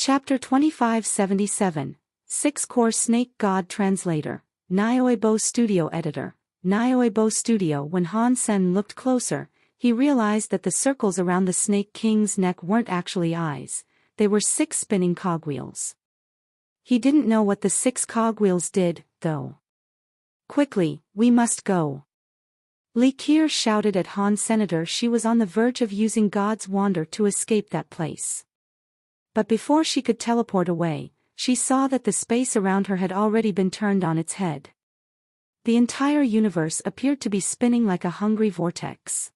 Chapter 2577, 6-Core Snake God Translator, Audiobook Studio Editor, Audiobook Studio. When Han Sen looked closer, he realized that the circles around the Snake King's neck weren't actually eyes, they were 6 spinning cogwheels. He didn't know what the 6 cogwheels did, though. Quickly, we must go. Li Qier shouted at Han Senator. She was on the verge of using God's Wander to escape that place. But before she could teleport away, she saw that the space around her had already been turned on its head. The entire universe appeared to be spinning like a hungry vortex.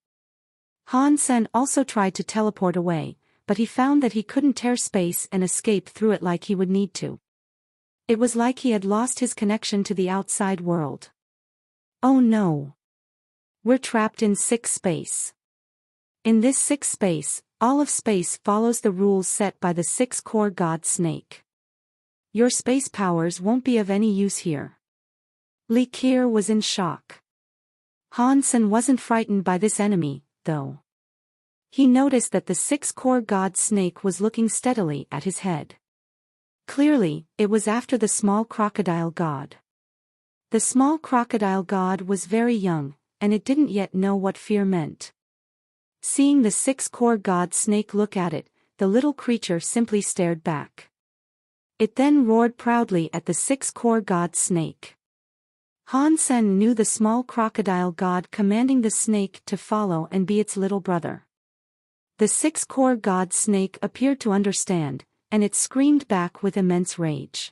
Han Sen also tried to teleport away, but he found that he couldn't tear space and escape through it like he would need to. It was like he had lost his connection to the outside world. Oh no! We're trapped in 6 space. In this 6 space, all of space follows the rules set by the 6-core god snake. Your space powers won't be of any use here. Li Qier was in shock. Han Sen wasn't frightened by this enemy, though. He noticed that the 6-core god snake was looking steadily at his head. Clearly, it was after the small crocodile god. The small crocodile god was very young, and it didn't yet know what fear meant. Seeing the 6-core god snake look at it, the little creature simply stared back. It then roared proudly at the 6-core god snake. Han Sen knew the small crocodile god commanding the snake to follow and be its little brother. The 6-core god snake appeared to understand, and it screamed back with immense rage.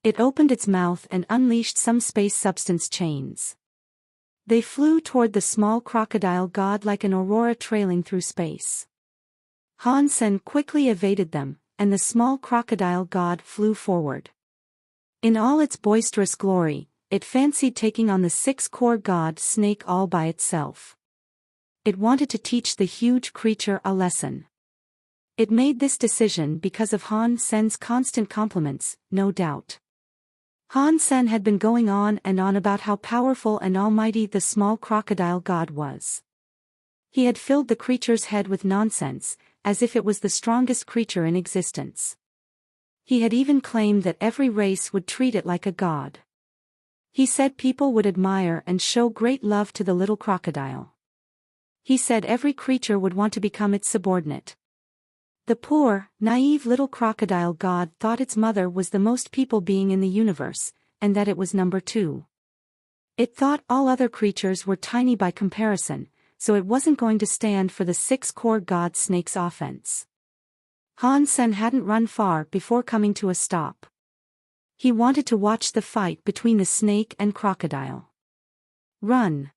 It opened its mouth and unleashed some space substance chains. They flew toward the small crocodile god like an aurora trailing through space. Han Sen quickly evaded them, and the small crocodile god flew forward. In all its boisterous glory, it fancied taking on the 6-core god snake all by itself. It wanted to teach the huge creature a lesson. It made this decision because of Han Sen's constant compliments, no doubt. Han Sen had been going on and on about how powerful and almighty the small crocodile god was. He had filled the creature's head with nonsense, as if it was the strongest creature in existence. He had even claimed that every race would treat it like a god. He said people would admire and show great love to the little crocodile. He said every creature would want to become its subordinate. The poor, naive little crocodile god thought its mother was the most people being in the universe, and that it was number 2. It thought all other creatures were tiny by comparison, so it wasn't going to stand for the 6-core god snake's offense. Han Sen hadn't run far before coming to a stop. He wanted to watch the fight between the snake and crocodile. Run!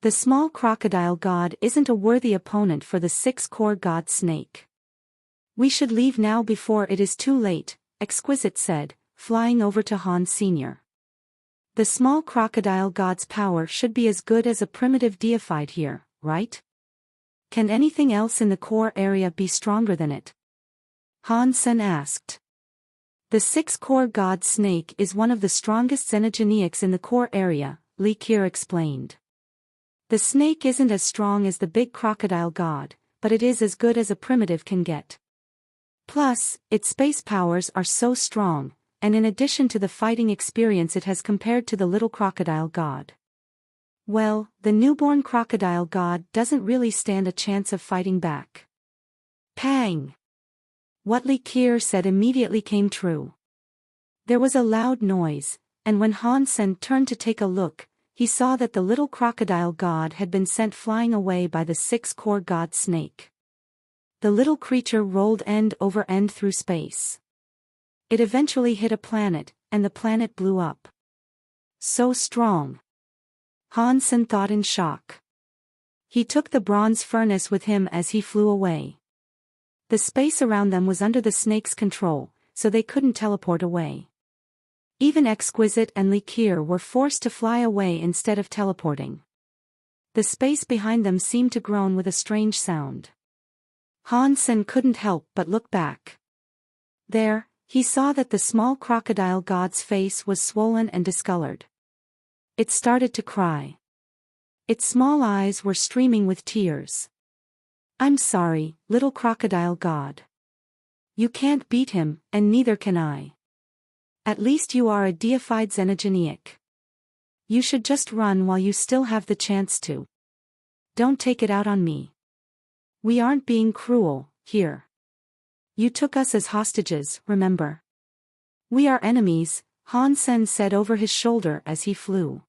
The small crocodile god isn't a worthy opponent for the 6-core god snake. We should leave now before it is too late, Exquisite said, flying over to Han Sr. The small crocodile god's power should be as good as a primitive deified here, right? Can anything else in the core area be stronger than it? Han Sen asked. The 6-core god snake is one of the strongest xenogeneics in the core area, Li Qier explained. The snake isn't as strong as the big crocodile god, but it is as good as a primitive can get. Plus, its space powers are so strong, and in addition to the fighting experience it has compared to the little crocodile god. Well, the newborn crocodile god doesn't really stand a chance of fighting back. Pang! What Li Qier said immediately came true. There was a loud noise, and when Han Sen turned to take a look, he saw that the little crocodile god had been sent flying away by the 6-core god snake. The little creature rolled end over end through space. It eventually hit a planet, and the planet blew up. So strong. Han Sen thought in shock. He took the bronze furnace with him as he flew away. The space around them was under the snake's control, so they couldn't teleport away. Even Exquisite and Li Qier were forced to fly away instead of teleporting. The space behind them seemed to groan with a strange sound. Han Sen couldn't help but look back. There, he saw that the small crocodile god's face was swollen and discolored. It started to cry. Its small eyes were streaming with tears. I'm sorry, little crocodile god. You can't beat him, and neither can I. At least you are a deified xenogeniac. You should just run while you still have the chance to. Don't take it out on me. We aren't being cruel, here. You took us as hostages, remember? We are enemies, Han Sen said over his shoulder as he flew.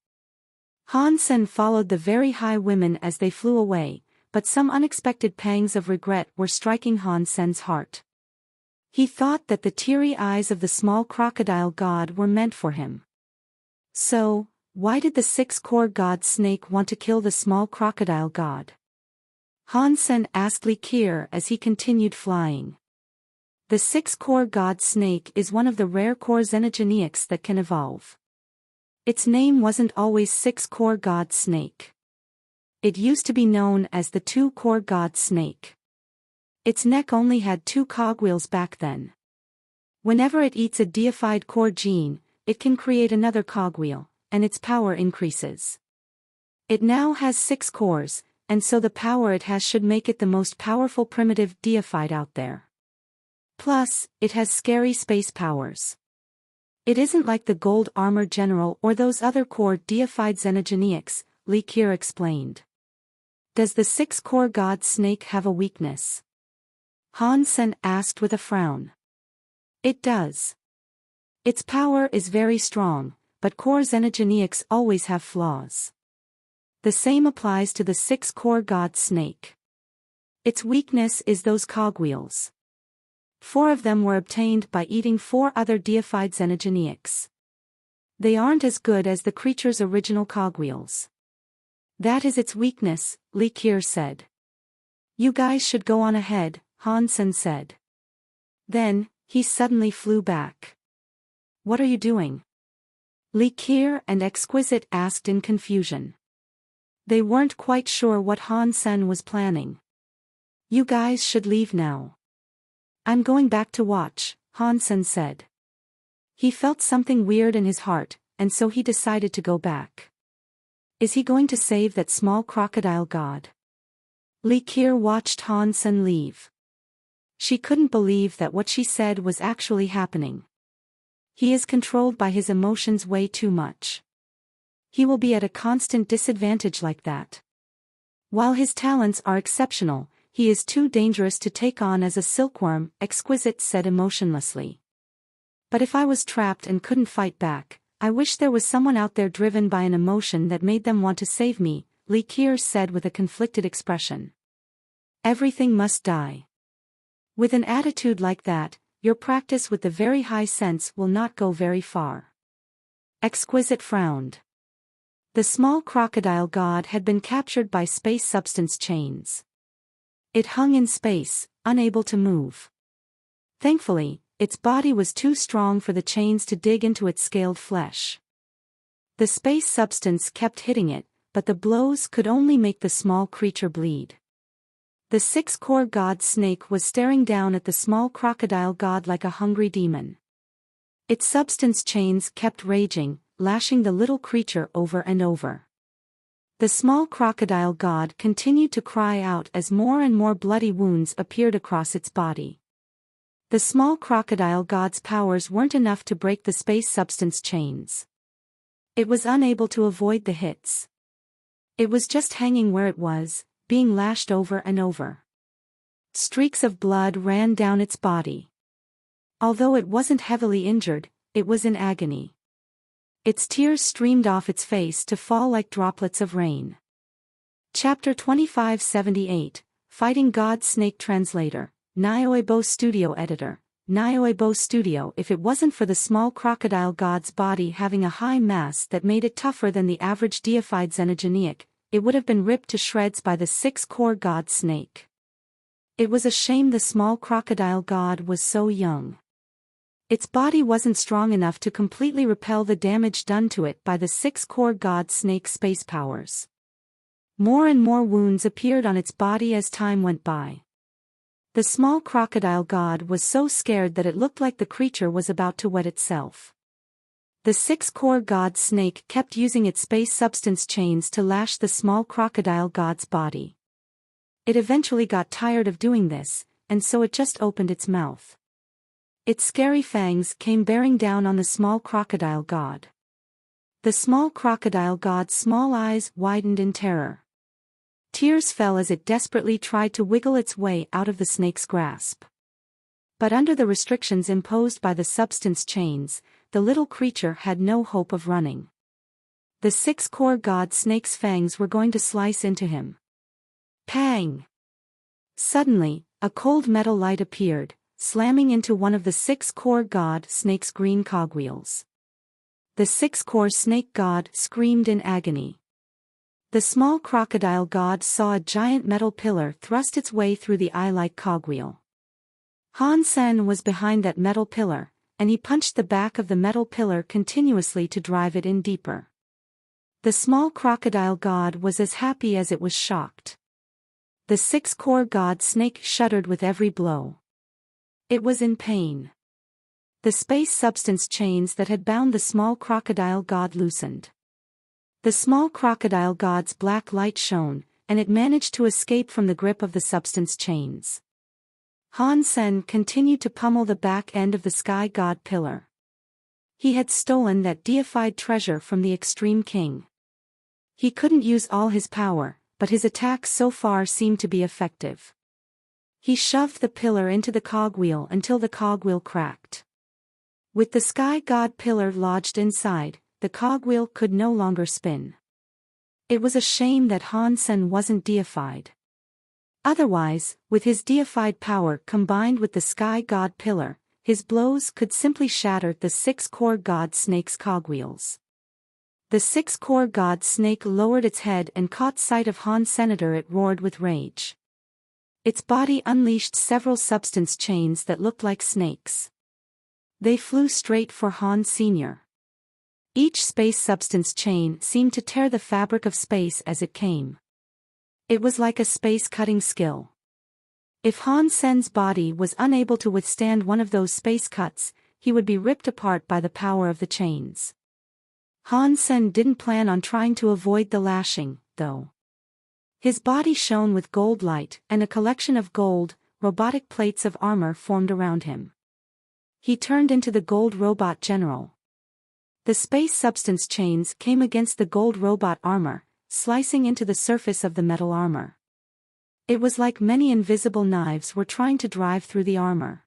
Han Sen followed the very high women as they flew away, but some unexpected pangs of regret were striking Han Sen's heart. He thought that the teary eyes of the small crocodile god were meant for him. So, why did the six-core god snake want to kill the small crocodile god? Han Sen asked Li Qier as he continued flying. The six-core god snake is one of the rare core xenogeniacs that can evolve. Its name wasn't always six-core god snake. It used to be known as the two-core god snake. Its neck only had two cogwheels back then. Whenever it eats a deified core gene, it can create another cogwheel, and its power increases. It now has 6 cores, and so the power it has should make it the most powerful primitive deified out there. Plus, it has scary space powers. It isn't like the Gold Armor General or those other core deified xenogeniacs, Li Qier explained. Does the 6-core god snake have a weakness? Han Sen asked with a frown. It does. Its power is very strong, but core xenogeniacs always have flaws. The same applies to the 6-core god snake. Its weakness is those cogwheels. 4 of them were obtained by eating 4 other deified xenogeniacs. They aren't as good as the creature's original cogwheels. That is its weakness, Li Qier said. You guys should go on ahead, Han Sen said. Then, he suddenly flew back. What are you doing? Li Qier and Exquisite asked in confusion. They weren't quite sure what Han Sen was planning. You guys should leave now. I'm going back to watch, Han Sen said. He felt something weird in his heart, and so he decided to go back. Is he going to save that small crocodile god? Li Qier watched Han Sen leave. She couldn't believe that what she said was actually happening. He is controlled by his emotions way too much. He will be at a constant disadvantage like that. While his talents are exceptional, he is too dangerous to take on as a silkworm, Exquisite said emotionlessly. But if I was trapped and couldn't fight back, I wish there was someone out there driven by an emotion that made them want to save me, Li Qier said with a conflicted expression. Everything must die. With an attitude like that, your practice with the very high sense will not go very far. Exquisite frowned. The small crocodile god had been captured by space substance chains. It hung in space, unable to move. Thankfully, its body was too strong for the chains to dig into its scaled flesh. The space substance kept hitting it, but the blows could only make the small creature bleed. The 6-core god snake was staring down at the small crocodile god like a hungry demon. Its substance chains kept raging, lashing the little creature over and over. The small crocodile god continued to cry out as more and more bloody wounds appeared across its body. The small crocodile god's powers weren't enough to break the space substance chains. It was unable to avoid the hits. It was just hanging where it was, being lashed over and over. Streaks of blood ran down its body. Although it wasn't heavily injured, it was in agony. Its tears streamed off its face to fall like droplets of rain. Chapter 2578, Fighting God Snake Translator, Nioebo Studio Editor, Nioebo Studio. If it wasn't for the small crocodile god's body having a high mass that made it tougher than the average deified xenogeniac, it would have been ripped to shreds by the 6-core god snake. It was a shame the small crocodile god was so young. Its body wasn't strong enough to completely repel the damage done to it by the 6-core god snake space powers. More and more wounds appeared on its body as time went by. The small crocodile god was so scared that it looked like the creature was about to wet itself. The 6-core god snake kept using its space substance chains to lash the small crocodile god's body. It eventually got tired of doing this, and so it just opened its mouth. Its scary fangs came bearing down on the small crocodile god. The small crocodile god's small eyes widened in terror. Tears fell as it desperately tried to wiggle its way out of the snake's grasp. But under the restrictions imposed by the substance chains, the little creature had no hope of running. The six-core god snake's fangs were going to slice into him. Pang! Suddenly, a cold metal light appeared, slamming into one of the six-core god snake's green cogwheels. The six-core snake god screamed in agony. The small crocodile god saw a giant metal pillar thrust its way through the eye-like cogwheel. Han Sen was behind that metal pillar, and he punched the back of the metal pillar continuously to drive it in deeper. The small crocodile god was as happy as it was shocked. The six-core god snake shuddered with every blow. It was in pain. The space substance chains that had bound the small crocodile god loosened. The small crocodile god's black light shone, and it managed to escape from the grip of the substance chains. Han Sen continued to pummel the back end of the sky god pillar. He had stolen that deified treasure from the Extreme King. He couldn't use all his power, but his attacks so far seemed to be effective. He shoved the pillar into the cogwheel until the cogwheel cracked. With the sky god pillar lodged inside, the cogwheel could no longer spin. It was a shame that Han Sen wasn't deified. Otherwise, with his deified power combined with the sky god pillar, his blows could simply shatter the six-core god snake's cogwheels. The six-core god snake lowered its head and caught sight of Han Senator. It roared with rage. Its body unleashed several substance chains that looked like snakes. They flew straight for Han Sr. Each space substance chain seemed to tear the fabric of space as it came. It was like a space-cutting skill. If Han Sen's body was unable to withstand one of those space cuts, he would be ripped apart by the power of the chains. Han Sen didn't plan on trying to avoid the lashing, though. His body shone with gold light, and a collection of gold, robotic plates of armor formed around him. He turned into the gold robot general. The space substance chains came against the gold robot armor, slicing into the surface of the metal armor. It was like many invisible knives were trying to drive through the armor.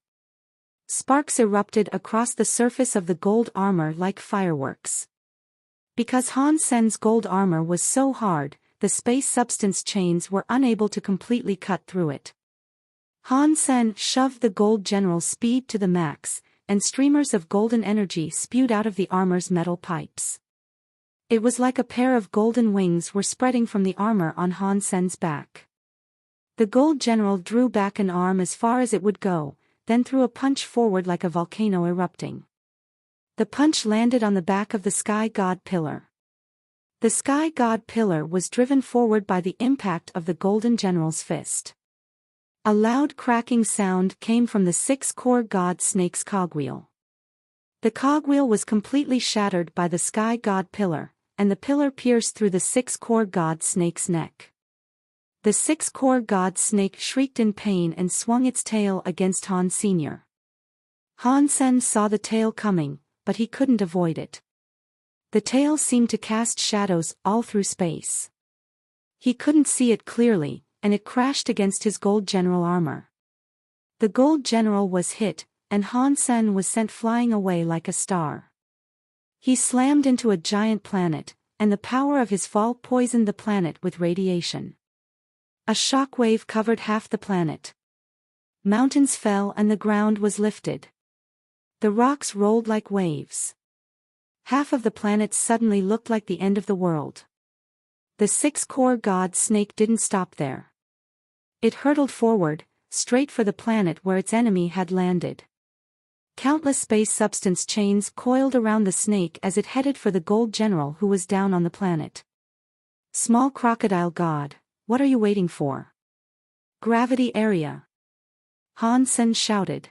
Sparks erupted across the surface of the gold armor like fireworks. Because Han Sen's gold armor was so hard, the space substance chains were unable to completely cut through it. Han Sen shoved the gold general's speed to the max, and streamers of golden energy spewed out of the armor's metal pipes. It was like a pair of golden wings were spreading from the armor on Han Sen's back. The gold general drew back an arm as far as it would go, then threw a punch forward like a volcano erupting. The punch landed on the back of the sky god pillar. The sky god pillar was driven forward by the impact of the golden general's fist. A loud cracking sound came from the six-core god snake's cogwheel. The cogwheel was completely shattered by the sky god pillar, and the pillar pierced through the six-core god snake's neck. The six-core god snake shrieked in pain and swung its tail against Han Sr. Han Sen saw the tail coming, but he couldn't avoid it. The tail seemed to cast shadows all through space. He couldn't see it clearly, and it crashed against his gold general armor. The gold general was hit, and Han Sen was sent flying away like a star. He slammed into a giant planet, and the power of his fall poisoned the planet with radiation. A shockwave covered half the planet. Mountains fell and the ground was lifted. The rocks rolled like waves. Half of the planet suddenly looked like the end of the world. The six-core god snake didn't stop there. It hurtled forward, straight for the planet where its enemy had landed. Countless space substance chains coiled around the snake as it headed for the gold general who was down on the planet. Small crocodile god, what are you waiting for? Gravity area. Han Sen shouted.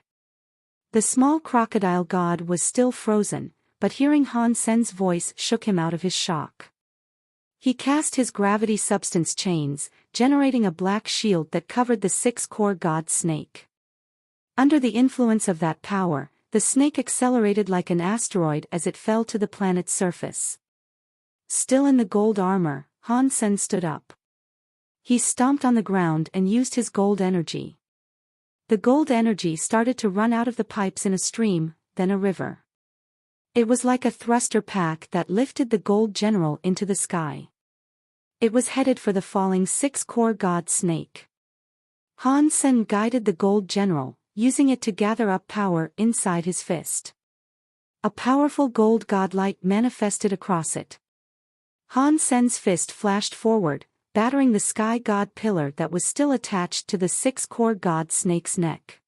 The small crocodile god was still frozen, but hearing Han Sen's voice shook him out of his shock. He cast his gravity substance chains, generating a black shield that covered the six-core god snake. Under the influence of that power, the snake accelerated like an asteroid as it fell to the planet's surface. Still in the gold armor, Han Sen stood up. He stomped on the ground and used his gold energy. The gold energy started to run out of the pipes in a stream, then a river. It was like a thruster pack that lifted the gold general into the sky. It was headed for the falling six-core god snake. Han Sen guided the gold general, using it to gather up power inside his fist. A powerful gold god light manifested across it. Han Sen's fist flashed forward, battering the sky god pillar that was still attached to the six-core god snake's neck.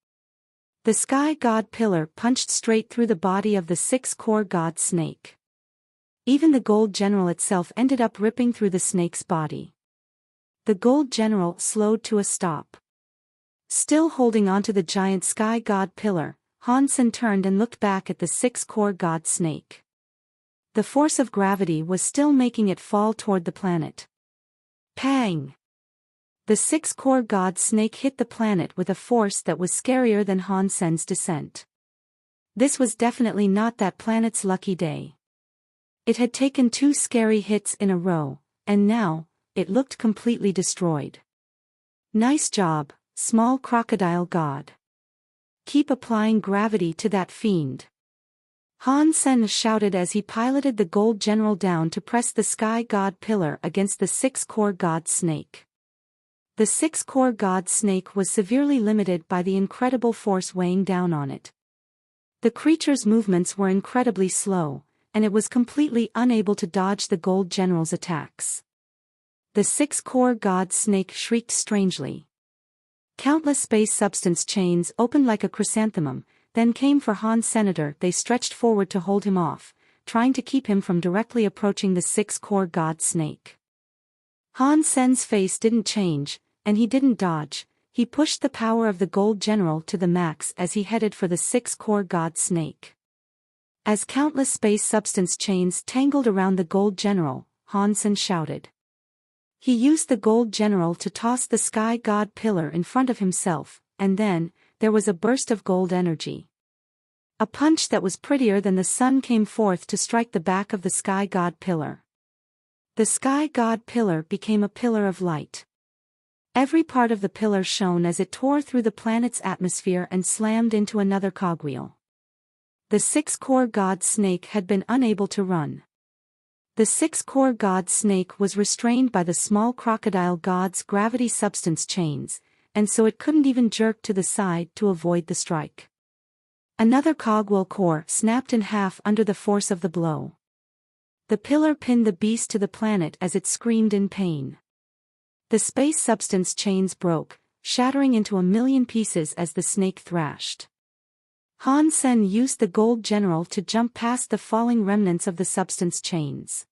The sky god pillar punched straight through the body of the six-core god snake. Even the gold general itself ended up ripping through the snake's body. The gold general slowed to a stop. Still holding onto the giant sky god pillar, Han Sen turned and looked back at the six-core god snake. The force of gravity was still making it fall toward the planet. Pang! The six-core god snake hit the planet with a force that was scarier than Han Sen's descent. This was definitely not that planet's lucky day. It had taken 2 scary hits in a row, and now, it looked completely destroyed. Nice job, small crocodile god. Keep applying gravity to that fiend. Han Sen shouted as he piloted the gold general down to press the sky god pillar against the six-core god snake. The six-core god snake was severely limited by the incredible force weighing down on it. The creature's movements were incredibly slow, and it was completely unable to dodge the gold general's attacks. The six-core god snake shrieked strangely. Countless space substance chains opened like a chrysanthemum, then came for Han Senator. They stretched forward to hold him off, trying to keep him from directly approaching the six-core god snake. Han Sen's face didn't change, and he didn't dodge. He pushed the power of the gold general to the max as he headed for the six-core god snake. As countless space substance chains tangled around the gold general, Han Sen shouted. He used the gold general to toss the sky god pillar in front of himself, and then, there was a burst of gold energy. A punch that was prettier than the sun came forth to strike the back of the sky god pillar. The sky god pillar became a pillar of light. Every part of the pillar shone as it tore through the planet's atmosphere and slammed into another cogwheel. The six-core god snake had been unable to run. The six-core god snake was restrained by the small crocodile god's gravity substance chains, and so it couldn't even jerk to the side to avoid the strike. Another cogwheel core snapped in half under the force of the blow. The pillar pinned the beast to the planet as it screamed in pain. The space substance chains broke, shattering into a million pieces as the snake thrashed. Han Sen used the gold general to jump past the falling remnants of the substance chains.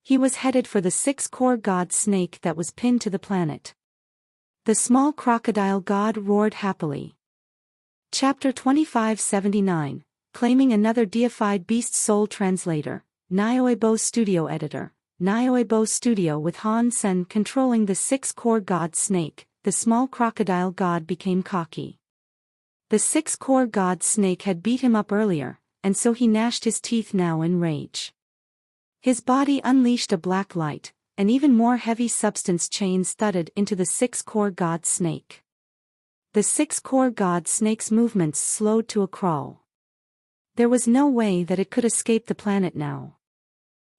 He was headed for the six-core god snake that was pinned to the planet. The small crocodile god roared happily. Chapter 2579, Claiming Another Deified Beast Soul Translator, Audiobook Studio Editor, Audiobook Studio. With Han Sen controlling the six-core god snake, the small crocodile god became cocky. The six-core god snake had beat him up earlier, and so he gnashed his teeth now in rage. His body unleashed a black light, and even more heavy substance chains thudded into the six-core god snake. The six-core god snake's movements slowed to a crawl. There was no way that it could escape the planet now.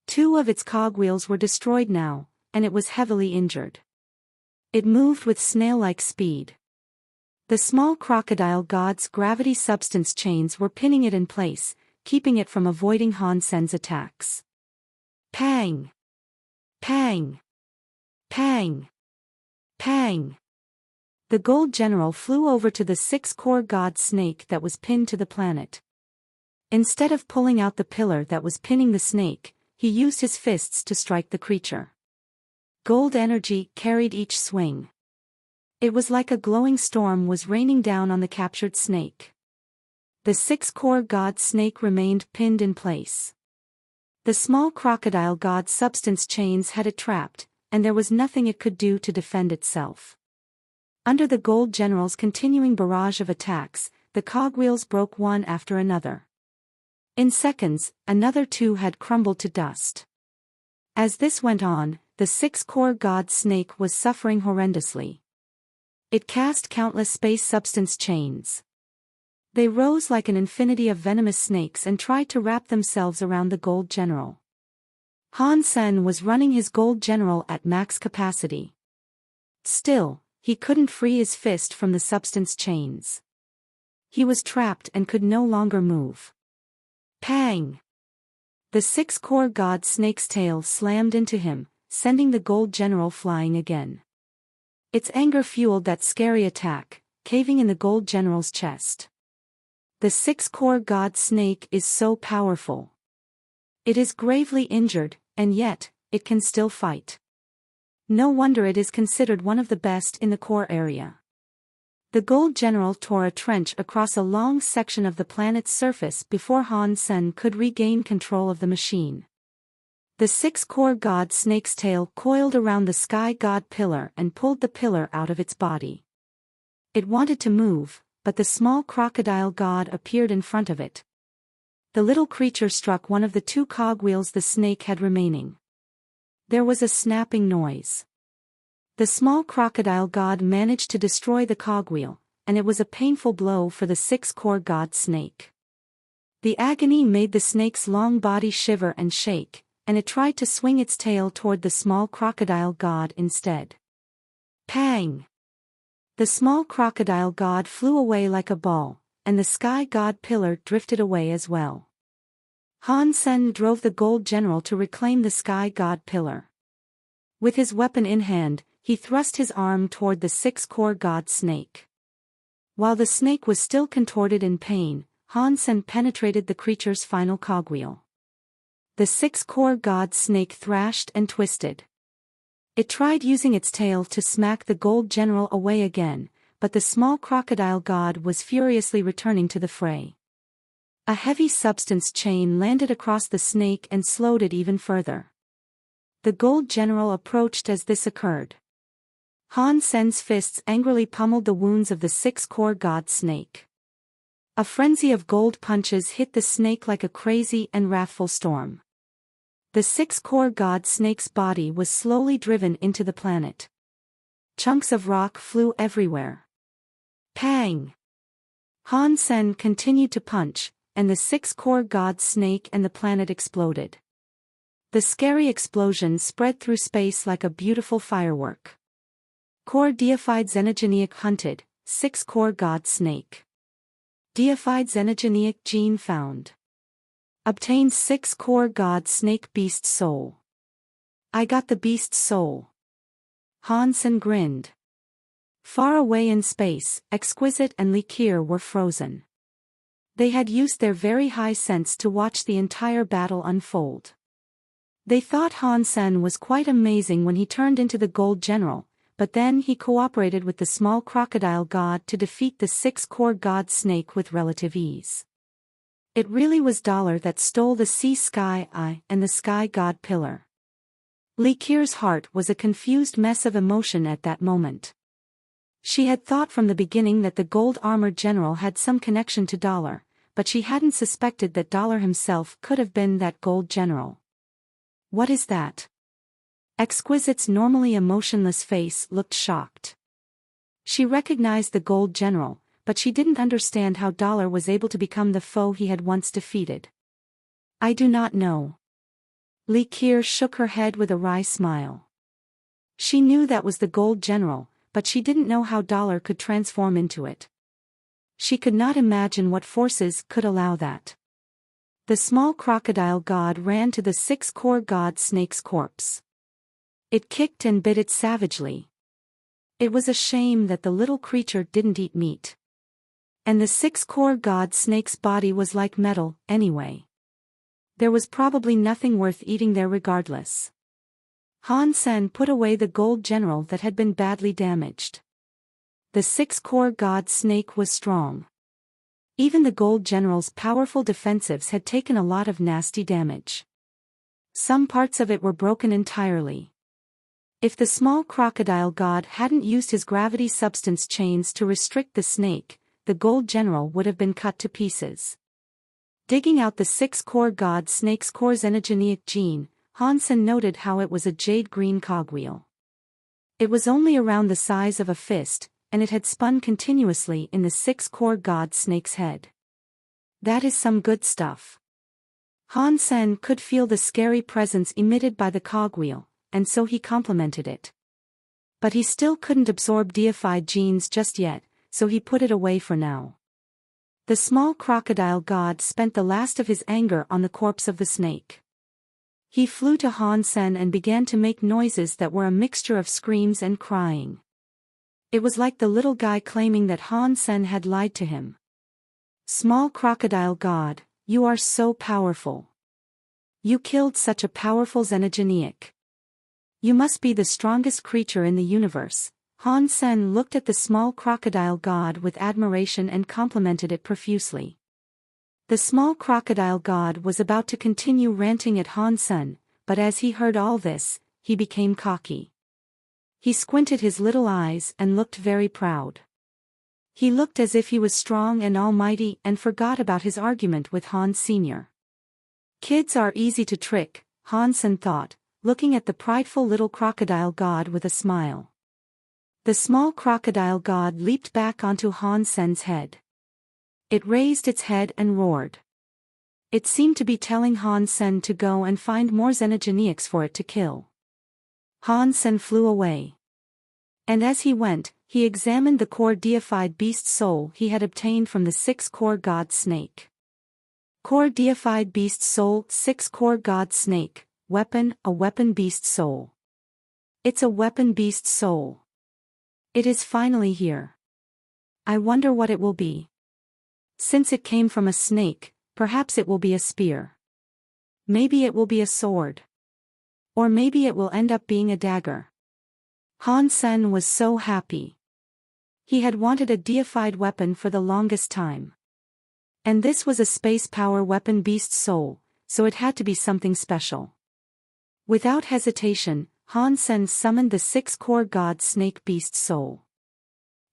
2 of its cogwheels were destroyed now, and it was heavily injured. It moved with snail-like speed. The small crocodile god's gravity substance chains were pinning it in place, keeping it from avoiding Han Sen's attacks. Pang! Pang! Pang! Pang! The gold general flew over to the six-core god snake that was pinned to the planet. Instead of pulling out the pillar that was pinning the snake, he used his fists to strike the creature. Gold energy carried each swing. It was like a glowing storm was raining down on the captured snake. The six-core god snake remained pinned in place. The small crocodile god's substance chains had it trapped, and there was nothing it could do to defend itself. Under the gold general's continuing barrage of attacks, the cogwheels broke one after another. In seconds, another two had crumbled to dust. As this went on, the six-core god snake was suffering horrendously. It cast countless space substance chains. They rose like an infinity of venomous snakes and tried to wrap themselves around the gold general. Han Sen was running his gold general at max capacity. Still, he couldn't free his fist from the substance chains. He was trapped and could no longer move. Pang! The six-core god snake's tail slammed into him, sending the gold general flying again. Its anger fueled that scary attack, caving in the gold general's chest. The six-core god snake is so powerful. It is gravely injured, and yet, it can still fight. No wonder it is considered one of the best in the core area. The gold general tore a trench across a long section of the planet's surface before Han Sen could regain control of the machine. The six-core god snake's tail coiled around the sky god pillar and pulled the pillar out of its body. It wanted to move, but the small crocodile god appeared in front of it. The little creature struck one of the two cogwheels the snake had remaining. There was a snapping noise. The small crocodile god managed to destroy the cogwheel, and it was a painful blow for the six-core god snake. The agony made the snake's long body shiver and shake, and it tried to swing its tail toward the small crocodile god instead. Pang! The small crocodile god flew away like a ball, and the sky god pillar drifted away as well. Han Sen drove the gold general to reclaim the sky god pillar. With his weapon in hand, he thrust his arm toward the six-core god snake. While the snake was still contorted in pain, Han Sen penetrated the creature's final cogwheel. The six-core god snake thrashed and twisted. It tried using its tail to smack the gold general away again, but the small crocodile god was furiously returning to the fray. A heavy substance chain landed across the snake and slowed it even further. The gold general approached as this occurred. Han Sen's fists angrily pummeled the wounds of the six-core god snake. A frenzy of gold punches hit the snake like a crazy and wrathful storm. The six-core god snake's body was slowly driven into the planet. Chunks of rock flew everywhere. Pang! Han Sen continued to punch, and the six-core god snake and the planet exploded. The scary explosion spread through space like a beautiful firework. Core deified xenogeneic hunted, six-core god snake. Deified xenogeneic gene found. Obtained six-core god snake beast soul. I got the beast soul. Han Sen grinned. Far away in space, Exquisite and Likir were frozen. They had used their very high sense to watch the entire battle unfold. They thought Han Sen was quite amazing when he turned into the gold general, but then he cooperated with the small crocodile god to defeat the six-core god snake with relative ease. It really was Dollar that stole the sea sky eye and the sky god pillar. Likir's heart was a confused mess of emotion at that moment. She had thought from the beginning that the gold-armored general had some connection to Dollar, but she hadn't suspected that Dollar himself could have been that gold general. What is that? Exquisite's normally emotionless face looked shocked. She recognized the gold general, but she didn't understand how Dollar was able to become the foe he had once defeated. I do not know. Likir shook her head with a wry smile. She knew that was the gold general, but she didn't know how Dollar could transform into it. She could not imagine what forces could allow that. The small crocodile god ran to the six-core god snake's corpse. It kicked and bit it savagely. It was a shame that the little creature didn't eat meat. And the six-core god snake's body was like metal, anyway. There was probably nothing worth eating there regardless. Han Sen put away the gold general that had been badly damaged. The six-core god snake was strong. Even the gold general's powerful defensives had taken a lot of nasty damage. Some parts of it were broken entirely. If the small crocodile god hadn't used his gravity substance chains to restrict the snake, the gold general would have been cut to pieces. Digging out the 6-core god snake's core xenogeneic gene, Han Sen noted how it was a jade-green cogwheel. It was only around the size of a fist, and it had spun continuously in the 6-core god snake's head. That is some good stuff. Han Sen could feel the scary presence emitted by the cogwheel, and so he complimented it. But he still couldn't absorb deified genes just yet, so he put it away for now. The small crocodile god spent the last of his anger on the corpse of the snake. He flew to Han Sen and began to make noises that were a mixture of screams and crying. It was like the little guy claiming that Han Sen had lied to him. Small crocodile god, you are so powerful. You killed such a powerful xenogeneic. You must be the strongest creature in the universe. Han Sen looked at the small crocodile god with admiration and complimented it profusely. The small crocodile god was about to continue ranting at Han Sen, but as he heard all this, he became cocky. He squinted his little eyes and looked very proud. He looked as if he was strong and almighty and forgot about his argument with Han Sr. Kids are easy to trick, Han Sen thought, looking at the prideful little crocodile god with a smile. The small crocodile god leaped back onto Han Sen's head. It raised its head and roared. It seemed to be telling Han Sen to go and find more xenogeneics for it to kill. Han Sen flew away. And as he went, he examined the core deified beast soul he had obtained from the 6-core god snake. Core deified beast soul, 6-core god snake, weapon, a weapon beast soul. It's a weapon beast soul. It is finally here. I wonder what it will be. Since it came from a snake, perhaps it will be a spear. Maybe it will be a sword. Or maybe it will end up being a dagger. Han Sen was so happy. He had wanted a deified weapon for the longest time. And this was a space power weapon beast soul, so it had to be something special. Without hesitation, Han Sen summoned the 6-core god snake beast soul.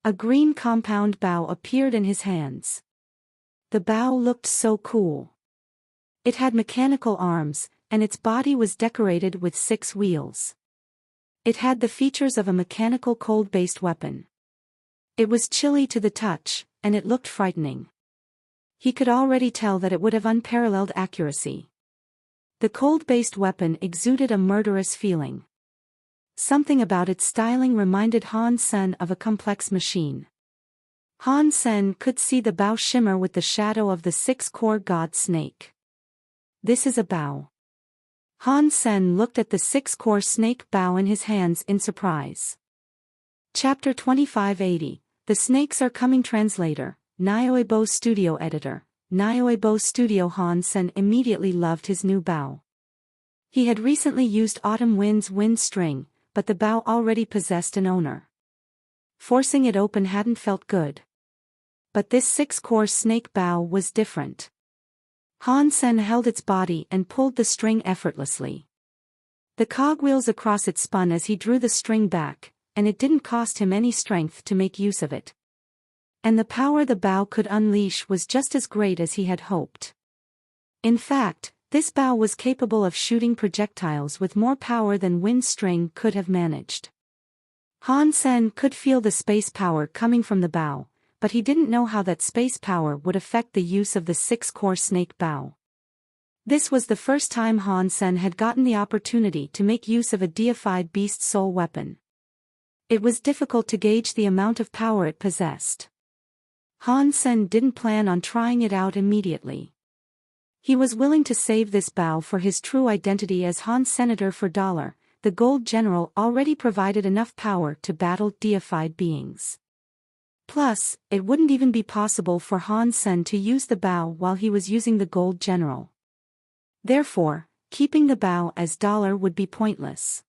A green compound bow appeared in his hands. The bow looked so cool. It had mechanical arms, and its body was decorated with 6 wheels. It had the features of a mechanical cold-based weapon. It was chilly to the touch, and it looked frightening. He could already tell that it would have unparalleled accuracy. The cold-based weapon exuded a murderous feeling. Something about its styling reminded Han Sen of a complex machine. Han Sen could see the bow shimmer with the shadow of the 6-core god snake. This is a bow. Han Sen looked at the 6-core snake bow in his hands in surprise. Chapter 2580, The Snakes Are Coming. Translator, Audiobook Studio Editor, Audiobook Studio. Han Sen immediately loved his new bow. He had recently used Autumn Wind's wind string, but the bow already possessed an owner. Forcing it open hadn't felt good. But this 6-core snake bow was different. Han Sen held its body and pulled the string effortlessly. The cogwheels across it spun as he drew the string back, and it didn't cost him any strength to make use of it. And the power the bow could unleash was just as great as he had hoped. In fact, this bow was capable of shooting projectiles with more power than wind string could have managed. Han Sen could feel the space power coming from the bow, but he didn't know how that space power would affect the use of the 6-core snake bow. This was the first time Han Sen had gotten the opportunity to make use of a deified beast soul weapon. It was difficult to gauge the amount of power it possessed. Han Sen didn't plan on trying it out immediately. He was willing to save this bow for his true identity as Han Senator for $. The gold general already provided enough power to battle deified beings. Plus, it wouldn't even be possible for Han Sen to use the bow while he was using the gold general. Therefore, keeping the bow as $. Would be pointless.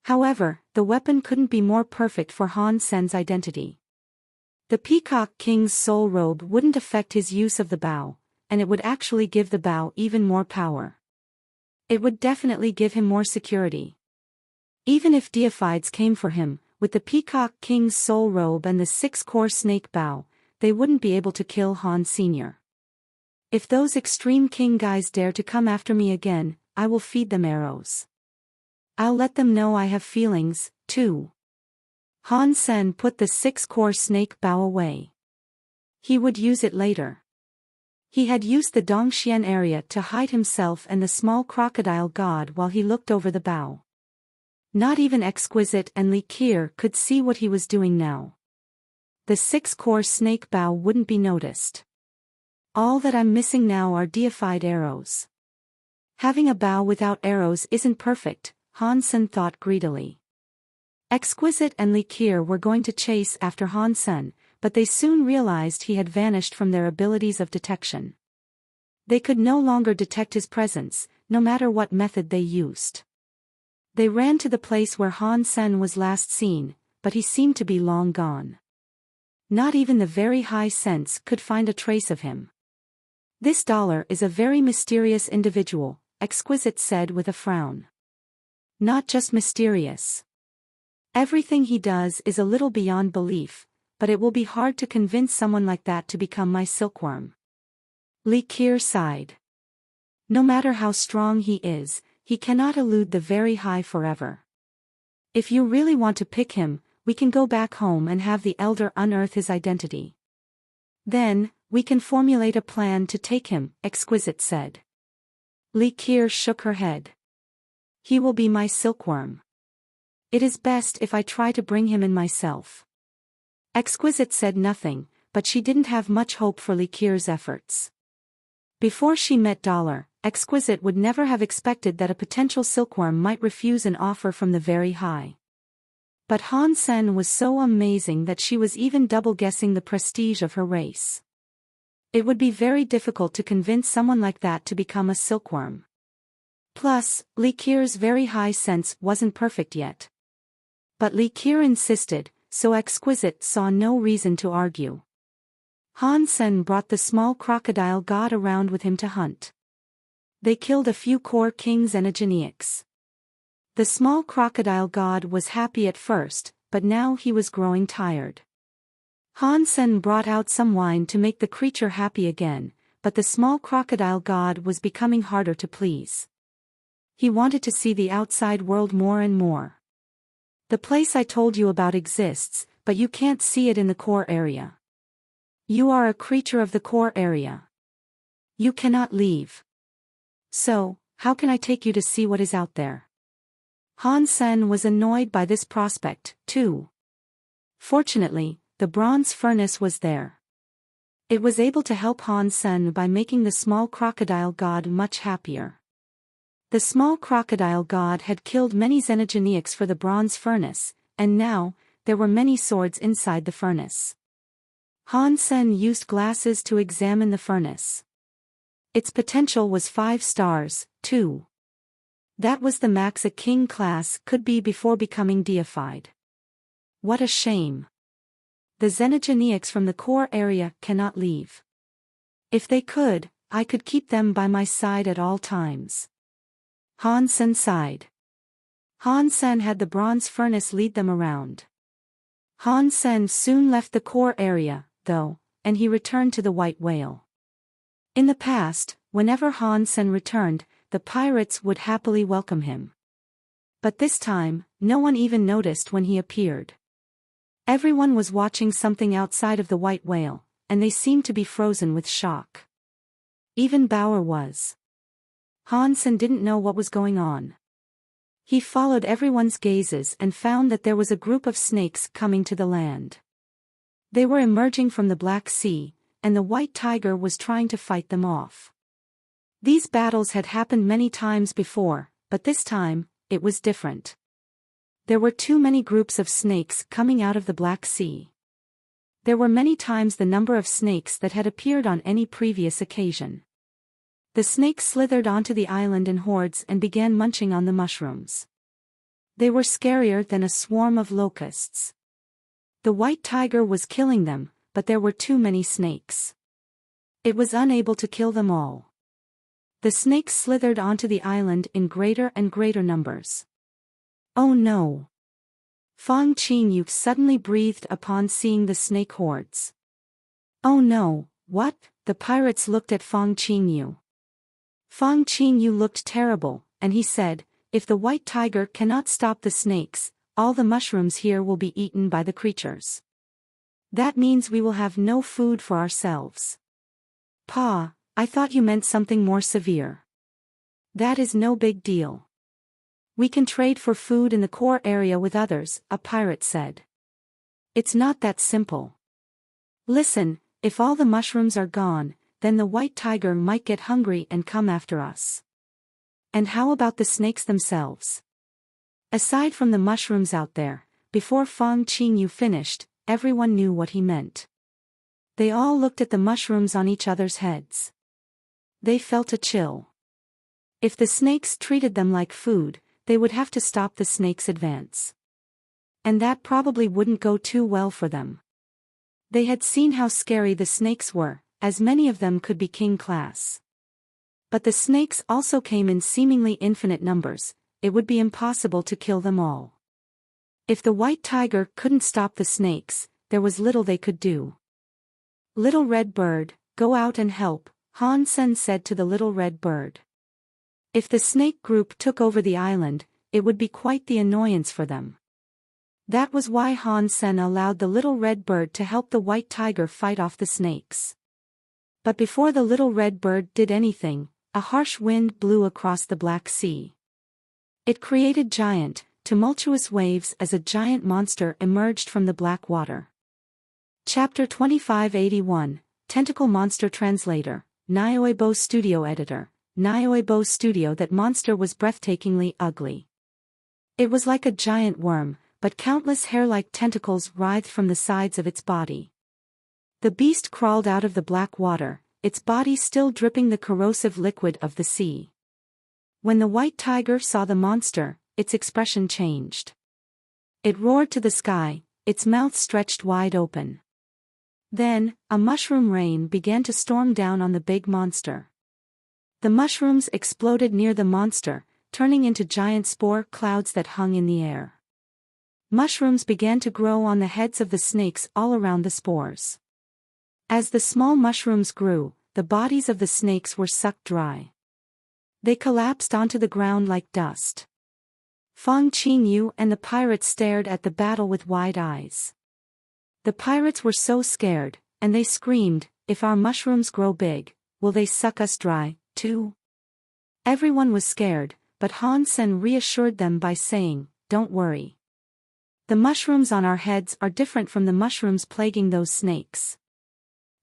However, the weapon couldn't be more perfect for Han Sen's identity. The Peacock King's soul robe wouldn't affect his use of the bow, and it would actually give the bow even more power. It would definitely give him more security. Even if deifieds came for him, with the Peacock King's soul robe and the 6-core snake bow, they wouldn't be able to kill Han Sr. If those extreme king guys dare to come after me again, I will feed them arrows. I'll let them know I have feelings, too. Han Sen put the 6-core snake bow away. He would use it later. He had used the Dongxian area to hide himself and the small crocodile god while he looked over the bow. Not even Exquisite and Li Qier could see what he was doing now. The 6-core snake bow wouldn't be noticed. All that I'm missing now are deified arrows. Having a bow without arrows isn't perfect, Han Sen thought greedily. Exquisite and Li Qier were going to chase after Han Sen, but they soon realized he had vanished from their abilities of detection. They could no longer detect his presence, no matter what method they used. They ran to the place where Han Sen was last seen, but he seemed to be long gone. Not even the very high sense could find a trace of him. This dollar is a very mysterious individual, Exquisite said with a frown. Not just mysterious. Everything he does is a little beyond belief, but it will be hard to convince someone like that to become my silkworm. Li Qier sighed. No matter how strong he is, he cannot elude the very high forever. If you really want to pick him, we can go back home and have the elder unearth his identity. Then, we can formulate a plan to take him, Exquisite said. Li Qier shook her head. He will be my silkworm. It is best if I try to bring him in myself. Exquisite said nothing, but she didn't have much hope for Li Qier's efforts. Before she met Dollar, Exquisite would never have expected that a potential silkworm might refuse an offer from the very high. But Han Sen was so amazing that she was even double-guessing the prestige of her race. It would be very difficult to convince someone like that to become a silkworm. Plus, Li Qier's very high sense wasn't perfect yet. But Li Qier insisted, so Exquisite saw no reason to argue. Han Sen brought the small crocodile god around with him to hunt. They killed a few core kings and a Geneiks. The small crocodile god was happy at first, but now he was growing tired. Han Sen brought out some wine to make the creature happy again, but the small crocodile god was becoming harder to please. He wanted to see the outside world more and more. The place I told you about exists, but you can't see it in the core area. You are a creature of the core area. You cannot leave. So, how can I take you to see what is out there? Han Sen was annoyed by this prospect, too. Fortunately, the bronze furnace was there. It was able to help Han Sen by making the small crocodile god much happier. The small crocodile god had killed many Xenogeneics for the bronze furnace, and now, there were many swords inside the furnace. Han Sen used glasses to examine the furnace. Its potential was 5 stars, too. That was the max a king class could be before becoming deified. What a shame. The Xenogeneics from the core area cannot leave. If they could, I could keep them by my side at all times. Han Sen sighed. Han Sen had the bronze furnace lead them around. Han Sen soon left the core area, though, and he returned to the white whale. In the past, whenever Han Sen returned, the pirates would happily welcome him. But this time, no one even noticed when he appeared. Everyone was watching something outside of the white whale, and they seemed to be frozen with shock. Even Bauer was. Han Sen didn't know what was going on. He followed everyone's gazes and found that there was a group of snakes coming to the land. They were emerging from the Black Sea, and the white tiger was trying to fight them off. These battles had happened many times before, but this time, it was different. There were too many groups of snakes coming out of the Black Sea. There were many times the number of snakes that had appeared on any previous occasion. The snakes slithered onto the island in hordes and began munching on the mushrooms. They were scarier than a swarm of locusts. The white tiger was killing them, but there were too many snakes. It was unable to kill them all. The snakes slithered onto the island in greater and greater numbers. Oh no! Fang Qingyue suddenly breathed upon seeing the snake hordes. Oh no, what? The pirates looked at Fang Qingyu. Fang Qingyu looked terrible, and he said, if the white tiger cannot stop the snakes, all the mushrooms here will be eaten by the creatures. That means we will have no food for ourselves. Pa, I thought you meant something more severe. That is no big deal. We can trade for food in the core area with others, a pirate said. It's not that simple. Listen, if all the mushrooms are gone, then the white tiger might get hungry and come after us. And how about the snakes themselves? Aside from the mushrooms out there, before Fang Qingyu finished, everyone knew what he meant. They all looked at the mushrooms on each other's heads. They felt a chill. If the snakes treated them like food, they would have to stop the snakes' advance. And that probably wouldn't go too well for them. They had seen how scary the snakes were, as many of them could be king class. But the snakes also came in seemingly infinite numbers. It would be impossible to kill them all. If the white tiger couldn't stop the snakes, there was little they could do. Little Red Bird, go out and help, Han Sen said to the little red bird. If the snake group took over the island, it would be quite the annoyance for them. That was why Han Sen allowed the little red bird to help the white tiger fight off the snakes. But before the little red bird did anything, a harsh wind blew across the Black Sea. It created giant, tumultuous waves as a giant monster emerged from the black water. Chapter 2581, Tentacle Monster Translator, Audiobook Studio Editor, Audiobook Studio. That monster was breathtakingly ugly. It was like a giant worm, but countless hair-like tentacles writhed from the sides of its body. The beast crawled out of the black water, its body still dripping the corrosive liquid of the sea. When the white tiger saw the monster, its expression changed. It roared to the sky, its mouth stretched wide open. Then, a mushroom rain began to storm down on the big monster. The mushrooms exploded near the monster, turning into giant spore clouds that hung in the air. Mushrooms began to grow on the heads of the snakes all around the spores. As the small mushrooms grew, the bodies of the snakes were sucked dry. They collapsed onto the ground like dust. Fang Qingyu and the pirates stared at the battle with wide eyes. The pirates were so scared, and they screamed, if our mushrooms grow big, will they suck us dry, too? Everyone was scared, but Han Sen reassured them by saying, don't worry. The mushrooms on our heads are different from the mushrooms plaguing those snakes.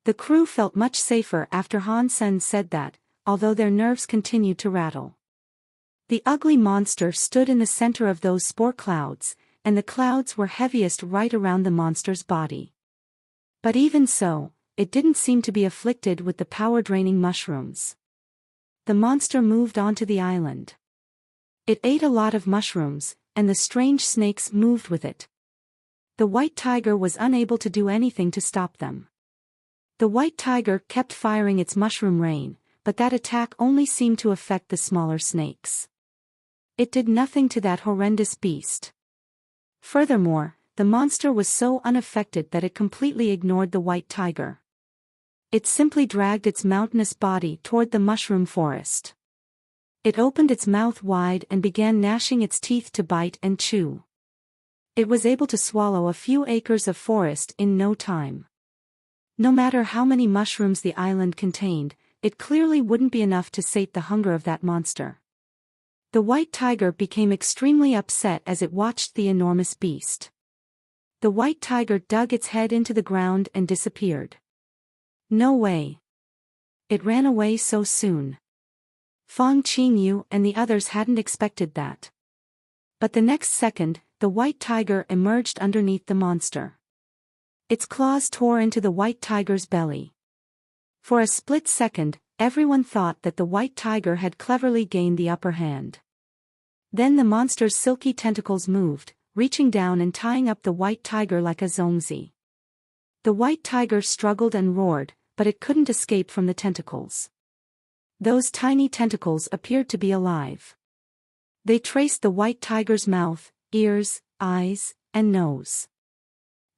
The crew felt much safer after Han Sen said that, although their nerves continued to rattle. The ugly monster stood in the center of those spore clouds, and the clouds were heaviest right around the monster's body. But even so, it didn't seem to be afflicted with the power-draining mushrooms. The monster moved onto the island. It ate a lot of mushrooms, and the strange snakes moved with it. The white tiger was unable to do anything to stop them. The white tiger kept firing its mushroom rain, but that attack only seemed to affect the smaller snakes. It did nothing to that horrendous beast. Furthermore, the monster was so unaffected that it completely ignored the white tiger. It simply dragged its mountainous body toward the mushroom forest. It opened its mouth wide and began gnashing its teeth to bite and chew. It was able to swallow a few acres of forest in no time. No matter how many mushrooms the island contained, it clearly wouldn't be enough to sate the hunger of that monster. The white tiger became extremely upset as it watched the enormous beast. The white tiger dug its head into the ground and disappeared. No way. It ran away so soon. Fang Qingyu and the others hadn't expected that. But the next second, the white tiger emerged underneath the monster. Its claws tore into the white tiger's belly. For a split second, everyone thought that the white tiger had cleverly gained the upper hand. Then the monster's silky tentacles moved, reaching down and tying up the white tiger like a zongzi. The white tiger struggled and roared, but it couldn't escape from the tentacles. Those tiny tentacles appeared to be alive. They traced the white tiger's mouth, ears, eyes, and nose.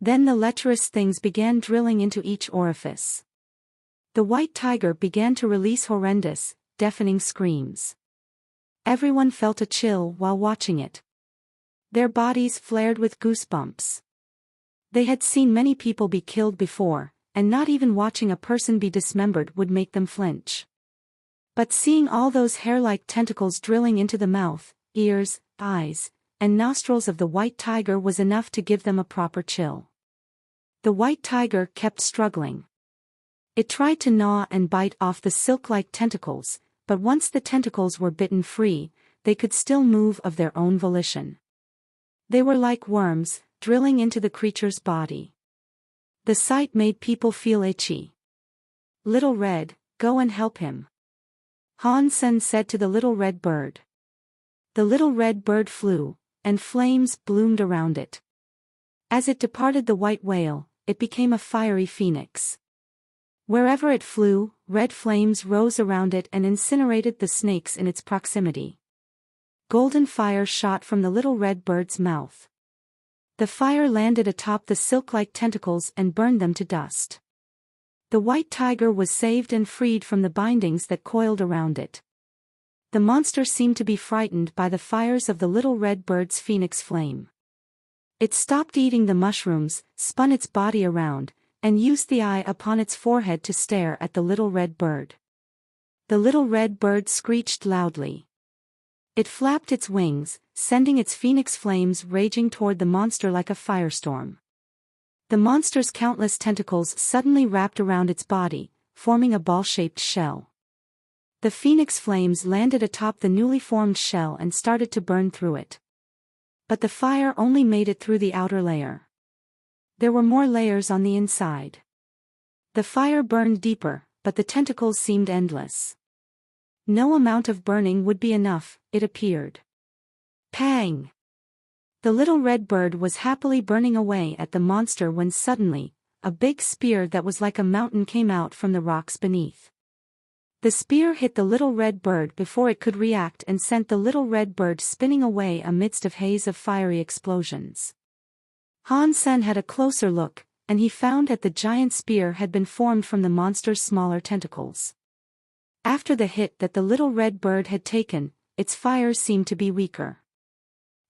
Then the lecherous things began drilling into each orifice. The white tiger began to release horrendous, deafening screams. Everyone felt a chill while watching it. Their bodies flared with goosebumps. They had seen many people be killed before, and not even watching a person be dismembered would make them flinch. But seeing all those hair-like tentacles drilling into the mouth, ears, eyes, and nostrils of the white tiger was enough to give them a proper chill. The white tiger kept struggling. It tried to gnaw and bite off the silk-like tentacles, but once the tentacles were bitten free, they could still move of their own volition. They were like worms, drilling into the creature's body. The sight made people feel itchy. "Little Red, go and help him," Han Sen said to the little red bird. The little red bird flew, and flames bloomed around it. As it departed the white whale, it became a fiery phoenix. Wherever it flew, red flames rose around it and incinerated the snakes in its proximity. Golden fire shot from the little red bird's mouth. The fire landed atop the silk-like tentacles and burned them to dust. The white tiger was saved and freed from the bindings that coiled around it. The monster seemed to be frightened by the fires of the little red bird's phoenix flame. It stopped eating the mushrooms, spun its body around, and used the eye upon its forehead to stare at the little red bird. The little red bird screeched loudly. It flapped its wings, sending its phoenix flames raging toward the monster like a firestorm. The monster's countless tentacles suddenly wrapped around its body, forming a ball-shaped shell. The phoenix flames landed atop the newly formed shell and started to burn through it. But the fire only made it through the outer layer. There were more layers on the inside. The fire burned deeper, but the tentacles seemed endless. No amount of burning would be enough, it appeared. Pang! The little red bird was happily burning away at the monster when suddenly, a big spear that was like a mountain came out from the rocks beneath. The spear hit the little red bird before it could react and sent the little red bird spinning away amidst a haze of fiery explosions. Han Sen had a closer look, and he found that the giant spear had been formed from the monster's smaller tentacles. After the hit that the little red bird had taken, its fire seemed to be weaker.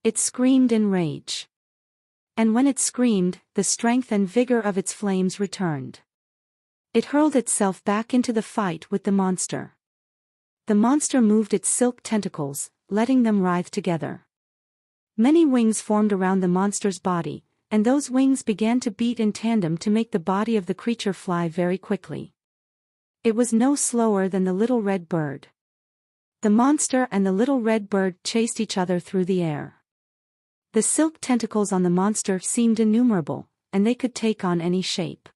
It screamed in rage. And when it screamed, the strength and vigor of its flames returned. It hurled itself back into the fight with the monster. The monster moved its silk tentacles, letting them writhe together. Many wings formed around the monster's body, and those wings began to beat in tandem to make the body of the creature fly very quickly. It was no slower than the little red bird. The monster and the little red bird chased each other through the air. The silk tentacles on the monster seemed innumerable, and they could take on any shape.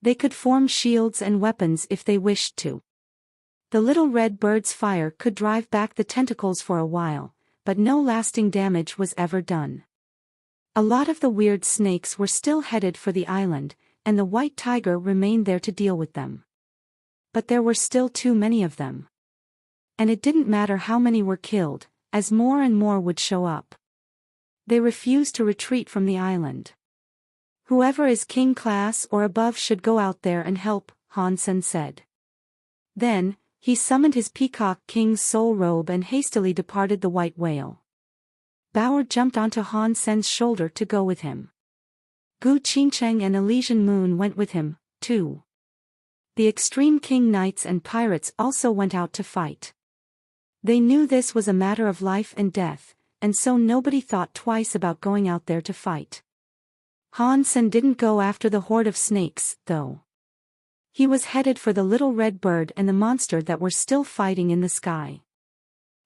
They could form shields and weapons if they wished to. The little red bird's fire could drive back the tentacles for a while, but no lasting damage was ever done. A lot of the weird snakes were still headed for the island, and the white tiger remained there to deal with them. But there were still too many of them. And it didn't matter how many were killed, as more and more would show up. They refused to retreat from the island. "Whoever is king class or above should go out there and help," Han Sen said. Then, he summoned his peacock king's soul robe and hastily departed the white whale. Bauer jumped onto Han Sen's shoulder to go with him. Gu Qingcheng and Elysian Moon went with him, too. The Extreme King knights and pirates also went out to fight. They knew this was a matter of life and death, and so nobody thought twice about going out there to fight. Han Sen didn't go after the horde of snakes, though. He was headed for the little red bird and the monster that were still fighting in the sky.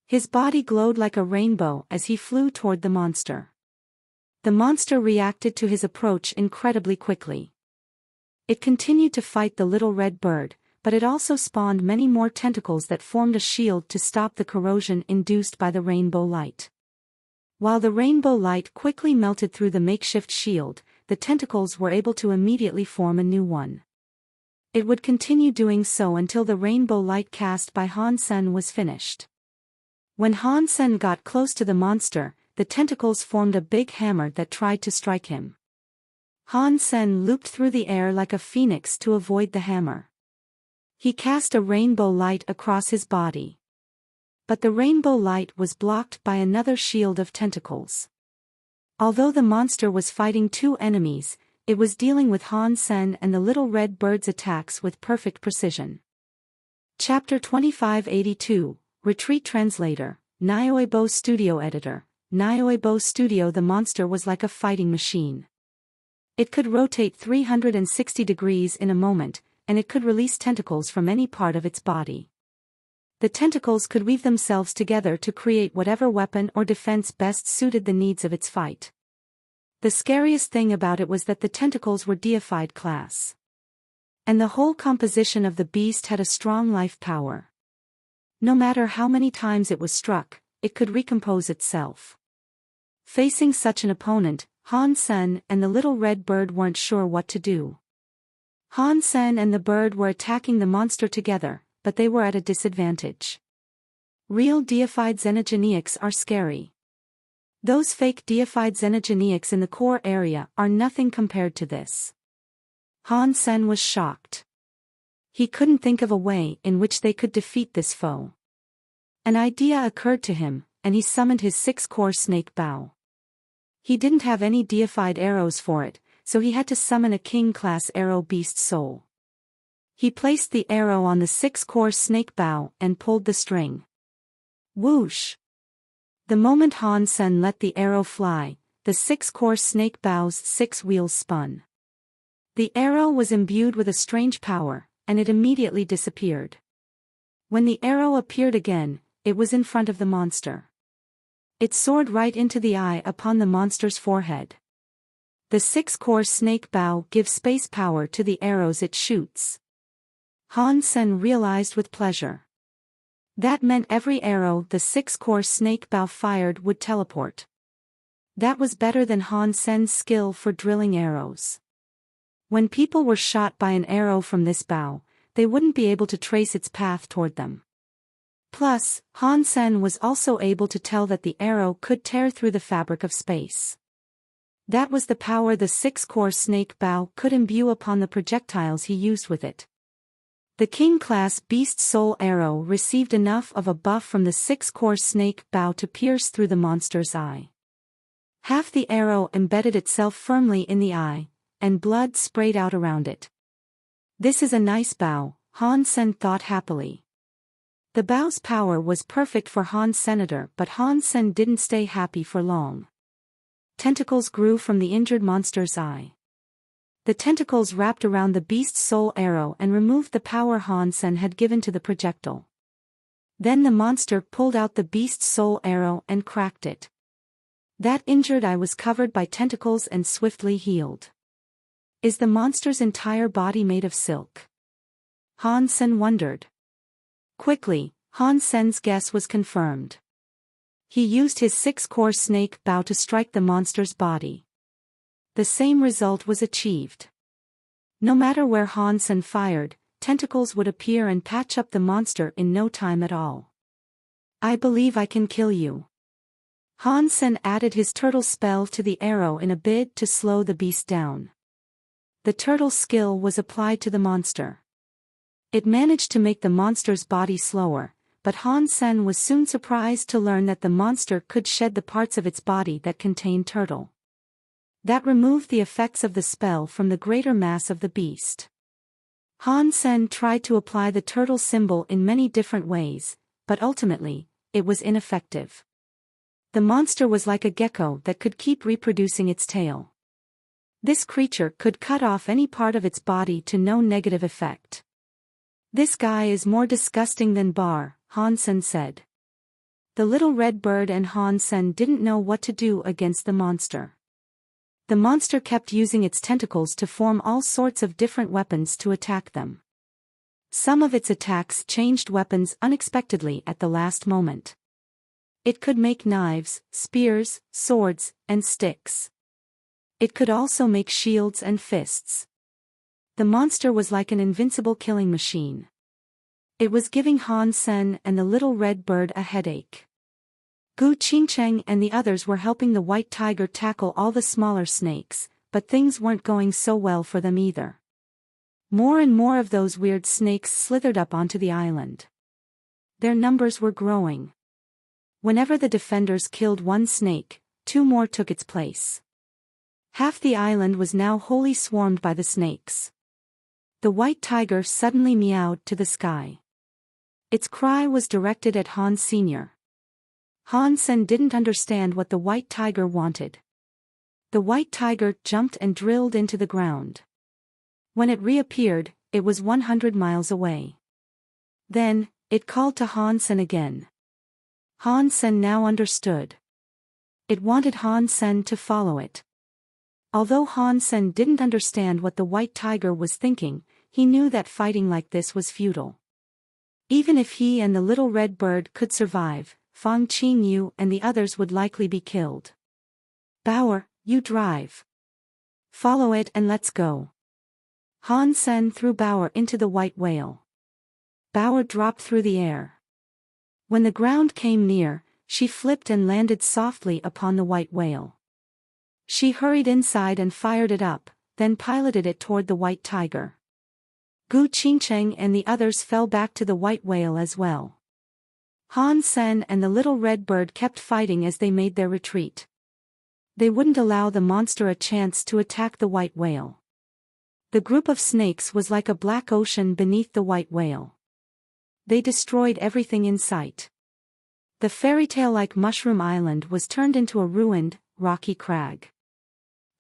His body glowed like a rainbow as he flew toward the monster. The monster reacted to his approach incredibly quickly. It continued to fight the little red bird, but it also spawned many more tentacles that formed a shield to stop the corrosion induced by the rainbow light. While the rainbow light quickly melted through the makeshift shield, the tentacles were able to immediately form a new one. It would continue doing so until the rainbow light cast by Han Sen was finished. When Han Sen got close to the monster, the tentacles formed a big hammer that tried to strike him. Han Sen looped through the air like a phoenix to avoid the hammer. He cast a rainbow light across his body. But the rainbow light was blocked by another shield of tentacles. Although the monster was fighting two enemies, it was dealing with Han Sen and the little red bird's attacks with perfect precision. Chapter 2582, Retreat Translator, Audiobook Studio Editor. Audiobook Studio. The monster was like a fighting machine. It could rotate 360 degrees in a moment, and it could release tentacles from any part of its body. The tentacles could weave themselves together to create whatever weapon or defense best suited the needs of its fight. The scariest thing about it was that the tentacles were deified class. And the whole composition of the beast had a strong life power. No matter how many times it was struck, it could recompose itself. Facing such an opponent, Han Sen and the little red bird weren't sure what to do. Han Sen and the bird were attacking the monster together, but they were at a disadvantage. Real deified xenogeneics are scary. Those fake deified xenogeneics in the core area are nothing compared to this. Han Sen was shocked. He couldn't think of a way in which they could defeat this foe. An idea occurred to him, and he summoned his 6-core snake bow. He didn't have any deified arrows for it, so he had to summon a king-class arrow beast soul. He placed the arrow on the 6-core snake bow and pulled the string. Whoosh! The moment Han Sen let the arrow fly, the 6-core snake bow's 6 wheels spun. The arrow was imbued with a strange power, and it immediately disappeared. When the arrow appeared again, it was in front of the monster. It soared right into the eye upon the monster's forehead. The 6-core snake bow gives space power to the arrows it shoots. Han Sen realized with pleasure. That meant every arrow the 6-core snake bow fired would teleport. That was better than Han Sen's skill for drilling arrows. When people were shot by an arrow from this bow, they wouldn't be able to trace its path toward them. Plus, Han Sen was also able to tell that the arrow could tear through the fabric of space. That was the power the 6-core snake bow could imbue upon the projectiles he used with it. The king-class beast soul arrow received enough of a buff from the 6-core snake bow to pierce through the monster's eye. Half the arrow embedded itself firmly in the eye, and blood sprayed out around it. This is a nice bow, Han Sen thought happily. The bow's power was perfect for Han Senator, but Han Sen didn't stay happy for long. Tentacles grew from the injured monster's eye. The tentacles wrapped around the beast's soul arrow and removed the power Han Sen had given to the projectile. Then the monster pulled out the beast's soul arrow and cracked it. That injured eye was covered by tentacles and swiftly healed. Is the monster's entire body made of silk? Han Sen wondered. Quickly, Han Sen's guess was confirmed. He used his 6-core snake bow to strike the monster's body. The same result was achieved. No matter where Han Sen fired, tentacles would appear and patch up the monster in no time at all. I believe I can kill you. Han Sen added his turtle spell to the arrow in a bid to slow the beast down. The turtle skill was applied to the monster. It managed to make the monster's body slower, but Han Sen was soon surprised to learn that the monster could shed the parts of its body that contained turtle. That removed the effects of the spell from the greater mass of the beast. Han Sen tried to apply the turtle symbol in many different ways, but ultimately, it was ineffective. The monster was like a gecko that could keep reproducing its tail. This creature could cut off any part of its body to no negative effect. This guy is more disgusting than Bar, Han Sen said. The little red bird and Han Sen didn't know what to do against the monster. The monster kept using its tentacles to form all sorts of different weapons to attack them. Some of its attacks changed weapons unexpectedly at the last moment. It could make knives, spears, swords, and sticks. It could also make shields and fists. The monster was like an invincible killing machine. It was giving Han Sen and the little red bird a headache. Gu Qingcheng and the others were helping the white tiger tackle all the smaller snakes, but things weren't going so well for them either. More and more of those weird snakes slithered up onto the island. Their numbers were growing. Whenever the defenders killed one snake, 2 more took its place. Half the island was now wholly swarmed by the snakes. The white tiger suddenly meowed to the sky. Its cry was directed at Han Sr. Han Sen didn't understand what the white tiger wanted. The white tiger jumped and drilled into the ground. When it reappeared, it was 100 miles away. Then, it called to Han Sen again. Han Sen now understood. It wanted Han Sen to follow it. Although Han Sen didn't understand what the white tiger was thinking, he knew that fighting like this was futile. Even if he and the little red bird could survive, Fang Qingyu and the others would likely be killed. Bauer, you drive. Follow it and let's go. Han Sen threw Bauer into the white whale. Bauer dropped through the air. When the ground came near, she flipped and landed softly upon the white whale. She hurried inside and fired it up, then piloted it toward the white tiger. Gu Qingcheng and the others fell back to the white whale as well. Han Sen and the little red bird kept fighting as they made their retreat. They wouldn't allow the monster a chance to attack the white whale. The group of snakes was like a black ocean beneath the white whale. They destroyed everything in sight. The fairy-tale-like Mushroom Island was turned into a ruined, rocky crag.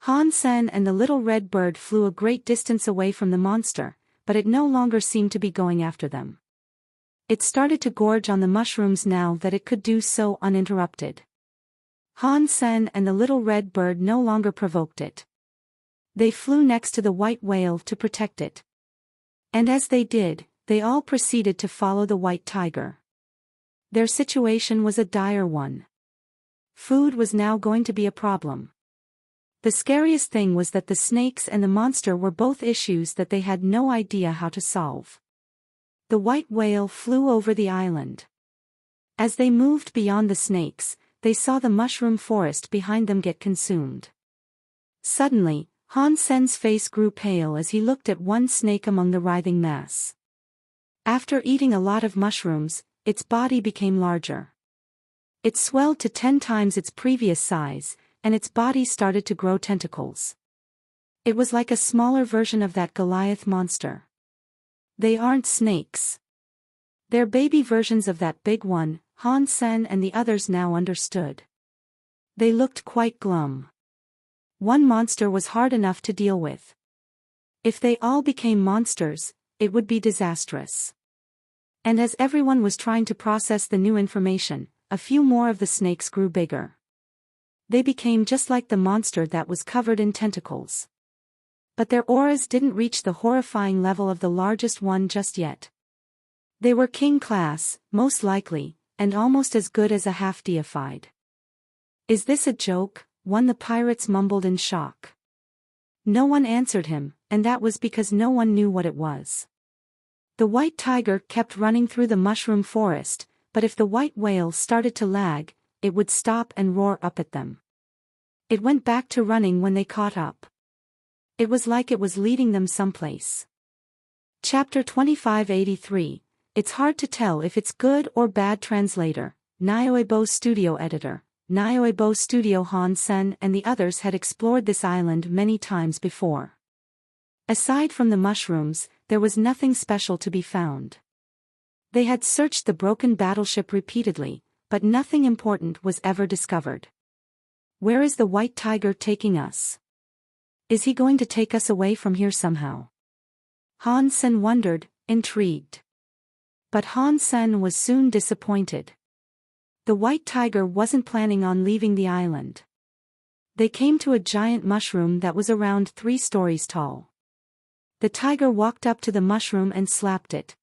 Han Sen and the little red bird flew a great distance away from the monster, but it no longer seemed to be going after them. It started to gorge on the mushrooms now that it could do so uninterrupted. Han Sen and the little red bird no longer provoked it. They flew next to the white whale to protect it. And as they did, they all proceeded to follow the white tiger. Their situation was a dire one. Food was now going to be a problem. The scariest thing was that the snakes and the monster were both issues that they had no idea how to solve. The white whale flew over the island. As they moved beyond the snakes, they saw the mushroom forest behind them get consumed. Suddenly, Han Sen's face grew pale as he looked at one snake among the writhing mass. After eating a lot of mushrooms, its body became larger. It swelled to 10 times its previous size, and its body started to grow tentacles. It was like a smaller version of that Goliath monster. They aren't snakes. They're baby versions of that big one, Han Sen and the others now understood. They looked quite glum. One monster was hard enough to deal with. If they all became monsters, it would be disastrous. And as everyone was trying to process the new information, a few more of the snakes grew bigger. They became just like the monster that was covered in tentacles. But their auras didn't reach the horrifying level of the largest one just yet. They were king class, most likely, and almost as good as a half-deified. Is this a joke? One the pirates mumbled in shock. No one answered him, and that was because no one knew what it was. The white tiger kept running through the mushroom forest, but if the white whale started to lag, it would stop and roar up at them. It went back to running when they caught up. It was like it was leading them someplace. Chapter 2583. It's hard to tell if it's good or bad. Translator, Audiobook Studio Editor. Audiobook Studio. Han Sen and the others had explored this island many times before. Aside from the mushrooms, there was nothing special to be found. They had searched the broken battleship repeatedly, but nothing important was ever discovered. Where is the white tiger taking us? Is he going to take us away from here somehow? Han Sen wondered, intrigued. But Han Sen was soon disappointed. The white tiger wasn't planning on leaving the island. They came to a giant mushroom that was around 3 stories tall. The tiger walked up to the mushroom and slapped it.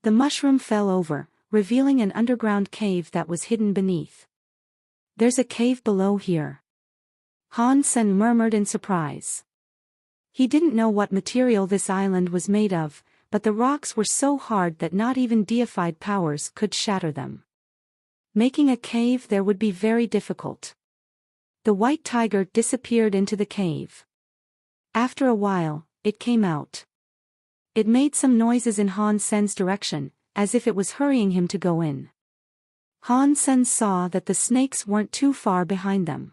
The mushroom fell over, revealing an underground cave that was hidden beneath. There's a cave below here. Han Sen murmured in surprise. He didn't know what material this island was made of, but the rocks were so hard that not even deified powers could shatter them. Making a cave there would be very difficult. The white tiger disappeared into the cave. After a while, it came out. It made some noises in Han Sen's direction, as if it was hurrying him to go in. Han Sen saw that the snakes weren't too far behind them.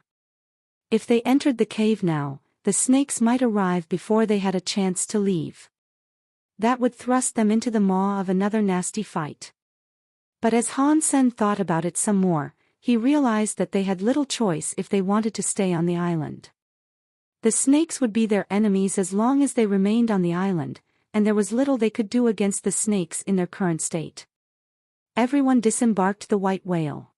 If they entered the cave now, the snakes might arrive before they had a chance to leave. That would thrust them into the maw of another nasty fight. But as Han Sen thought about it some more, he realized that they had little choice if they wanted to stay on the island. The snakes would be their enemies as long as they remained on the island, and there was little they could do against the snakes in their current state. Everyone disembarked the white whale.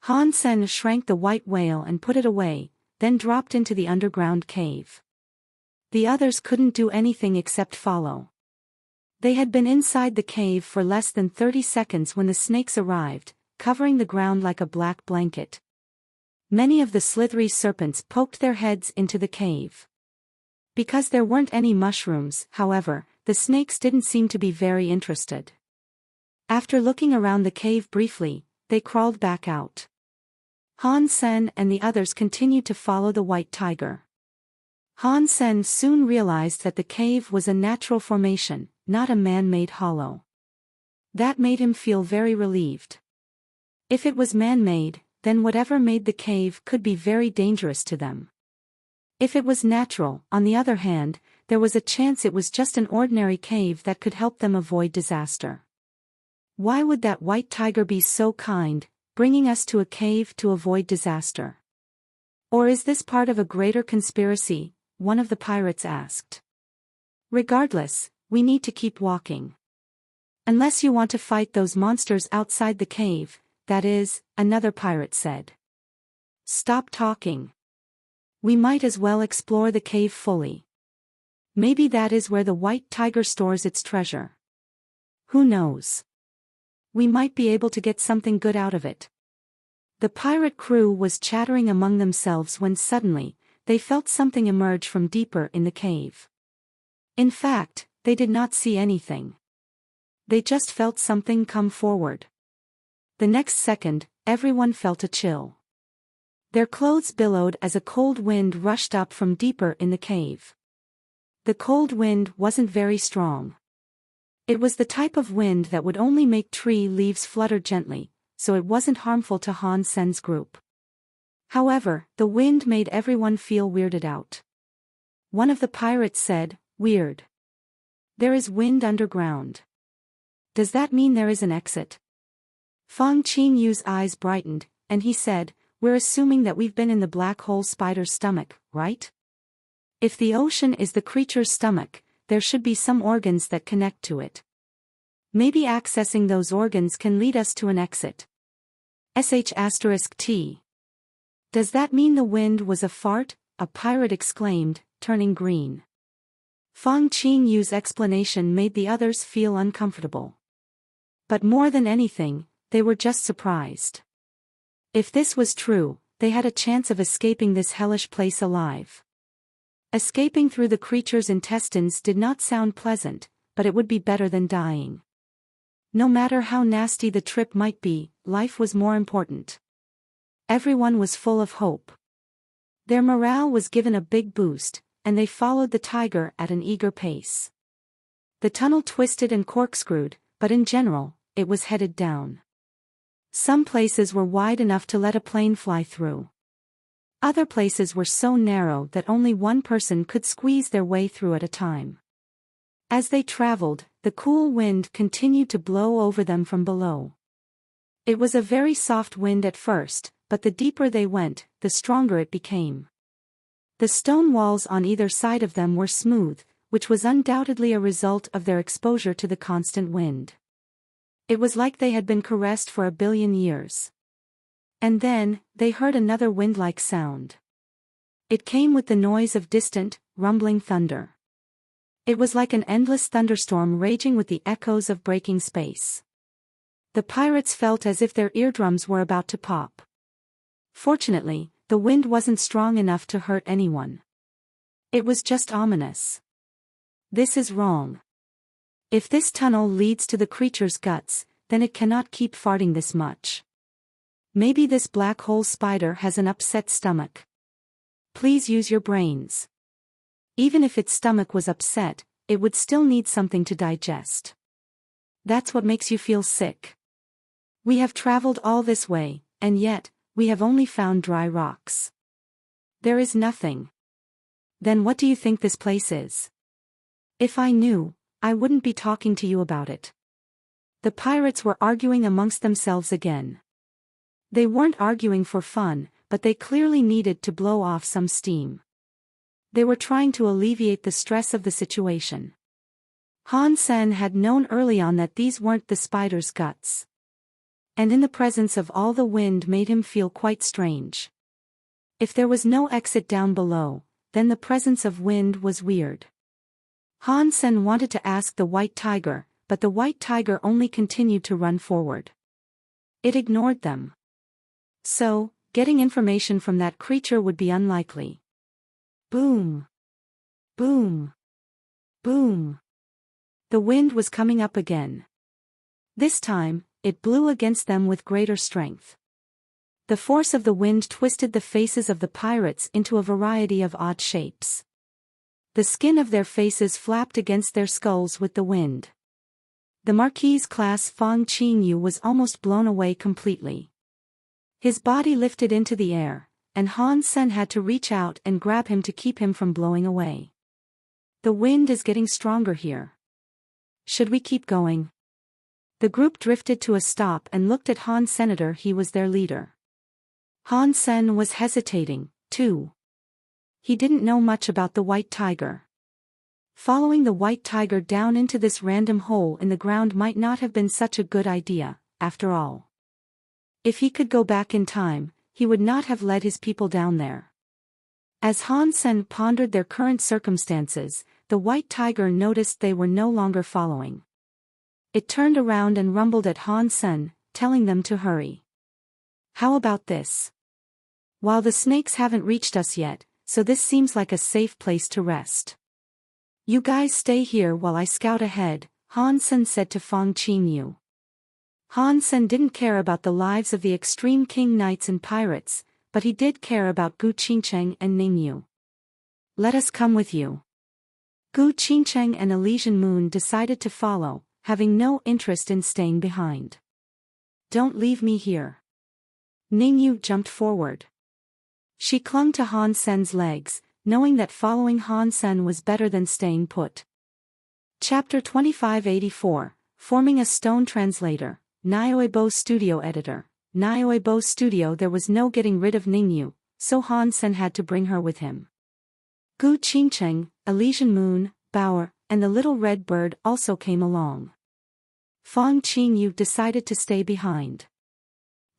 Han Sen shrank the white whale and put it away, then dropped into the underground cave. The others couldn't do anything except follow. They had been inside the cave for less than 30 seconds when the snakes arrived, covering the ground like a black blanket. Many of the slithery serpents poked their heads into the cave. Because there weren't any mushrooms, however, the snakes didn't seem to be very interested. After looking around the cave briefly, they crawled back out. Han Sen and the others continued to follow the white tiger. Han Sen soon realized that the cave was a natural formation, not a man-made hollow. That made him feel very relieved. If it was man-made, then whatever made the cave could be very dangerous to them. If it was natural, on the other hand, there was a chance it was just an ordinary cave that could help them avoid disaster. Why would that white tiger be so kind, bringing us to a cave to avoid disaster? Or is this part of a greater conspiracy? One of the pirates asked. Regardless, we need to keep walking. Unless you want to fight those monsters outside the cave, that is, another pirate said. Stop talking. We might as well explore the cave fully. Maybe that is where the white tiger stores its treasure. Who knows? We might be able to get something good out of it. The pirate crew was chattering among themselves when suddenly, they felt something emerge from deeper in the cave. In fact, they did not see anything. They just felt something come forward. The next second, everyone felt a chill. Their clothes billowed as a cold wind rushed up from deeper in the cave. The cold wind wasn't very strong. It was the type of wind that would only make tree leaves flutter gently, so it wasn't harmful to Han Sen's group. However, the wind made everyone feel weirded out. One of the pirates said, "Weird. There is wind underground. Does that mean there is an exit?" Fang Qingyu's eyes brightened, and he said, "We're assuming that we've been in the black hole spider's stomach, right? If the ocean is the creature's stomach, there should be some organs that connect to it. Maybe accessing those organs can lead us to an exit." *T. Does that mean the wind was a fart? A pirate exclaimed, turning green. Fang Qingyu's explanation made the others feel uncomfortable. But more than anything, they were just surprised. If this was true, they had a chance of escaping this hellish place alive. Escaping through the creature's intestines did not sound pleasant, but it would be better than dying. No matter how nasty the trip might be, life was more important. Everyone was full of hope. Their morale was given a big boost, and they followed the tiger at an eager pace. The tunnel twisted and corkscrewed, but in general, it was headed down. Some places were wide enough to let a plane fly through. Other places were so narrow that only one person could squeeze their way through at a time. As they traveled, the cool wind continued to blow over them from below. It was a very soft wind at first, but the deeper they went, the stronger it became. The stone walls on either side of them were smooth, which was undoubtedly a result of their exposure to the constant wind. It was like they had been caressed for 1 billion years. And then, they heard another wind-like sound. It came with the noise of distant, rumbling thunder. It was like an endless thunderstorm raging with the echoes of breaking space. The pirates felt as if their eardrums were about to pop. Fortunately, the wind wasn't strong enough to hurt anyone. It was just ominous. This is wrong. If this tunnel leads to the creature's guts, then it cannot keep farting this much. Maybe this black hole spider has an upset stomach. Please use your brains. Even if its stomach was upset, it would still need something to digest. That's what makes you feel sick. We have traveled all this way, and yet, we have only found dry rocks. There is nothing. Then what do you think this place is? If I knew, I wouldn't be talking to you about it. The pirates were arguing amongst themselves again. They weren't arguing for fun, but they clearly needed to blow off some steam. They were trying to alleviate the stress of the situation. Han Sen had known early on that these weren't the spider's guts. And in the presence of all the wind made him feel quite strange. If there was no exit down below, then the presence of wind was weird. Han Sen wanted to ask the white tiger, but the white tiger only continued to run forward. It ignored them. So, getting information from that creature would be unlikely. Boom! Boom! Boom! The wind was coming up again. This time, it blew against them with greater strength. The force of the wind twisted the faces of the pirates into a variety of odd shapes. The skin of their faces flapped against their skulls with the wind. The Marquis class Fang Qingyu was almost blown away completely. His body lifted into the air, and Han Sen had to reach out and grab him to keep him from blowing away. The wind is getting stronger here. Should we keep going? The group drifted to a stop and looked at Han Senator. He was their leader. Han Sen was hesitating, too. He didn't know much about the white tiger. Following the white tiger down into this random hole in the ground might not have been such a good idea, after all. If he could go back in time, he would not have led his people down there. As Han Sen pondered their current circumstances, the white tiger noticed they were no longer following. It turned around and rumbled at Han Sen, telling them to hurry. How about this? While the snakes haven't reached us yet, so this seems like a safe place to rest. You guys stay here while I scout ahead, Han Sen said to Fang Qingyu. Han Sen didn't care about the lives of the extreme king knights and pirates, but he did care about Gu Qingcheng and Ningyu. Let us come with you. Gu Qingcheng and Elysian Moon decided to follow, having no interest in staying behind. Don't leave me here. Ningyu jumped forward. She clung to Han Sen's legs, knowing that following Han Sen was better than staying put. Chapter 2584, Forming a Stone Translator, Audiobook Studio Editor. Audiobook Studio. There was no getting rid of Ningyu, so Han Sen had to bring her with him. Gu Qingcheng, Elysian Moon, Bauer, and the little red bird also came along. Fang Qingyu decided to stay behind.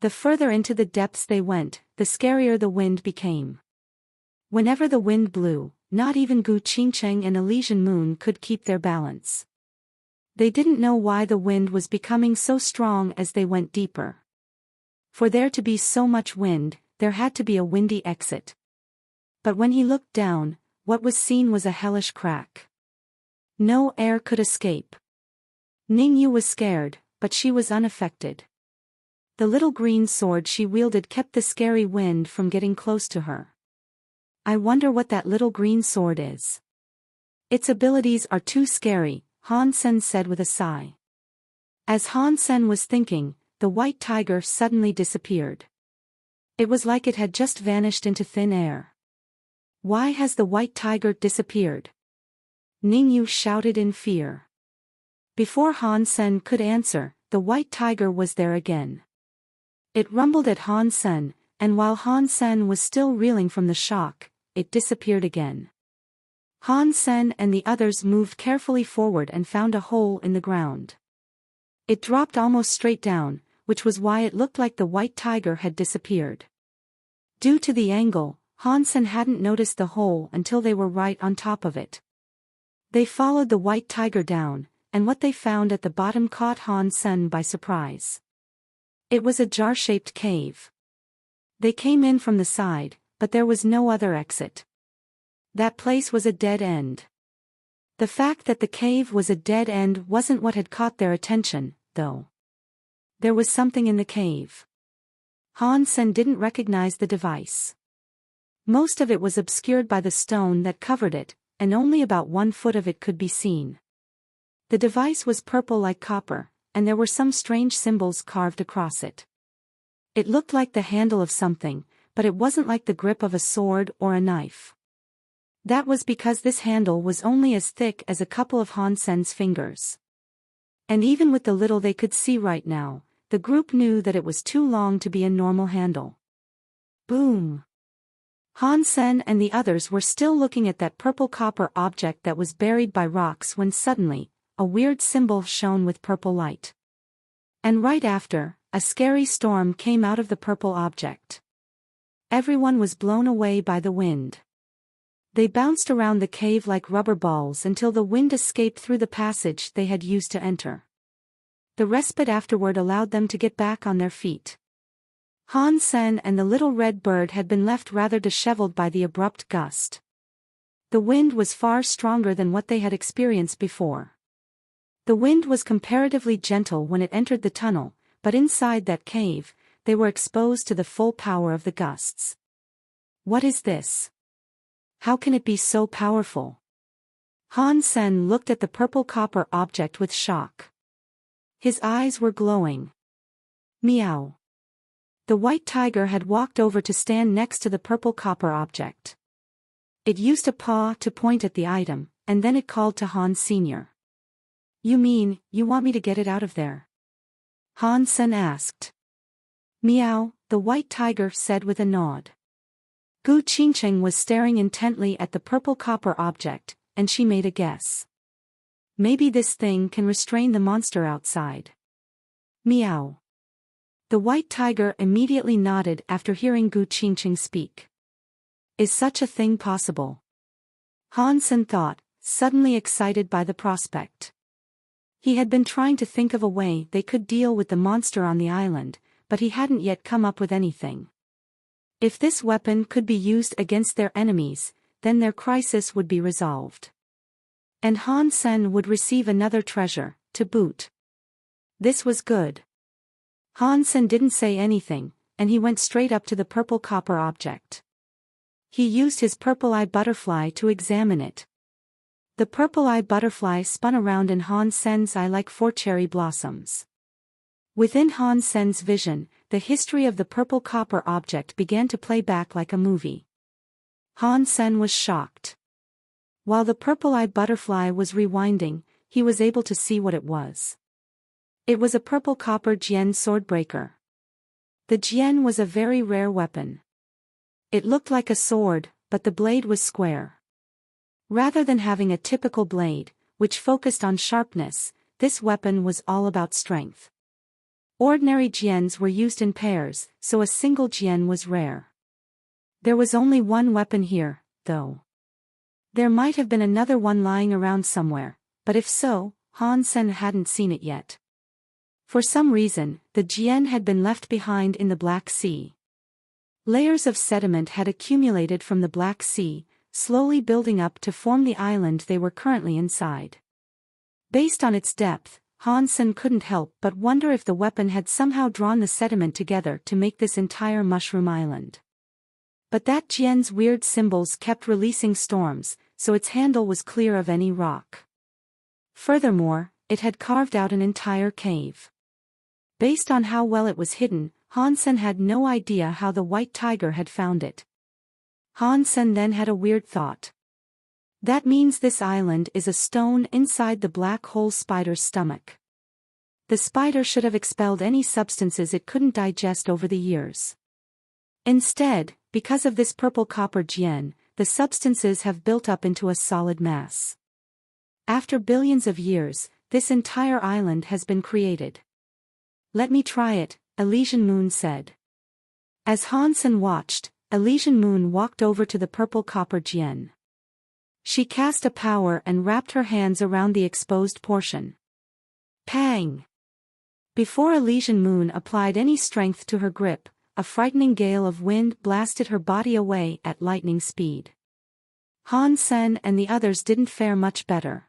The further into the depths they went, the scarier the wind became. Whenever the wind blew, not even Gu Qingcheng and Elysian Moon could keep their balance. They didn't know why the wind was becoming so strong as they went deeper. For there to be so much wind, there had to be a windy exit. But when he looked down, what was seen was a hellish crack. No air could escape. Ningyu was scared, but she was unaffected. The little green sword she wielded kept the scary wind from getting close to her. I wonder what that little green sword is. Its abilities are too scary, Han Sen said with a sigh. As Han Sen was thinking, the white tiger suddenly disappeared. It was like it had just vanished into thin air. Why has the white tiger disappeared? Ningyu shouted in fear. Before Han Sen could answer, the white tiger was there again. It rumbled at Han Sen, and while Han Sen was still reeling from the shock, it disappeared again. Han Sen and the others moved carefully forward and found a hole in the ground. It dropped almost straight down, which was why it looked like the white tiger had disappeared. Due to the angle, Han Sen hadn't noticed the hole until they were right on top of it. They followed the white tiger down, and what they found at the bottom caught Han Sen by surprise. It was a jar-shaped cave. They came in from the side, but there was no other exit. That place was a dead end. The fact that the cave was a dead end wasn't what had caught their attention, though. There was something in the cave. Han Sen didn't recognize the device. Most of it was obscured by the stone that covered it, and only about 1 foot of it could be seen. The device was purple like copper, and there were some strange symbols carved across it. It looked like the handle of something, but it wasn't like the grip of a sword or a knife. That was because this handle was only as thick as a couple of Han Sen's fingers. And even with the little they could see right now, the group knew that it was too long to be a normal handle. Boom! Han Sen and the others were still looking at that purple copper object that was buried by rocks when suddenly, a weird symbol shone with purple light. And right after, a scary storm came out of the purple object. Everyone was blown away by the wind. They bounced around the cave like rubber balls until the wind escaped through the passage they had used to enter. The respite afterward allowed them to get back on their feet. Han Sen and the little red bird had been left rather disheveled by the abrupt gust. The wind was far stronger than what they had experienced before. The wind was comparatively gentle when it entered the tunnel, but inside that cave, they were exposed to the full power of the gusts. What is this? How can it be so powerful? Han Sen looked at the purple copper object with shock. His eyes were glowing. Meow. The white tiger had walked over to stand next to the purple copper object. It used a paw to point at the item, and then it called to Han Sr. You mean, you want me to get it out of there? Han Sen asked. Meow, the white tiger said with a nod. Gu Qingcheng was staring intently at the purple copper object, and she made a guess. Maybe this thing can restrain the monster outside. Meow. The white tiger immediately nodded after hearing Gu Qingcheng speak. Is such a thing possible? Han Sen thought, suddenly excited by the prospect. He had been trying to think of a way they could deal with the monster on the island, but he hadn't yet come up with anything. If this weapon could be used against their enemies, then their crisis would be resolved. And Han Sen would receive another treasure, to boot. This was good. Han Sen didn't say anything, and he went straight up to the purple copper object. He used his purple eye butterfly to examine it. The purple eye butterfly spun around in Han Sen's eye like 4 cherry blossoms. Within Han Sen's vision, the history of the purple copper object began to play back like a movie. Han Sen was shocked. While the purple eye butterfly was rewinding, he was able to see what it was. It was a purple copper jian swordbreaker. The jian was a very rare weapon. It looked like a sword, but the blade was square. Rather than having a typical blade, which focused on sharpness, this weapon was all about strength. Ordinary jians were used in pairs, so a single jian was rare. There was only one weapon here, though. There might have been another one lying around somewhere, but if so, Han Sen hadn't seen it yet. For some reason, the jian had been left behind in the Black Sea. Layers of sediment had accumulated from the Black Sea, slowly building up to form the island they were currently inside. Based on its depth, Han Sen couldn't help but wonder if the weapon had somehow drawn the sediment together to make this entire mushroom island. But that jian's weird symbols kept releasing storms, so its handle was clear of any rock. Furthermore, it had carved out an entire cave. Based on how well it was hidden, Han Sen had no idea how the white tiger had found it. Han Sen then had a weird thought. That means this island is a stone inside the black hole spider's stomach. The spider should have expelled any substances it couldn't digest over the years. Instead, because of this purple copper jian, the substances have built up into a solid mass. After billions of years, this entire island has been created. Let me try it, Elysian Moon said. As Han Sen watched, Elysian Moon walked over to the purple copper jian. She cast a power and wrapped her hands around the exposed portion. Pang! Before Elysian Moon applied any strength to her grip, a frightening gale of wind blasted her body away at lightning speed. Han Sen and the others didn't fare much better.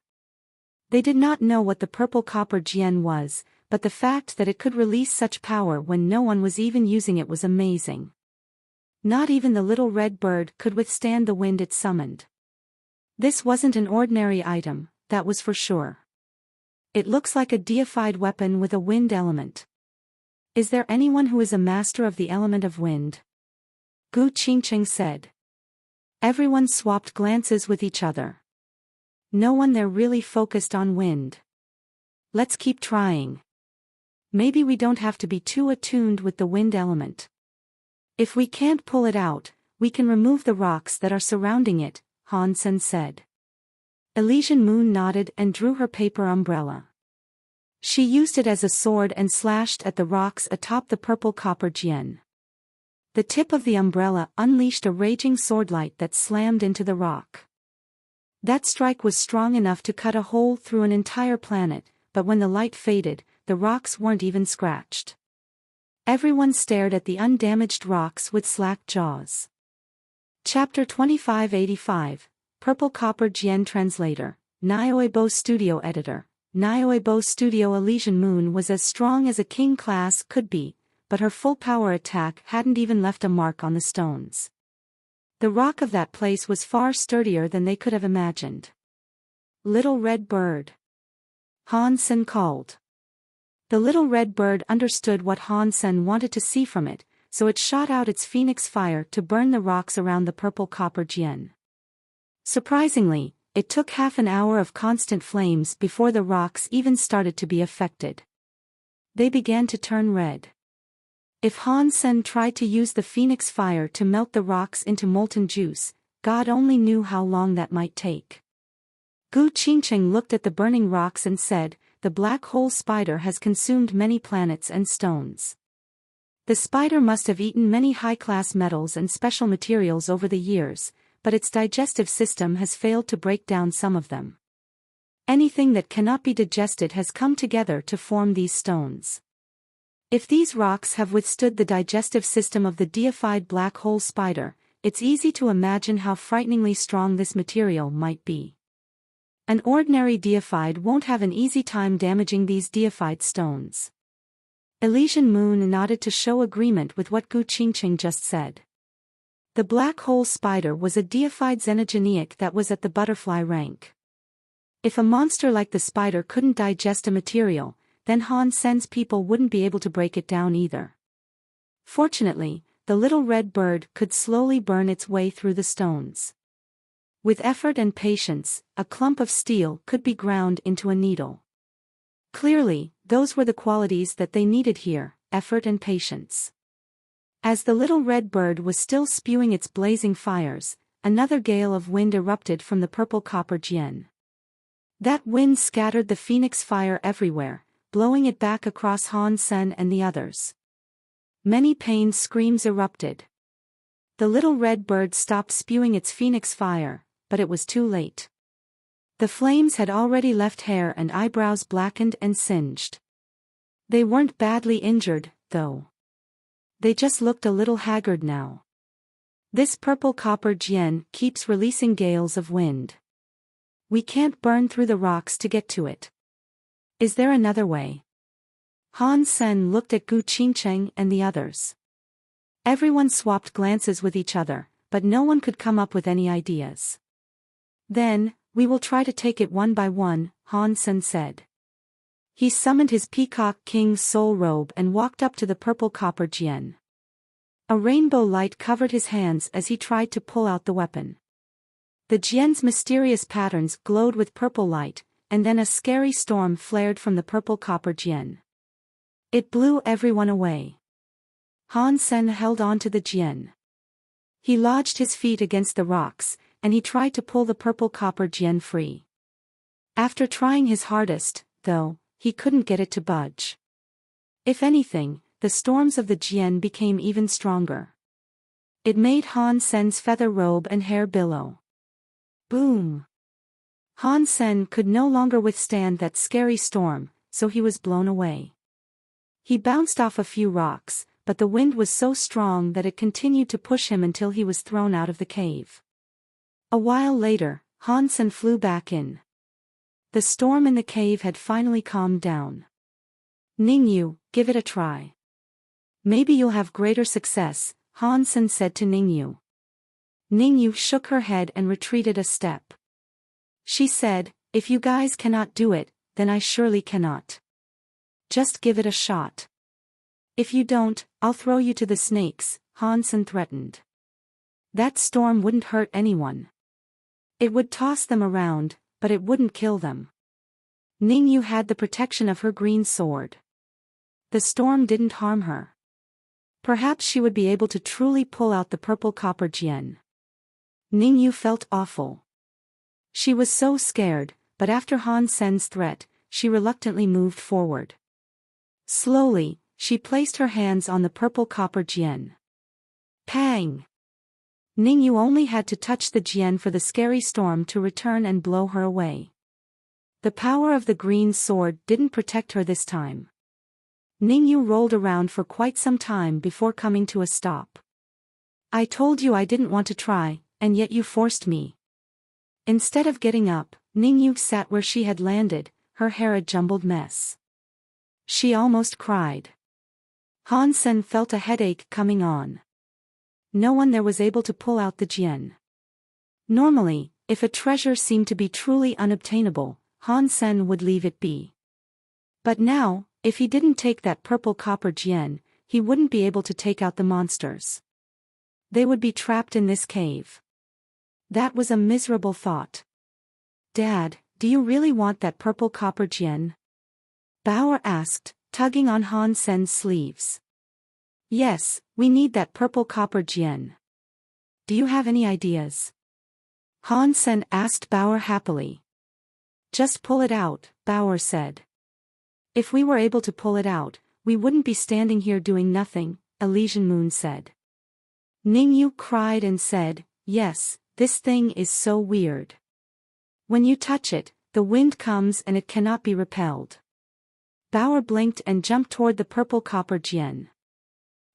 They did not know what the purple copper jian was, but the fact that it could release such power when no one was even using it was amazing. Not even the little red bird could withstand the wind it summoned. This wasn't an ordinary item, that was for sure. It looks like a deified weapon with a wind element. Is there anyone who is a master of the element of wind? Gu Qingcheng said. Everyone swapped glances with each other. No one there really focused on wind. Let's keep trying. Maybe we don't have to be too attuned with the wind element. If we can't pull it out, we can remove the rocks that are surrounding it, Han Sen said. Elysian Moon nodded and drew her paper umbrella. She used it as a sword and slashed at the rocks atop the purple copper jian. The tip of the umbrella unleashed a raging swordlight that slammed into the rock. That strike was strong enough to cut a hole through an entire planet, but when the light faded, the rocks weren't even scratched. Everyone stared at the undamaged rocks with slack jaws. Chapter 2585, Purple Copper Jian Translator, Audiobook Studio Editor. Audiobook Studio Elysian Moon was as strong as a king class could be, but her full power attack hadn't even left a mark on the stones. The rock of that place was far sturdier than they could have imagined. Little Red Bird. Han Sen called. The little red bird understood what Han Sen wanted to see from it, so it shot out its phoenix fire to burn the rocks around the purple copper jian. Surprisingly, it took half an hour of constant flames before the rocks even started to be affected. They began to turn red. If Han Sen tried to use the phoenix fire to melt the rocks into molten juice, God only knew how long that might take. Gu Qingcheng looked at the burning rocks and said, "The black hole spider has consumed many planets and stones. The spider must have eaten many high-class metals and special materials over the years, but its digestive system has failed to break down some of them. Anything that cannot be digested has come together to form these stones. If these rocks have withstood the digestive system of the deified black hole spider, it's easy to imagine how frighteningly strong this material might be. An ordinary deified won't have an easy time damaging these deified stones." Elysian Moon nodded to show agreement with what Gu Qingcheng just said. The black hole spider was a deified xenogeniac that was at the butterfly rank. If a monster like the spider couldn't digest a material, then Han Sen's people wouldn't be able to break it down either. Fortunately, the little red bird could slowly burn its way through the stones. With effort and patience, a clump of steel could be ground into a needle. Clearly, those were the qualities that they needed here, effort and patience. As the little red bird was still spewing its blazing fires, another gale of wind erupted from the purple copper jian. That wind scattered the phoenix fire everywhere, blowing it back across Han Sen and the others. Many pained screams erupted. The little red bird stopped spewing its phoenix fire, but it was too late. The flames had already left hair and eyebrows blackened and singed. They weren't badly injured, though. They just looked a little haggard now. This purple copper jian keeps releasing gales of wind. We can't burn through the rocks to get to it. Is there another way? Han Sen looked at Gu Qingcheng and the others. Everyone swapped glances with each other, but no one could come up with any ideas. "Then, we will try to take it one by one," Han Sen said. He summoned his peacock king's soul robe and walked up to the purple copper jian. A rainbow light covered his hands as he tried to pull out the weapon. The jian's mysterious patterns glowed with purple light, and then a scary storm flared from the purple copper jian. It blew everyone away. Han Sen held on to the jian. He lodged his feet against the rocks, and he tried to pull the purple copper jian free. After trying his hardest, though, he couldn't get it to budge. If anything, the storms of the jian became even stronger. It made Han Sen's feather robe and hair billow. Boom! Han Sen could no longer withstand that scary storm, so he was blown away. He bounced off a few rocks, but the wind was so strong that it continued to push him until he was thrown out of the cave. A while later, Han Sen flew back in. The storm in the cave had finally calmed down. "Ningyu, give it a try. Maybe you'll have greater success," Han Sen said to Ningyu. Ningyu shook her head and retreated a step. She said, "If you guys cannot do it, then I surely cannot. Just give it a shot. If you don't, I'll throw you to the snakes," Han-sen threatened. That storm wouldn't hurt anyone. It would toss them around, but it wouldn't kill them. Ningyu had the protection of her green sword. The storm didn't harm her. Perhaps she would be able to truly pull out the purple copper gem. Ningyu felt awful. She was so scared, but after Han-sen's threat, she reluctantly moved forward. Slowly, she placed her hands on the purple copper gem. Pang! Ningyu only had to touch the gem for the scary storm to return and blow her away. The power of the green sword didn't protect her this time. Ningyu rolled around for quite some time before coming to a stop. "I told you I didn't want to try, and yet you forced me." Instead of getting up, Ningyu sat where she had landed, her hair a jumbled mess. She almost cried. Han-sen felt a headache coming on. No one there was able to pull out the gem. Normally, if a treasure seemed to be truly unobtainable, Han-sen would leave it be. But now, if he didn't take that purple copper gem, he wouldn't be able to take out the monsters. They would be trapped in this cave. That was a miserable thought. "Dad, do you really want that purple copper gem?" Bauer asked, tugging on Han-sen's sleeves. "Yes, we need that purple copper gem. Do you have any ideas?" Han-sen asked Bauer happily. "Just pull it out," Bauer said. "If we were able to pull it out, we wouldn't be standing here doing nothing," Elysian Moon said. Ningyu cried and said, "Yes, this thing is so weird. When you touch it, the wind comes and it cannot be repelled." Bauer blinked and jumped toward the purple copper gem.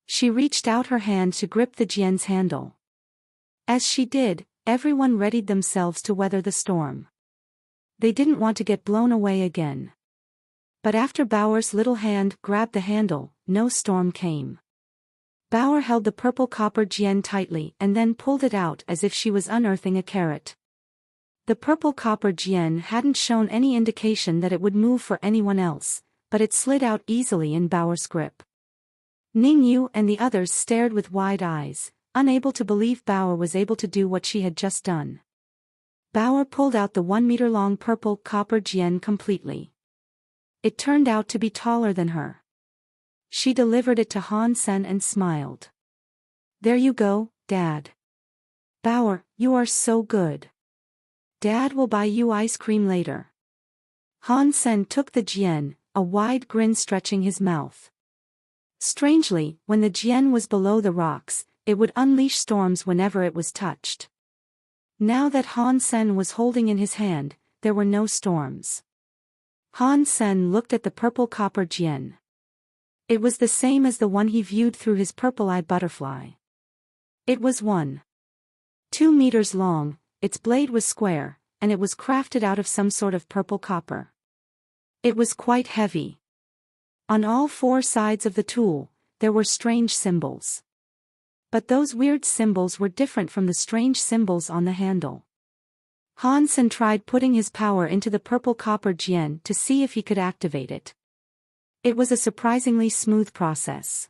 She reached out her hand to grip the gem's handle. As she did, everyone readied themselves to weather the storm. They didn't want to get blown away again. But after Bauer's little hand grabbed the handle, no storm came. Bauer held the purple copper gem tightly and then pulled it out as if she was unearthing a carrot. The purple copper gem hadn't shown any indication that it would move for anyone else, but it slid out easily in Bauer's grip. Ningyu and the others stared with wide eyes, unable to believe Bauer was able to do what she had just done. Bauer pulled out the 1-meter-long purple copper gem completely. It turned out to be taller than her. She delivered it to Han-sen and smiled. "There you go, Dad. Bauer, you are so good. Dad will buy you ice cream later." Han-sen took the gem, a wide grin stretching his mouth. Strangely, when the gem was below the rocks, it would unleash storms whenever it was touched. Now that Han-sen was holding in his hand, there were no storms. Han-sen looked at the purple copper gem. It was the same as the one he viewed through his purple-eye butterfly. It was 1.2 meters long, its blade was square, and it was crafted out of some sort of purple copper. It was quite heavy. On all 4 sides of the tool, there were strange symbols. But those weird symbols were different from the strange symbols on the handle. Han-sen tried putting his power into the purple copper gem to see if he could activate it. It was a surprisingly smooth process.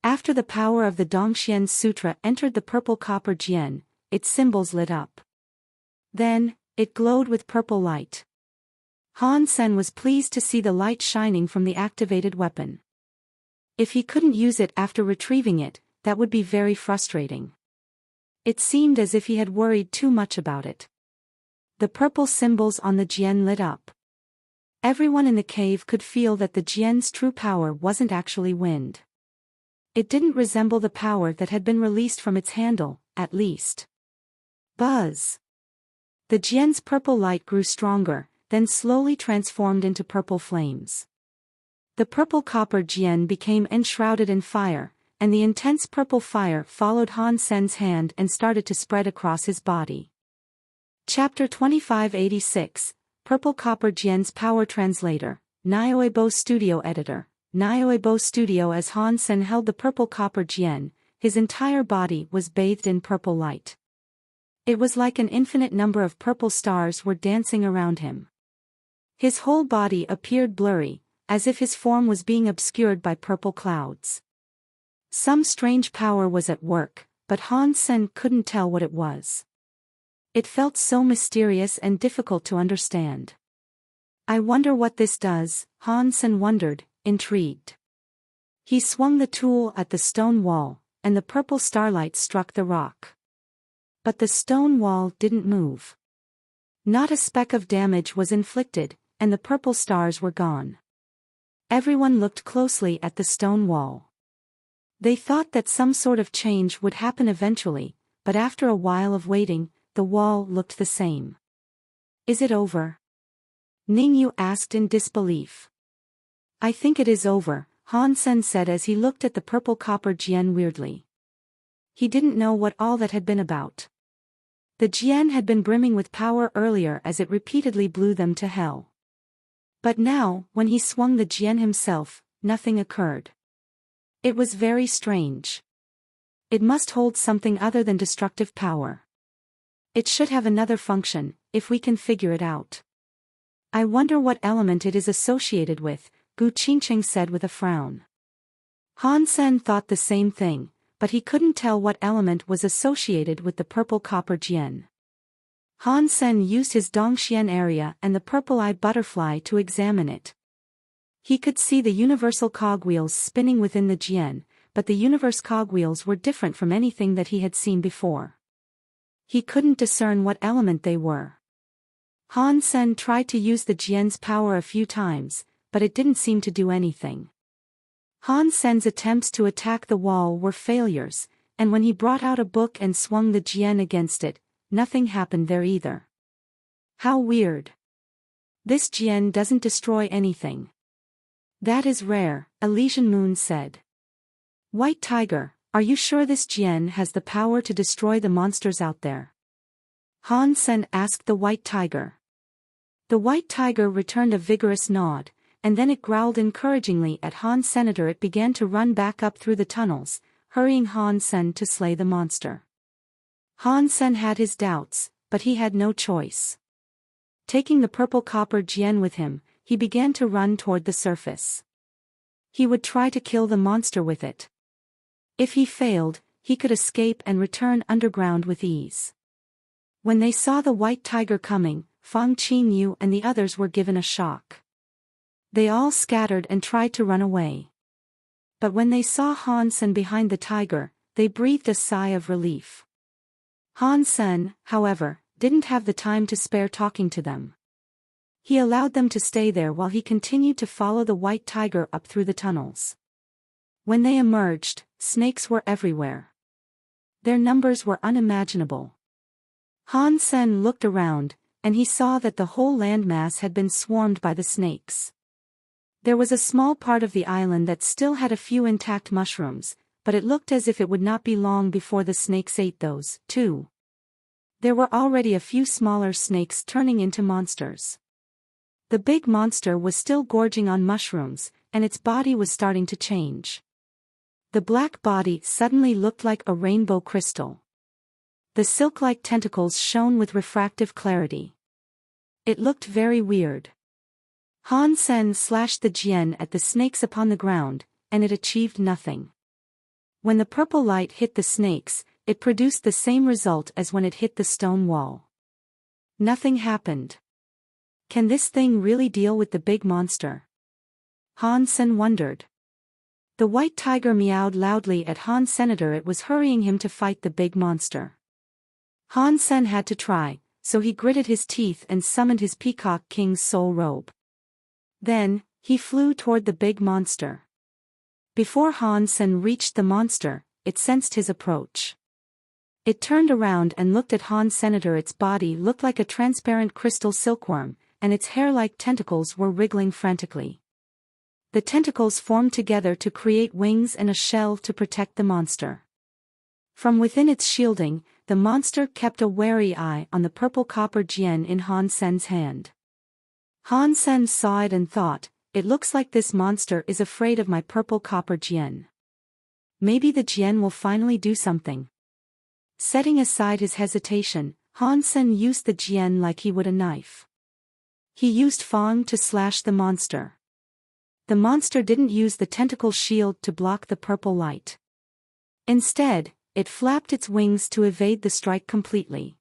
After the power of the Dongxian Sutra entered the purple copper gem, its symbols lit up. Then, it glowed with purple light. Han-sen was pleased to see the light shining from the activated weapon. If he couldn't use it after retrieving it, that would be very frustrating. It seemed as if he had worried too much about it. The purple symbols on the gem lit up. Everyone in the cave could feel that the gem's true power wasn't actually wind. It didn't resemble the power that had been released from its handle, at least. Buzz! The gem's purple light grew stronger, then slowly transformed into purple flames. The purple copper gem became enshrouded in fire, and the intense purple fire followed Han-sen's hand and started to spread across his body. Chapter 2586, Purple Copper Gem's Power Translator, Audiobook Studio Editor, Audiobook Studio. As Han-sen held the purple copper gem, his entire body was bathed in purple light. It was like an infinite number of purple stars were dancing around him. His whole body appeared blurry, as if his form was being obscured by purple clouds. Some strange power was at work, but Han Sen couldn't tell what it was. It felt so mysterious and difficult to understand. I wonder what this does, Han Sen wondered, intrigued. He swung the tool at the stone wall, and the purple starlight struck the rock. But the stone wall didn't move. Not a speck of damage was inflicted, and the purple stars were gone. Everyone looked closely at the stone wall. They thought that some sort of change would happen eventually, but after a while of waiting, the wall looked the same. Is it over? Ning Yu asked in disbelief. I think it is over, Han Sen said as he looked at the purple copper Jian weirdly. He didn't know what all that had been about. The Jian had been brimming with power earlier as it repeatedly blew them to hell. But now, when he swung the Jian himself, nothing occurred. It was very strange. It must hold something other than destructive power. It should have another function, if we can figure it out. I wonder what element it is associated with, Gu Qingcheng said with a frown. Han Sen thought the same thing, but he couldn't tell what element was associated with the purple copper Jian. Han Sen used his Dongxian area and the purple-eyed butterfly to examine it. He could see the universal cogwheels spinning within the Jian, but the universe cogwheels were different from anything that he had seen before. He couldn't discern what element they were. Han Sen tried to use the Jian's power a few times, but it didn't seem to do anything. Han Sen's attempts to attack the wall were failures, and when he brought out a book and swung the Jian against it, nothing happened there either. How weird. This Jian doesn't destroy anything. That is rare, Elysian Moon said. White Tiger, are you sure this Jian has the power to destroy the monsters out there? Han Sen asked the White Tiger. The White Tiger returned a vigorous nod, and then it growled encouragingly at Han Sen. It began to run back up through the tunnels, hurrying Han Sen to slay the monster. Han Sen had his doubts, but he had no choice. Taking the purple copper Jian with him, he began to run toward the surface. He would try to kill the monster with it. If he failed, he could escape and return underground with ease. When they saw the White Tiger coming, Fang Qinyu and the others were given a shock. They all scattered and tried to run away. But when they saw Han Sen behind the tiger, they breathed a sigh of relief. Han Sen, however, didn't have the time to spare talking to them. He allowed them to stay there while he continued to follow the White Tiger up through the tunnels. When they emerged, snakes were everywhere. Their numbers were unimaginable. Han Sen looked around, and he saw that the whole landmass had been swarmed by the snakes. There was a small part of the island that still had a few intact mushrooms, but it looked as if it would not be long before the snakes ate those, too. There were already a few smaller snakes turning into monsters. The big monster was still gorging on mushrooms, and its body was starting to change. The black body suddenly looked like a rainbow crystal. The silk-like tentacles shone with refractive clarity. It looked very weird. Han Sen slashed the Jian at the snakes upon the ground, and it achieved nothing. When the purple light hit the snakes, it produced the same result as when it hit the stone wall. Nothing happened. Can this thing really deal with the big monster? Han Sen wondered. The White Tiger meowed loudly at Han Sen. It was hurrying him to fight the big monster. Han Sen had to try, so he gritted his teeth and summoned his Peacock King's soul robe. Then, he flew toward the big monster. Before Han Sen reached the monster, it sensed his approach. It turned around and looked at Han Sen. Its body looked like a transparent crystal silkworm, and its hair-like tentacles were wriggling frantically. The tentacles formed together to create wings and a shell to protect the monster. From within its shielding, the monster kept a wary eye on the purple copper Jian in Han Sen's hand. Han Sen saw it and thought, it looks like this monster is afraid of my purple copper Jian. Maybe the Jian will finally do something. Setting aside his hesitation, Han Sen used the jian like he would a knife. He used Fang to slash the monster. The monster didn't use the tentacle shield to block the purple light. Instead, it flapped its wings to evade the strike completely.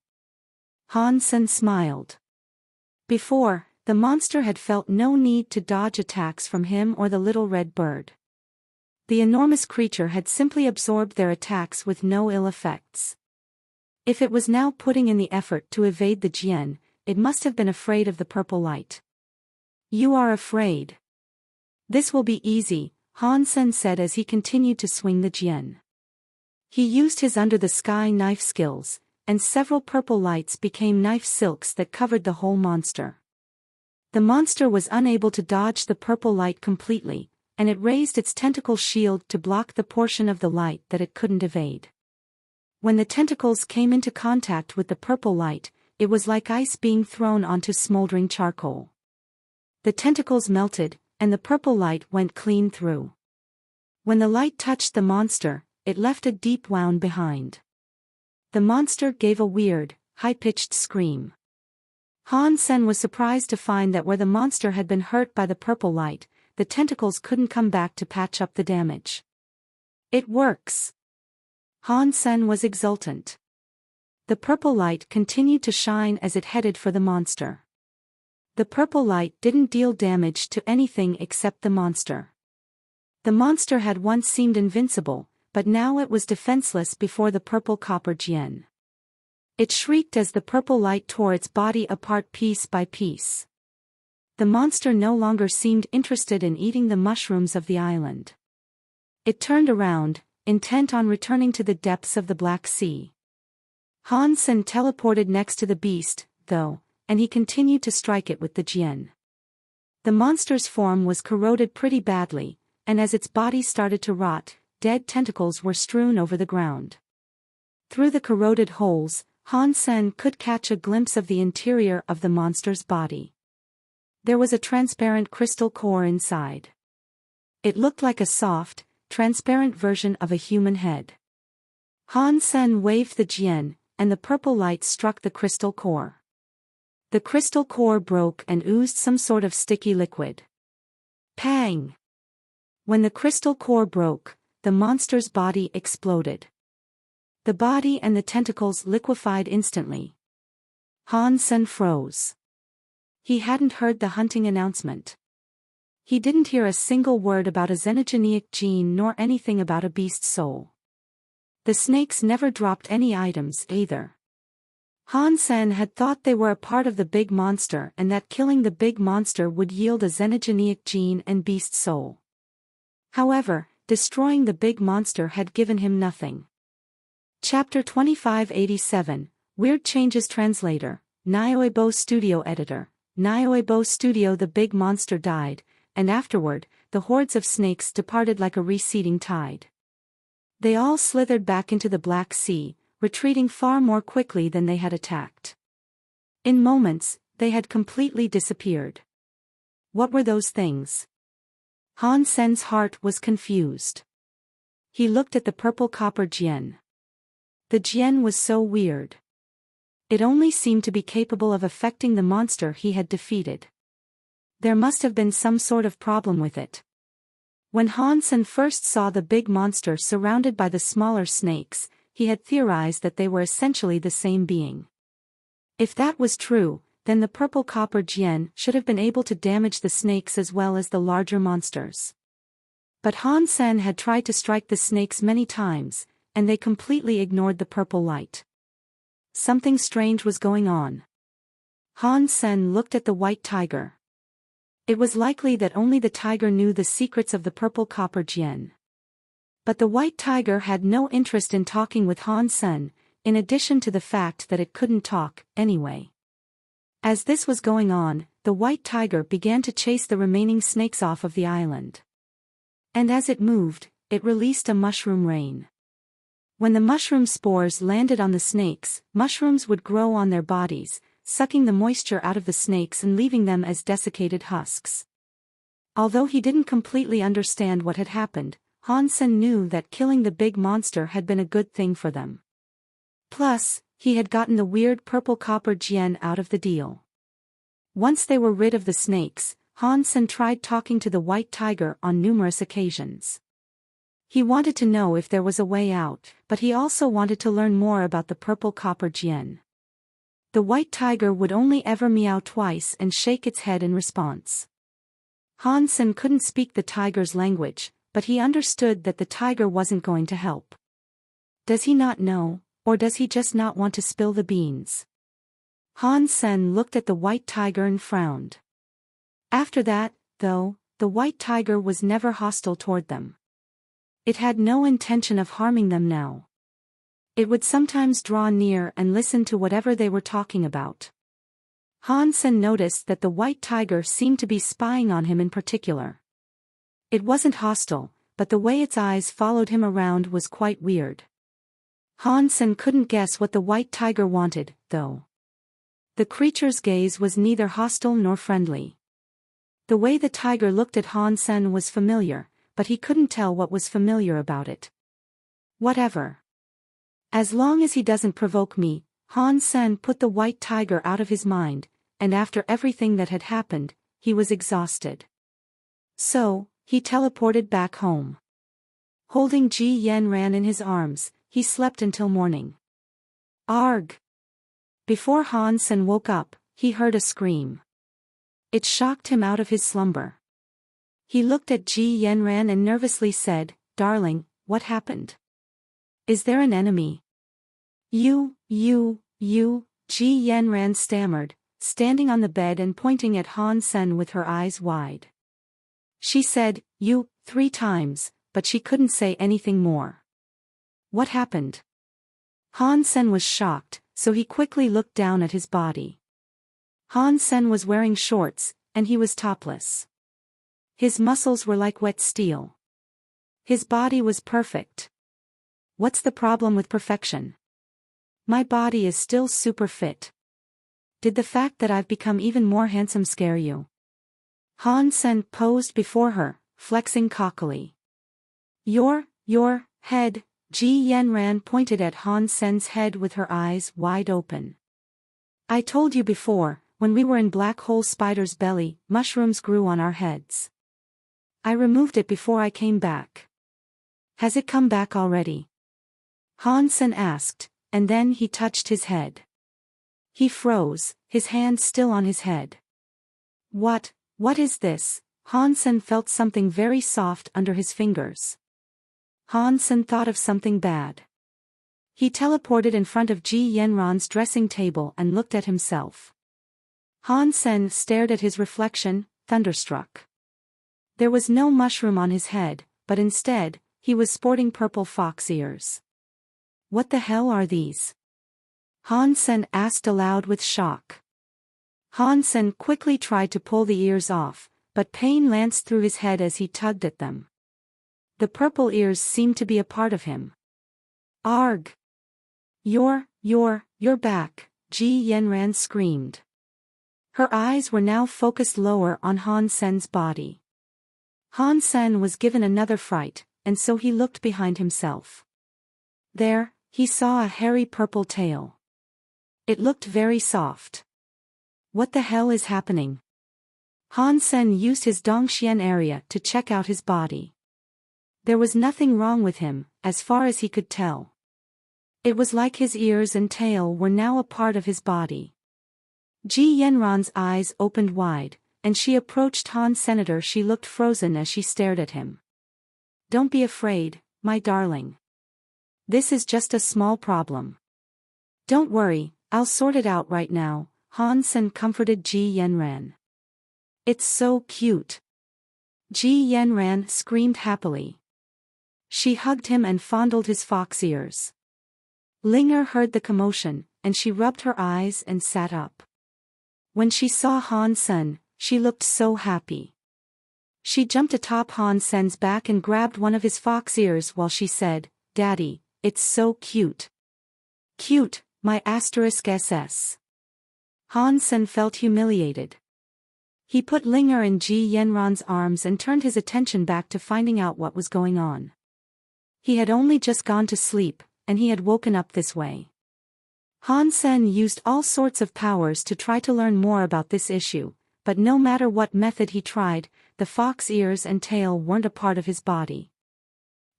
Han Sen smiled. Before, the monster had felt no need to dodge attacks from him or the little red bird. The enormous creature had simply absorbed their attacks with no ill effects. If it was now putting in the effort to evade the jian, it must have been afraid of the purple light. "You are afraid. This will be easy," Han Sen said as he continued to swing the jian. He used his under-the-sky knife skills, and several purple lights became knife silks that covered the whole monster. The monster was unable to dodge the purple light completely, and it raised its tentacle shield to block the portion of the light that it couldn't evade. When the tentacles came into contact with the purple light, it was like ice being thrown onto smoldering charcoal. The tentacles melted, and the purple light went clean through. When the light touched the monster, it left a deep wound behind. The monster gave a weird, high-pitched scream. Han Sen was surprised to find that where the monster had been hurt by the purple light, the tentacles couldn't come back to patch up the damage. "It works!" Han Sen was exultant. The purple light continued to shine as it headed for the monster. The purple light didn't deal damage to anything except the monster. The monster had once seemed invincible, but now it was defenseless before the purple copper jian. It shrieked as the purple light tore its body apart piece by piece. The monster no longer seemed interested in eating the mushrooms of the island. It turned around, intent on returning to the depths of the Black Sea. Han Sen teleported next to the beast, though, and he continued to strike it with the jian. The monster's form was corroded pretty badly, and as its body started to rot, dead tentacles were strewn over the ground. Through the corroded holes, Han Sen could catch a glimpse of the interior of the monster's body. There was a transparent crystal core inside. It looked like a soft, transparent version of a human head. Han Sen waved the jian, and the purple light struck the crystal core. The crystal core broke and oozed some sort of sticky liquid. Pang! When the crystal core broke, the monster's body exploded. The body and the tentacles liquefied instantly. Han Sen froze. He hadn't heard the hunting announcement. He didn't hear a single word about a xenogenic gene nor anything about a beast soul. The snakes never dropped any items either. Han Sen had thought they were a part of the big monster and that killing the big monster would yield a xenogenic gene and beast soul. However, destroying the big monster had given him nothing. Chapter 2587, Weird Changes Translator, Audiobook Studio Editor, Audiobook Studio. The big monster died, and afterward, the hordes of snakes departed like a receding tide. They all slithered back into the Black Sea, retreating far more quickly than they had attacked. In moments, they had completely disappeared. What were those things? Han Sen's heart was confused. He looked at the purple copper jian. The jian was so weird. It only seemed to be capable of affecting the monster he had defeated. There must have been some sort of problem with it. When Han Sen first saw the big monster surrounded by the smaller snakes, he had theorized that they were essentially the same being. If that was true, then the purple copper jian should have been able to damage the snakes as well as the larger monsters. But Han Sen had tried to strike the snakes many times, and they completely ignored the purple light. Something strange was going on. Han Sen looked at the white tiger. It was likely that only the tiger knew the secrets of the purple copper jian. But the white tiger had no interest in talking with Han Sen, in addition to the fact that it couldn't talk, anyway. As this was going on, the white tiger began to chase the remaining snakes off of the island. And as it moved, it released a mushroom rain. When the mushroom spores landed on the snakes, mushrooms would grow on their bodies, sucking the moisture out of the snakes and leaving them as desiccated husks. Although he didn't completely understand what had happened, Han Sen knew that killing the big monster had been a good thing for them. Plus, he had gotten the weird purple copper yen out of the deal. Once they were rid of the snakes, Han-sen tried talking to the white tiger on numerous occasions. He wanted to know if there was a way out, but he also wanted to learn more about the purple copper yen. The white tiger would only ever meow twice and shake its head in response. Han-sen couldn't speak the tiger's language, but he understood that the tiger wasn't going to help. Does he not know, or does he just not want to spill the beans? Han-sen looked at the white tiger and frowned. After that, though, the white tiger was never hostile toward them. It had no intention of harming them now. It would sometimes draw near and listen to whatever they were talking about. Han-sen noticed that the white tiger seemed to be spying on him in particular. It wasn't hostile, but the way its eyes followed him around was quite weird. Han-sen couldn't guess what the white tiger wanted, though. The creature's gaze was neither hostile nor friendly. The way the tiger looked at Han-sen was familiar, but he couldn't tell what was familiar about it. Whatever. As long as he doesn't provoke me, Han-sen put the white tiger out of his mind, and after everything that had happened, he was exhausted. So, he teleported back home. Holding Ji Yanran in his arms, he slept until morning. Arg! Before Han-sen woke up, he heard a scream. It shocked him out of his slumber. He looked at Ji Yanran and nervously said, "Darling, what happened? Is there an enemy?" You, Ji Yanran stammered, standing on the bed and pointing at Han-sen with her eyes wide. She said, "You," 3 times, but she couldn't say anything more. What happened? Han-sen was shocked, so he quickly looked down at his body. Han-sen was wearing shorts, and he was topless. His muscles were like wet steel. His body was perfect. What's the problem with perfection? My body is still super fit. Did the fact that I've become even more handsome scare you? Han-sen posed before her, flexing cockily. Your head, Ji Yanran pointed at Han-sen's head with her eyes wide open. I told you before, when we were in Black Hole Spider's belly, mushrooms grew on our heads. I removed it before I came back. Has it come back already? Han-sen asked, and then he touched his head. He froze, his hand still on his head. What is this? Han-sen felt something very soft under his fingers. Han-sen thought of something bad. He teleported in front of Ji Yanran's dressing table and looked at himself. Han-sen stared at his reflection, thunderstruck. There was no mushroom on his head, but instead, he was sporting purple fox ears. What the hell are these? Han-sen asked aloud with shock. Han-sen quickly tried to pull the ears off, but pain lanced through his head as he tugged at them. The purple ears seemed to be a part of him. Arg! You're back, Ji Yanran screamed. Her eyes were now focused lower on Han-sen's body. Han-sen was given another fright, and so he looked behind himself. There, he saw a hairy purple tail. It looked very soft. What the hell is happening? Han-sen used his Dongxian area to check out his body. There was nothing wrong with him, as far as he could tell. It was like his ears and tail were now a part of his body. Ji Yanran's eyes opened wide, and she approached Han-Senator. She looked frozen as she stared at him. Don't be afraid, my darling. This is just a small problem. Don't worry, I'll sort it out right now, Han-sen comforted Ji Yanran. It's so cute. Ji Yanran screamed happily. She hugged him and fondled his fox ears. Linger heard the commotion, and she rubbed her eyes and sat up. When she saw Han-sen, she looked so happy. She jumped atop Han-sen's back and grabbed one of his fox ears while she said, "Daddy, it's so cute." Cute, my *SS. Han-sen felt humiliated. He put Linger in Ji Yanran's arms and turned his attention back to finding out what was going on. He had only just gone to sleep, and he had woken up this way. Han Sen used all sorts of powers to try to learn more about this issue, but no matter what method he tried, the fox ears and tail weren't a part of his body.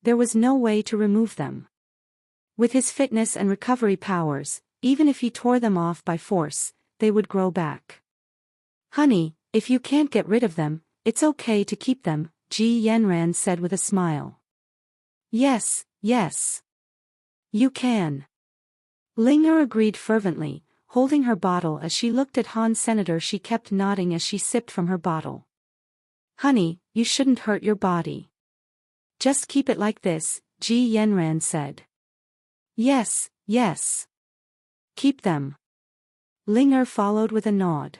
There was no way to remove them. With his fitness and recovery powers, even if he tore them off by force, they would grow back. "Honey, if you can't get rid of them, it's okay to keep them," Ji Yanran said with a smile. Yes, you can." Linger agreed fervently, holding her bottle as she looked at Han Senator. She kept nodding as she sipped from her bottle. "Honey, you shouldn't hurt your body. Just keep it like this," Ji Yanran said. Yes. Keep them." Linger followed with a nod.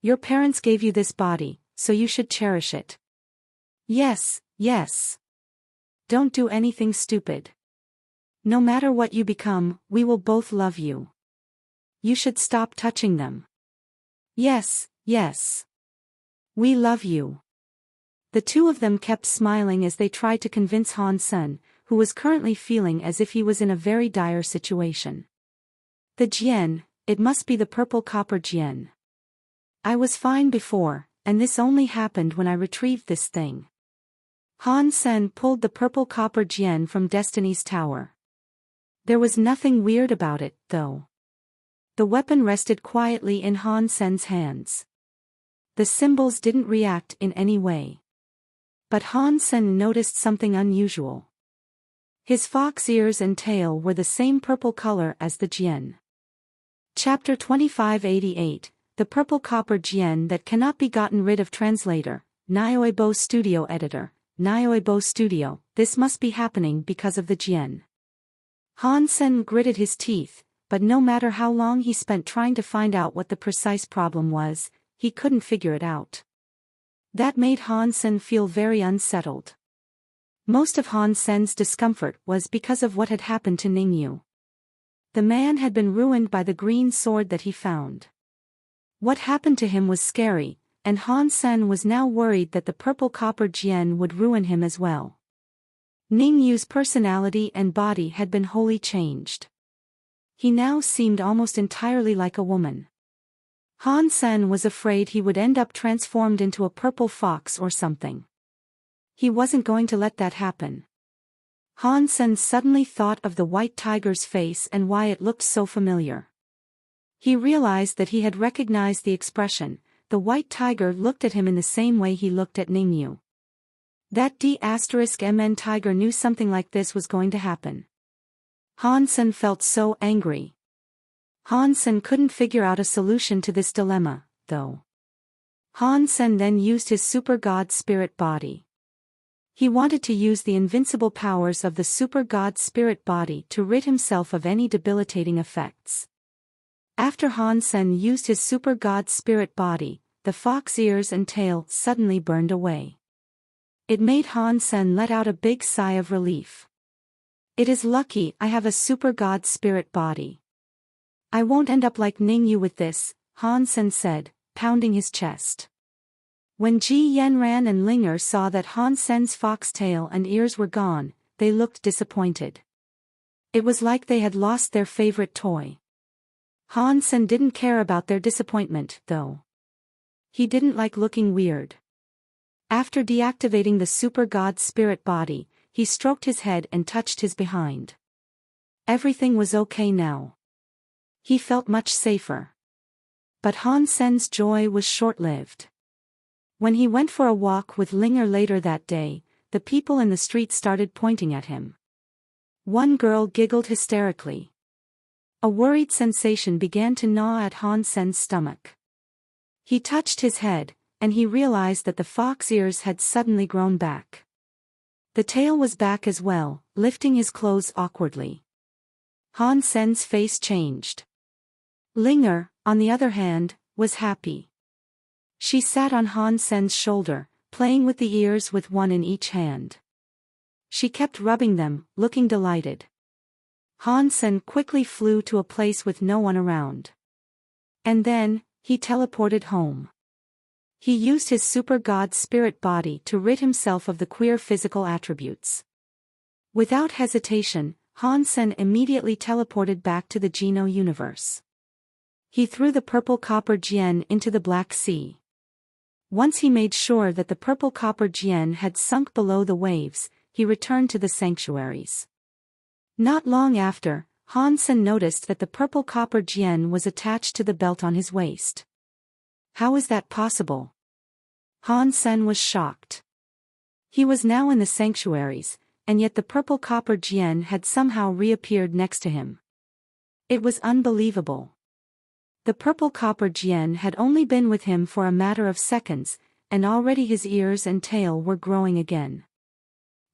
"Your parents gave you this body, so you should cherish it." Yes. "Don't do anything stupid. No matter what you become, we will both love you. You should stop touching them." Yes. "We love you." The two of them kept smiling as they tried to convince Han Sen, who was currently feeling as if he was in a very dire situation. "The Jian, it must be the purple copper Jian. I was fine before, and this only happened when I retrieved this thing." Han Sen pulled the purple copper Jian from Destiny's tower. There was nothing weird about it, though. The weapon rested quietly in Han Sen's hands. The symbols didn't react in any way. But Han Sen noticed something unusual. His fox ears and tail were the same purple color as the Jian. Chapter 2588, The Purple Copper Jian That Cannot Be Gotten Rid of. Translator, Audiobook Studio Editor, Audiobook Studio. This must be happening because of the Jian. Han Sen gritted his teeth, but no matter how long he spent trying to find out what the precise problem was, he couldn't figure it out. That made Han Sen feel very unsettled. Most of Han Sen's discomfort was because of what had happened to Ningyu. The man had been ruined by the green sword that he found. What happened to him was scary, and Han Sen was now worried that the purple copper Jian would ruin him as well. Ningyu's personality and body had been wholly changed. He now seemed almost entirely like a woman. Han Sen was afraid he would end up transformed into a purple fox or something. He wasn't going to let that happen. Han Sen suddenly thought of the white tiger's face and why it looked so familiar. He realized that he had recognized the expression. The white tiger looked at him in the same way he looked at Ningyu. That D***MN tiger knew something like this was going to happen. Han Sen felt so angry. Han Sen couldn't figure out a solution to this dilemma, though. Han Sen then used his super god spirit body. He wanted to use the invincible powers of the super god spirit body to rid himself of any debilitating effects. After Han Sen used his super god spirit body, the fox ears and tail suddenly burned away. It made Han Sen let out a big sigh of relief. "It is lucky I have a super god spirit body. I won't end up like Ningyu with this," Han Sen said, pounding his chest. When Ji Yanran and Linger saw that Han Sen's fox tail and ears were gone, they looked disappointed. It was like they had lost their favorite toy. Han Sen didn't care about their disappointment, though. He didn't like looking weird. After deactivating the super god spirit body, he stroked his head and touched his behind. Everything was okay now. He felt much safer. But Han Sen's joy was short-lived. When he went for a walk with Linger later that day, the people in the street started pointing at him. One girl giggled hysterically. A worried sensation began to gnaw at Han Sen's stomach. He touched his head, and he realized that the fox ears had suddenly grown back. The tail was back as well, lifting his clothes awkwardly. Han Sen's face changed. Linger, on the other hand, was happy. She sat on Han Sen's shoulder, playing with the ears with one in each hand. She kept rubbing them, looking delighted. Han Sen quickly flew to a place with no one around. And then, he teleported home. He used his super god spirit body to rid himself of the queer physical attributes. Without hesitation, Han Sen immediately teleported back to the Geno universe. He threw the purple copper gem into the Black Sea. Once he made sure that the purple copper gem had sunk below the waves, he returned to the sanctuaries. Not long after, Han Sen noticed that the purple copper gem was attached to the belt on his waist. How is that possible? Han Sen was shocked. He was now in the sanctuaries, and yet the purple copper gem had somehow reappeared next to him. It was unbelievable. The purple copper gem had only been with him for a matter of seconds, and already his ears and tail were growing again.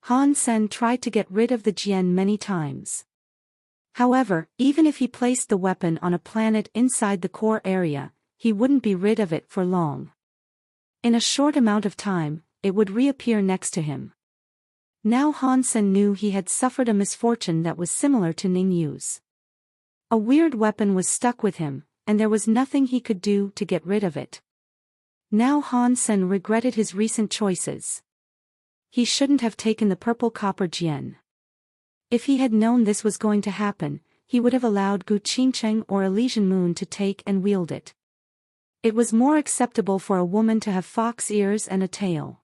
Han Sen tried to get rid of the gem many times. However, even if he placed the weapon on a planet inside the core area, he wouldn't be rid of it for long. In a short amount of time, it would reappear next to him. Now Han Sen knew he had suffered a misfortune that was similar to Ning Yu's. A weird weapon was stuck with him, and there was nothing he could do to get rid of it. Now Han Sen regretted his recent choices. He shouldn't have taken the purple copper gem. If he had known this was going to happen, he would have allowed Gu Qingcheng or Elysian Moon to take and wield it. It was more acceptable for a woman to have fox ears and a tail.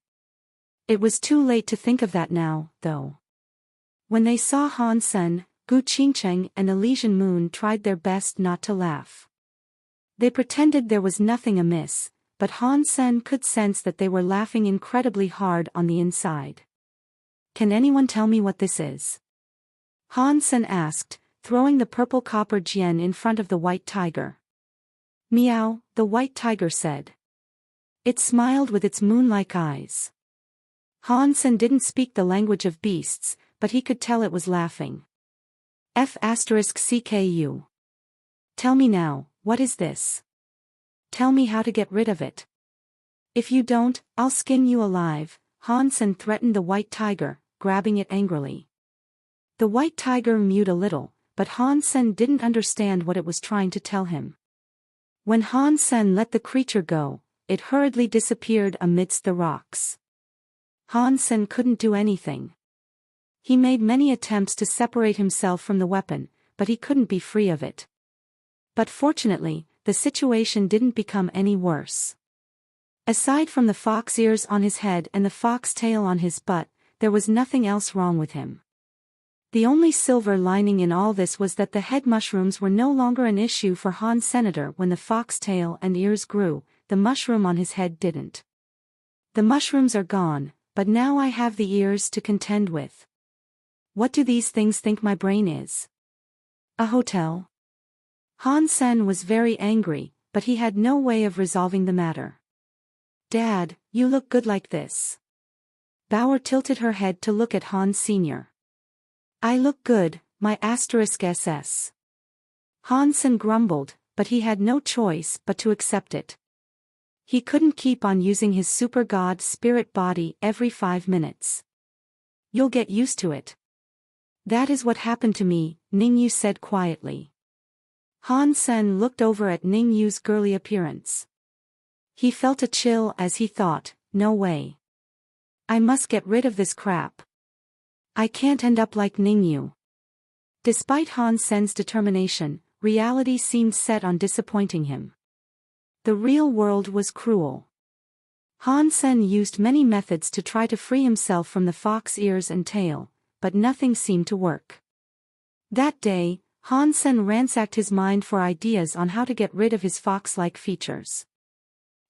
It was too late to think of that now, though. When they saw Han Sen, Gu Qingcheng and Elysian Moon tried their best not to laugh. They pretended there was nothing amiss, but Han Sen could sense that they were laughing incredibly hard on the inside. Can anyone tell me what this is? Han Sen asked, throwing the purple copper gem in front of the white tiger. Meow, the white tiger said. It smiled with its moon-like eyes. Han Sen didn't speak the language of beasts, but he could tell it was laughing. F***CKU. Tell me now, what is this? Tell me how to get rid of it. If you don't, I'll skin you alive, Han Sen threatened the white tiger, grabbing it angrily. The white tiger mewed a little, but Han Sen didn't understand what it was trying to tell him. When Han Sen let the creature go, it hurriedly disappeared amidst the rocks. Han Sen couldn't do anything. He made many attempts to separate himself from the weapon, but he couldn't be free of it. But fortunately, the situation didn't become any worse. Aside from the fox ears on his head and the fox tail on his butt, there was nothing else wrong with him. The only silver lining in all this was that the head mushrooms were no longer an issue for Han Senator. When the fox tail and ears grew, the mushroom on his head didn't. The mushrooms are gone, but now I have the ears to contend with. What do these things think my brain is? A hotel? Han Sen was very angry, but he had no way of resolving the matter. Dad, you look good like this. Bauer tilted her head to look at Han Sr. I look good, my *SS. Han Sen grumbled, but he had no choice but to accept it. He couldn't keep on using his super god spirit body every 5 minutes. You'll get used to it. That is what happened to me, Ning Yu said quietly. Han Sen looked over at Ning Yu's girly appearance. He felt a chill as he thought, no way. I must get rid of this crap. I can't end up like Ning Yu. Despite Han Sen's determination, reality seemed set on disappointing him. The real world was cruel. Han Sen used many methods to try to free himself from the fox ears and tail, but nothing seemed to work. That day, Han Sen ransacked his mind for ideas on how to get rid of his fox-like features.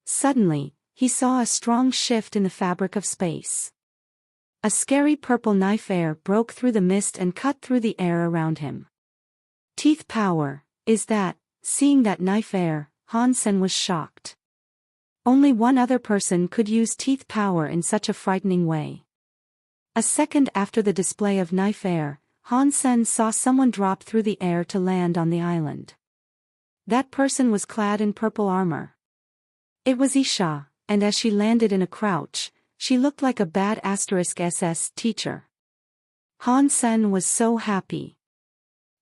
Suddenly, he saw a strong shift in the fabric of space. A scary purple knife air broke through the mist and cut through the air around him. Teeth power, is that? Seeing that knife air, Han Sen was shocked. Only one other person could use teeth power in such a frightening way. A second after the display of knife air, Han Sen saw someone drop through the air to land on the island. That person was clad in purple armor. It was Isha, and as she landed in a crouch, she looked like a bad *SS teacher. Han Sen was so happy.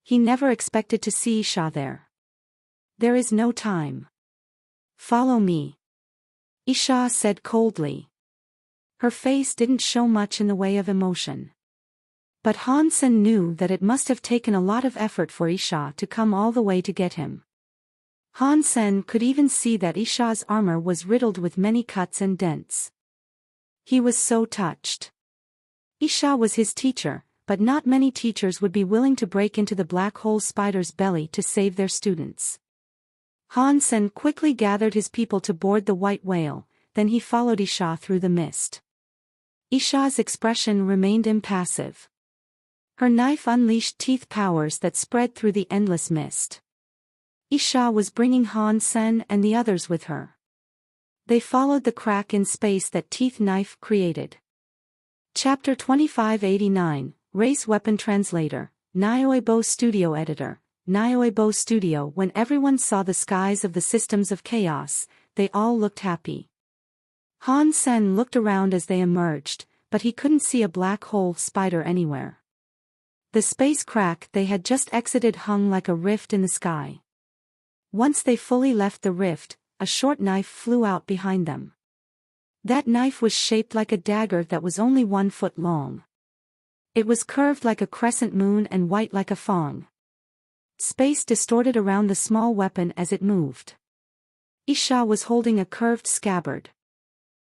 He never expected to see Isha there. There is no time. Follow me. Isha said coldly. Her face didn't show much in the way of emotion. But Han Sen knew that it must have taken a lot of effort for Isha to come all the way to get him. Han Sen could even see that Isha's armor was riddled with many cuts and dents. He was so touched. Isha was his teacher, but not many teachers would be willing to break into the black hole spider's belly to save their students. Han Sen quickly gathered his people to board the white whale, then he followed Isha through the mist. Isha's expression remained impassive. Her knife unleashed teeth powers that spread through the endless mist. Isha was bringing Han Sen and the others with her. They followed the crack in space that teeth knife created. Chapter 2589, Race Weapon Translator, Audiobook Studio Editor, Audiobook Studio. When everyone saw the skies of the systems of chaos, they all looked happy. Han Sen looked around as they emerged, but he couldn't see a black hole spider anywhere. The space crack they had just exited hung like a rift in the sky. Once they fully left the rift, a short knife flew out behind them. That knife was shaped like a dagger that was only 1 foot long. It was curved like a crescent moon and white like a fong. Space distorted around the small weapon as it moved. Isha was holding a curved scabbard.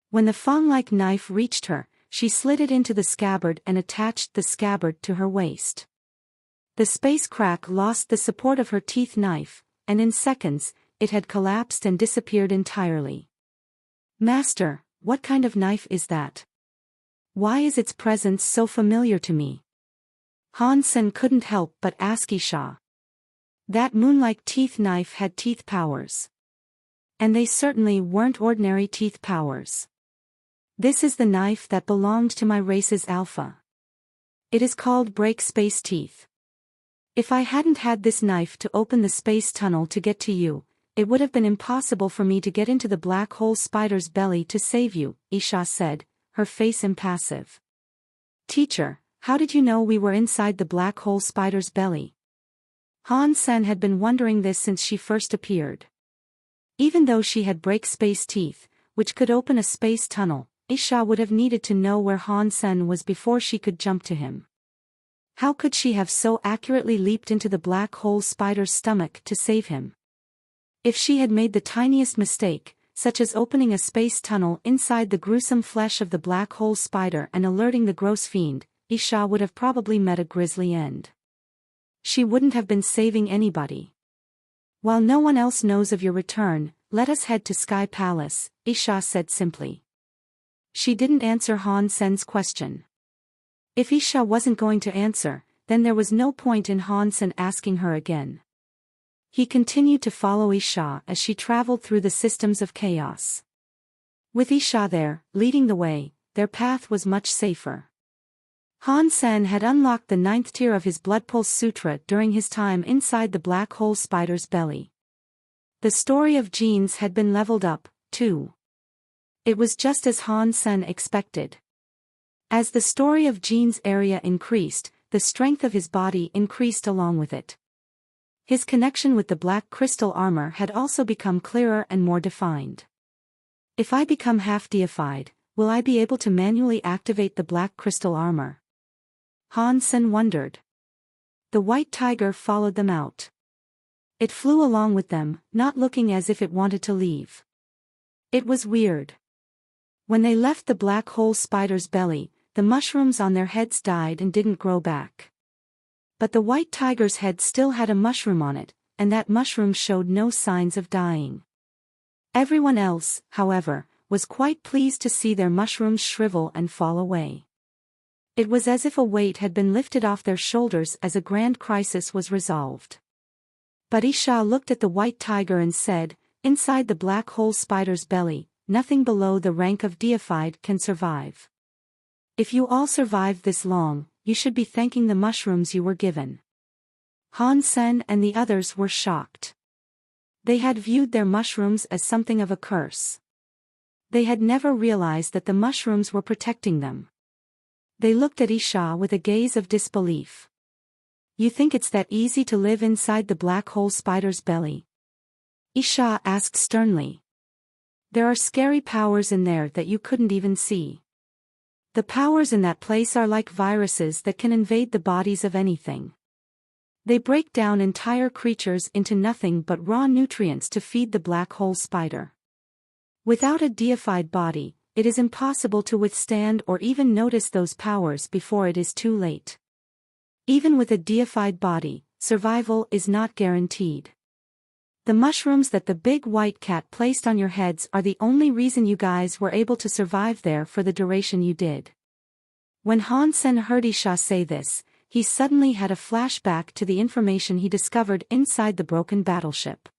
When the fong-like knife reached her, she slid it into the scabbard and attached the scabbard to her waist. The space crack lost the support of her teeth knife, and in seconds, it had collapsed and disappeared entirely. Master, what kind of knife is that? Why is its presence so familiar to me? Han Sen couldn't help but ask Isha. That moon-like teeth knife had teeth powers. And they certainly weren't ordinary teeth powers. This is the knife that belonged to my race's alpha. It is called Break Space Teeth. If I hadn't had this knife to open the space tunnel to get to you, it would have been impossible for me to get into the black hole spider's belly to save you, Isha said, her face impassive. Teacher, how did you know we were inside the black hole spider's belly? Han Sen had been wondering this since she first appeared. Even though she had break space teeth, which could open a space tunnel, Isha would have needed to know where Han Sen was before she could jump to him. How could she have so accurately leaped into the black hole spider's stomach to save him? If she had made the tiniest mistake, such as opening a space tunnel inside the gruesome flesh of the black hole spider and alerting the gross fiend, Isha would have probably met a grisly end. She wouldn't have been saving anybody. While no one else knows of your return, let us head to Sky Palace, Isha said simply. She didn't answer Han Sen's question. If Isha wasn't going to answer, then there was no point in Han Sen asking her again. He continued to follow Isha as she traveled through the systems of chaos. With Isha there, leading the way, their path was much safer. Han Sen had unlocked the 9th tier of his Blood Pulse Sutra during his time inside the black hole spider's belly. The story of genes had been leveled up, too. It was just as Han Sen expected. As the story of genes' area increased, the strength of his body increased along with it. His connection with the black crystal armor had also become clearer and more defined. If I become half deified, will I be able to manually activate the black crystal armor? Han Sen wondered. The white tiger followed them out. It flew along with them, not looking as if it wanted to leave. It was weird. When they left the black hole spider's belly, the mushrooms on their heads died and didn't grow back. But the white tiger's head still had a mushroom on it, and that mushroom showed no signs of dying. Everyone else, however, was quite pleased to see their mushrooms shrivel and fall away. It was as if a weight had been lifted off their shoulders as a grand crisis was resolved. But Isha looked at the white tiger and said, inside the black hole spider's belly, nothing below the rank of deified can survive. If you all survived this long, you should be thanking the mushrooms you were given. Han Sen and the others were shocked. They had viewed their mushrooms as something of a curse. They had never realized that the mushrooms were protecting them. They looked at Isha with a gaze of disbelief. You think it's that easy to live inside the black hole spider's belly? Isha asked sternly. There are scary powers in there that you couldn't even see. The powers in that place are like viruses that can invade the bodies of anything. They break down entire creatures into nothing but raw nutrients to feed the black hole spider. Without a deified body, it is impossible to withstand or even notice those powers before it is too late. Even with a deified body, survival is not guaranteed. The mushrooms that the big white cat placed on your heads are the only reason you guys were able to survive there for the duration you did. When Han Sen heard Isha say this, he suddenly had a flashback to the information he discovered inside the broken battleship.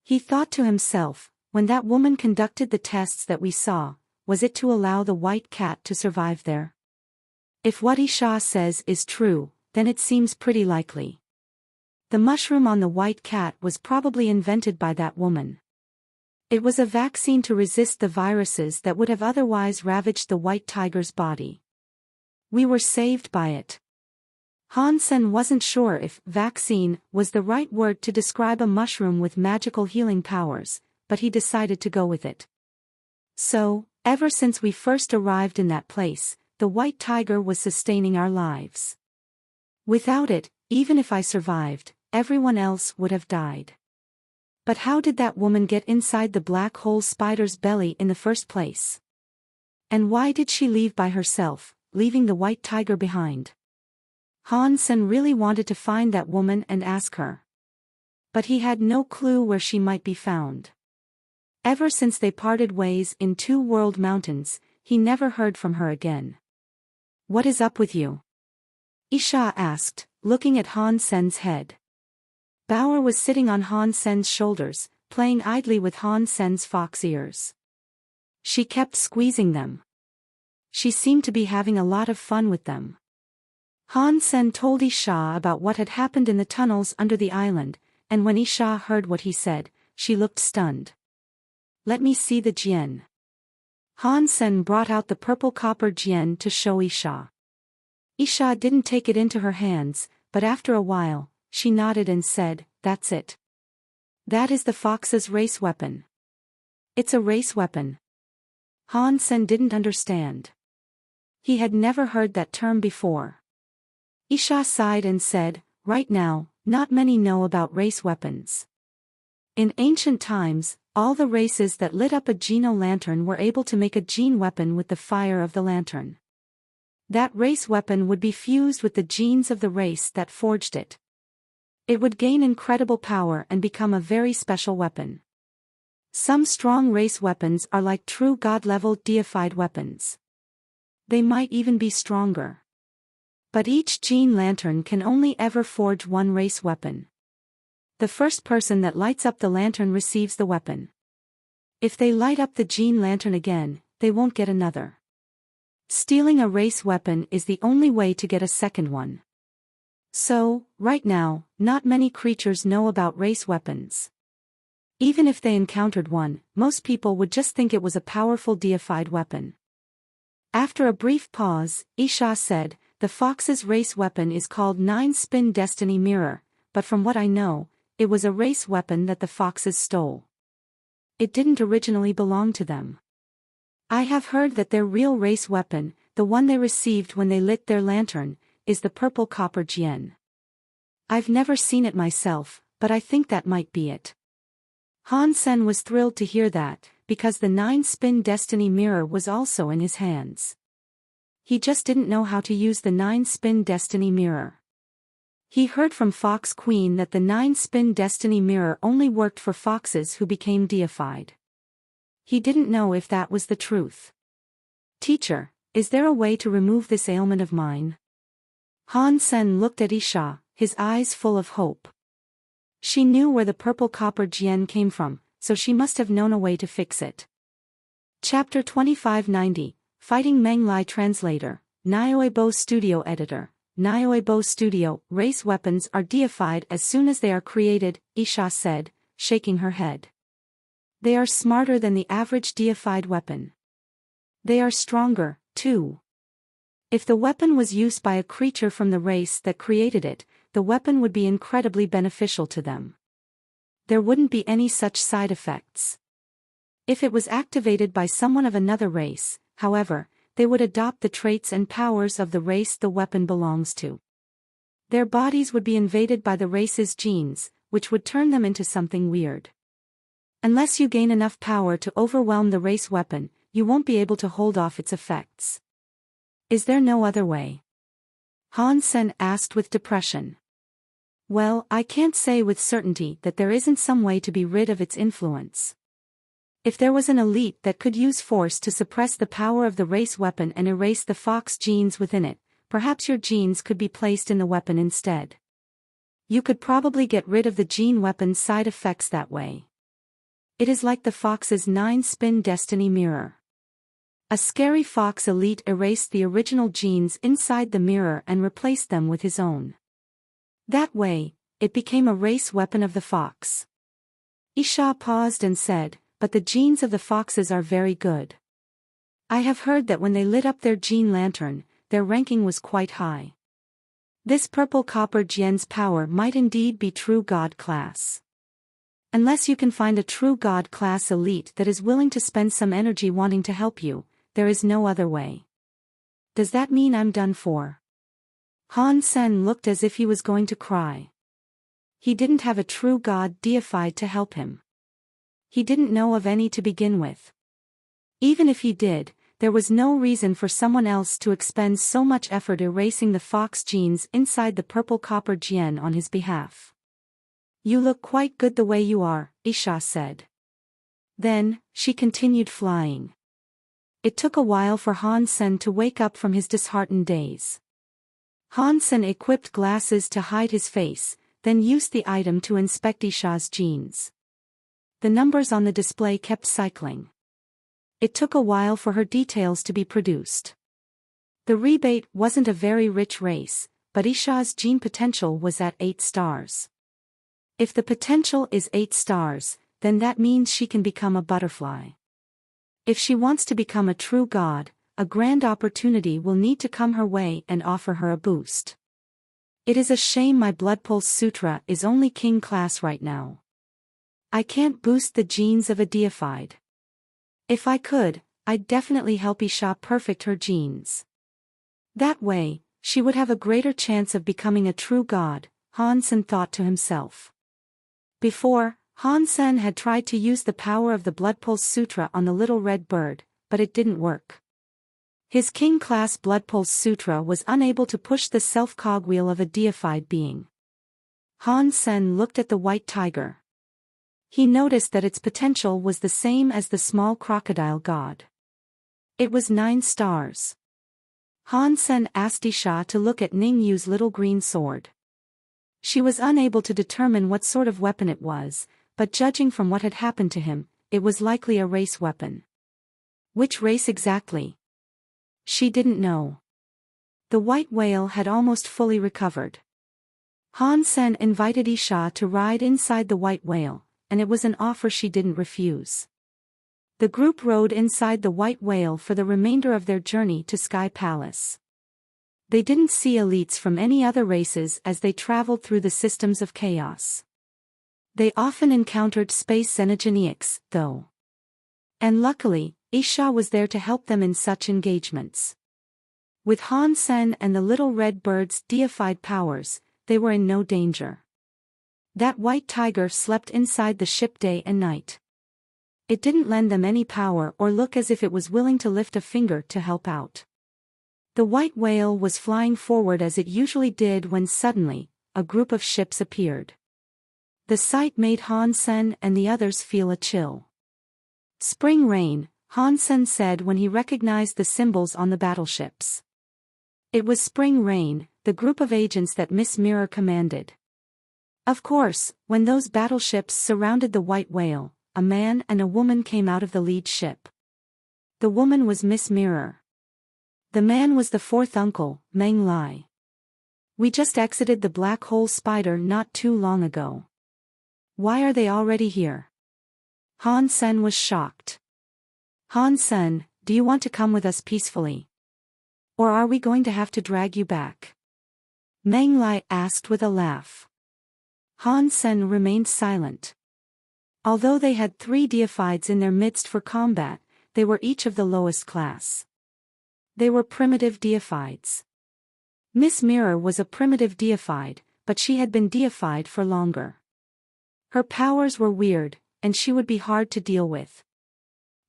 He thought to himself, when that woman conducted the tests that we saw, was it to allow the white cat to survive there? If what Isha says is true, then it seems pretty likely. The mushroom on the white cat was probably invented by that woman. It was a vaccine to resist the viruses that would have otherwise ravaged the white tiger's body. We were saved by it. Han Sen wasn't sure if vaccine was the right word to describe a mushroom with magical healing powers, but he decided to go with it. So, ever since we first arrived in that place, the white tiger was sustaining our lives. Without it, even if I survived, everyone else would have died. But how did that woman get inside the black hole spider's belly in the first place? And why did she leave by herself, leaving the white tiger behind? Han Sen really wanted to find that woman and ask her. But he had no clue where she might be found. Ever since they parted ways in Two World Mountains, he never heard from her again. What is up with you? Isha asked, looking at Han Sen's head. Bauer was sitting on Han Sen's shoulders, playing idly with Han Sen's fox ears. She kept squeezing them. She seemed to be having a lot of fun with them. Han Sen told Isha about what had happened in the tunnels under the island, and when Isha heard what he said, she looked stunned. Let me see the jian. Han Sen brought out the purple copper jian to show Isha. Isha didn't take it into her hands, but after a while, she nodded and said, "That's it. That is the fox's race weapon." It's a race weapon. Han Sen didn't understand. He had never heard that term before. Isha sighed and said, "Right now, not many know about race weapons. In ancient times, all the races that lit up a Geno lantern were able to make a gene weapon with the fire of the lantern. That race weapon would be fused with the genes of the race that forged it. It would gain incredible power and become a very special weapon. Some strong race weapons are like true god-level deified weapons. They might even be stronger. But each gene lantern can only ever forge one race weapon. The first person that lights up the lantern receives the weapon. If they light up the gene lantern again, they won't get another. Stealing a race weapon is the only way to get a second one. So, right now, not many creatures know about race weapons. Even if they encountered one, most people would just think it was a powerful deified weapon. After a brief pause, Isha said, "The fox's race weapon is called 9-Spin Destiny Mirror, but from what I know, it was a race weapon that the foxes stole. It didn't originally belong to them. I have heard that their real race weapon, the one they received when they lit their lantern, is the purple copper jian. I've never seen it myself, but I think that might be it." Han Sen was thrilled to hear that, because the 9-Spin Destiny Mirror was also in his hands. He just didn't know how to use the 9-Spin Destiny Mirror. He heard from Fox Queen that the 9-Spin Destiny Mirror only worked for foxes who became deified. He didn't know if that was the truth. "Teacher, is there a way to remove this ailment of mine?" Han Sen looked at Isha, his eyes full of hope. She knew where the purple copper jian came from, so she must have known a way to fix it. Chapter 2590, Fighting Meng Lai Translator, Nioebo Studio Editor. Nioebo Studio. Race weapons are deified as soon as they are created, Isha said, shaking her head. They are smarter than the average deified weapon. They are stronger, too. If the weapon was used by a creature from the race that created it, the weapon would be incredibly beneficial to them. There wouldn't be any such side effects. If it was activated by someone of another race, however, they would adopt the traits and powers of the race the weapon belongs to. Their bodies would be invaded by the race's genes, which would turn them into something weird. Unless you gain enough power to overwhelm the race weapon, you won't be able to hold off its effects. Is there no other way? Han Sen asked with depression. Well, I can't say with certainty that there isn't some way to be rid of its influence. If there was an elite that could use force to suppress the power of the race weapon and erase the fox genes within it, perhaps your genes could be placed in the weapon instead. You could probably get rid of the gene weapon's side effects that way. It is like the fox's 9-spin destiny mirror. A scary fox elite erased the original genes inside the mirror and replaced them with his own. That way, it became a race weapon of the fox. Isha paused and said, but the genes of the foxes are very good. I have heard that when they lit up their gene lantern, their ranking was quite high. This purple copper gen's power might indeed be true God class. Unless you can find a true God class elite that is willing to spend some energy wanting to help you, there is no other way. Does that mean I'm done for? Han Sen looked as if he was going to cry. He didn't have a true God deified to help him. He didn't know of any to begin with. Even if he did, there was no reason for someone else to expend so much effort erasing the fox genes inside the purple copper gen on his behalf. You look quite good the way you are, Isha said. Then, she continued flying. It took a while for Han Sen to wake up from his disheartened daze. Han Sen equipped glasses to hide his face, then used the item to inspect Isha's genes. The numbers on the display kept cycling. It took a while for her details to be produced. The rebate wasn't a very rich race, but Isha's gene potential was at 8 stars. If the potential is 8 stars, then that means she can become a butterfly. If she wants to become a true god, a grand opportunity will need to come her way and offer her a boost. It is a shame my Blood Pulse Sutra is only king class right now. I can't boost the genes of a deified. If I could, I'd definitely help Isha perfect her genes. That way, she would have a greater chance of becoming a true god, Han Sen thought to himself. Before, Han Sen had tried to use the power of the Blood Pulse Sutra on the little red bird, but it didn't work. His king class Blood Pulse Sutra was unable to push the self-cogwheel of a deified being. Han Sen looked at the white tiger. He noticed that its potential was the same as the small crocodile god. It was 9 stars. Han Sen asked Isha to look at Ning Yu's little green sword. She was unable to determine what sort of weapon it was, but judging from what had happened to him, it was likely a race weapon. Which race exactly? She didn't know. The white whale had almost fully recovered. Han Sen invited Isha to ride inside the white whale, and it was an offer she didn't refuse. The group rode inside the white whale for the remainder of their journey to Sky Palace. They didn't see elites from any other races as they traveled through the systems of chaos. They often encountered space xenogenics, though. And luckily, Isha was there to help them in such engagements. With Han Sen and the little red bird's deified powers, they were in no danger. That white tiger slept inside the ship day and night. It didn't lend them any power or look as if it was willing to lift a finger to help out. The white whale was flying forward as it usually did when suddenly, a group of ships appeared. The sight made Han Sen and the others feel a chill. Spring rain, Han Sen said when he recognized the symbols on the battleships. It was spring rain, the group of agents that Miss Mirror commanded. Of course, when those battleships surrounded the white whale, a man and a woman came out of the lead ship. The woman was Miss Mirror. The man was the fourth uncle, Meng Lai. We just exited the black hole spider not too long ago. Why are they already here? Han Sen was shocked. Han Sen, do you want to come with us peacefully? Or are we going to have to drag you back? Meng Lai asked with a laugh. Han Sen remained silent. Although they had 3 deifieds in their midst for combat, they were each of the lowest class. They were primitive deifieds. Miss Mirror was a primitive deified, but she had been deified for longer. Her powers were weird, and she would be hard to deal with.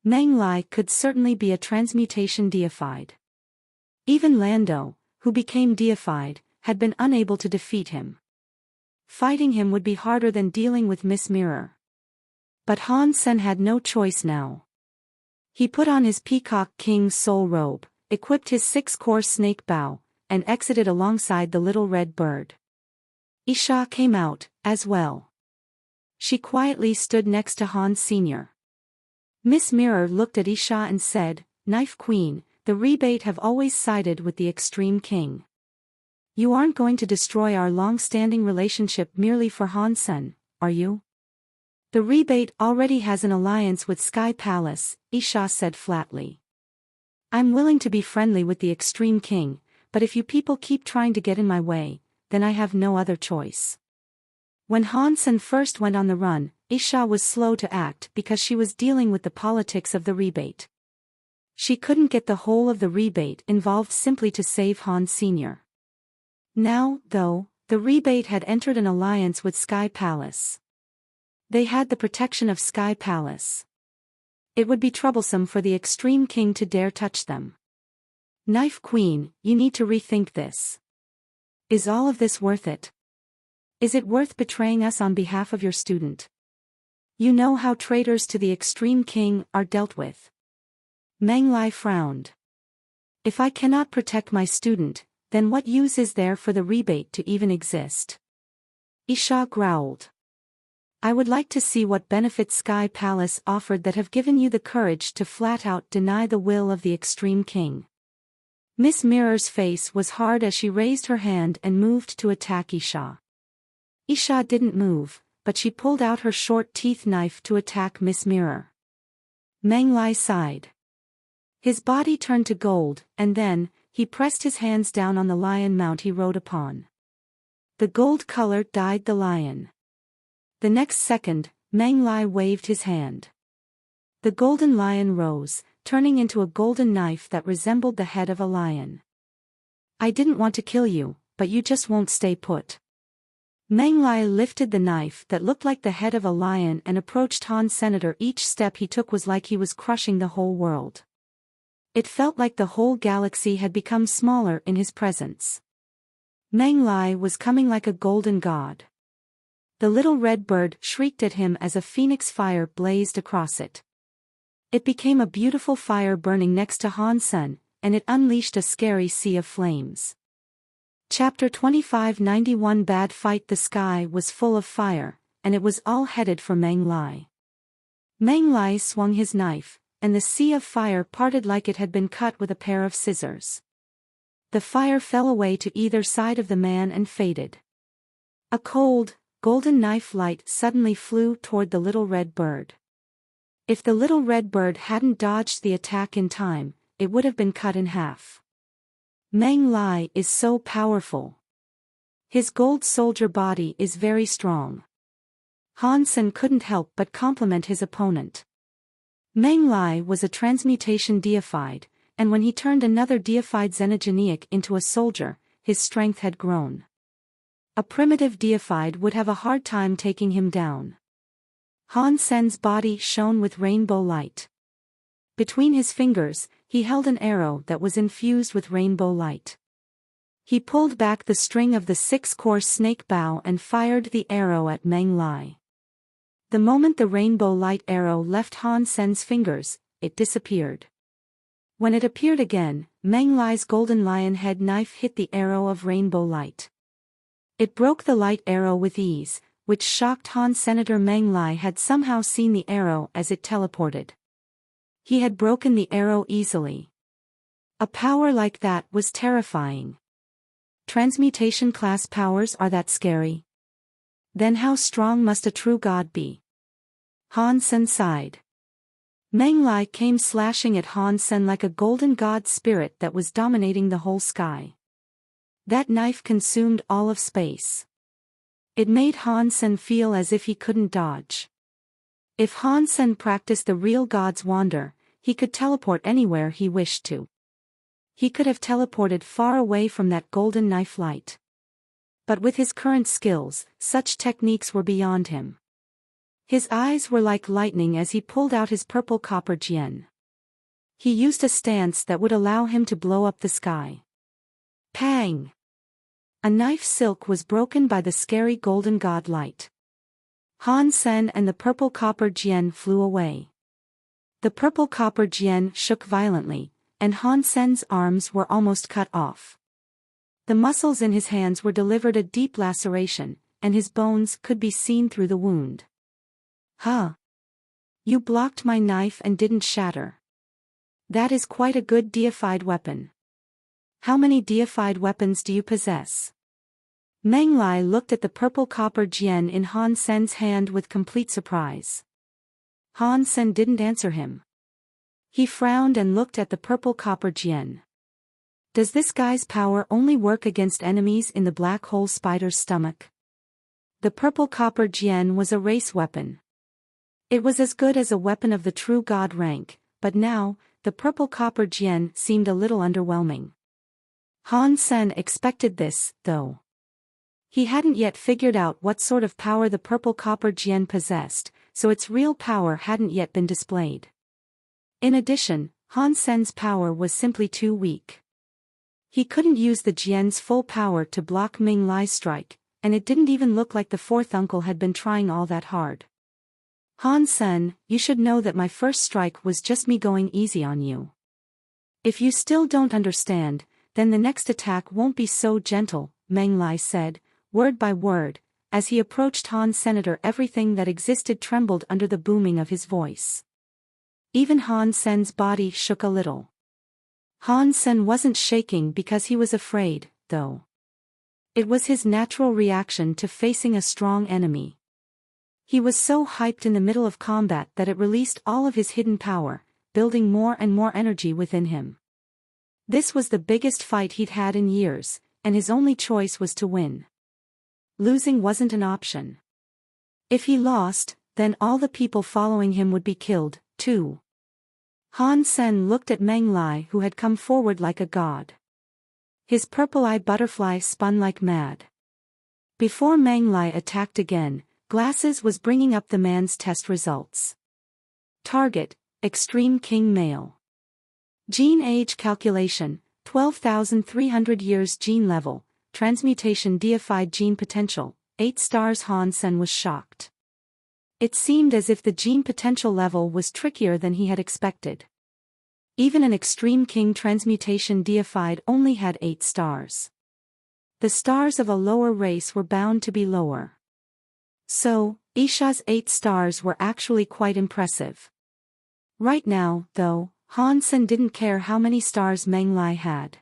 Meng Lai could certainly be a transmutation deified. Even Lando, who became deified, had been unable to defeat him. Fighting him would be harder than dealing with Miss Mirror. But Han Sen had no choice now. He put on his Peacock King's soul robe, equipped his 6-core snake bow, and exited alongside the little red bird. Isha came out, as well. She quietly stood next to Han Sr. Miss Mirror looked at Isha and said, "Knife Queen, the rebate have always sided with the Extreme King. You aren't going to destroy our long-standing relationship merely for Han Sen, are you?" "The rebate already has an alliance with Sky Palace," Isha said flatly. "I'm willing to be friendly with the Extreme King, but if you people keep trying to get in my way, then I have no other choice." When Han Sen first went on the run, Isha was slow to act because she was dealing with the politics of the rebate. She couldn't get the whole of the rebate involved simply to save Han Sr. Now, though, the rebate had entered an alliance with Sky Palace. They had the protection of Sky Palace. It would be troublesome for the Extreme King to dare touch them. "Knife Queen, you need to rethink this. Is all of this worth it? Is it worth betraying us on behalf of your student? You know how traitors to the Extreme King are dealt with." Meng Lai frowned. "If I cannot protect my student, then what use is there for the rebate to even exist?" Isha growled. "I would like to see what benefits Sky Palace offered that have given you the courage to flat-out deny the will of the Extreme King." Miss Mirror's face was hard as she raised her hand and moved to attack Isha. Isha didn't move, but she pulled out her short-teeth knife to attack Miss Mirror. Meng Lai sighed. His body turned to gold, and then, he pressed his hands down on the lion mount he rode upon. The gold color dyed the lion. The next second, Meng Lai waved his hand. The golden lion rose, turning into a golden knife that resembled the head of a lion. "I didn't want to kill you, but you just won't stay put." Meng Lai lifted the knife that looked like the head of a lion and approached Han Senator. Each step he took was like he was crushing the whole world. It felt like the whole galaxy had become smaller in his presence. Meng Lai was coming like a golden god. The little red bird shrieked at him as a phoenix fire blazed across it. It became a beautiful fire burning next to Han Sen, and it unleashed a scary sea of flames. Chapter 2591 Bad Fight. The sky was full of fire, and it was all headed for Meng Lai. Meng Lai swung his knife, and the sea of fire parted like it had been cut with a pair of scissors. The fire fell away to either side of the man and faded. A cold, golden knife light suddenly flew toward the little red bird. If the little red bird hadn't dodged the attack in time, it would have been cut in half. Meng Lai is so powerful. His gold soldier body is very strong. Han Sen couldn't help but compliment his opponent. Meng Lai was a transmutation deified, and when he turned another deified xenogeneic into a soldier, his strength had grown. A primitive deified would have a hard time taking him down. Han Sen's body shone with rainbow light. Between his fingers, he held an arrow that was infused with rainbow light. He pulled back the string of the 6-core snake bow and fired the arrow at Meng Lai. The moment the rainbow light arrow left Han Sen's fingers, it disappeared. When it appeared again, Meng Lai's golden lion head knife hit the arrow of rainbow light. It broke the light arrow with ease, which shocked Han. Senator Meng Lai had somehow seen the arrow as it teleported. He had broken the arrow easily. A power like that was terrifying. Transmutation class powers are that scary? Then how strong must a true god be? Han Sen sighed. Meng Lai came slashing at Han Sen like a golden god spirit that was dominating the whole sky. That knife consumed all of space. It made Han Sen feel as if he couldn't dodge. If Han Sen practiced the real God's Wander, he could teleport anywhere he wished to. He could have teleported far away from that golden knife light. But with his current skills, such techniques were beyond him. His eyes were like lightning as he pulled out his purple copper jian. He used a stance that would allow him to blow up the sky. Pang! A knife silk was broken by the scary golden god light. Han Sen and the purple copper jian flew away. The purple copper jian shook violently, and Han Sen's arms were almost cut off. The muscles in his hands were delivered a deep laceration, and his bones could be seen through the wound. Huh! You blocked my knife and didn't shatter. That is quite a good deified weapon. How many deified weapons do you possess? Meng Lai looked at the purple copper jian in Han Sen's hand with complete surprise. Han Sen didn't answer him. He frowned and looked at the purple copper jian. Does this guy's power only work against enemies in the black hole spider's stomach? The purple copper jian was a race weapon. It was as good as a weapon of the true god rank, but now, the purple copper jian seemed a little underwhelming. Han Sen expected this, though. He hadn't yet figured out what sort of power the purple copper jian possessed, so its real power hadn't yet been displayed. In addition, Han Sen's power was simply too weak. He couldn't use the jian's full power to block Meng Lai's strike, and it didn't even look like the fourth uncle had been trying all that hard. Han Sen, you should know that my first strike was just me going easy on you. If you still don't understand, then the next attack won't be so gentle, Meng Lai said, word by word. As he approached Han Senator, everything that existed trembled under the booming of his voice. Even Han Sen's body shook a little. Han Sen wasn't shaking because he was afraid, though. It was his natural reaction to facing a strong enemy. He was so hyped in the middle of combat that it released all of his hidden power, building more and more energy within him. This was the biggest fight he'd had in years, and his only choice was to win. Losing wasn't an option. If he lost, then all the people following him would be killed, too. Han Sen looked at Meng Lai, who had come forward like a god. His purple-eyed butterfly spun like mad. Before Meng Lai attacked again, Glasses was bringing up the man's test results. Target, Extreme King Male. Gene age calculation, 12,300 years. Gene level, transmutation deified gene potential, 8 stars. Han Sen was shocked. It seemed as if the gene potential level was trickier than he had expected. Even an Extreme King transmutation deified only had 8 stars. The stars of a lower race were bound to be lower. So, Isha's 8 stars were actually quite impressive. Right now, though, Han Sen didn't care how many stars Meng Lai had.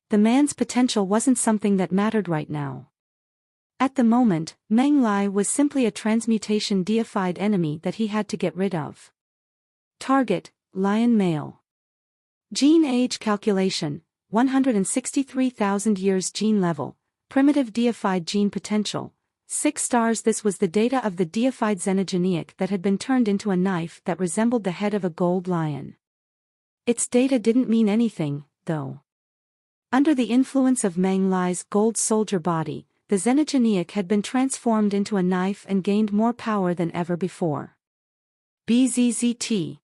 The man's potential wasn't something that mattered right now. At the moment, Meng Lai was simply a transmutation deified enemy that he had to get rid of. Target, Lion Male. Gene age calculation, 163,000 years. Gene level, primitive deified gene potential, 6 stars. This was the data of the deified xenogeneic that had been turned into a knife that resembled the head of a gold lion. Its data didn't mean anything, though. Under the influence of Meng Lai's gold soldier body, the xenogeneic had been transformed into a knife and gained more power than ever before. BZZT.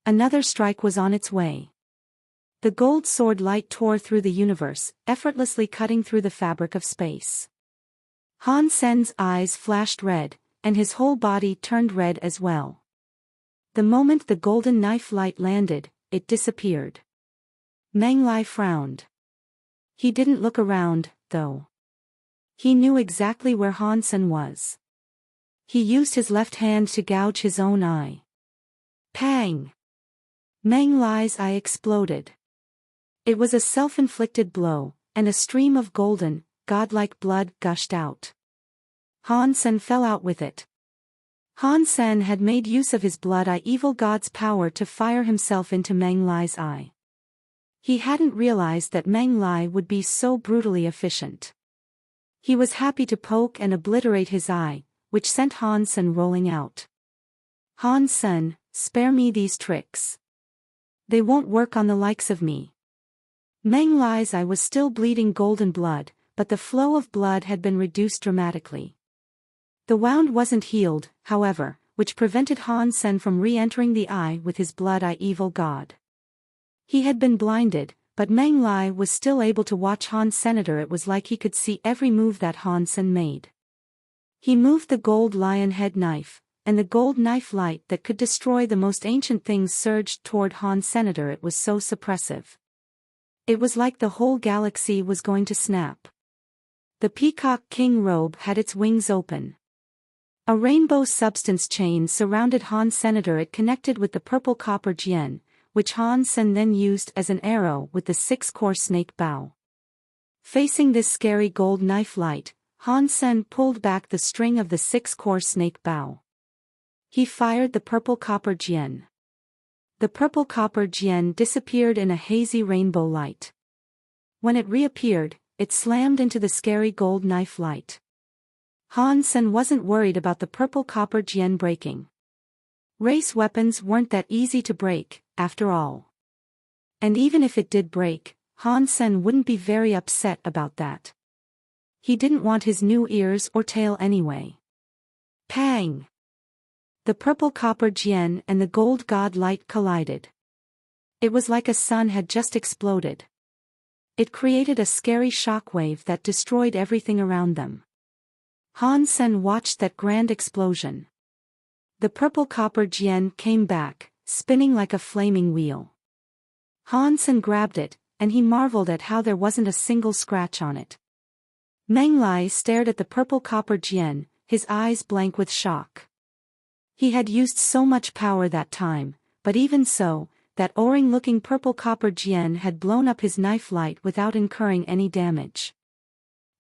Another strike was on its way. The gold sword light tore through the universe, effortlessly cutting through the fabric of space. Han Sen's eyes flashed red, and his whole body turned red as well. The moment the golden knife light landed, it disappeared. Meng Lai frowned. He didn't look around, though. He knew exactly where Han Sen was. He used his left hand to gouge his own eye. Pang! Meng Lai's eye exploded. It was a self-inflicted blow, and a stream of golden, godlike blood gushed out. Han Sen fell out with it. Han Sen had made use of his blood-eye evil god's power to fire himself into Meng Lai's eye. He hadn't realized that Meng Lai would be so brutally efficient. He was happy to poke and obliterate his eye, which sent Han Sen rolling out. Han Sen, spare me these tricks. They won't work on the likes of me. Meng Lai's eye was still bleeding golden blood, but the flow of blood had been reduced dramatically. The wound wasn't healed, however, which prevented Han Sen from re-entering the eye with his blood-eye evil god. He had been blinded, but Meng Lai was still able to watch Han Senator. It was like he could see every move that Han Sen made. He moved the gold lion head knife, and the gold knife light that could destroy the most ancient things surged toward Han Senator. It was so suppressive. It was like the whole galaxy was going to snap. The Peacock King robe had its wings open. A rainbow substance chain surrounded Han Senator. It connected with the purple copper Jian, which Han Sen then used as an arrow with the 6-core snake bow. Facing this scary gold knife light, Han Sen pulled back the string of the 6-core snake bow. He fired the purple copper Jian. The purple copper Jian disappeared in a hazy rainbow light. When it reappeared, it slammed into the scary gold knife light. Han Sen wasn't worried about the purple copper Jian breaking. Race weapons weren't that easy to break, after all. And even if it did break, Han Sen wouldn't be very upset about that. He didn't want his new ears or tail anyway. Pang! The purple copper Jian and the gold god light collided. It was like a sun had just exploded. It created a scary shockwave that destroyed everything around them. Han Sen watched that grand explosion. The purple copper Jian came back, spinning like a flaming wheel. Han Sen grabbed it, and he marveled at how there wasn't a single scratch on it. Meng Lai stared at the purple copper Jian, his eyes blank with shock. He had used so much power that time, but even so, that O-ring-looking purple copper Jian had blown up his knife light without incurring any damage.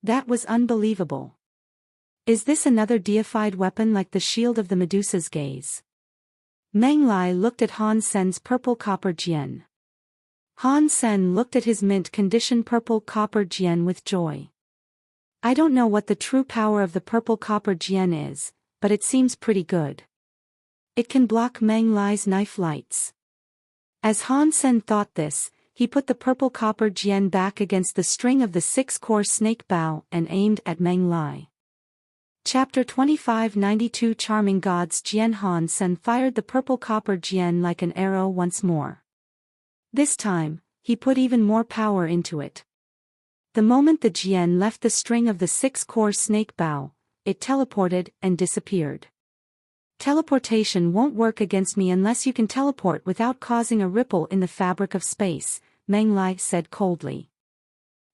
That was unbelievable. Is this another deified weapon like the shield of the Medusa's gaze? Meng Lai looked at Han Sen's purple copper Jian. Han Sen looked at his mint-condition purple copper Jian with joy. I don't know what the true power of the purple copper Jian is, but it seems pretty good. It can block Meng Lai's knife lights. As Han Sen thought this, he put the purple copper Jian back against the string of the 6-core snake bow and aimed at Meng Lai. Chapter 2592 Charming Gods Jian. Han Sen fired the purple copper Jian like an arrow once more. This time, he put even more power into it. The moment the Jian left the string of the 6-core snake bow, it teleported and disappeared. Teleportation won't work against me unless you can teleport without causing a ripple in the fabric of space, Meng Lai said coldly.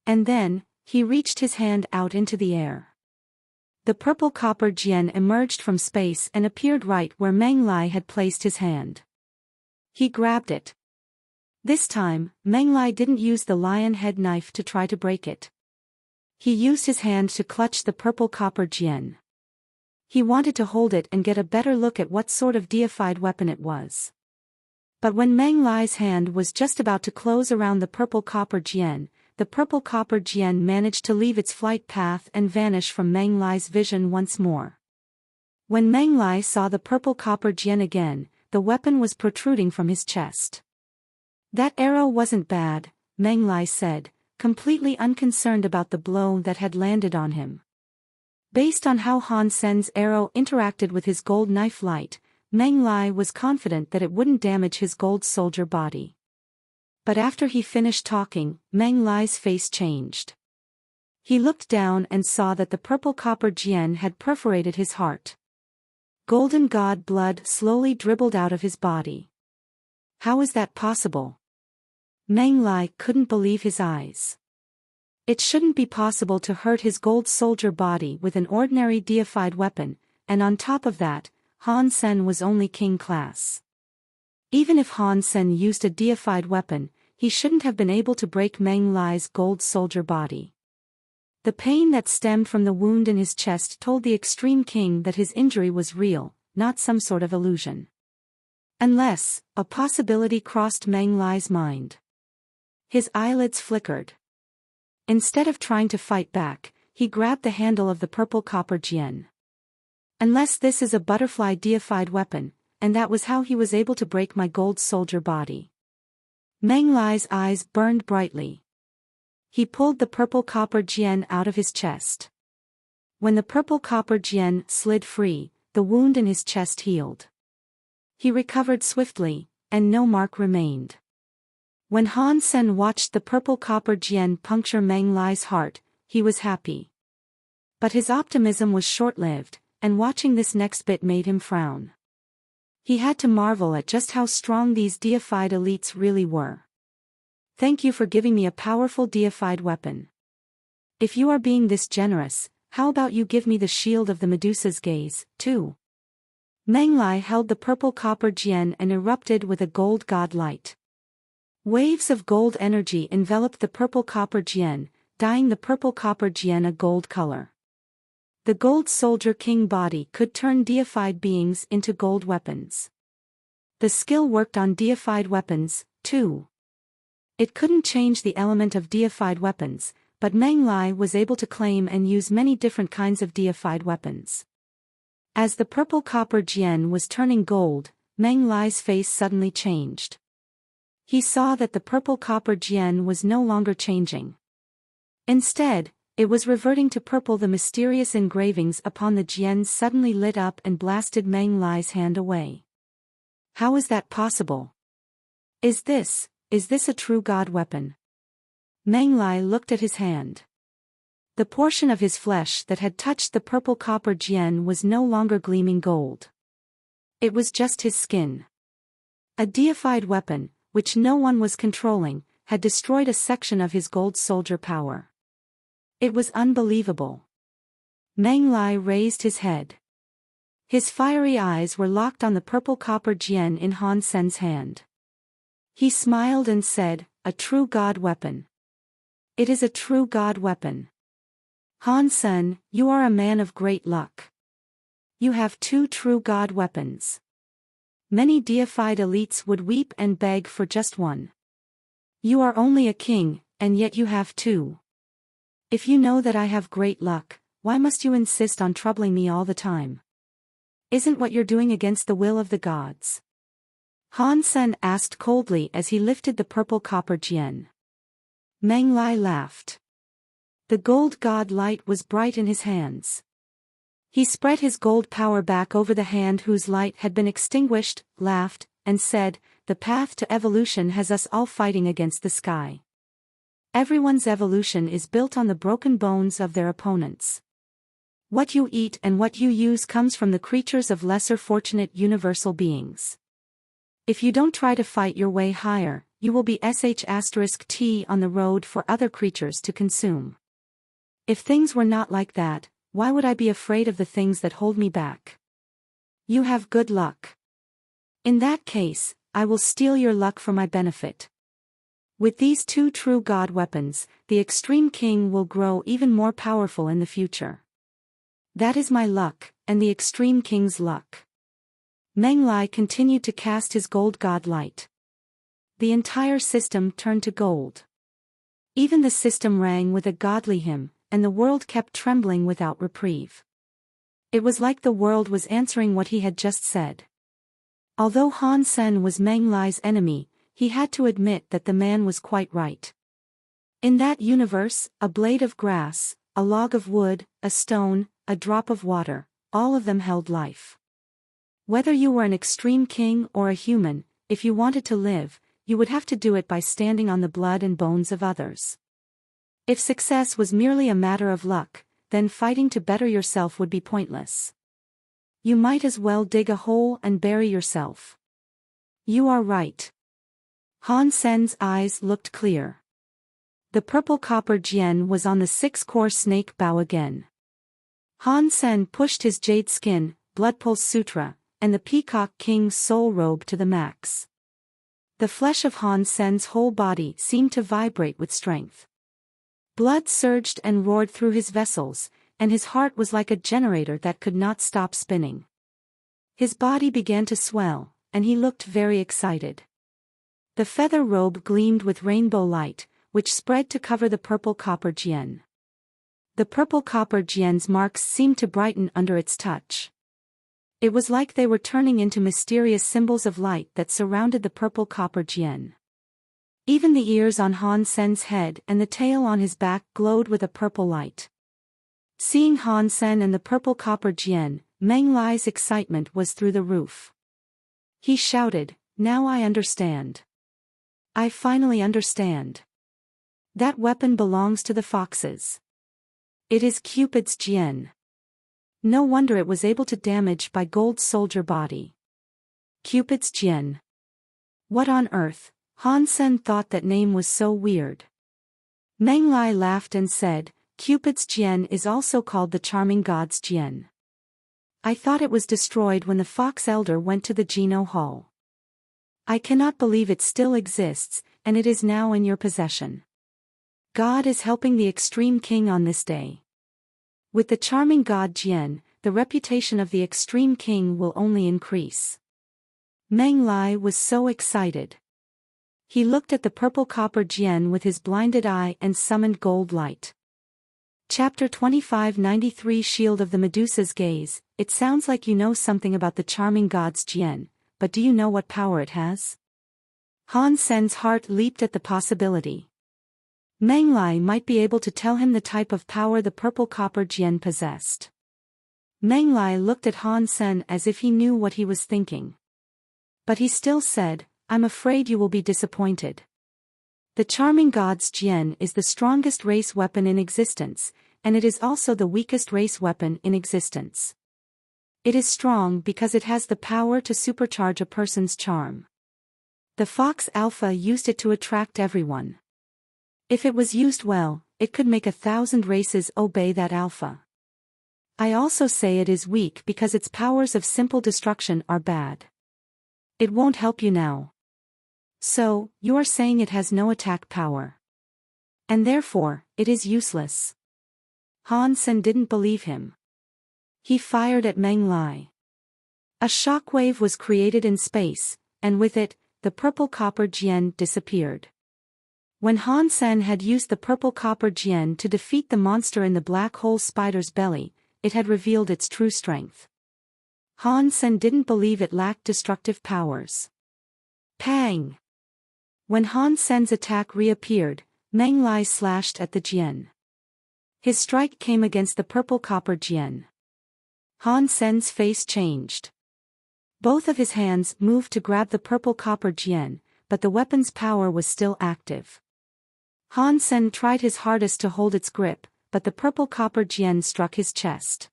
And then, he reached his hand out into the air. The purple copper Jian emerged from space and appeared right where Meng Lai had placed his hand. He grabbed it. This time, Meng Lai didn't use the lion head knife to try to break it. He used his hand to clutch the purple copper Jian. He wanted to hold it and get a better look at what sort of deified weapon it was. But when Meng Lai's hand was just about to close around the purple copper Jian, the purple copper Jian managed to leave its flight path and vanish from Meng Lai's vision once more. When Meng Lai saw the purple copper Jian again, the weapon was protruding from his chest. That arrow wasn't bad, Meng Lai said, completely unconcerned about the blow that had landed on him. Based on how Han Sen's arrow interacted with his gold knife light, Meng Lai was confident that it wouldn't damage his gold soldier body. But after he finished talking, Meng Lai's face changed. He looked down and saw that the purple copper Jian had perforated his heart. Golden god blood slowly dribbled out of his body. How is that possible? Meng Lai couldn't believe his eyes. It shouldn't be possible to hurt his gold soldier body with an ordinary deified weapon, and on top of that, Han Sen was only king class. Even if Han Sen used a deified weapon, he shouldn't have been able to break Meng Lai's gold soldier body. The pain that stemmed from the wound in his chest told the extreme king that his injury was real, not some sort of illusion. Unless, a possibility crossed Meng Lai's mind. His eyelids flickered. Instead of trying to fight back, he grabbed the handle of the purple copper Jian. Unless this is a butterfly deified weapon, and that was how he was able to break my gold soldier body. Meng Lai's eyes burned brightly. He pulled the purple copper jian out of his chest. When the purple copper jian slid free, the wound in his chest healed. He recovered swiftly, and no mark remained. When Han Sen watched the purple copper jian puncture Meng Lai's heart, he was happy. But his optimism was short-lived, and watching this next bit made him frown. He had to marvel at just how strong these deified elites really were. Thank you for giving me a powerful deified weapon. If you are being this generous, how about you give me the shield of the Medusa's gaze, too? Meng Lai held the purple copper jian and erupted with a gold god light. Waves of gold energy enveloped the purple copper jian, dyeing the purple copper jian a gold color. The gold soldier king body could turn deified beings into gold weapons. The skill worked on deified weapons, too. It couldn't change the element of deified weapons, but Meng Lai was able to claim and use many different kinds of deified weapons. As the purple copper jian was turning gold, Meng Lai's face suddenly changed. He saw that the purple copper jian was no longer changing. Instead, it was reverting to purple. The mysterious engravings upon the jian suddenly lit up and blasted Meng Lai's hand away. How is that possible? Is this a true god weapon? Meng Lai looked at his hand. The portion of his flesh that had touched the purple copper jian was no longer gleaming gold. It was just his skin. A deified weapon, which no one was controlling, had destroyed a section of his gold soldier power. It was unbelievable. Meng Lai raised his head. His fiery eyes were locked on the purple copper jian in Han Sen's hand. He smiled and said, "A true god weapon. It is a true god weapon. Han Sen, you are a man of great luck. You have 2 true god weapons. Many deified elites would weep and beg for just one. You are only a king, and yet you have 2. If you know that I have great luck, why must you insist on troubling me all the time? Isn't what you're doing against the will of the gods?" Han Sen asked coldly as he lifted the purple copper jian. Meng Lai laughed. The gold god light was bright in his hands. He spread his gold power back over the hand whose light had been extinguished, laughed, and said, "The path to evolution has us all fighting against the sky. Everyone's evolution is built on the broken bones of their opponents. What you eat and what you use comes from the creatures of lesser fortunate universal beings. If you don't try to fight your way higher, you will be sh*t on the road for other creatures to consume. If things were not like that, why would I be afraid of the things that hold me back? You have good luck. In that case, I will steal your luck for my benefit. With these 2 true god weapons, the Extreme King will grow even more powerful in the future. That is my luck, and the Extreme King's luck." Meng Lai continued to cast his gold god light. The entire system turned to gold. Even the system rang with a godly hymn, and the world kept trembling without reprieve. It was like the world was answering what he had just said. Although Han Sen was Meng Lai's enemy, he had to admit that the man was quite right. In that universe, a blade of grass, a log of wood, a stone, a drop of water, all of them held life. Whether you were an extreme king or a human, if you wanted to live, you would have to do it by standing on the blood and bones of others. If success was merely a matter of luck, then fighting to better yourself would be pointless. You might as well dig a hole and bury yourself. You are right. Han Sen's eyes looked clear. The purple copper jian was on the 6-core snake bow again. Han Sen pushed his jade skin, blood pulse sutra, and the peacock king's soul robe to the max. The flesh of Han Sen's whole body seemed to vibrate with strength. Blood surged and roared through his vessels, and his heart was like a generator that could not stop spinning. His body began to swell, and he looked very excited. The feather robe gleamed with rainbow light, which spread to cover the purple copper jian. The purple copper jian's marks seemed to brighten under its touch. It was like they were turning into mysterious symbols of light that surrounded the purple copper jian. Even the ears on Han Sen's head and the tail on his back glowed with a purple light. Seeing Han Sen and the purple copper Jian, Meng Lai's excitement was through the roof. He shouted, "Now I understand. I finally understand. That weapon belongs to the foxes. It is Cupid's Jian. No wonder it was able to damage by gold soldier body. Cupid's Jian. What on earth?" Han Sen thought that name was so weird. Meng Lai laughed and said, "Cupid's Jian is also called the charming god's Jian. I thought it was destroyed when the Fox Elder went to the Geno Hall. I cannot believe it still exists, and it is now in your possession. God is helping the Extreme King on this day. With the charming god Jian, the reputation of the Extreme King will only increase." Meng Lai was so excited. He looked at the purple copper Jian with his blinded eye and summoned gold light. Chapter 2593 Shield of the Medusa's Gaze. It sounds like you know something about the charming god's Jian, but do you know what power it has? Han Sen's heart leaped at the possibility. Meng Lai might be able to tell him the type of power the purple copper Jian possessed. Meng Lai looked at Han Sen as if he knew what he was thinking. But he still said, "I'm afraid you will be disappointed. The charming god's Jian is the strongest race weapon in existence, and it is also the weakest race weapon in existence. It is strong because it has the power to supercharge a person's charm. The Fox Alpha used it to attract everyone. If it was used well, it could make 1,000 races obey that alpha. I also say it is weak because its powers of simple destruction are bad. It won't help you now. So, you are saying it has no attack power. And therefore, it is useless." Han Sen didn't believe him. He fired at Meng Lai. A shockwave was created in space, and with it, the purple copper Jian disappeared. When Han Sen had used the purple copper Jian to defeat the monster in the black hole spider's belly, it had revealed its true strength. Han Sen didn't believe it lacked destructive powers. Pang! When Han Sen's attack reappeared, Meng Lai slashed at the Jian. His strike came against the purple copper Jian. Han Sen's face changed. Both of his hands moved to grab the purple copper Jian, but the weapon's power was still active. Han Sen tried his hardest to hold its grip, but the purple copper Jian struck his chest.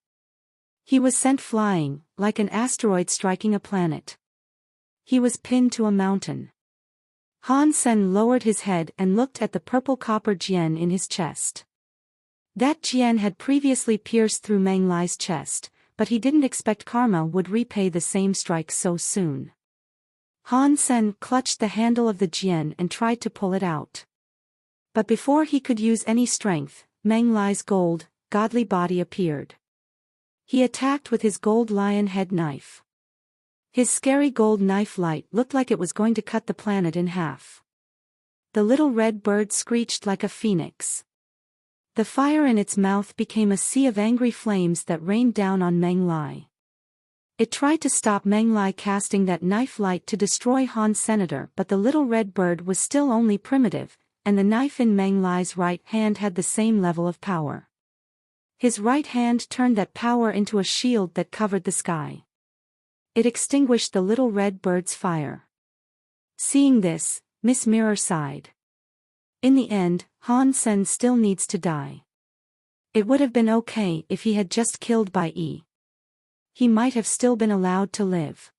He was sent flying, like an asteroid striking a planet. He was pinned to a mountain. Han Sen lowered his head and looked at the purple copper Jian in his chest. That Jian had previously pierced through Meng Lai's chest, but he didn't expect karma would repay the same strike so soon. Han Sen clutched the handle of the Jian and tried to pull it out. But before he could use any strength, Meng Lai's gold, godly body appeared. He attacked with his gold lion head knife. His scary gold knife light looked like it was going to cut the planet in half. The little red bird screeched like a phoenix. The fire in its mouth became a sea of angry flames that rained down on Meng Lai. It tried to stop Meng Lai casting that knife light to destroy Han's senator, but the little red bird was still only primitive, and the knife in Meng Lai's right hand had the same level of power. His right hand turned that power into a shield that covered the sky. It extinguished the little red bird's fire. Seeing this, Miss Mirror sighed. In the end, Han Sen still needs to die. It would have been okay if he had just killed Bai Yi. He might have still been allowed to live.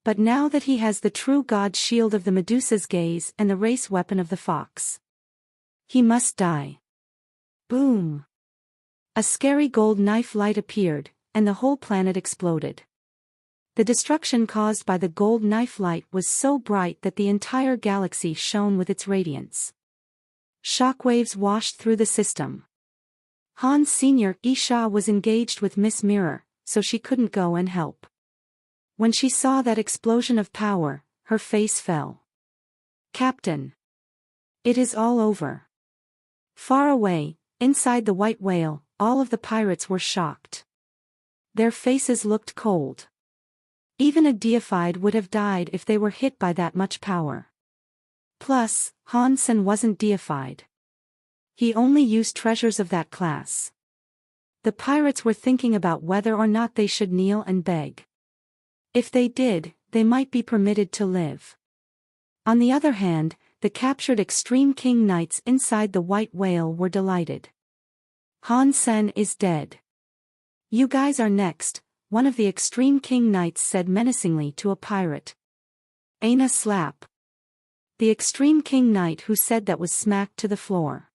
But now that he has the true god shield of the Medusa's gaze and the race weapon of the fox, he must die. Boom! A scary gold knife light appeared, and the whole planet exploded. The destruction caused by the gold knife light was so bright that the entire galaxy shone with its radiance. Shockwaves washed through the system. Han's senior Isha was engaged with Miss Mirror, so she couldn't go and help. When she saw that explosion of power, her face fell. Captain! It is all over. Far away, inside the white whale, all of the pirates were shocked. Their faces looked cold. Even a deified would have died if they were hit by that much power. Plus, Han Sen wasn't deified. He only used treasures of that class. The pirates were thinking about whether or not they should kneel and beg. If they did, they might be permitted to live. On the other hand, the captured Extreme King Knights inside the White Whale were delighted. Han Sen is dead. You guys are next, one of the Extreme King Knights said menacingly to a pirate. Ain't a slap. The Extreme King Knight who said that was smacked to the floor.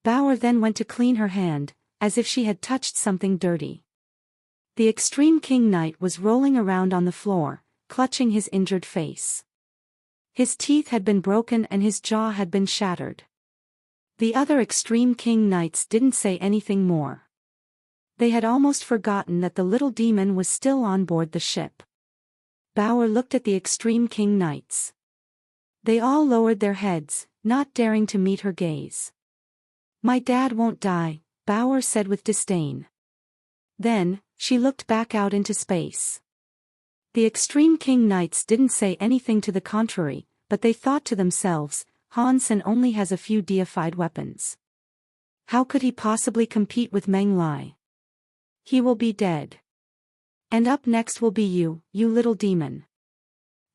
Bauer then went to clean her hand, as if she had touched something dirty. The Extreme King Knight was rolling around on the floor, clutching his injured face. His teeth had been broken and his jaw had been shattered. The other Extreme King Knights didn't say anything more. They had almost forgotten that the little demon was still on board the ship. Bauer looked at the Extreme King Knights. They all lowered their heads, not daring to meet her gaze. My dad won't die, Bauer said with disdain. Then, she looked back out into space. The Extreme King Knights didn't say anything to the contrary, but they thought to themselves, Han Sen only has a few deified weapons. How could he possibly compete with Meng Lai? He will be dead. And up next will be you, you little demon.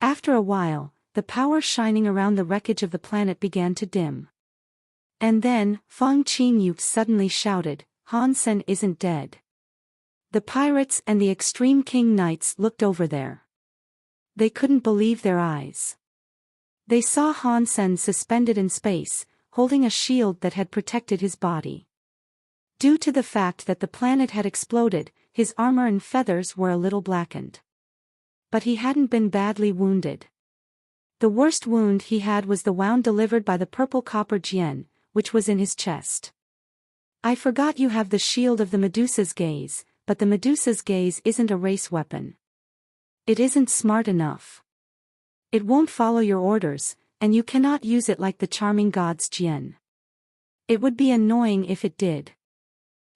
After a while, the power shining around the wreckage of the planet began to dim. And then, Fang Qingyue suddenly shouted, Han Sen isn't dead. The pirates and the Extreme King Knights looked over there. They couldn't believe their eyes. They saw Han Sen suspended in space, holding a shield that had protected his body. Due to the fact that the planet had exploded, his armor and feathers were a little blackened. But he hadn't been badly wounded. The worst wound he had was the wound delivered by the purple copper Jian, which was in his chest. I forgot you have the shield of the Medusa's gaze, but the Medusa's gaze isn't a race weapon. It isn't smart enough. It won't follow your orders, and you cannot use it like the charming god's Jian. It would be annoying if it did.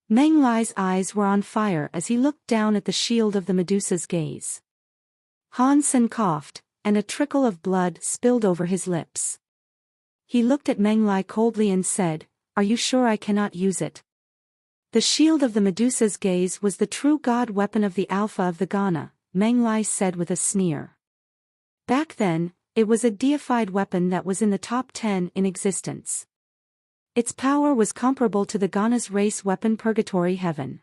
Meng Lai's eyes were on fire as he looked down at the shield of the Medusa's gaze. Han Sen coughed, and a trickle of blood spilled over his lips. He looked at Meng Lai coldly and said, Are you sure I cannot use it? The shield of the Medusa's gaze was the true god weapon of the Alpha of the Ghana, Meng Lai said with a sneer. Back then, it was a deified weapon that was in the top 10 in existence. Its power was comparable to the Ghana's race weapon Purgatory Heaven.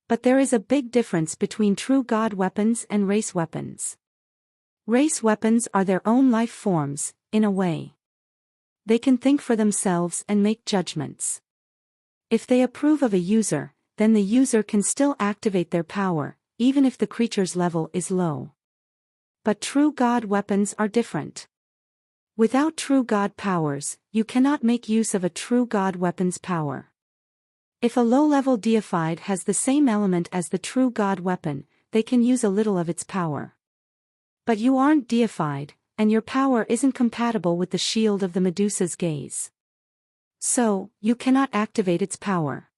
But there is a big difference between true god weapons and race weapons. Race weapons are their own life forms, in a way. They can think for themselves and make judgments. If they approve of a user, then the user can still activate their power, even if the creature's level is low. But true god weapons are different. Without true god powers, you cannot make use of a true god weapon's power. If a low-level deified has the same element as the true god weapon, they can use a little of its power. But you aren't deified, and your power isn't compatible with the shield of the Medusa's gaze. So, you cannot activate its power.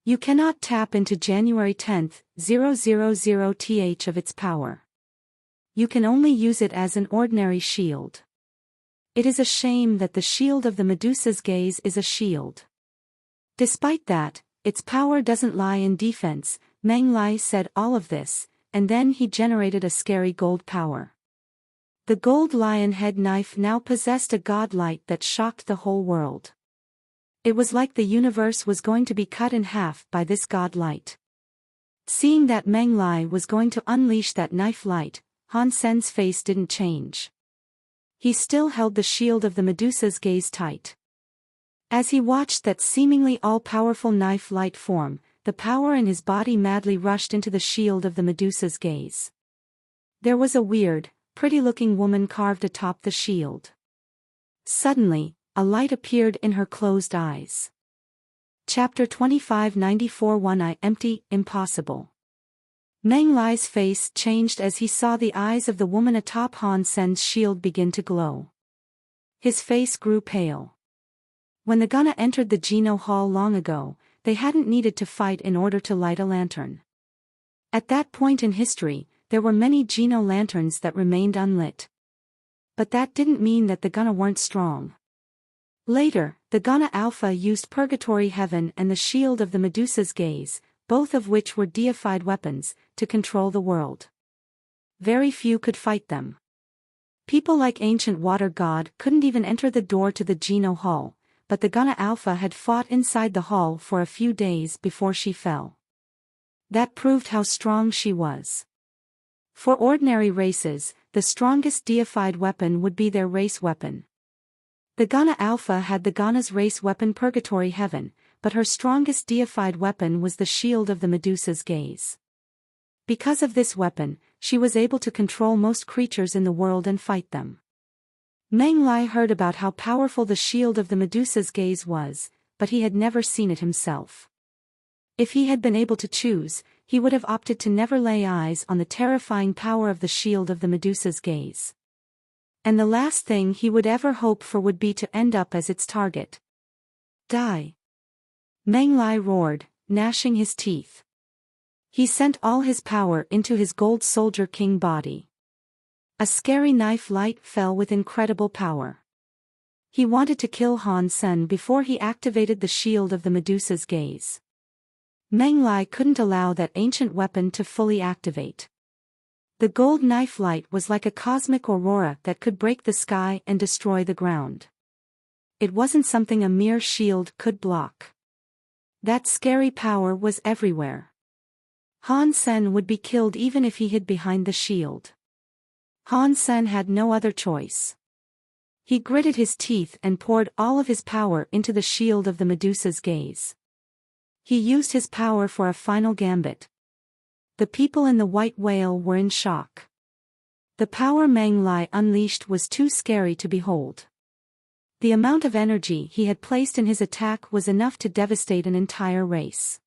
You cannot tap into January 10th, 000th of its power. You can only use it as an ordinary shield. It is a shame that the shield of the Medusa's gaze is a shield. Despite that, its power doesn't lie in defense. Meng Lai said all of this, and then he generated a scary gold power. The gold lion head knife now possessed a god light that shocked the whole world. It was like the universe was going to be cut in half by this god light. Seeing that Meng Lai was going to unleash that knife light, Han Sen's face didn't change. He still held the shield of the Medusa's gaze tight. As he watched that seemingly all-powerful knife light form, the power in his body madly rushed into the shield of the Medusa's gaze. There was a weird, pretty-looking woman carved atop the shield. Suddenly, a light appeared in her closed eyes. Chapter 2594 One Eye Empty, Impossible. Meng Lai's face changed as he saw the eyes of the woman atop Han Sen's shield begin to glow. His face grew pale. When the Ghana entered the Geno Hall long ago, they hadn't needed to fight in order to light a lantern. At that point in history, there were many Geno lanterns that remained unlit. But that didn't mean that the Gunna weren't strong. Later, the Gunna Alpha used Purgatory Heaven and the Shield of the Medusa's Gaze, both of which were deified weapons, to control the world. Very few could fight them. People like Ancient Water God couldn't even enter the door to the Geno Hall, but the Gunna Alpha had fought inside the hall for a few days before she fell. That proved how strong she was. For ordinary races, the strongest deified weapon would be their race weapon. The Gunna Alpha had the Gunna's race weapon Purgatory Heaven, but her strongest deified weapon was the Shield of the Medusa's Gaze. Because of this weapon, she was able to control most creatures in the world and fight them. Meng Lai heard about how powerful the Shield of the Medusa's Gaze was, but he had never seen it himself. If he had been able to choose, he would have opted to never lay eyes on the terrifying power of the Shield of the Medusa's Gaze. And the last thing he would ever hope for would be to end up as its target. Die! Meng Lai roared, gnashing his teeth. He sent all his power into his Gold Soldier King body. A scary knife light fell with incredible power. He wanted to kill Han Sen before he activated the Shield of the Medusa's Gaze. Meng Lai couldn't allow that ancient weapon to fully activate. The gold knife light was like a cosmic aurora that could break the sky and destroy the ground. It wasn't something a mere shield could block. That scary power was everywhere. Han Sen would be killed even if he hid behind the shield. Han Sen had no other choice. He gritted his teeth and poured all of his power into the Shield of the Medusa's Gaze. He used his power for a final gambit. The people in the White Whale were in shock. The power Meng Lai unleashed was too scary to behold. The amount of energy he had placed in his attack was enough to devastate an entire race.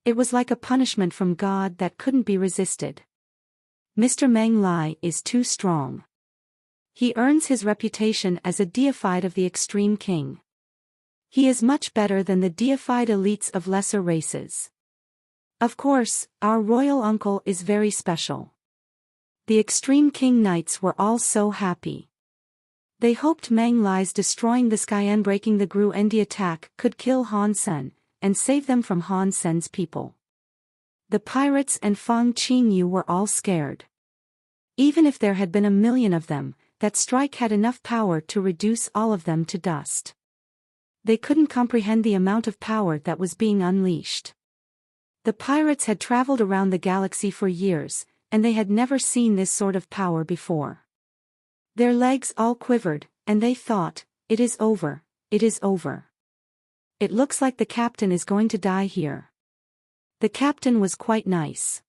It was like a punishment from God that couldn't be resisted. Mr. Meng Lai is too strong. He earns his reputation as a deified of the extreme king. He is much better than the deified elites of lesser races. Of course, our royal uncle is very special. The extreme king knights were all so happy. They hoped Meng Lai's destroying the sky and breaking the Gru Endi attack could kill Han Sen, and save them from Han Sen's people. The pirates and Fang Qingyu were all scared. Even if there had been 1,000,000 of them, that strike had enough power to reduce all of them to dust. They couldn't comprehend the amount of power that was being unleashed. The pirates had traveled around the galaxy for years, and they had never seen this sort of power before. Their legs all quivered, and they thought, "It is over, it is over. It looks like the captain is going to die here." The captain was quite nice.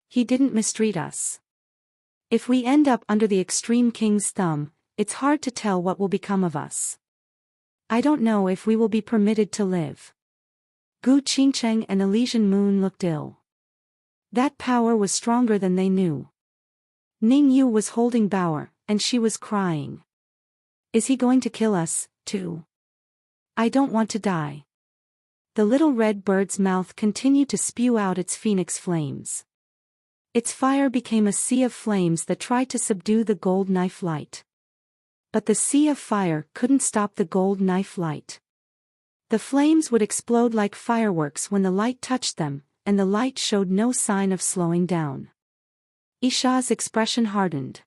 He didn't mistreat us. If we end up under the extreme king's thumb, it's hard to tell what will become of us. I don't know if we will be permitted to live. Gu Qingcheng and Elysian Moon looked ill. That power was stronger than they knew. Ning Yu was holding Bauer, and she was crying. Is he going to kill us, too? I don't want to die. The little red bird's mouth continued to spew out its phoenix flames. Its fire became a sea of flames that tried to subdue the gold knife light. But the sea of fire couldn't stop the gold knife light. The flames would explode like fireworks when the light touched them, and the light showed no sign of slowing down. Isha's expression hardened.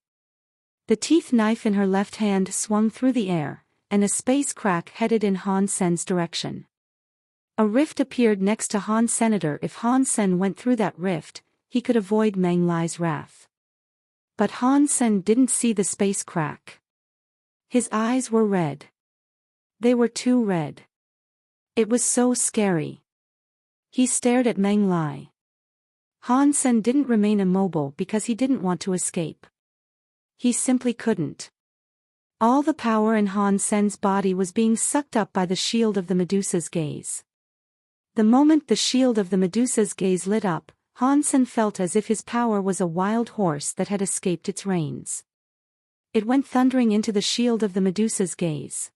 The teeth knife in her left hand swung through the air, and a space crack headed in Han Sen's direction. A rift appeared next to Han Senator. If Han Sen went through that rift, he could avoid Meng Lai's wrath. But Han Sen didn't see the space crack. His eyes were red. They were too red. It was so scary. He stared at Meng Lai. Han Sen didn't remain immobile because he didn't want to escape. He simply couldn't. All the power in Han Sen's body was being sucked up by the Shield of the Medusa's Gaze. The moment the Shield of the Medusa's Gaze lit up, Han Sen felt as if his power was a wild horse that had escaped its reins. It went thundering into the Shield of the Medusa's Gaze.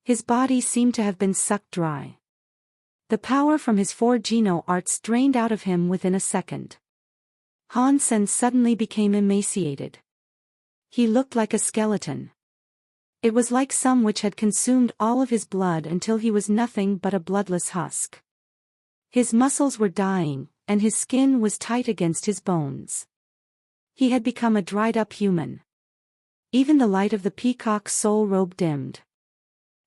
His body seemed to have been sucked dry. The power from his 4 Geno arts drained out of him within a second. Han Sen suddenly became emaciated. He looked like a skeleton. It was like some witch had consumed all of his blood until he was nothing but a bloodless husk. His muscles were dying, and his skin was tight against his bones. He had become a dried-up human. Even the light of the peacock's soul robe dimmed.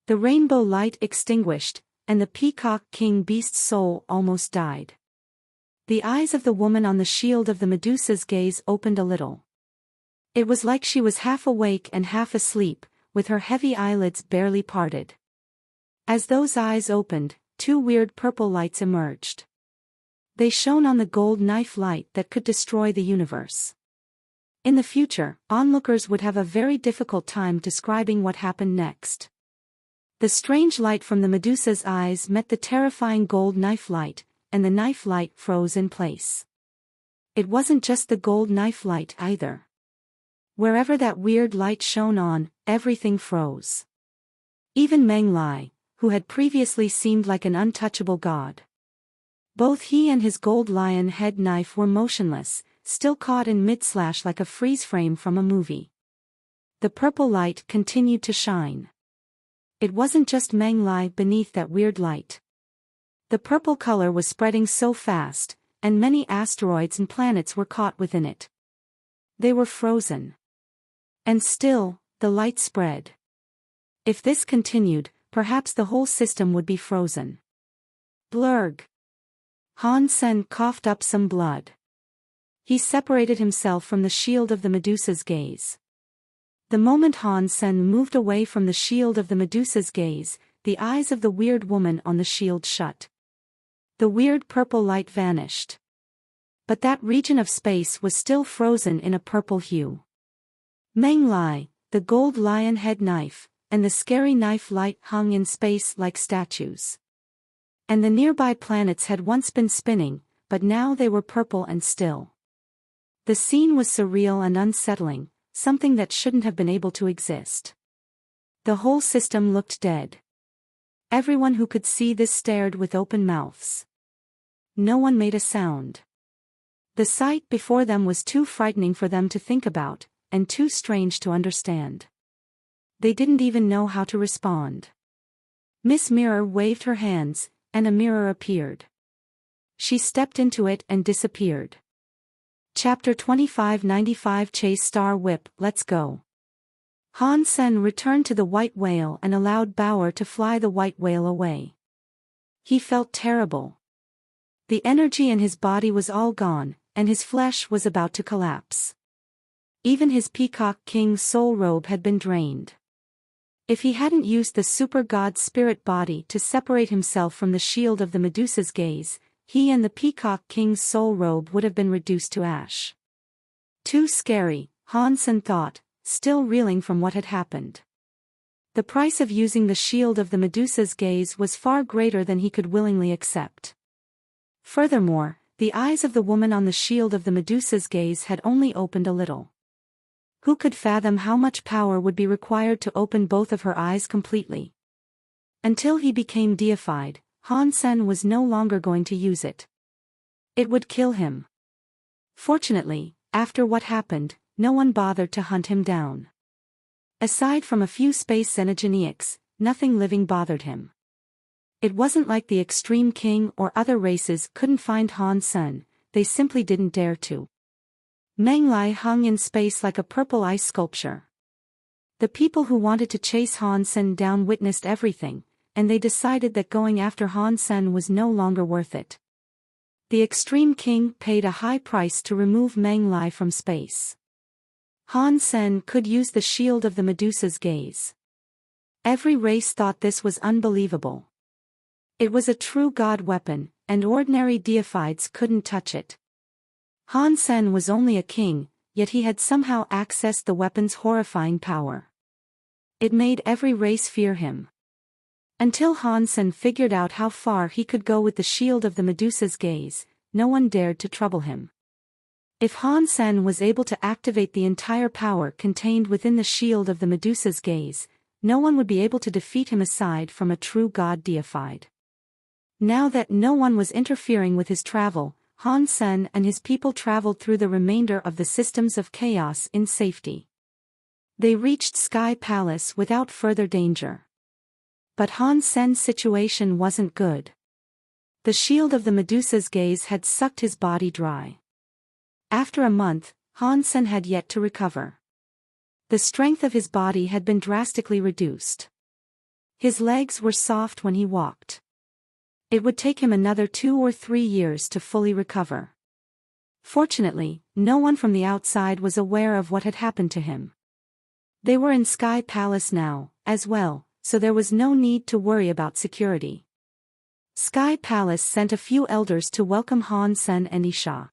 The rainbow light extinguished, and the peacock king beast's soul almost died. The eyes of the woman on the shield of the Medusa's gaze opened a little. It was like she was half awake and half asleep, with her heavy eyelids barely parted. As those eyes opened, two weird purple lights emerged. They shone on the gold knife light that could destroy the universe. In the future, onlookers would have a very difficult time describing what happened next. The strange light from the Medusa's eyes met the terrifying gold knife light, and the knife light froze in place. It wasn't just the gold knife light either. Wherever that weird light shone on, everything froze. Even Meng Lai, who had previously seemed like an untouchable god. Both he and his gold lion head knife were motionless, still caught in mid-slash like a freeze frame from a movie. The purple light continued to shine. It wasn't just Meng Lai beneath that weird light. The purple color was spreading so fast, and many asteroids and planets were caught within it. They were frozen. And still, the light spread. If this continued, perhaps the whole system would be frozen. Blurg. Han Sen coughed up some blood. He separated himself from the shield of the Medusa's gaze. The moment Han Sen moved away from the shield of the Medusa's gaze, the eyes of the weird woman on the shield shut. The weird purple light vanished. But that region of space was still frozen in a purple hue. Meng Lai, the gold lion head knife, and the scary knife light hung in space like statues. And the nearby planets had once been spinning, but now they were purple and still. The scene was surreal and unsettling, something that shouldn't have been able to exist. The whole system looked dead. Everyone who could see this stared with open mouths. No one made a sound. The sight before them was too frightening for them to think about, and too strange to understand. They didn't even know how to respond. Miss Mirror waved her hands, and a mirror appeared. She stepped into it and disappeared. Chapter 2595 Chase Star Whip, Let's Go. Han Sen returned to the white whale and allowed Bauer to fly the white whale away. He felt terrible. The energy in his body was all gone, and his flesh was about to collapse. Even his Peacock King's soul robe had been drained. If he hadn't used the super god spirit body to separate himself from the shield of the Medusa's gaze, he and the Peacock King's soul robe would have been reduced to ash. Too scary, Han Sen thought, still reeling from what had happened. The price of using the shield of the Medusa's gaze was far greater than he could willingly accept. Furthermore, the eyes of the woman on the shield of the Medusa's gaze had only opened a little. Who could fathom how much power would be required to open both of her eyes completely? Until he became deified, Han Sen was no longer going to use it. It would kill him. Fortunately, after what happened, no one bothered to hunt him down. Aside from a few space xenogeniacs, nothing living bothered him. It wasn't like the Extreme King or other races couldn't find Han Sen, they simply didn't dare to. Meng Lai hung in space like a purple ice sculpture. The people who wanted to chase Han Sen down witnessed everything, and they decided that going after Han Sen was no longer worth it. The Extreme King paid a high price to remove Meng Lai from space. Han Sen could use the shield of the Medusa's gaze. Every race thought this was unbelievable. It was a true god weapon, and ordinary deifieds couldn't touch it. Han Sen was only a king, yet he had somehow accessed the weapon's horrifying power. It made every race fear him. Until Han Sen figured out how far he could go with the shield of the Medusa's gaze, no one dared to trouble him. If Han Sen was able to activate the entire power contained within the shield of the Medusa's gaze, no one would be able to defeat him aside from a true god deified. Now that no one was interfering with his travel, Han Sen and his people traveled through the remainder of the systems of chaos in safety. They reached Sky Palace without further danger. But Han Sen's situation wasn't good. The shield of the Medusa's gaze had sucked his body dry. After a month, Han Sen had yet to recover. The strength of his body had been drastically reduced. His legs were soft when he walked. It would take him another 2 or 3 years to fully recover. Fortunately, no one from the outside was aware of what had happened to him. They were in Sky Palace now, as well, so there was no need to worry about security. Sky Palace sent a few elders to welcome Han Sen and Isha.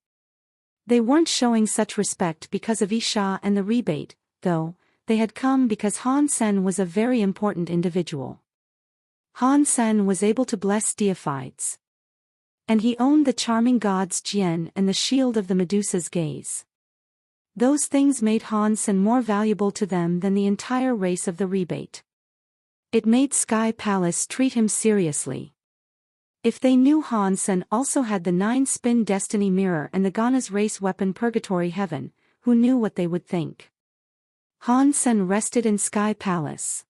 They weren't showing such respect because of Isha and the rebate, though. They had come because Han Sen was a very important individual. Han Sen was able to bless deifieds. And he owned the charming gods Jian and the shield of the Medusa's gaze. Those things made Han Sen more valuable to them than the entire race of the rebate. It made Sky Palace treat him seriously. If they knew Han Sen also had the 9-spin destiny mirror and the Gana's race weapon Purgatory Heaven, who knew what they would think? Han Sen rested in Sky Palace.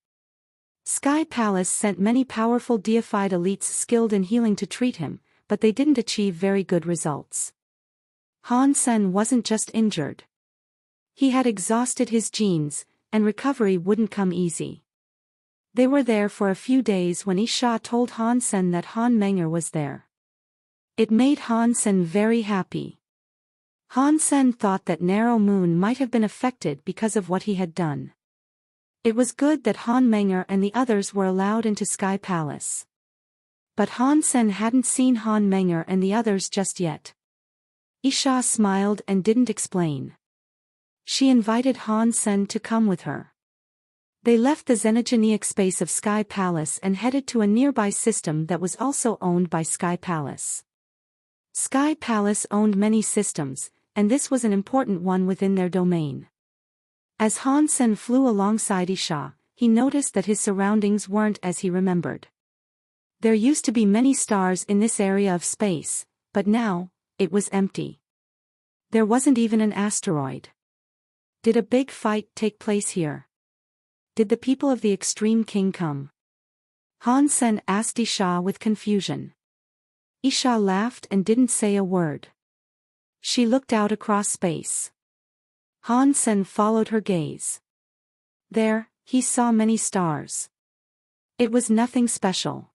Sky Palace sent many powerful deified elites skilled in healing to treat him, but they didn't achieve very good results. Han Sen wasn't just injured. He had exhausted his genes, and recovery wouldn't come easy. They were there for a few days when Isha told Han Sen that Han Menger was there. It made Han Sen very happy. Han Sen thought that Narrow Moon might have been affected because of what he had done. It was good that Han Menger and the others were allowed into Sky Palace. But Han Sen hadn't seen Han Menger and the others just yet. Isha smiled and didn't explain. She invited Han Sen to come with her. They left the xenogenic space of Sky Palace and headed to a nearby system that was also owned by Sky Palace. Sky Palace owned many systems, and this was an important one within their domain. As Han Sen flew alongside Isha, he noticed that his surroundings weren't as he remembered. There used to be many stars in this area of space, but now, it was empty. There wasn't even an asteroid. Did a big fight take place here? Did the people of the Extreme King come? Han Sen asked Isha with confusion. Isha laughed and didn't say a word. She looked out across space. Han Sen followed her gaze. There, he saw many stars. It was nothing special.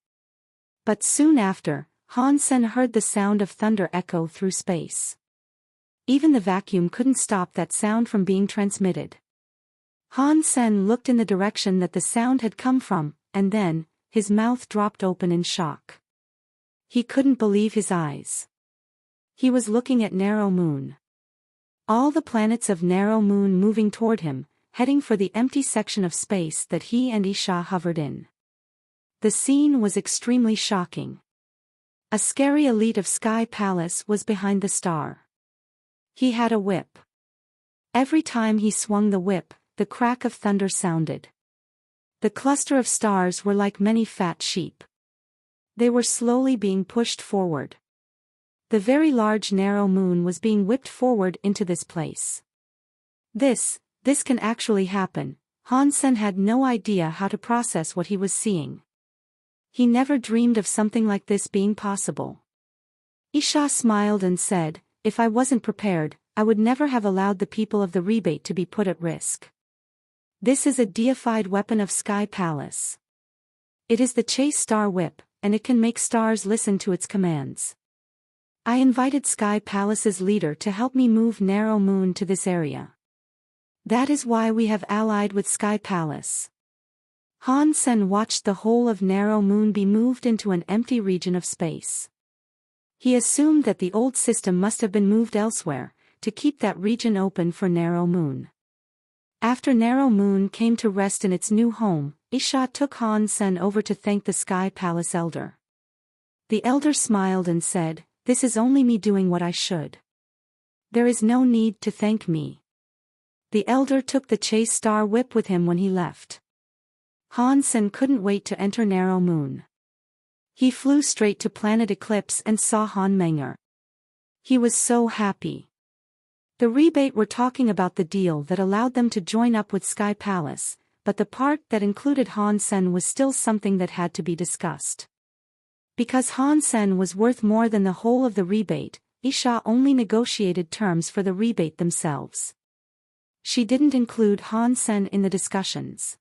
But soon after, Han Sen heard the sound of thunder echo through space. Even the vacuum couldn't stop that sound from being transmitted. Han Sen looked in the direction that the sound had come from, and then, his mouth dropped open in shock. He couldn't believe his eyes. He was looking at Narrow Moon. All the planets of Narrow Moon moving toward him, heading for the empty section of space that he and Isha hovered in. The scene was extremely shocking. A scary elite of Sky Palace was behind the star. He had a whip. Every time he swung the whip, the crack of thunder sounded. The cluster of stars were like many fat sheep. They were slowly being pushed forward. The very large Narrow Moon was being whipped forward into this place. This can actually happen. Han Sen had no idea how to process what he was seeing. He never dreamed of something like this being possible. Isha smiled and said, "If I wasn't prepared, I would never have allowed the people of the rebate to be put at risk. This is a deified weapon of Sky Palace. It is the Chase Star Whip, and it can make stars listen to its commands. I invited Sky Palace's leader to help me move Narrow Moon to this area. That is why we have allied with Sky Palace." Han Sen watched the whole of Narrow Moon be moved into an empty region of space. He assumed that the old system must have been moved elsewhere, to keep that region open for Narrow Moon. After Narrow Moon came to rest in its new home, Isha took Han Sen over to thank the Sky Palace elder. The elder smiled and said, "This is only me doing what I should. There is no need to thank me." The elder took the Chase Star Whip with him when he left. Han Sen couldn't wait to enter Narrow Moon. He flew straight to Planet Eclipse and saw Han Menger. He was so happy. The rebate were talking about the deal that allowed them to join up with Sky Palace, but the part that included Han Sen was still something that had to be discussed. Because Han Sen was worth more than the whole of the rebate, Isha only negotiated terms for the rebate themselves. She didn't include Han Sen in the discussions.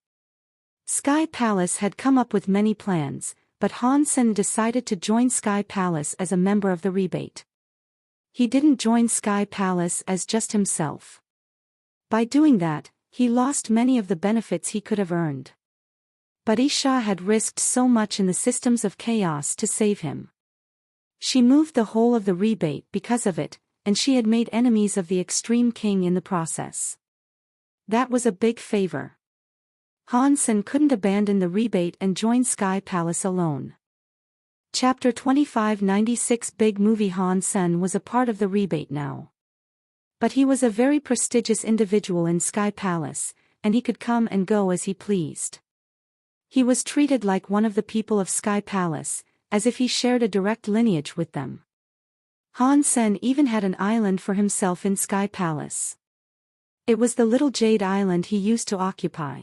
Sky Palace had come up with many plans, but Han Sen decided to join Sky Palace as a member of the rebate. He didn't join Sky Palace as just himself. By doing that, he lost many of the benefits he could have earned. But Isha had risked so much in the systems of chaos to save him. She moved the whole of the rebate because of it, and she had made enemies of the Extreme King in the process. That was a big favor. Han Sen couldn't abandon the rebate and join Sky Palace alone. Chapter 2596 Big Movie. Han Sen was a part of the rebate now. But he was a very prestigious individual in Sky Palace, and he could come and go as he pleased. He was treated like one of the people of Sky Palace, as if he shared a direct lineage with them. Han Sen even had an island for himself in Sky Palace. It was the Little Jade Island he used to occupy.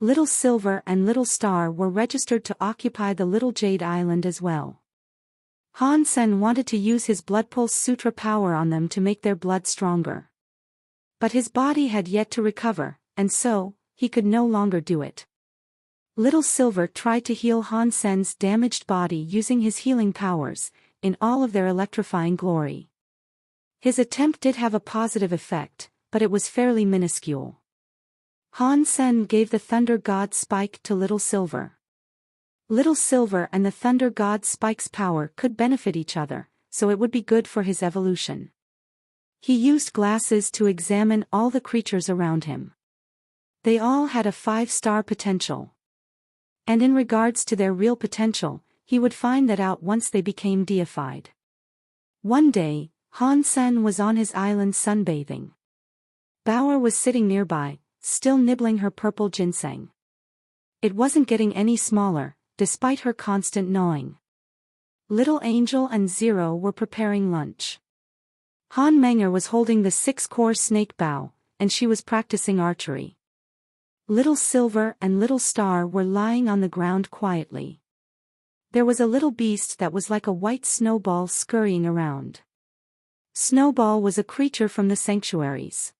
Little Silver and Little Star were registered to occupy the Little Jade Island as well. Han Sen wanted to use his Blood Pulse Sutra power on them to make their blood stronger. But his body had yet to recover, and so, he could no longer do it. Little Silver tried to heal Han Sen's damaged body using his healing powers, in all of their electrifying glory. His attempt did have a positive effect, but it was fairly minuscule. Han Sen gave the Thunder God Spike to Little Silver. Little Silver and the Thunder God Spike's power could benefit each other, so it would be good for his evolution. He used glasses to examine all the creatures around him. They all had a 5-star potential. And in regards to their real potential, he would find that out once they became deified. One day, Han Sen was on his island sunbathing. Bauer was sitting nearby, still nibbling her purple ginseng. It wasn't getting any smaller, despite her constant gnawing. Little Angel and Zero were preparing lunch. Han Menger was holding the 6-core snake bow, and she was practicing archery. Little Silver and Little Star were lying on the ground quietly. There was a little beast that was like a white snowball scurrying around. Snowball was a creature from the sanctuaries.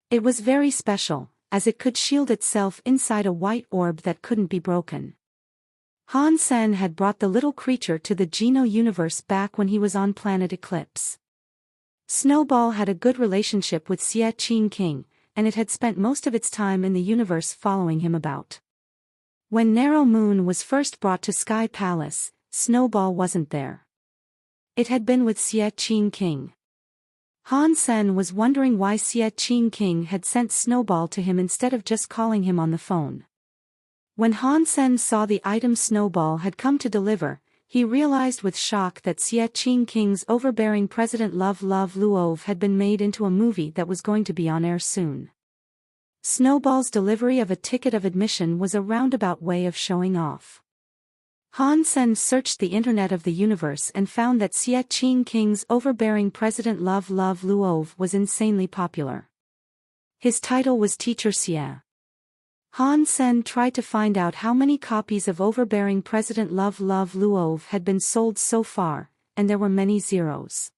It was very special, as it could shield itself inside a white orb that couldn't be broken. Han Sen had brought the little creature to the Geno universe back when he was on planet Eclipse. Snowball had a good relationship with Xie Qin King, and it had spent most of its time in the universe following him about. When Narrow Moon was first brought to Sky Palace, Snowball wasn't there. It had been with Xie Qin King. Han Sen was wondering why Xie Qin King had sent Snowball to him instead of just calling him on the phone. When Han Sen saw the item Snowball had come to deliver, he realized with shock that Xie Qin King's overbearing President Love Luov had been made into a movie that was going to be on air soon. Snowball's delivery of a ticket of admission was a roundabout way of showing off. Han Sen searched the internet of the universe and found that Xie Qin King's overbearing President Love Luov was insanely popular. His title was Teacher Xie. Han Sen tried to find out how many copies of overbearing President Love Luov had been sold so far, and there were many zeros.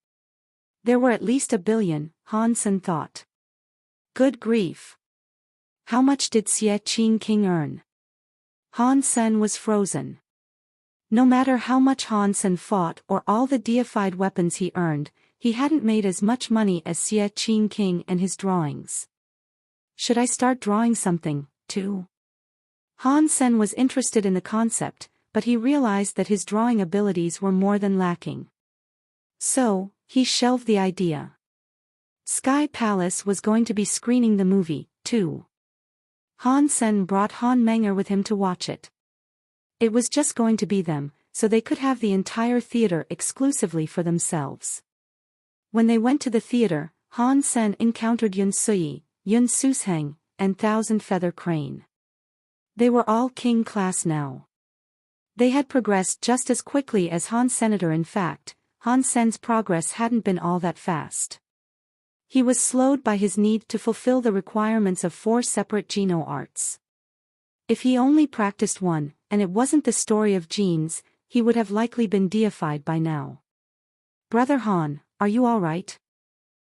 There were at least 1 billion, Han Sen thought. Good grief. How much did Xie Qin King earn? Han Sen was frozen. No matter how much Han Sen fought or all the deified weapons he earned, he hadn't made as much money as Xie Qin King and his drawings. Should I start drawing something, too? Han Sen was interested in the concept, but he realized that his drawing abilities were more than lacking. So, he shelved the idea. Sky Palace was going to be screening the movie, too. Han Sen brought Han Menger with him to watch it. It was just going to be them, so they could have the entire theater exclusively for themselves. When they went to the theater, Han Sen encountered Yun Sui, Yun Susheng, and Thousand Feather Crane. They were all king class now. They had progressed just as quickly as Han Senator. In fact, Han Sen's progress hadn't been all that fast. He was slowed by his need to fulfill the requirements of 4 separate Geno arts. If he only practiced one, and it wasn't the story of genes, he would have likely been deified by now. Brother Han, are you all right?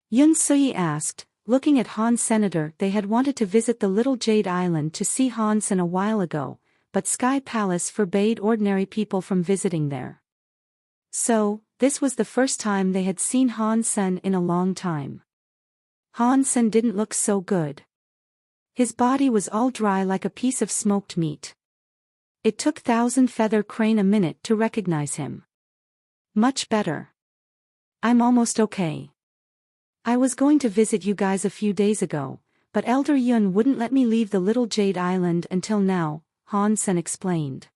Yun Sui asked, looking at Han Senator. They had wanted to visit the little Jade Island to see Han Sen a while ago, but Sky Palace forbade ordinary people from visiting there. So, this was the first time they had seen Han Sen in a long time. Han Sen didn't look so good. His body was all dry like a piece of smoked meat. It took Thousand Feather Crane a minute to recognize him. Much better. I'm almost okay. I was going to visit you guys a few days ago, but Elder Yun wouldn't let me leave the little Jade Island until now, Han Sen explained.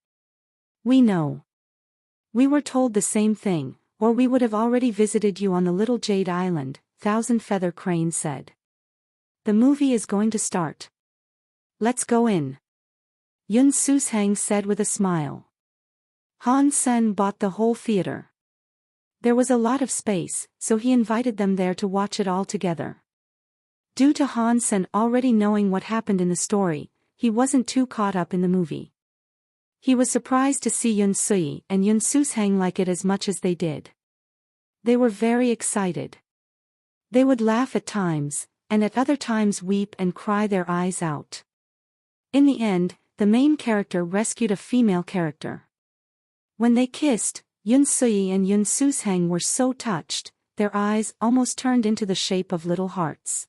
We know. We were told the same thing, or we would have already visited you on the little Jade Island, Thousand Feather Crane said. The movie is going to start. Let's go in. Yun Sushang said with a smile. Han Sen bought the whole theater. There was a lot of space, so he invited them there to watch it all together. Due to Han Sen already knowing what happened in the story, he wasn't too caught up in the movie. He was surprised to see Yun Sui and Yun Sushang like it as much as they did. They were very excited. They would laugh at times, and at other times weep and cry their eyes out. In the end, the main character rescued a female character. When they kissed, Yun Sui and Yun Sushang were so touched, their eyes almost turned into the shape of little hearts.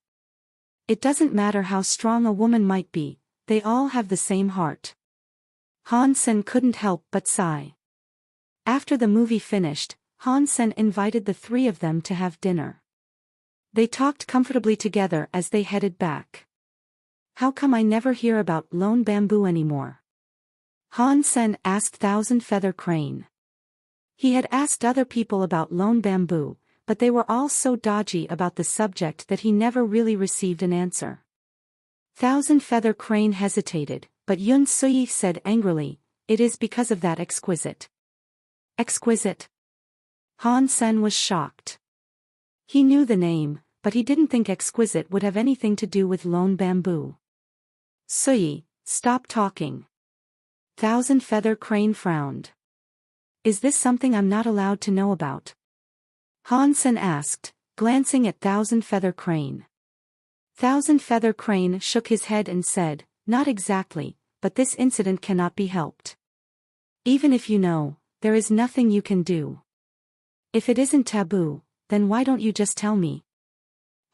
It doesn't matter how strong a woman might be, they all have the same heart. Han Sen couldn't help but sigh. After the movie finished, Han Sen invited the 3 of them to have dinner. They talked comfortably together as they headed back. How come I never hear about Lone Bamboo anymore? Han Sen asked Thousand Feather Crane. He had asked other people about Lone Bamboo, but they were all so dodgy about the subject that he never really received an answer. Thousand Feather Crane hesitated, but Yun Sui said angrily, "It is because of that exquisite." Exquisite? Han Sen was shocked. He knew the name, but he didn't think exquisite would have anything to do with Lone Bamboo. Sui, stop talking. Thousand Feather Crane frowned. Is this something I'm not allowed to know about? Han Sen asked, glancing at Thousand Feather Crane. Thousand Feather Crane shook his head and said, "Not exactly, but this incident cannot be helped. Even if you know, there is nothing you can do. If it isn't taboo, then why don't you just tell me?"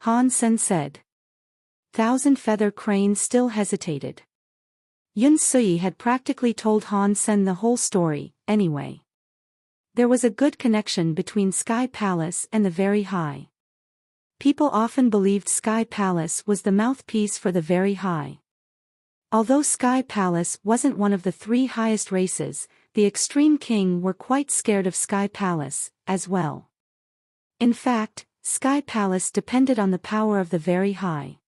Han Sen said. Thousand Feather Crane still hesitated. Yun Sui had practically told Han Sen the whole story, anyway. There was a good connection between Sky Palace and the Very High. People often believed Sky Palace was the mouthpiece for the Very High. Although Sky Palace wasn't one of the 3 highest races, the Extreme King were quite scared of Sky Palace, as well. In fact, Sky Palace depended on the power of the Very High.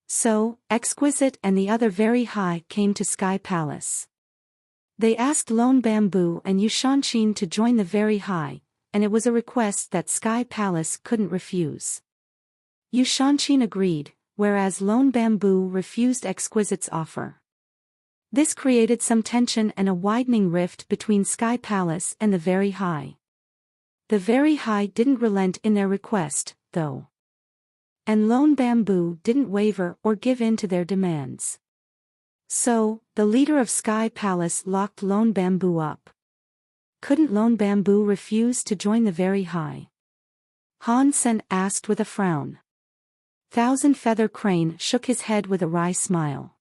So, Exquisite and the other Very High came to Sky Palace. They asked Lone Bamboo and Yushanshin to join the Very High, and it was a request that Sky Palace couldn't refuse. Yushanshin agreed, whereas Lone Bamboo refused Exquisite's offer. This created some tension and a widening rift between Sky Palace and the Very High. The Very High didn't relent in their request, though. And Lone Bamboo didn't waver or give in to their demands. So, the leader of Sky Palace locked Lone Bamboo up. Couldn't Lone Bamboo refuse to join the Very High? Han Sen asked with a frown. Thousand Feather Crane shook his head with a wry smile.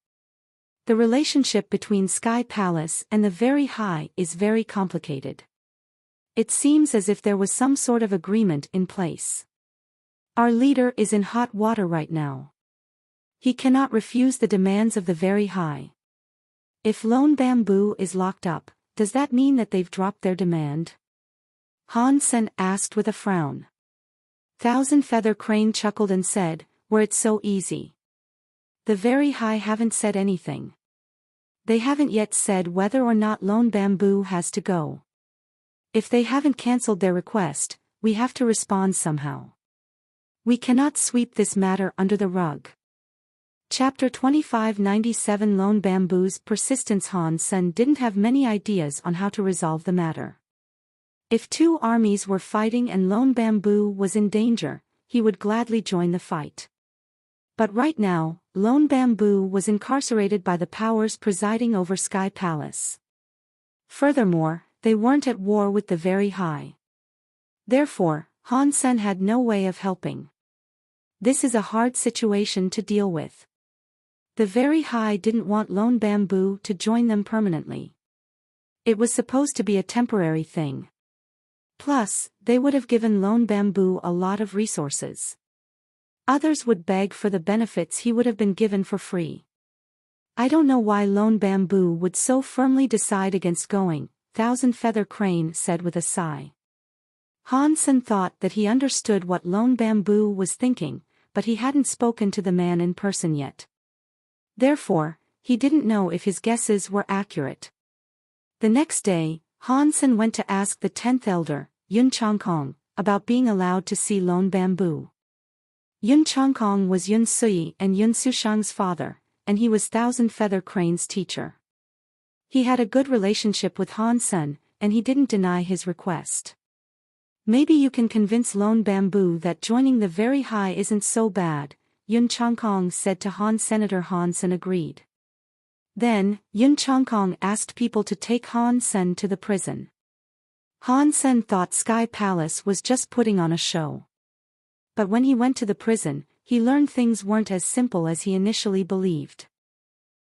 The relationship between Sky Palace and the Very High is very complicated. It seems as if there was some sort of agreement in place. Our leader is in hot water right now. He cannot refuse the demands of the Very High. If Lone Bamboo is locked up, does that mean that they've dropped their demand? Han Sen asked with a frown. Thousand Feather Crane chuckled and said, "Were it so easy. The Very High haven't said anything. They haven't yet said whether or not Lone Bamboo has to go. If they haven't cancelled their request, we have to respond somehow. We cannot sweep this matter under the rug. Chapter 2597 Lone Bamboo's Persistence. Han Sen didn't have many ideas on how to resolve the matter. If two armies were fighting and Lone Bamboo was in danger, he would gladly join the fight. But right now, Lone Bamboo was incarcerated by the powers presiding over Sky Palace. Furthermore, they weren't at war with the Very High. Therefore, Han Sen had no way of helping. This is a hard situation to deal with. The Very High didn't want Lone Bamboo to join them permanently. It was supposed to be a temporary thing. Plus, they would have given Lone Bamboo a lot of resources. Others would beg for the benefits he would have been given for free. I don't know why Lone Bamboo would so firmly decide against going, Thousand Feather Crane said with a sigh. Han Sen thought that he understood what Lone Bamboo was thinking, but he hadn't spoken to the man in person yet. Therefore, he didn't know if his guesses were accurate. The next day, Han Sen went to ask the 10th elder, Yun Changkong, about being allowed to see Lone Bamboo. Yun Changkong was Yun Sui and Yun Sushang's father, and he was Thousand Feather Crane's teacher. He had a good relationship with Han Sen, and he didn't deny his request. Maybe you can convince Lone Bamboo that joining the Very High isn't so bad, Yun Changkong said to Han. Senator Han Sen agreed. Then, Yun Changkong asked people to take Han Sen to the prison. Han Sen thought Sky Palace was just putting on a show. But when he went to the prison, he learned things weren't as simple as he initially believed.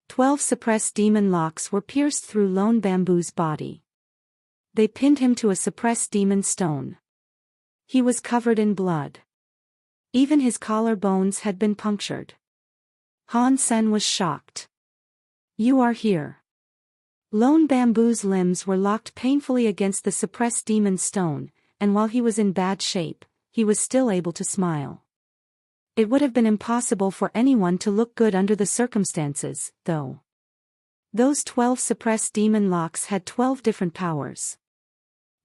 12 suppressed demon locks were pierced through Lone Bamboo's body. They pinned him to a suppressed demon stone. He was covered in blood. Even his collar bones had been punctured. Han Sen was shocked. You are here. Lone Bamboo's limbs were locked painfully against the suppressed demon stone, and while he was in bad shape, he was still able to smile. It would have been impossible for anyone to look good under the circumstances, though. Those 12 suppressed demon locks had 12 different powers.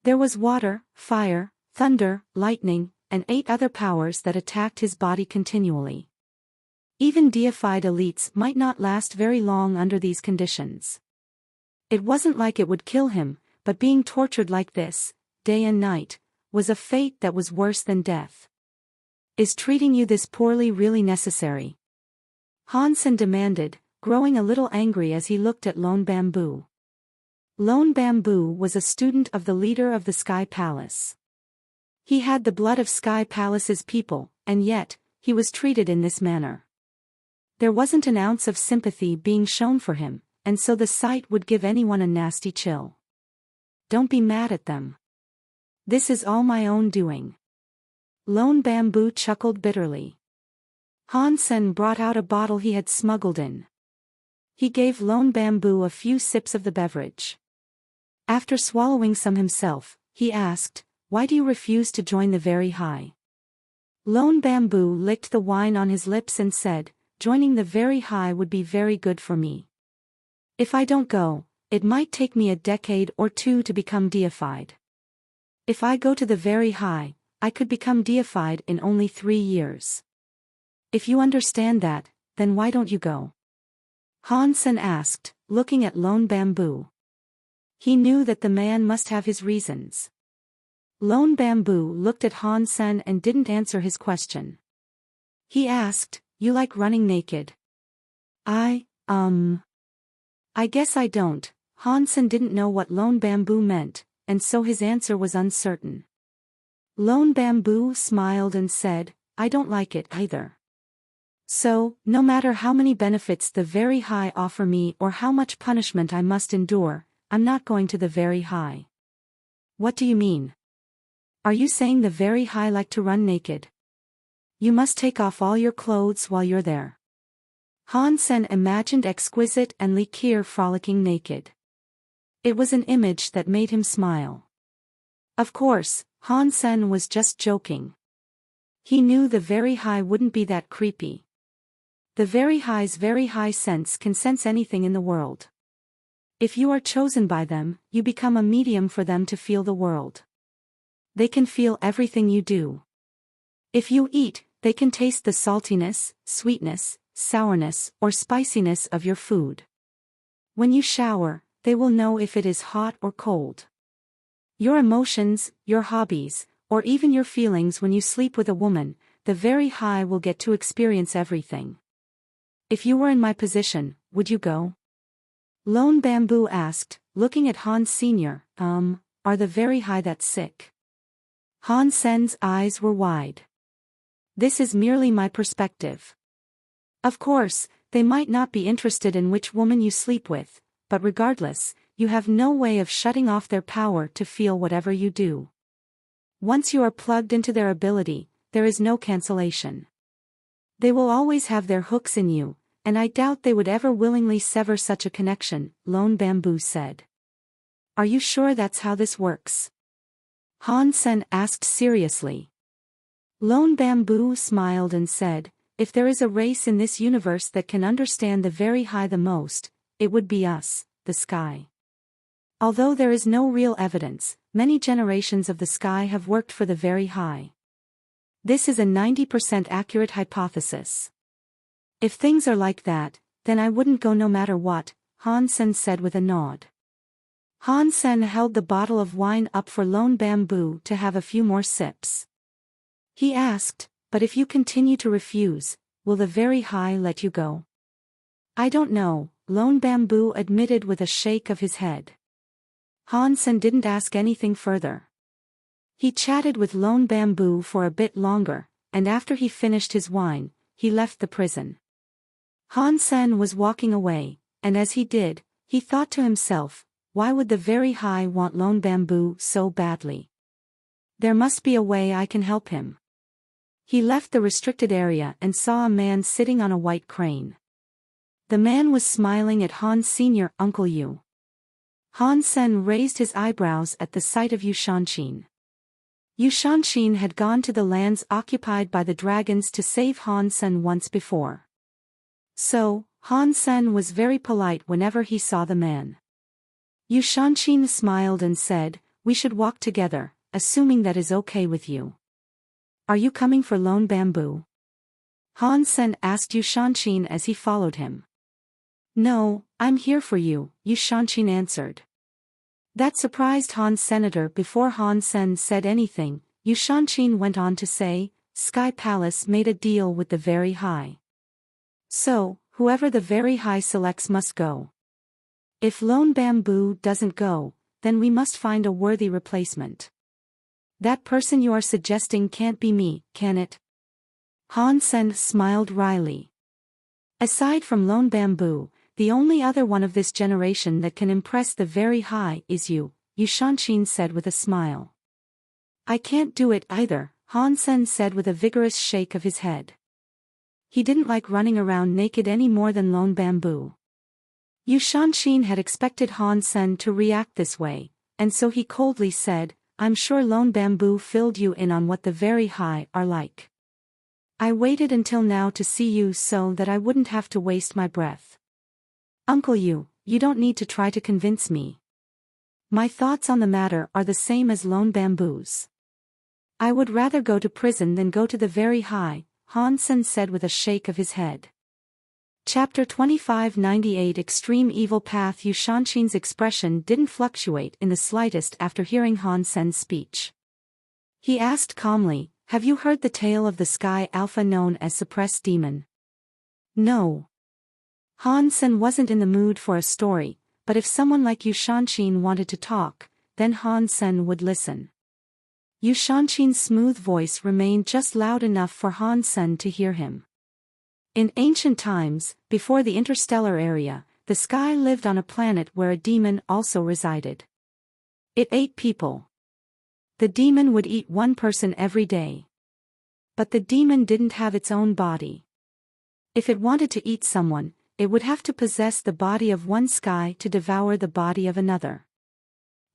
There was water, fire, thunder, lightning, and 8 other powers that attacked his body continually. Even deified elites might not last very long under these conditions. It wasn't like it would kill him, but being tortured like this, day and night, was a fate that was worse than death. Is treating you this poorly really necessary? Han Sen demanded, growing a little angry as he looked at Lone Bamboo. Lone Bamboo was a student of the leader of the Sky Palace. He had the blood of Sky Palace's people, and yet, he was treated in this manner. There wasn't an ounce of sympathy being shown for him, and so the sight would give anyone a nasty chill. Don't be mad at them. This is all my own doing. Lone Bamboo chuckled bitterly. Han Sen brought out a bottle he had smuggled in. He gave Lone Bamboo a few sips of the beverage. After swallowing some himself, he asked, "Why do you refuse to join the Very High?" Lone Bamboo licked the wine on his lips and said, "Joining the Very High would be very good for me. If I don't go, it might take me a decade or 2 to become deified. If I go to the Very High, I could become deified in only 3 years. If you understand that, then why don't you go?" Han Sen asked, looking at Lone Bamboo. He knew that the man must have his reasons. Lone Bamboo looked at Han Sen and didn't answer his question. He asked, "You like running naked?" I guess I don't." Han Sen didn't know what Lone Bamboo meant, and so his answer was uncertain. Lone Bamboo smiled and said, "I don't like it either. So, no matter how many benefits the Very High offer me or how much punishment I must endure, I'm not going to the Very High." "What do you mean? Are you saying the Very High like to run naked? You must take off all your clothes while you're there." Han Sen imagined Exquisite and Li Keir frolicking naked. It was an image that made him smile. Of course, Han Sen was just joking. He knew the Very High wouldn't be that creepy. The Very High's very high sense can sense anything in the world. If you are chosen by them, you become a medium for them to feel the world. They can feel everything you do. If you eat, They can taste the saltiness, sweetness, sourness, or spiciness of your food. When you shower, they will know if it is hot or cold. Your emotions, your hobbies, or even your feelings when you sleep with a woman, the very high will get to experience everything. If you were in my position, would you go? Lone Bamboo asked, looking at Han Sr., are the very high that sick? Han Sen's eyes were wide. This is merely my perspective. Of course, they might not be interested in which woman you sleep with, but regardless, you have no way of shutting off their power to feel whatever you do. Once you are plugged into their ability, there is no cancellation. They will always have their hooks in you, and I doubt they would ever willingly sever such a connection, Lone Bamboo said. Are you sure that's how this works? Han Sen asked seriously. Lone Bamboo smiled and said, if there is a race in this universe that can understand the very high the most, it would be us, the sky. Although there is no real evidence, many generations of the sky have worked for the very high. This is a 90% accurate hypothesis. If things are like that, then I wouldn't go no matter what, Han Sen said with a nod. Han Sen held the bottle of wine up for Lone Bamboo to have a few more sips. He asked, but if you continue to refuse, will the very high let you go? I don't know, Lone Bamboo admitted with a shake of his head. Han Sen didn't ask anything further. He chatted with Lone Bamboo for a bit longer, and after he finished his wine, he left the prison. Han Sen was walking away, and as he did, he thought to himself, why would the very high want Lone Bamboo so badly? There must be a way I can help him. He left the restricted area and saw a man sitting on a white crane. The man was smiling at Han Sr. Uncle Yu. Han Sen raised his eyebrows at the sight of Yu Shanshin. Yu Shanshin had gone to the lands occupied by the dragons to save Han Sen once before. So, Han Sen was very polite whenever he saw the man. Yu Shanshin smiled and said, we should walk together, assuming that is okay with you. Are you coming for Lone Bamboo? Han Sen asked Yu Shanshin as he followed him. No, I'm here for you, Yu Shanshin answered. That surprised Han Senator. Before Han Sen said anything, Yu Shanshin went on to say, Sky Palace made a deal with the Very High. So, whoever the Very High selects must go. If Lone Bamboo doesn't go, then we must find a worthy replacement. That person you are suggesting can't be me, can it? Han Sen smiled wryly. Aside from Lone Bamboo, the only other one of this generation that can impress the Very High is you, Yu Shanshin said with a smile. I can't do it either, Han Sen said with a vigorous shake of his head. He didn't like running around naked any more than Lone Bamboo. Yu Shanshin had expected Han Sen to react this way, and so he coldly said, I'm sure Lone Bamboo filled you in on what the Very High are like. I waited until now to see you so that I wouldn't have to waste my breath. Uncle Yu, you don't need to try to convince me. My thoughts on the matter are the same as Lone Bamboo's. I would rather go to prison than go to the Very High, Han Sen said with a shake of his head. Chapter 2598 Extreme Evil Path. Yu Shanshin's expression didn't fluctuate in the slightest after hearing Han Sen's speech. He asked calmly, have you heard the tale of the Sky Alpha known as Suppressed Demon? No. Han Sen wasn't in the mood for a story, but if someone like Yu Shanshin wanted to talk, then Han Sen would listen. Yu Shanshin's smooth voice remained just loud enough for Han Sen to hear him. In ancient times, before the interstellar area, the sky lived on a planet where a demon also resided. It ate people. The demon would eat one person every day. But the demon didn't have its own body. If it wanted to eat someone, it would have to possess the body of one sky to devour the body of another.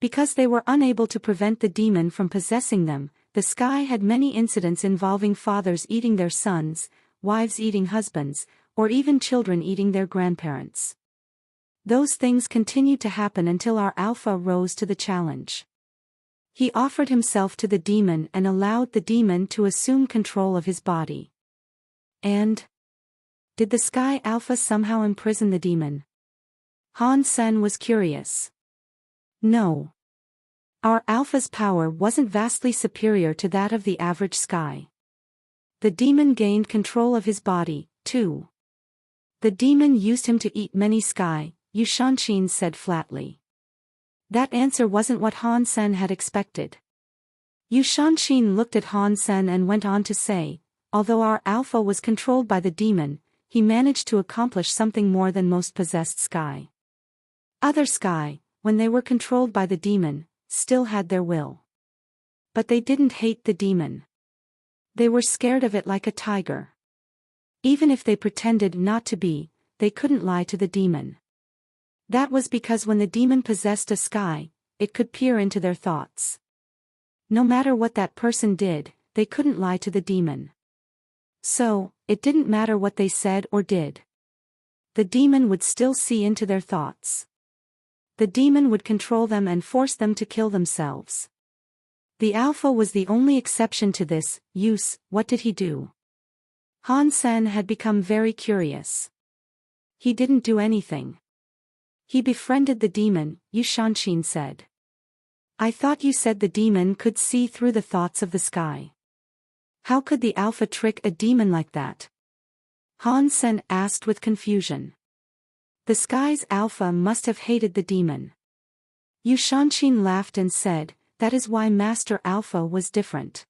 Because they were unable to prevent the demon from possessing them, the sky had many incidents involving fathers eating their sons, wives eating husbands, or even children eating their grandparents. Those things continued to happen until our Alpha rose to the challenge. He offered himself to the demon and allowed the demon to assume control of his body. And did the Sky Alpha somehow imprison the demon? Han Sen was curious. No. Our Alpha's power wasn't vastly superior to that of the average Sky. The demon gained control of his body, too. The demon used him to eat many Sky, Yu Shanshin said flatly. That answer wasn't what Han Sen had expected. Yu Shanshin looked at Han Sen and went on to say, although our Alpha was controlled by the demon, he managed to accomplish something more than most possessed Sky. Other Sky, when they were controlled by the demon, still had their will. But they didn't hate the demon. They were scared of it like a tiger. Even if they pretended not to be, they couldn't lie to the demon. That was because when the demon possessed a Sky, it could peer into their thoughts. No matter what that person did, they couldn't lie to the demon. So, it didn't matter what they said or did. The demon would still see into their thoughts. The demon would control them and force them to kill themselves. The Alpha was the only exception to this use. What did he do? Han Sen had become very curious. He didn't do anything. He befriended the demon, Yu Shanshin said. I thought you said the demon could see through the thoughts of the Sky. How could the Alpha trick a demon like that? Han Sen asked with confusion. The Sky's Alpha must have hated the demon. Yu Shanshin laughed and said, that is why Master Alpha was different.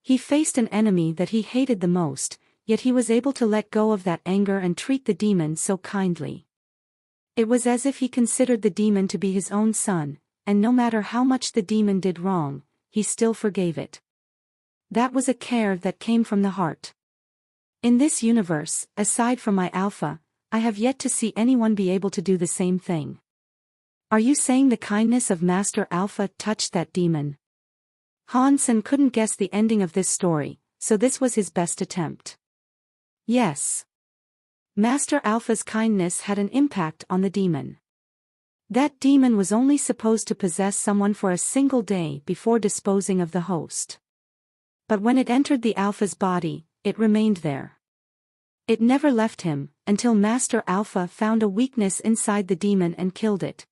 He faced an enemy that he hated the most, yet he was able to let go of that anger and treat the demon so kindly. It was as if he considered the demon to be his own son, and no matter how much the demon did wrong, he still forgave it. That was a care that came from the heart. In this universe, aside from my Alpha, I have yet to see anyone be able to do the same thing. Are you saying the kindness of Master Alpha touched that demon? Han Sen couldn't guess the ending of this story, so this was his best attempt. Yes. Master Alpha's kindness had an impact on the demon. That demon was only supposed to possess someone for a single day before disposing of the host. But when it entered the Alpha's body, it remained there. It never left him, until Master Alpha found a weakness inside the demon and killed it.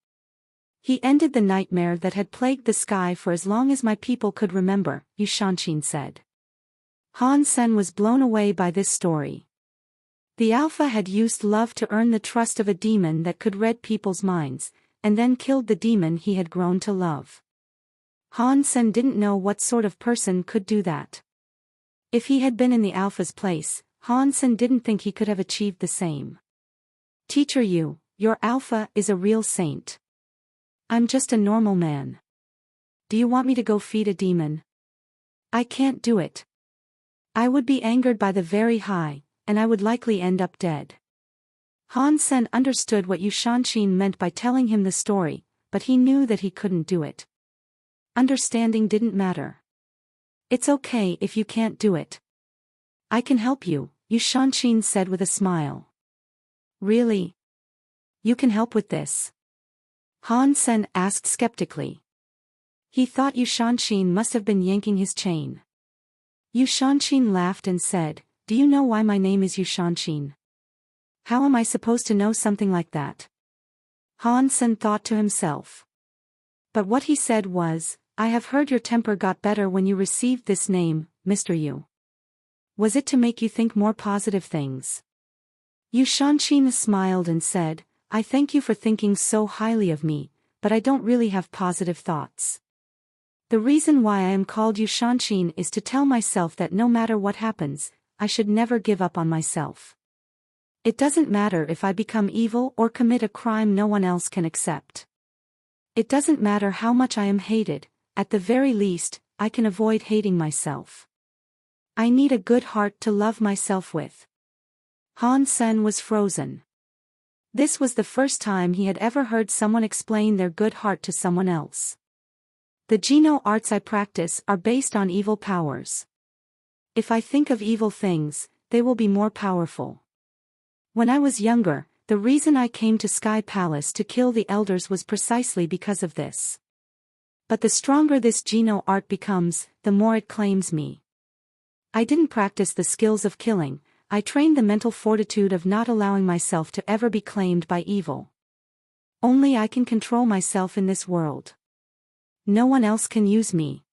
He ended the nightmare that had plagued the Sky for as long as my people could remember, Yu Shanshin said. Han Sen was blown away by this story. The Alpha had used love to earn the trust of a demon that could read people's minds, and then killed the demon he had grown to love. Han Sen didn't know what sort of person could do that. If he had been in the Alpha's place, Han Sen didn't think he could have achieved the same. Teacher Yu, your Alpha is a real saint. I'm just a normal man. Do you want me to go feed a demon? I can't do it. I would be angered by the very high, and I would likely end up dead. Han Sen understood what Yu Shanshin meant by telling him the story, but he knew that he couldn't do it. Understanding didn't matter. It's okay if you can't do it. I can help you, Yu Shanshin said with a smile. Really? You can help with this? Han Sen asked skeptically. He thought Yu Shanshin must have been yanking his chain. Yu Shanshin laughed and said, do you know why my name is Yu Shanshin? How am I supposed to know something like that? Han Sen thought to himself. But what he said was, I have heard your temper got better when you received this name, Mr. Yu. Was it to make you think more positive things? Yu Shanshin smiled and said, I thank you for thinking so highly of me, but I don't really have positive thoughts. The reason why I am called Yu Shanshin is to tell myself that no matter what happens, I should never give up on myself. It doesn't matter if I become evil or commit a crime no one else can accept. It doesn't matter how much I am hated, at the very least, I can avoid hating myself. I need a good heart to love myself with. Han Sen was frozen. This was the first time he had ever heard someone explain their good heart to someone else. The Geno arts I practice are based on evil powers. If I think of evil things, they will be more powerful. When I was younger, the reason I came to Sky Palace to kill the elders was precisely because of this. But the stronger this Geno art becomes, the more it claims me. I didn't practice the skills of killing, I trained the mental fortitude of not allowing myself to ever be claimed by evil. Only I can control myself in this world. No one else can use me.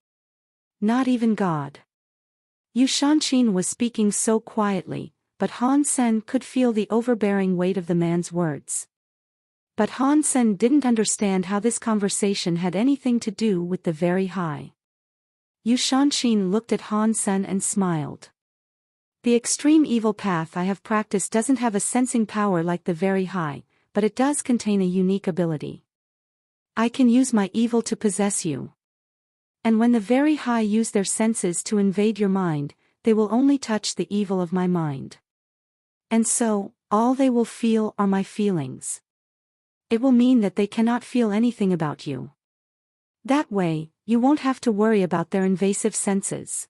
Not even God. Yu Shanshin was speaking so quietly, but Han Sen could feel the overbearing weight of the man's words. But Han Sen didn't understand how this conversation had anything to do with the very high. Yu Shanshin looked at Han Sen and smiled. The extreme evil path I have practiced doesn't have a sensing power like the very high, but it does contain a unique ability. I can use my evil to possess you. And when the very high use their senses to invade your mind, they will only touch the evil of my mind. And so, all they will feel are my feelings. It will mean that they cannot feel anything about you. That way, you won't have to worry about their invasive senses.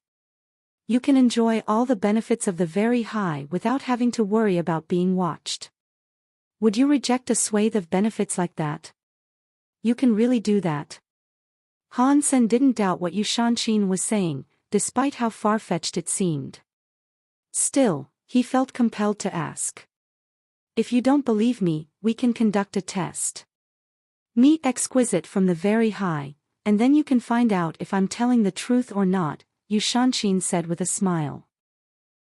You can enjoy all the benefits of the very high without having to worry about being watched. Would you reject a swathe of benefits like that? You can really do that. Han Sen didn't doubt what Yu Shanshin was saying, despite how far-fetched it seemed. Still, he felt compelled to ask. If you don't believe me, we can conduct a test. Meet Exquisite from the very high, and then you can find out if I'm telling the truth or not, Yu Shanshin said with a smile.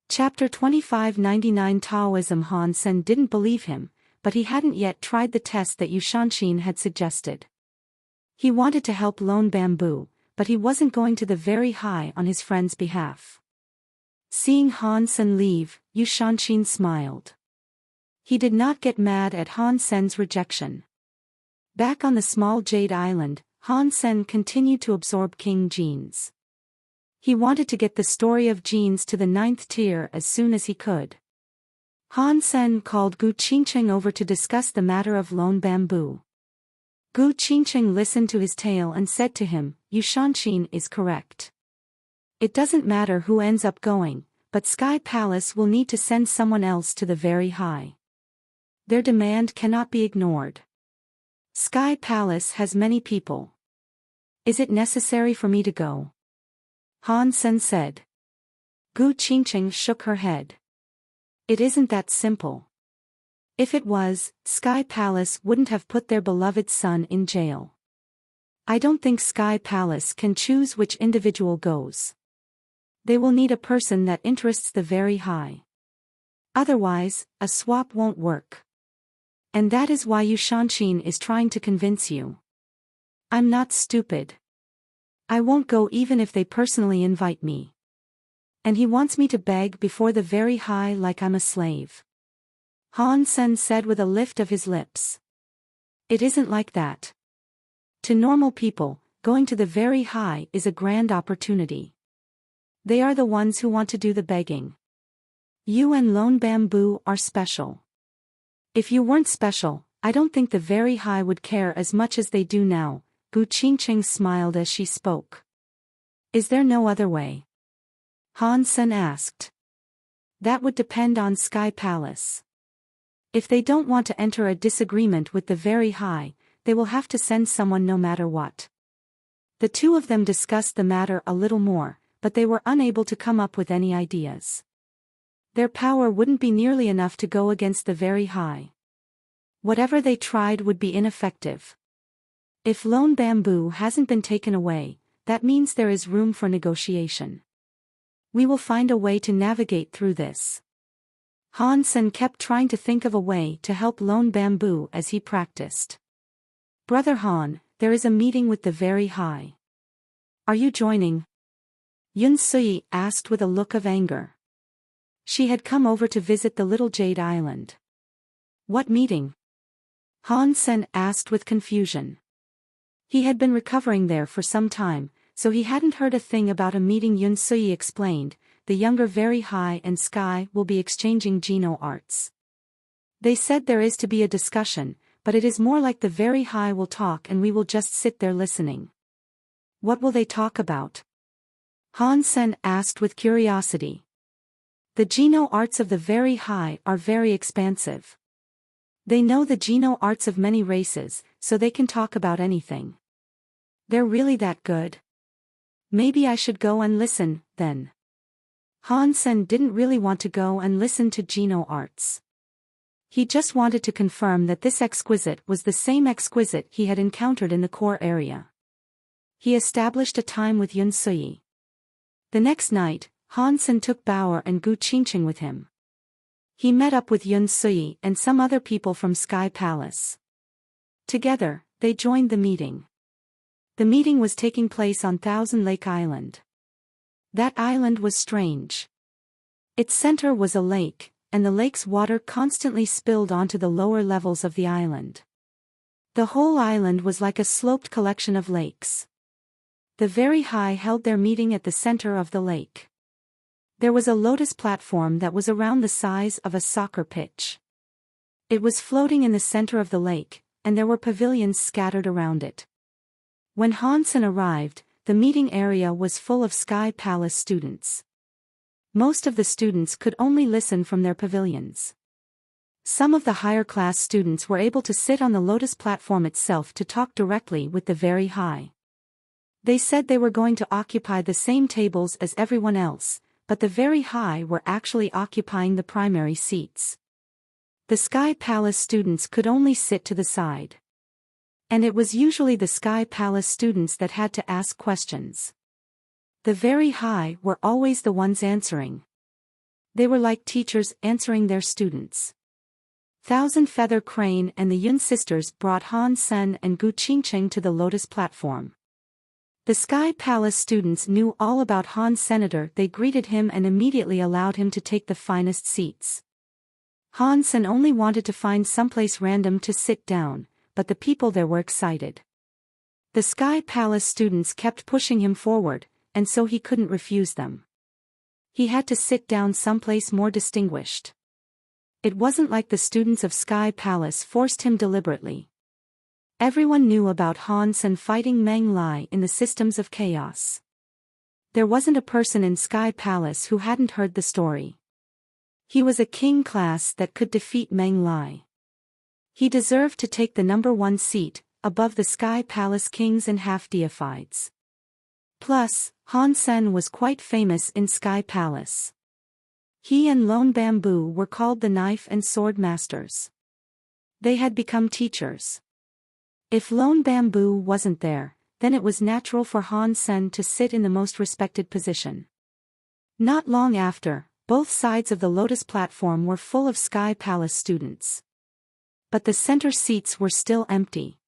Chapter 2599 Taoism. Han Sen didn't believe him, but he hadn't yet tried the test that Yu Shanshin had suggested. He wanted to help Lone Bamboo, but he wasn't going to the very high on his friend's behalf. Seeing Han Sen leave, Yu Shanshin smiled. He did not get mad at Han Sen's rejection. Back on the small jade island, Han Sen continued to absorb King Genes. He wanted to get the story of Genes to the 9th tier as soon as he could. Han Sen called Gu Qingcheng over to discuss the matter of Lone Bamboo. Gu Qingcheng listened to his tale and said to him, Yu Shanshin is correct. It doesn't matter who ends up going, but Sky Palace will need to send someone else to the very high. Their demand cannot be ignored. Sky Palace has many people. Is it necessary for me to go? Han Sen said. Gu Qingcheng shook her head. It isn't that simple. If it was, Sky Palace wouldn't have put their beloved son in jail. I don't think Sky Palace can choose which individual goes. They will need a person that interests the very high. Otherwise, a swap won't work. And that is why Yu Shanshin is trying to convince you. I'm not stupid. I won't go even if they personally invite me. And he wants me to beg before the very high like I'm a slave. Han Sen said with a lift of his lips. It isn't like that. To normal people, going to the very high is a grand opportunity. They are the ones who want to do the begging. You and Lone Bamboo are special. If you weren't special, I don't think the very high would care as much as they do now. Gu Qingcheng smiled as she spoke. Is there no other way? Han Sen asked. That would depend on Sky Palace. If they don't want to enter a disagreement with the very high, they will have to send someone no matter what. The two of them discussed the matter a little more, but they were unable to come up with any ideas. Their power wouldn't be nearly enough to go against the very high. Whatever they tried would be ineffective. If Lone Bamboo hasn't been taken away, that means there is room for negotiation. We will find a way to navigate through this. Han Sen kept trying to think of a way to help Lone Bamboo as he practiced. Brother Han, there is a meeting with the very high. Are you joining? Yun Sui asked with a look of anger. She had come over to visit the little jade island. What meeting? Han Sen asked with confusion. He had been recovering there for some time, so he hadn't heard a thing about a meeting. Yun Sui explained, the younger very high and Sky will be exchanging Geno arts. They said there is to be a discussion, but it is more like the very high will talk and we will just sit there listening. What will they talk about? Han Sen asked with curiosity. The Geno arts of the very high are very expansive. They know the Geno arts of many races, so they can talk about anything. They're really that good? Maybe I should go and listen, then. Hansen didn't really want to go and listen to Geno Arts. He just wanted to confirm that this exquisite was the same exquisite he had encountered in the core area. He established a time with Yun Sui. The next night, Hansen took Bauer and Gu Qingqing with him. He met up with Yun Sui and some other people from Sky Palace. Together, they joined the meeting. The meeting was taking place on Thousand Lake Island. That island was strange. Its center was a lake, and the lake's water constantly spilled onto the lower levels of the island. The whole island was like a sloped collection of lakes. The Very High held their meeting at the center of the lake. There was a lotus platform that was around the size of a soccer pitch. It was floating in the center of the lake, and there were pavilions scattered around it. When Hansen arrived, the meeting area was full of Sky Palace students. Most of the students could only listen from their pavilions. Some of the higher-class students were able to sit on the lotus platform itself to talk directly with the Very High. They said they were going to occupy the same tables as everyone else, but the Very High were actually occupying the primary seats. The Sky Palace students could only sit to the side. And it was usually the Sky Palace students that had to ask questions. The Very High were always the ones answering. They were like teachers answering their students. Thousand Feather Crane and the Yun sisters brought Han Sen and Gu Qingqing to the lotus platform. The Sky Palace students knew all about Han Senator. They greeted him and immediately allowed him to take the finest seats. Han Sen only wanted to find someplace random to sit down, but the people there were excited. The Sky Palace students kept pushing him forward, and so he couldn't refuse them. He had to sit down someplace more distinguished. It wasn't like the students of Sky Palace forced him deliberately. Everyone knew about Hansen fighting Meng Lai in the Systems of Chaos. There wasn't a person in Sky Palace who hadn't heard the story. He was a king class that could defeat Meng Lai. He deserved to take the number 1 seat, above the Sky Palace kings and half-deifieds. Plus, Hansen was quite famous in Sky Palace. He and Lone Bamboo were called the Knife and Sword Masters. They had become teachers. If Lone Bamboo wasn't there, then it was natural for Hansen to sit in the most respected position. Not long after, both sides of the lotus platform were full of Sky Palace students. But the center seats were still empty.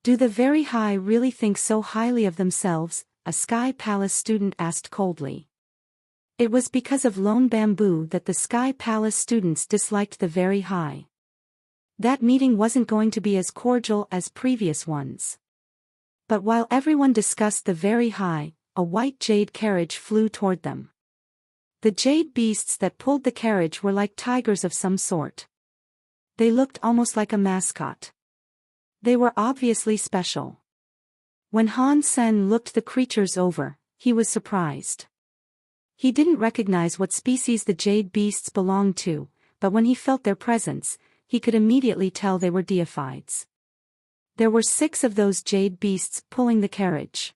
Do the Very High really think so highly of themselves? A Sky Palace student asked coldly. It was because of Lone Bamboo that the Sky Palace students disliked the Very High. That meeting wasn't going to be as cordial as previous ones. But while everyone discussed the Very High, a white jade carriage flew toward them. The jade beasts that pulled the carriage were like tigers of some sort. They looked almost like a mascot. They were obviously special. When Han Sen looked the creatures over, he was surprised. He didn't recognize what species the jade beasts belonged to, but when he felt their presence, he could immediately tell they were deifieds. There were 6 of those jade beasts pulling the carriage.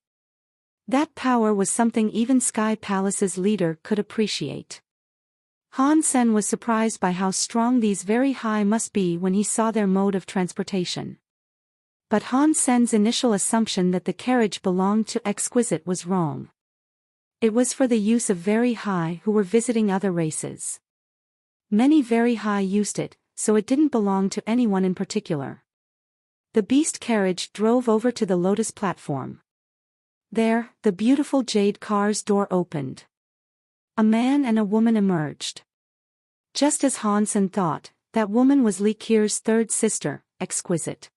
That power was something even Sky Palace's leader could appreciate. Han Sen was surprised by how strong these Very High must be when he saw their mode of transportation. But Han Sen's initial assumption that the carriage belonged to Exquisite was wrong. It was for the use of Very High who were visiting other races. Many Very High used it, so it didn't belong to anyone in particular. The beast carriage drove over to the lotus platform. There, the beautiful jade car's door opened. A man and a woman emerged. Just as Hansen thought, that woman was Li Kier's third sister, Exquisite.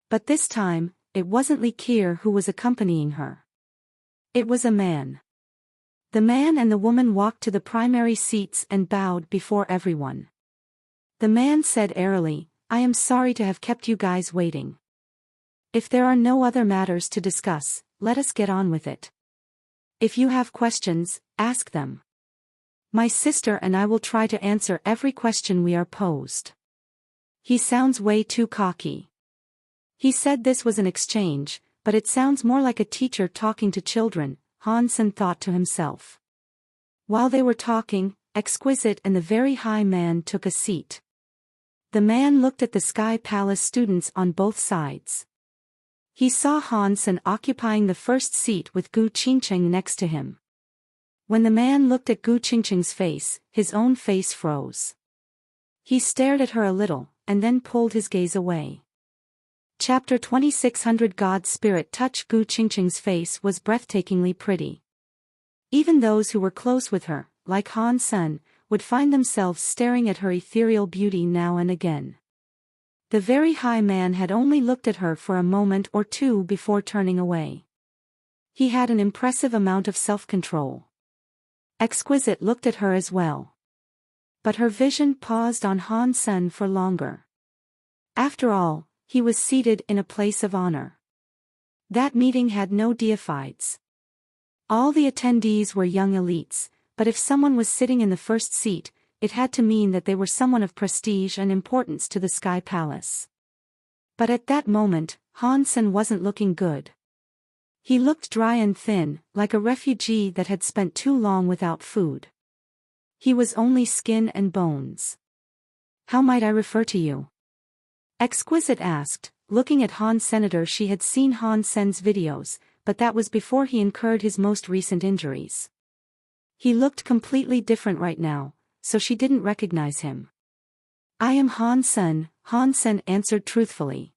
But this time, it wasn't Li Kier who was accompanying her. It was a man. The man and the woman walked to the primary seats and bowed before everyone. The man said airily, "I am sorry to have kept you guys waiting. If there are no other matters to discuss, let us get on with it. If you have questions, ask them. My sister and I will try to answer every question we are posed." He sounds way too cocky. He said this was an exchange, but it sounds more like a teacher talking to children, Hansen thought to himself. While they were talking, Exquisite and the very high man took a seat. The man looked at the Sky Palace students on both sides. He saw Han Sen occupying the first seat with Gu Qingcheng next to him. When the man looked at Gu Qingcheng's face, his own face froze. He stared at her a little, and then pulled his gaze away. Chapter 2600 God's Spirit Touch. Gu Qingcheng's face was breathtakingly pretty. Even those who were close with her, like Han Sen, would find themselves staring at her ethereal beauty now and again. The very high man had only looked at her for a moment or two before turning away. He had an impressive amount of self-control. Exquisite looked at her as well. But her vision paused on Han Sen for longer. After all, he was seated in a place of honor. That meeting had no deifieds. All the attendees were young elites, but if someone was sitting in the first seat, it had to mean that they were someone of prestige and importance to the Sky Palace. But at that moment, Han Sen wasn't looking good. He looked dry and thin, like a refugee that had spent too long without food. He was only skin and bones. "How might I refer to you?" Exquisite asked, looking at Han Senator. She had seen Han Sen's videos, but that was before he incurred his most recent injuries. He looked completely different right now, so she didn't recognize him. "I am Han Sen," Han Sen answered truthfully.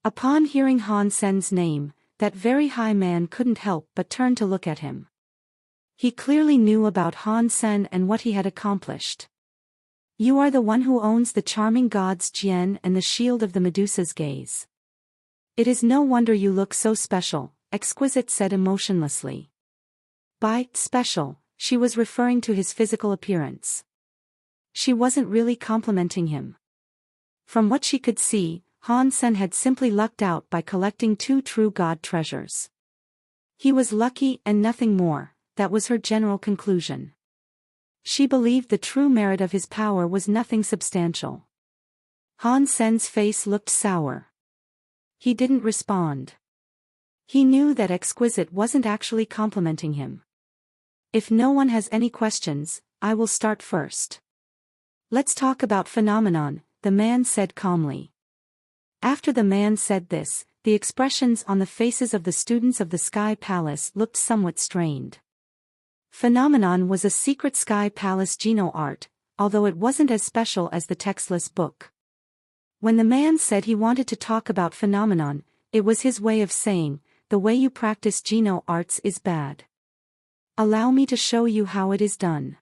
Upon hearing Han Sen's name, that very high man couldn't help but turn to look at him. He clearly knew about Han Sen and what he had accomplished. "You are the one who owns the charming god's Jian and the shield of the Medusa's gaze. It is no wonder you look so special," Exquisite said emotionlessly. By special, she was referring to his physical appearance. She wasn't really complimenting him. From what she could see, Han Sen had simply lucked out by collecting 2 true god treasures. He was lucky and nothing more, that was her general conclusion. She believed the true merit of his power was nothing substantial. Han Sen's face looked sour. He didn't respond. He knew that Exquisite wasn't actually complimenting him. "If no one has any questions, I will start first. Let's talk about phenomenon," the man said calmly. After the man said this, the expressions on the faces of the students of the Sky Palace looked somewhat strained. Phenomenon was a secret Sky Palace Geno art, although it wasn't as special as the textless book. When the man said he wanted to talk about phenomenon, it was his way of saying, "The way you practice Geno arts is bad. Allow me to show you how it is done."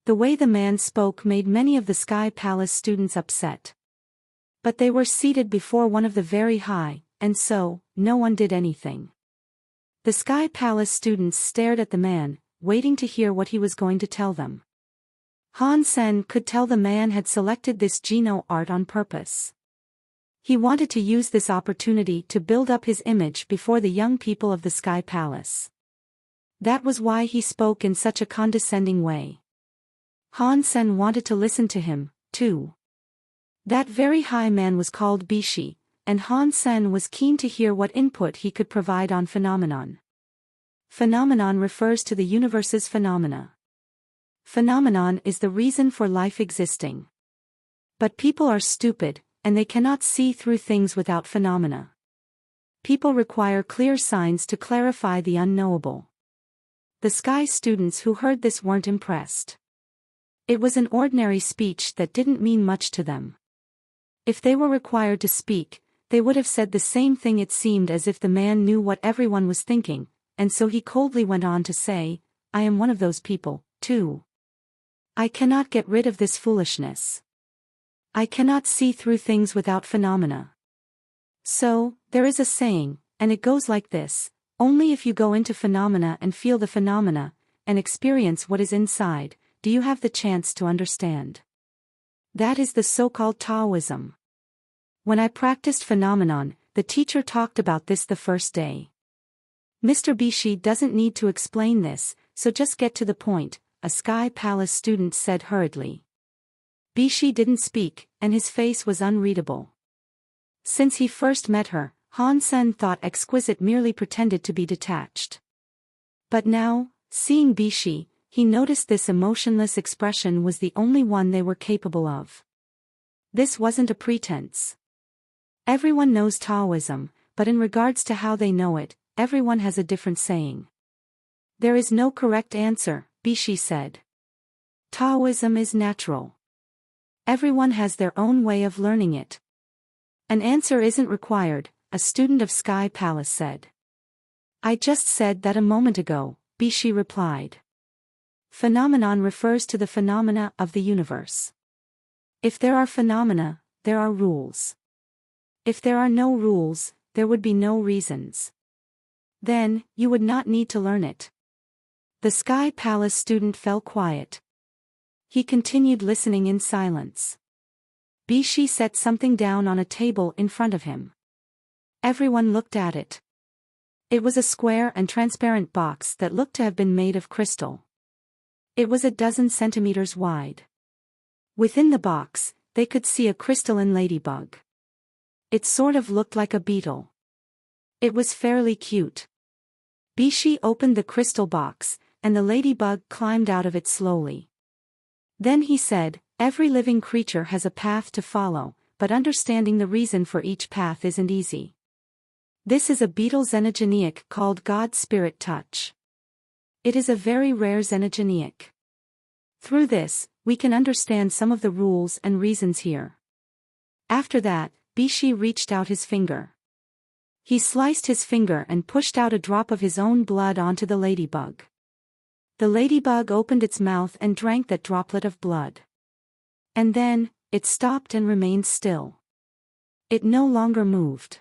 The way the man spoke made many of the Sky Palace students upset. But they were seated before one of the very high, and so, no one did anything. The Sky Palace students stared at the man, waiting to hear what he was going to tell them. Han Sen could tell the man had selected this Geno art on purpose. He wanted to use this opportunity to build up his image before the young people of the Sky Palace. That was why he spoke in such a condescending way. Han Sen wanted to listen to him, too. That very high man was called Bishi, and Han Sen was keen to hear what input he could provide on phenomenon. Phenomenon refers to the universe's phenomena. Phenomenon is the reason for life existing. But people are stupid, and they cannot see through things without phenomena. People require clear signs to clarify the unknowable. The Sky students who heard this weren't impressed. It was an ordinary speech that didn't mean much to them. If they were required to speak, they would have said the same thing. It seemed as if the man knew what everyone was thinking, and so he coldly went on to say, "I am one of those people, too. I cannot get rid of this foolishness. I cannot see through things without phenomena. So, there is a saying, and it goes like this: only if you go into phenomena and feel the phenomena, and experience what is inside, do you have the chance to understand." That is the so-called Taoism. When I practiced phenomenon, the teacher talked about this the first day. "Mr. Bishi doesn't need to explain this, so just get to the point," a Sky Palace student said hurriedly. Bishi didn't speak, and his face was unreadable. Since he first met her, Han Sen thought Exquisite merely pretended to be detached. But now, seeing Bishi, he noticed this emotionless expression was the only one they were capable of. This wasn't a pretense. Everyone knows Taoism, but in regards to how they know it, everyone has a different saying. There is no correct answer, Bishi said. Taoism is natural. Everyone has their own way of learning it. An answer isn't required, a student of Sky Palace said. I just said that a moment ago, Bishi replied. Phenomenon refers to the phenomena of the universe. If there are phenomena, there are rules. If there are no rules, there would be no reasons. Then, you would not need to learn it. The Sky Palace student fell quiet. He continued listening in silence. Bishi set something down on a table in front of him. Everyone looked at it. It was a square and transparent box that looked to have been made of crystal. It was 12 centimeters wide. Within the box, they could see a crystalline ladybug. It sort of looked like a beetle. It was fairly cute. Bishi opened the crystal box, and the ladybug climbed out of it slowly. Then he said, every living creature has a path to follow, but understanding the reason for each path isn't easy. This is a beetle xenogenic called God Spirit Touch. It is a very rare xenogenic. Through this, we can understand some of the rules and reasons here. After that, Bishi reached out his finger. He sliced his finger and pushed out a drop of his own blood onto the ladybug. The ladybug opened its mouth and drank that droplet of blood. And then, it stopped and remained still. It no longer moved.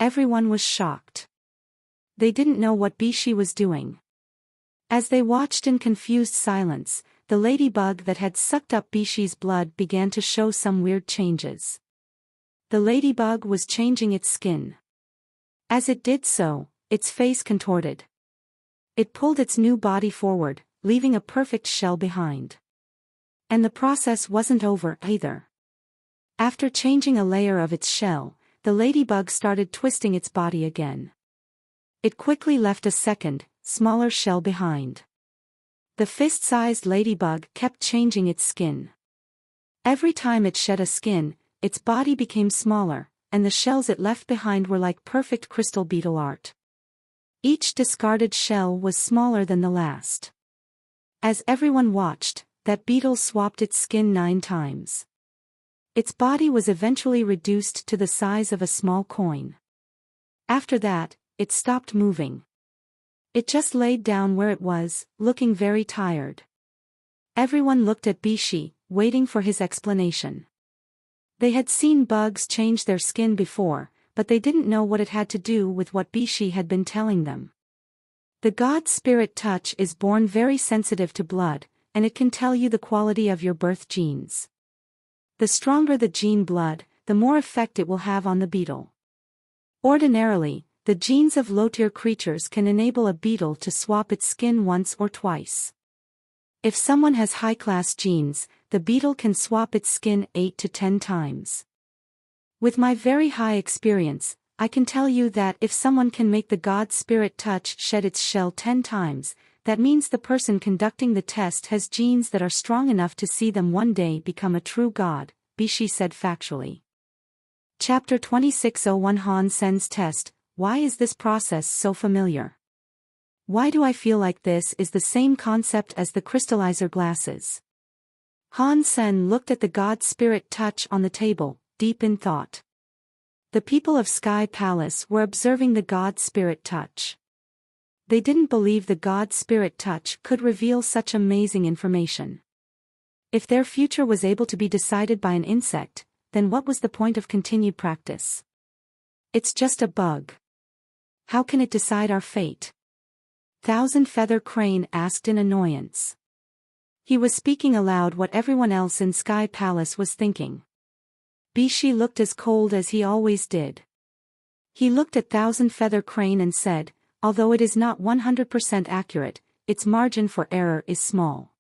Everyone was shocked. They didn't know what Bishi was doing. As they watched in confused silence, the ladybug that had sucked up Bishi's blood began to show some weird changes. The ladybug was changing its skin. As it did so, its face contorted. It pulled its new body forward, leaving a perfect shell behind. And the process wasn't over either. After changing a layer of its shell, the ladybug started twisting its body again. It quickly left a second, smaller shell behind. The fist-sized ladybug kept changing its skin. Every time it shed a skin, its body became smaller, and the shells it left behind were like perfect crystal beetle art. Each discarded shell was smaller than the last. As everyone watched, that beetle swapped its skin 9 times. Its body was eventually reduced to the size of a small coin. After that, it stopped moving. It just laid down where it was, looking very tired. Everyone looked at Bishi, waiting for his explanation. They had seen bugs change their skin before, but they didn't know what it had to do with what Bishi had been telling them. The God Spirit Touch is born very sensitive to blood, and it can tell you the quality of your birth genes. The stronger the gene blood, the more effect it will have on the beetle. Ordinarily, the genes of low-tier creatures can enable a beetle to swap its skin once or twice. If someone has high-class genes, the beetle can swap its skin 8 to 10 times. With my very high experience, I can tell you that if someone can make the God Spirit Touch shed its shell 10 times, that means the person conducting the test has genes that are strong enough to see them one day become a true god, Bishi said factually. Chapter 2601 Han Sen's Test. Why is this process so familiar? Why do I feel like this is the same concept as the crystallizer glasses? Han Sen looked at the God Spirit Touch on the table, deep in thought. The people of Sky Palace were observing the God Spirit Touch. They didn't believe the God Spirit Touch could reveal such amazing information. If their future was able to be decided by an insect, then what was the point of continued practice? It's just a bug. How can it decide our fate? Thousand Feather Crane asked in annoyance. He was speaking aloud what everyone else in Sky Palace was thinking. Bishi looked as cold as he always did. He looked at Thousand Feather Crane and said, although it is not 100% accurate, its margin for error is small.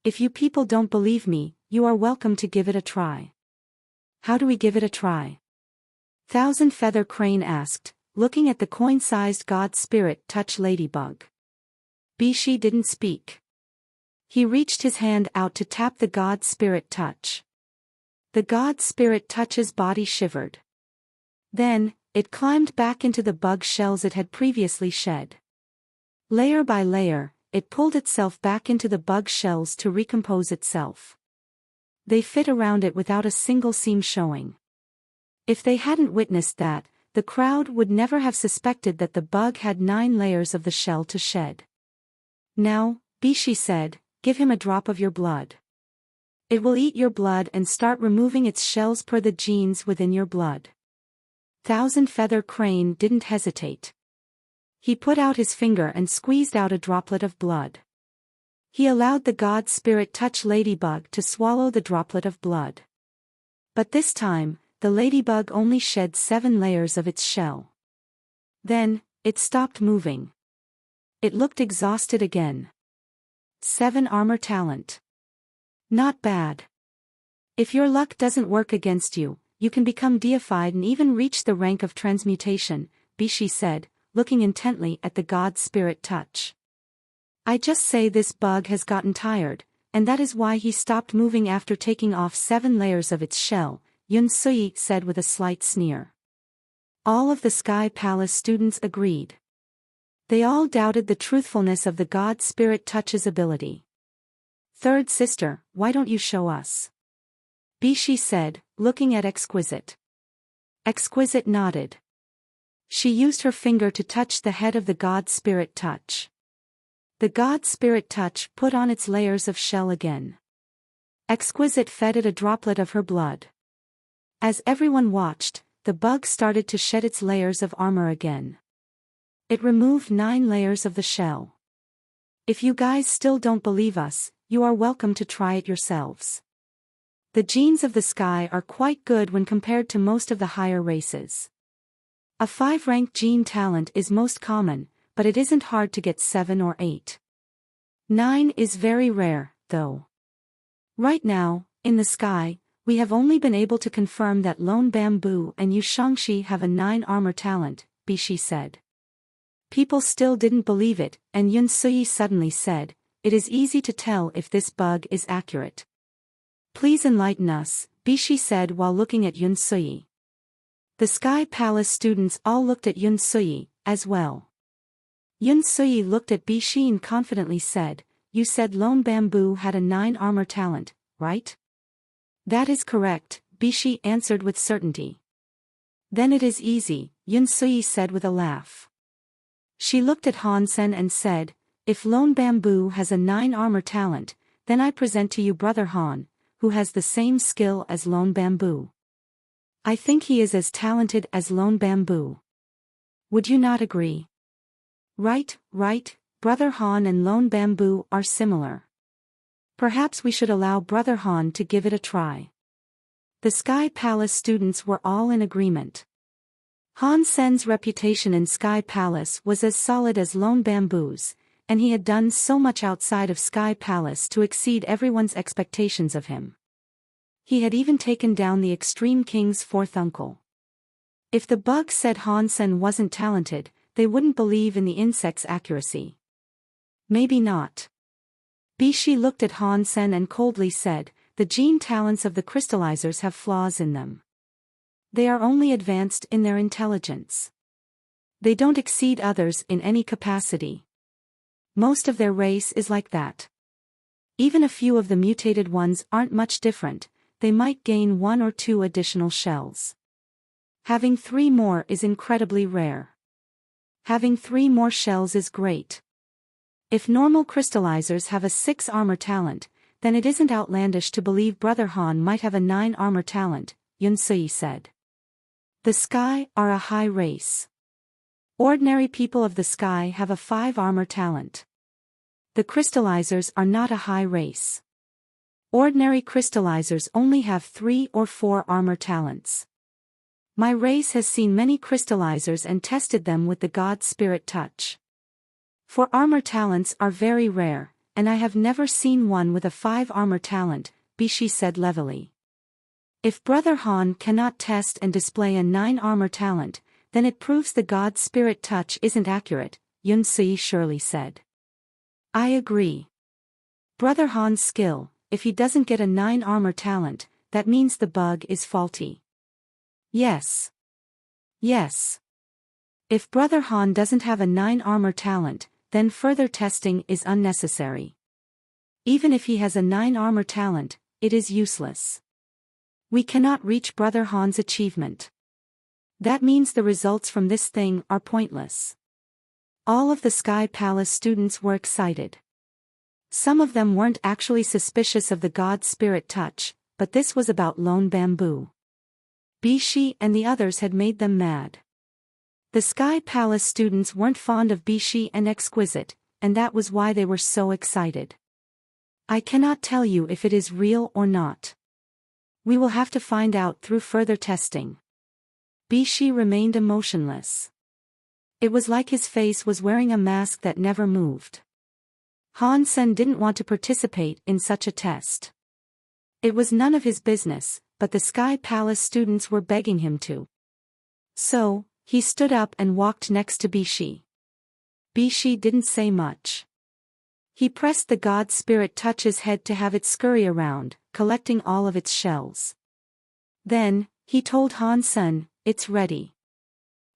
If you people don't believe me, you are welcome to give it a try. How do we give it a try? Thousand Feather Crane asked, looking at the coin-sized God Spirit Touch ladybug. Bishi didn't speak. He reached his hand out to tap the God Spirit touch. The God Spirit touch's body shivered. Then, it climbed back into the bug shells it had previously shed. Layer by layer, it pulled itself back into the bug shells to recompose itself. They fit around it without a single seam showing. If they hadn't witnessed that, the crowd would never have suspected that the bug had 9 layers of the shell to shed. Now, Bishi said, give him a drop of your blood. It will eat your blood and start removing its shells per the genes within your blood. Thousand Feather Crane didn't hesitate. He put out his finger and squeezed out a droplet of blood. He allowed the God Spirit touch ladybug to swallow the droplet of blood. But this time, the ladybug only shed 7 layers of its shell. Then, it stopped moving. It looked exhausted again. 7 armor talent. Not bad. If your luck doesn't work against you, you can become deified and even reach the rank of transmutation, Bishi said, looking intently at the God Spirit touch. I just say this bug has gotten tired, and that is why he stopped moving after taking off 7 layers of its shell, Yun Sui said with a slight sneer. All of the Sky Palace students agreed. They all doubted the truthfulness of the God Spirit touch's ability. Third sister, why don't you show us? Bishi said, looking at Exquisite. Exquisite nodded. She used her finger to touch the head of the God Spirit touch. The God Spirit touch put on its layers of shell again. Exquisite fed it a droplet of her blood. As everyone watched, the bug started to shed its layers of armor again. It removed 9 layers of the shell. If you guys still don't believe us, you are welcome to try it yourselves. The genes of the sky are quite good when compared to most of the higher races. A 5-rank gene talent is most common, but it isn't hard to get 7 or 8. 9 is very rare, though. Right now, in the sky, we have only been able to confirm that Lone Bamboo and Yu Shangxi have a 9 armor talent, Bishi said. People still didn't believe it, and Yun Sui suddenly said, it is easy to tell if this bug is accurate. Please enlighten us, Bishi said while looking at Yun Sui. The Sky Palace students all looked at Yun Sui, as well. Yun Sui looked at Bishi and confidently said, you said Lone Bamboo had a 9 armor talent, right? That is correct, Bishi answered with certainty. Then it is easy, Yun Sui said with a laugh. She looked at Han-sen and said, if Lone Bamboo has a 9 armor talent, then I present to you Brother Han, who has the same skill as Lone Bamboo. I think he is as talented as Lone Bamboo. Would you not agree? Right, Brother Han and Lone Bamboo are similar. Perhaps we should allow Brother Han to give it a try. The Sky Palace students were all in agreement. Han Sen's reputation in Sky Palace was as solid as Lone Bamboo's, and he had done so much outside of Sky Palace to exceed everyone's expectations of him. He had even taken down the Extreme King's 4th uncle. If the bug said Han Sen wasn't talented, they wouldn't believe in the insect's accuracy. Maybe not. Bishi looked at Han Sen and coldly said, the gene talents of the crystallizers have flaws in them. They are only advanced in their intelligence. They don't exceed others in any capacity. Most of their race is like that. Even a few of the mutated ones aren't much different, they might gain 1 or 2 additional shells. Having 3 more is incredibly rare. Having 3 more shells is great. If normal crystallizers have a 6 armor talent, then it isn't outlandish to believe Brother Han might have a 9 armor talent, Yun Sui said. The sky are a high race. Ordinary people of the sky have a 5 armor talent. The crystallizers are not a high race. Ordinary crystallizers only have 3 or 4 armor talents. My race has seen many crystallizers and tested them with the God Spirit touch. 4 armor talents are very rare, and I have never seen one with a 5 armor talent, Bishi said levelly. If Brother Han cannot test and display a 9 armor talent, then it proves the God Spirit touch isn't accurate, Yun Sui surely said. I agree. Brother Han's skill, if he doesn't get a 9 armor talent, that means the bug is faulty. Yes. Yes. If Brother Han doesn't have a 9 armor talent, then further testing is unnecessary. Even if he has a 9 armor talent, it is useless. We cannot reach Brother Han's achievement. That means the results from this thing are pointless. All of the Sky Palace students were excited. Some of them weren't actually suspicious of the God Spirit touch, but this was about Lone Bamboo. Bishi and the others had made them mad. The Sky Palace students weren't fond of Bishi and Exquisite, and that was why they were so excited. I cannot tell you if it is real or not. We will have to find out through further testing. Bishi remained emotionless. It was like his face was wearing a mask that never moved. Han Sen didn't want to participate in such a test. It was none of his business, but the Sky Palace students were begging him to. So, he stood up and walked next to Bishi. Bishi didn't say much. He pressed the God Spirit touch's head to have it scurry around, collecting all of its shells. Then, he told Han Sen, "It's ready."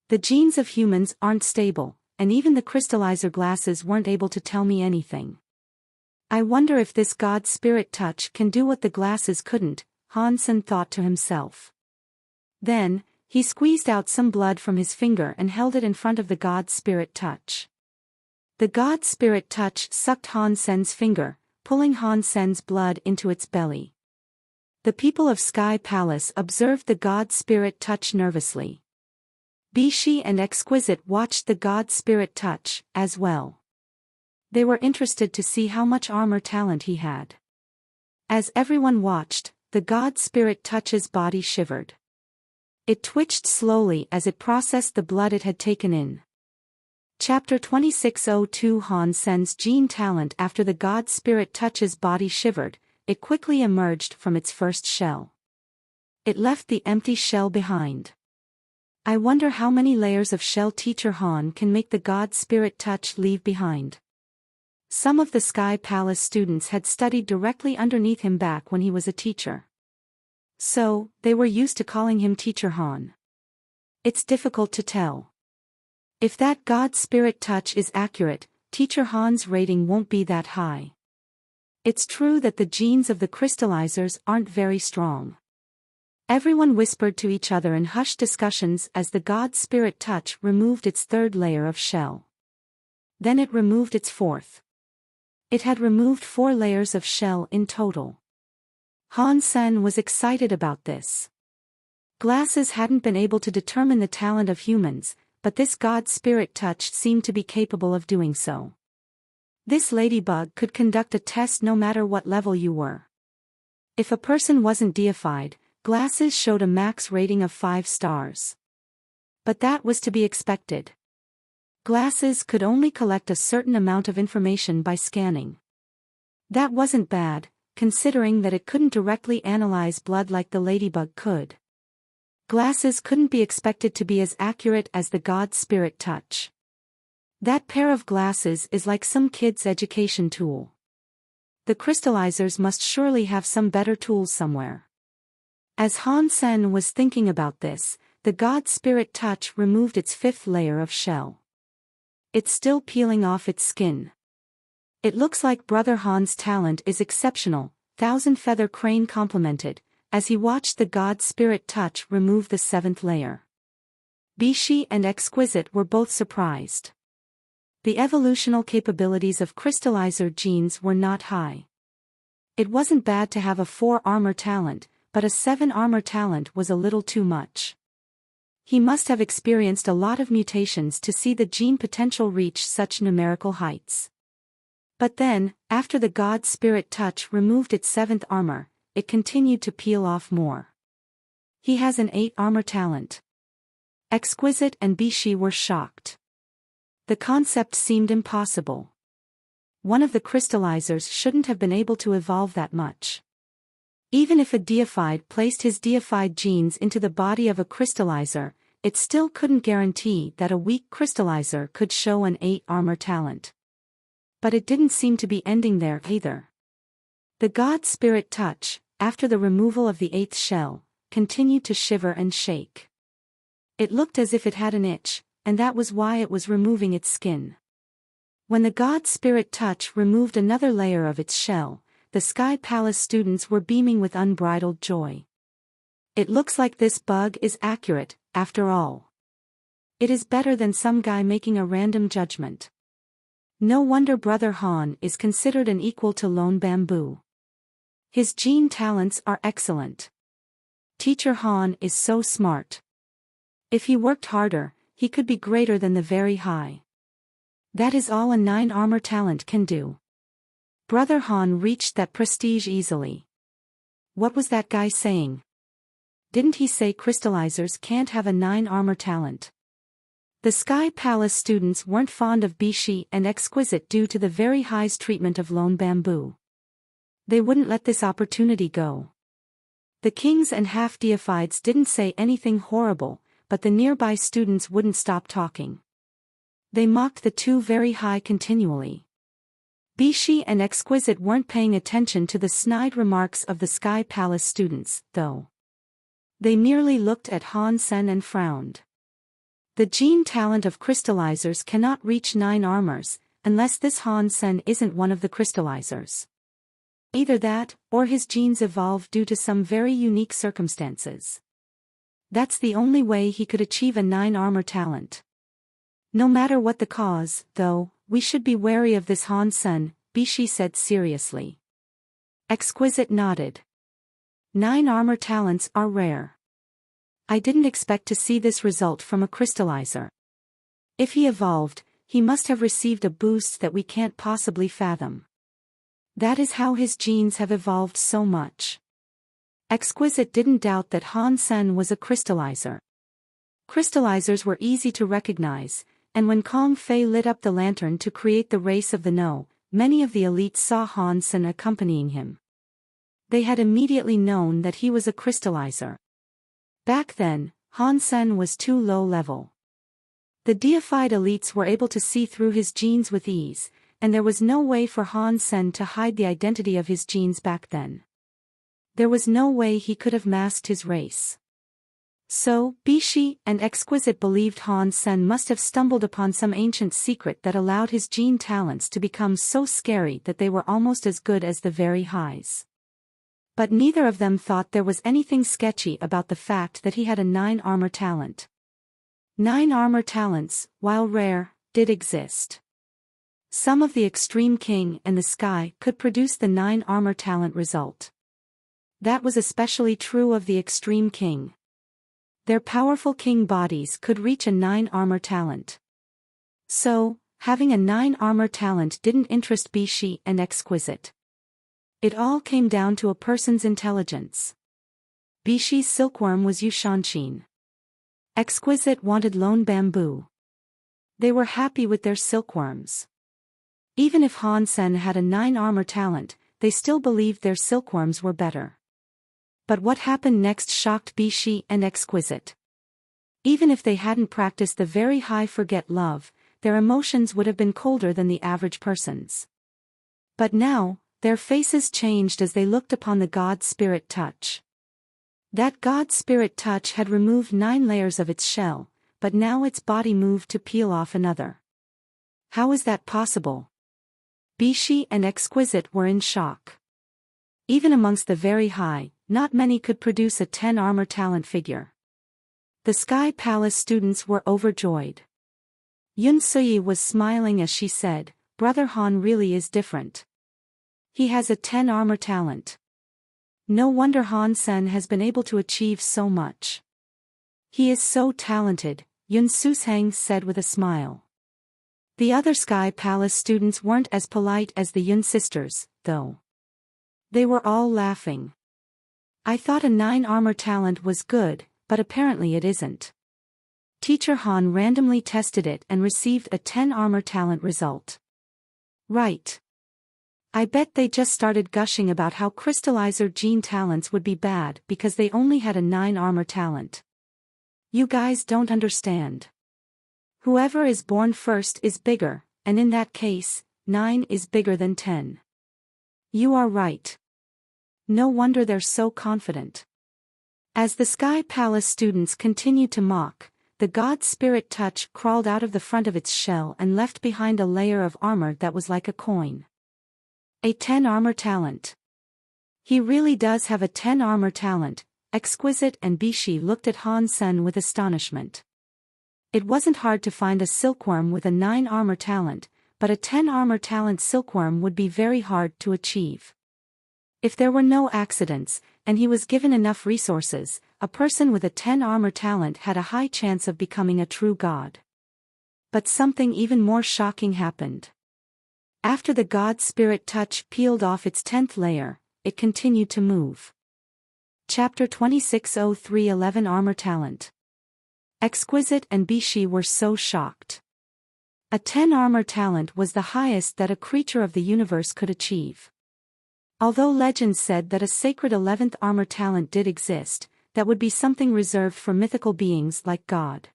The genes of humans aren't stable, and even the crystallizer glasses weren't able to tell me anything. I wonder if this God Spirit touch can do what the glasses couldn't, Han Sen thought to himself. Then, he squeezed out some blood from his finger and held it in front of the God Spirit touch. The God Spirit touch sucked Han Sen's finger, pulling Han Sen's blood into its belly. The people of Sky Palace observed the God Spirit touch nervously. Bishi and Exquisite watched the God Spirit touch, as well. They were interested to see how much armor talent he had. As everyone watched, the God Spirit touch's body shivered. It twitched slowly as it processed the blood it had taken in. Chapter 2602 Han Sen's gene talent. After the God Spirit touch's body shivered, it quickly emerged from its first shell. It left the empty shell behind. I wonder how many layers of shell Teacher Han can make the God Spirit touch leave behind. Some of the Sky Palace students had studied directly underneath him back when he was a teacher. So, they were used to calling him Teacher Han. It's difficult to tell. If that God Spirit touch is accurate, Teacher Han's rating won't be that high. It's true that the genes of the crystallizers aren't very strong. Everyone whispered to each other in hushed discussions as the God Spirit touch removed its third layer of shell. Then it removed its fourth. It had removed 4 layers of shell in total. Han Sen was excited about this. Glasses hadn't been able to determine the talent of humans, but this God Spirit touch seemed to be capable of doing so. This ladybug could conduct a test no matter what level you were. If a person wasn't deified, Glasses showed a max rating of 5 stars. But that was to be expected. Glasses could only collect a certain amount of information by scanning. That wasn't bad, considering that it couldn't directly analyze blood like the ladybug could. Glasses couldn't be expected to be as accurate as the God Spirit touch. That pair of glasses is like some kid's education tool. The crystallizers must surely have some better tools somewhere. As Han Sen was thinking about this, the God Spirit touch removed its 5th layer of shell. It's still peeling off its skin. It looks like Brother Han's talent is exceptional, Thousand Feather Crane complimented, as he watched the God Spirit touch remove the 7th layer. Bishi and Exquisite were both surprised. The evolutional capabilities of crystallizer genes were not high. It wasn't bad to have a 4 armor talent, but a 7 armor talent was a little too much. He must have experienced a lot of mutations to see the gene potential reach such numerical heights. But then, after the God Spirit touch removed its 7th armor, it continued to peel off more. He has an 8 armor talent. Exquisite and Bishi were shocked. The concept seemed impossible. One of the crystallizers shouldn't have been able to evolve that much. Even if a deified placed his deified genes into the body of a crystallizer, it still couldn't guarantee that a weak crystallizer could show an 8 armor talent. But it didn't seem to be ending there either. The God Spirit touch, after the removal of the eighth shell, continued to shiver and shake. It looked as if it had an itch, and that was why it was removing its skin. When the God Spirit touch removed another layer of its shell, the Sky Palace students were beaming with unbridled joy. It looks like this bug is accurate, after all. It is better than some guy making a random judgment. No wonder Brother Han is considered an equal to Lone Bamboo. His gene talents are excellent. Teacher Han is so smart. If he worked harder, he could be greater than the very high. That is all a 9 armor talent can do. Brother Han reached that prestige easily. What was that guy saying? Didn't he say crystallizers can't have a 9 armor talent? The Sky Palace students weren't fond of Bishi and Exquisite due to the very high's treatment of Lone Bamboo. They wouldn't let this opportunity go. The kings and half-deifieds didn't say anything horrible, but the nearby students wouldn't stop talking. They mocked the two very high continually. Bishi and Exquisite weren't paying attention to the snide remarks of the Sky Palace students, though. They merely looked at Han Sen and frowned. The gene talent of crystallizers cannot reach 9 armors, unless this Han Sen isn't one of the crystallizers. Either that, or his genes evolved due to some very unique circumstances. That's the only way he could achieve a 9 armor talent. No matter what the cause, though, we should be wary of this Han Sen, Bishi said seriously. Exquisite nodded. 9 armor talents are rare. I didn't expect to see this result from a crystallizer. If he evolved, he must have received a boost that we can't possibly fathom. That is how his genes have evolved so much. Exquisite didn't doubt that Han Sen was a crystallizer. Crystallizers were easy to recognize, and when Kong Fei lit up the lantern to create the race of the No, many of the elites saw Han Sen accompanying him. They had immediately known that he was a crystallizer. Back then, Han Sen was too low level. The deified elites were able to see through his genes with ease, and there was no way for Han Sen to hide the identity of his genes back then. There was no way he could have masked his race. So, Bishi and Exquisite believed Han Sen must have stumbled upon some ancient secret that allowed his gene talents to become so scary that they were almost as good as the very highs. But neither of them thought there was anything sketchy about the fact that he had a 9 armor talent. 9 armor talents, while rare, did exist. Some of the Extreme King and the Sky could produce the 9 armor talent result. That was especially true of the Extreme King. Their powerful king bodies could reach a 9 armor talent. So, having a 9 armor talent didn't interest Bishi and Exquisite. It all came down to a person's intelligence. Bishi's silkworm was Yushanshin. Exquisite wanted Lone Bamboo. They were happy with their silkworms. Even if Han Sen had a 9 armor talent, they still believed their silkworms were better. But what happened next shocked Bishi and Exquisite. Even if they hadn't practiced the very high forget love, their emotions would have been colder than the average person's. But now, their faces changed as they looked upon the God Spirit touch. That God Spirit touch had removed 9 layers of its shell, but now its body moved to peel off another. How is that possible? Bishi and Exquisite were in shock. Even amongst the very high, not many could produce a 10 armor talent figure. The Sky Palace students were overjoyed. Yun Suyi was smiling as she said, Brother Han really is different. He has a 10 armor talent. No wonder Han Sen has been able to achieve so much. He is so talented, Yun Susang said with a smile. The other Sky Palace students weren't as polite as the Yun sisters, though. They were all laughing. I thought a 9 armor talent was good, but apparently it isn't. Teacher Han randomly tested it and received a 10 armor talent result. Right. I bet they just started gushing about how crystallizer gene talents would be bad because they only had a 9 armor talent. You guys don't understand. Whoever is born first is bigger, and in that case, 9 is bigger than 10. You are right. No wonder they're so confident. As the Sky Palace students continued to mock, the god spirit touch crawled out of the front of its shell and left behind a layer of armor that was like a coin. A 10 armor talent. He really does have a 10 armor talent. Exquisite and Bishi looked at Han Sen with astonishment. It wasn't hard to find a silkworm with a 9 armor talent, but a 10 armor talent silkworm would be very hard to achieve. If there were no accidents, and he was given enough resources, a person with a 10 armor talent had a high chance of becoming a true god. But something even more shocking happened. After the god spirit touch peeled off its 10th layer, it continued to move. Chapter 26:03 Armor Talent. Exquisite and Bishi were so shocked. A 10 armor talent was the highest that a creature of the universe could achieve. Although legends said that a sacred 11th armor talent did exist, that would be something reserved for mythical beings like God.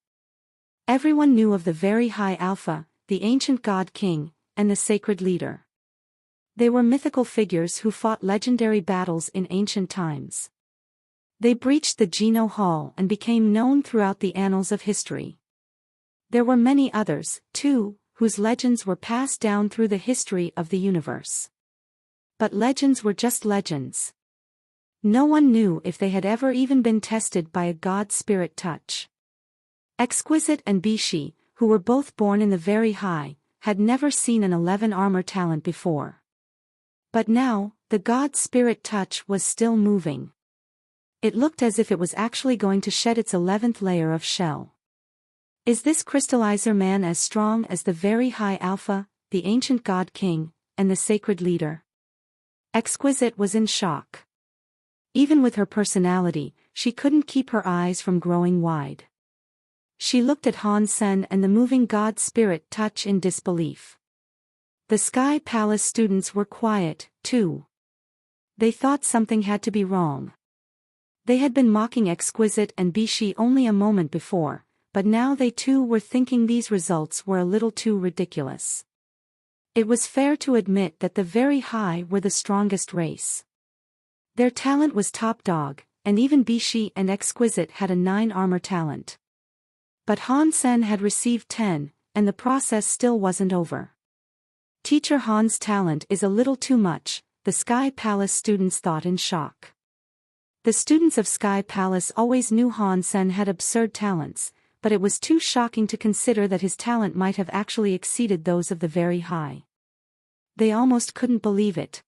Everyone knew of the very high Alpha, the ancient god king, and the sacred leader. They were mythical figures who fought legendary battles in ancient times. They breached the Geno Hall and became known throughout the annals of history. There were many others, too, whose legends were passed down through the history of the universe. But legends were just legends. No one knew if they had ever even been tested by a god spirit touch. Exquisite and Bishi, who were both born in the very high, had never seen an 11 armor talent before. But now, the god spirit touch was still moving. It looked as if it was actually going to shed its 11th layer of shell. Is this crystallizer man as strong as the very high Alpha, the ancient god king, and the sacred leader? Exquisite was in shock. Even with her personality, she couldn't keep her eyes from growing wide. She looked at Han Sen and the moving god spirit touch in disbelief. The Sky Palace students were quiet, too. They thought something had to be wrong. They had been mocking Exquisite and Bishi only a moment before, but now they too were thinking these results were a little too ridiculous. It was fair to admit that the very high were the strongest race. Their talent was top dog, and even Bishi and Exquisite had a 9 armor talent. But Han Sen had received 10, and the process still wasn't over. Teacher Han's talent is a little too much, the Sky Palace students thought in shock. The students of Sky Palace always knew Han Sen had absurd talents, but it was too shocking to consider that his talent might have actually exceeded those of the very high. They almost couldn't believe it.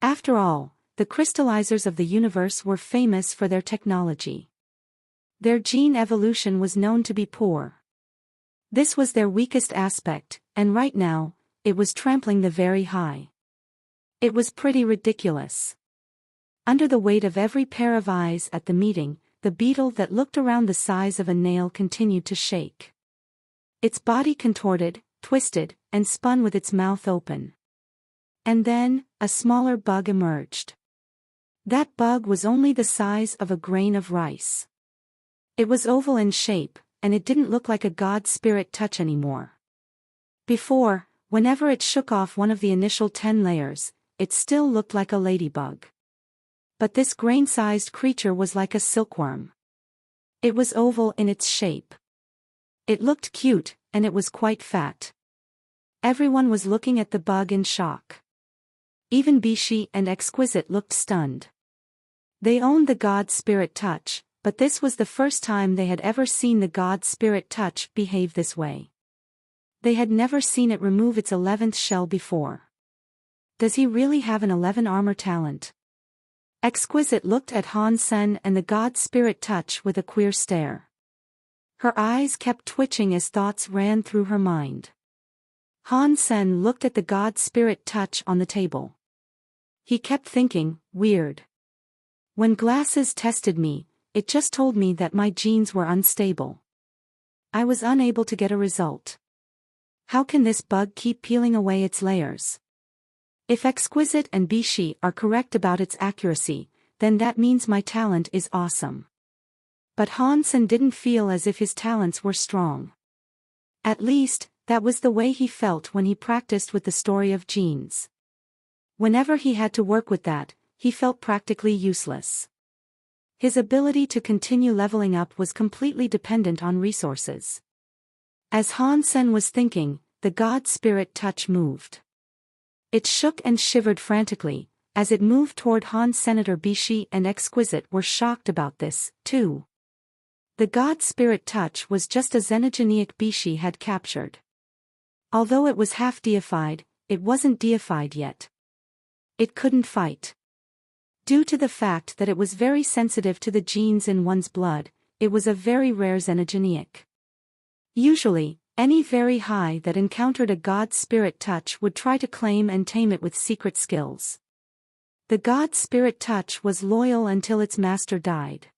After all, the crystallizers of the universe were famous for their technology. Their gene evolution was known to be poor. This was their weakest aspect, and right now, it was trampling the very high. It was pretty ridiculous. Under the weight of every pair of eyes at the meeting, the beetle that looked around the size of a nail continued to shake. Its body contorted, twisted, and spun with its mouth open. And then, a smaller bug emerged. That bug was only the size of a grain of rice. It was oval in shape, and it didn't look like a god spirit touch anymore. Before, whenever it shook off one of the initial 10 layers, it still looked like a ladybug. But this grain-sized creature was like a silkworm. It was oval in its shape. It looked cute, and it was quite fat. Everyone was looking at the bug in shock. Even Bishi and Exquisite looked stunned. They owned the god spirit touch, but this was the first time they had ever seen the god spirit touch behave this way. They had never seen it remove its 11th shell before. Does he really have an 11 armor talent? Exquisite looked at Han Sen and the god spirit touch with a queer stare. Her eyes kept twitching as thoughts ran through her mind. Han Sen looked at the god spirit touch on the table. He kept thinking, weird. When glasses tested me, it just told me that my genes were unstable. I was unable to get a result. How can this bug keep peeling away its layers? If Exquisite and Bishi are correct about its accuracy, then that means my talent is awesome. But Han Sen didn't feel as if his talents were strong. At least, that was the way he felt when he practiced with the story of genes. Whenever he had to work with that, he felt practically useless. His ability to continue leveling up was completely dependent on resources. As Han Sen was thinking, the God Spirit touch moved. It shook and shivered frantically. As it moved toward Han, Senator Bishi and Exquisite were shocked about this, too. The God Spirit touch was just a xenogenic Bishi had captured. Although it was half deified, it wasn't deified yet. It couldn't fight. Due to the fact that it was very sensitive to the genes in one's blood, it was a very rare xenogenic. Usually, any very high that encountered a God Spirit touch would try to claim and tame it with secret skills. The God Spirit touch was loyal until its master died.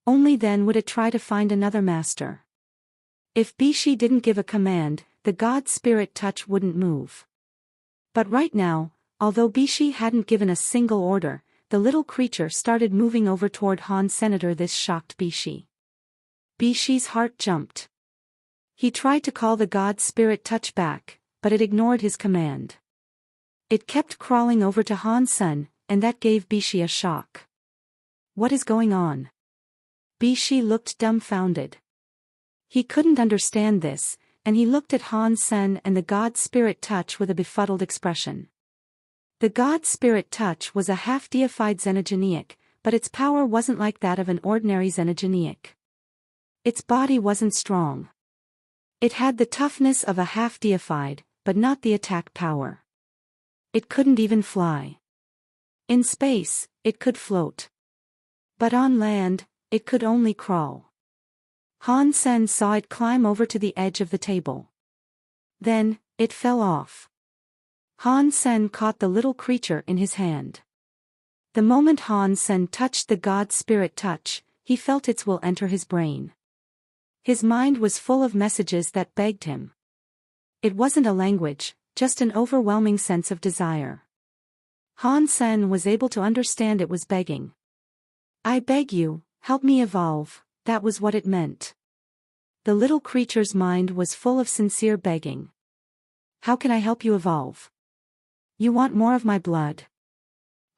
Only then would it try to find another master. If Bishi didn't give a command, the God Spirit touch wouldn't move. But right now, although Bishi hadn't given a single order, the little creature started moving over toward Han Senator. This shocked Bishi. Bishi's heart jumped. He tried to call the God Spirit touch back, but it ignored his command. It kept crawling over to Han Sen, and that gave Bishi a shock. What is going on? Bishi looked dumbfounded. He couldn't understand this, and he looked at Han Sen and the God Spirit touch with a befuddled expression. The God Spirit touch was a half-deified xenogenic, but its power wasn't like that of an ordinary xenogenic. Its body wasn't strong. It had the toughness of a half-deified, but not the attack power. It couldn't even fly. In space, it could float. But on land, it could only crawl. Han Sen saw it climb over to the edge of the table. Then, it fell off. Han Sen caught the little creature in his hand. The moment Han Sen touched the God Spirit touch, he felt its will enter his brain. His mind was full of messages that begged him. It wasn't a language, just an overwhelming sense of desire. Han Sen was able to understand it was begging. I beg you, help me evolve, that was what it meant. The little creature's mind was full of sincere begging. How can I help you evolve? You want more of my blood?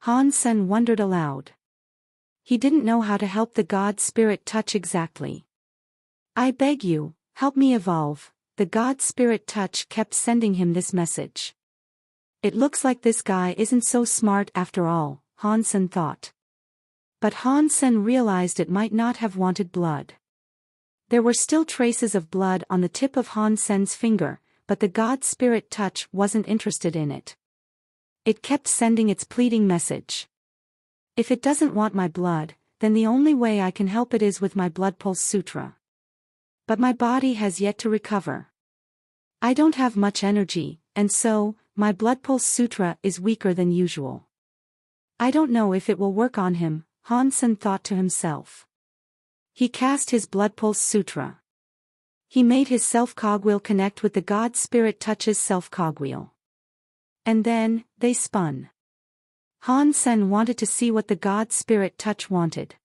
Han Sen wondered aloud. He didn't know how to help the God Spirit touch exactly. I beg you, help me evolve, the God Spirit touch kept sending him this message. It looks like this guy isn't so smart after all, Han Sen thought. But Han Sen realized it might not have wanted blood. There were still traces of blood on the tip of Han Sen's finger, but the God Spirit touch wasn't interested in it. It kept sending its pleading message. If it doesn't want my blood, then the only way I can help it is with my Blood Pulse Sutra. But my body has yet to recover. I don't have much energy, and so, my Blood Pulse Sutra is weaker than usual. I don't know if it will work on him, Han Sen thought to himself. He cast his Blood Pulse Sutra. He made his self-cogwheel connect with the God Spirit touch's self-cogwheel. And then, they spun. Han Sen wanted to see what the God Spirit touch wanted.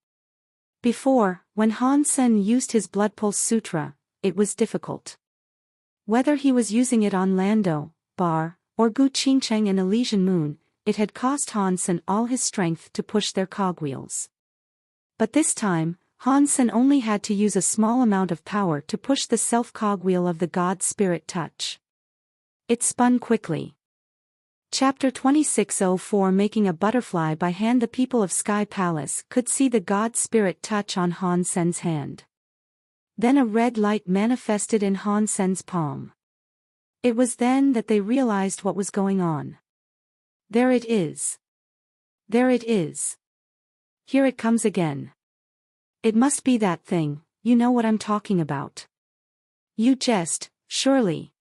Before, when Han Sen used his Blood Pulse Sutra, it was difficult. Whether he was using it on Lando, Bar, or Gu Qingcheng and Elysian Moon, it had cost Han Sen all his strength to push their cogwheels. But this time, Han Sen only had to use a small amount of power to push the self-cogwheel of the God Spirit touch. It spun quickly. Chapter 2604 Making a Butterfly by Hand. The people of Sky Palace could see the God Spirit touch on Han Sen's hand. Then a red light manifested in Han Sen's palm. It was then that they realized what was going on. There it is. There it is. Here it comes again. It must be that thing, you know what I'm talking about. You jest, surely.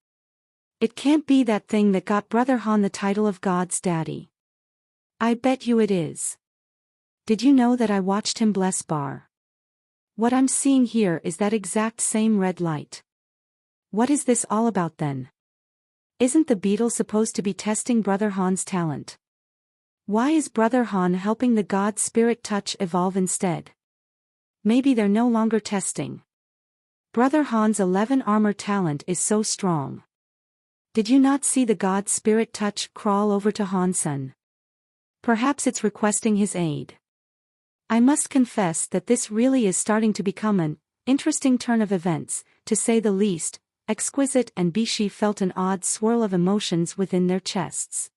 It can't be that thing that got Brother Han the title of God's daddy. I bet you it is. Did you know that I watched him bless Bar? What I'm seeing here is that exact same red light. What is this all about then? Isn't the beetle supposed to be testing Brother Han's talent? Why is Brother Han helping the God Spirit touch evolve instead? Maybe they're no longer testing. Brother Han's 11 armor talent is so strong. Did you not see the God Spirit touch crawl over to Han Sen? Perhaps it's requesting his aid. I must confess that this really is starting to become an interesting turn of events, to say the least. Exquisite and Bishi felt an odd swirl of emotions within their chests.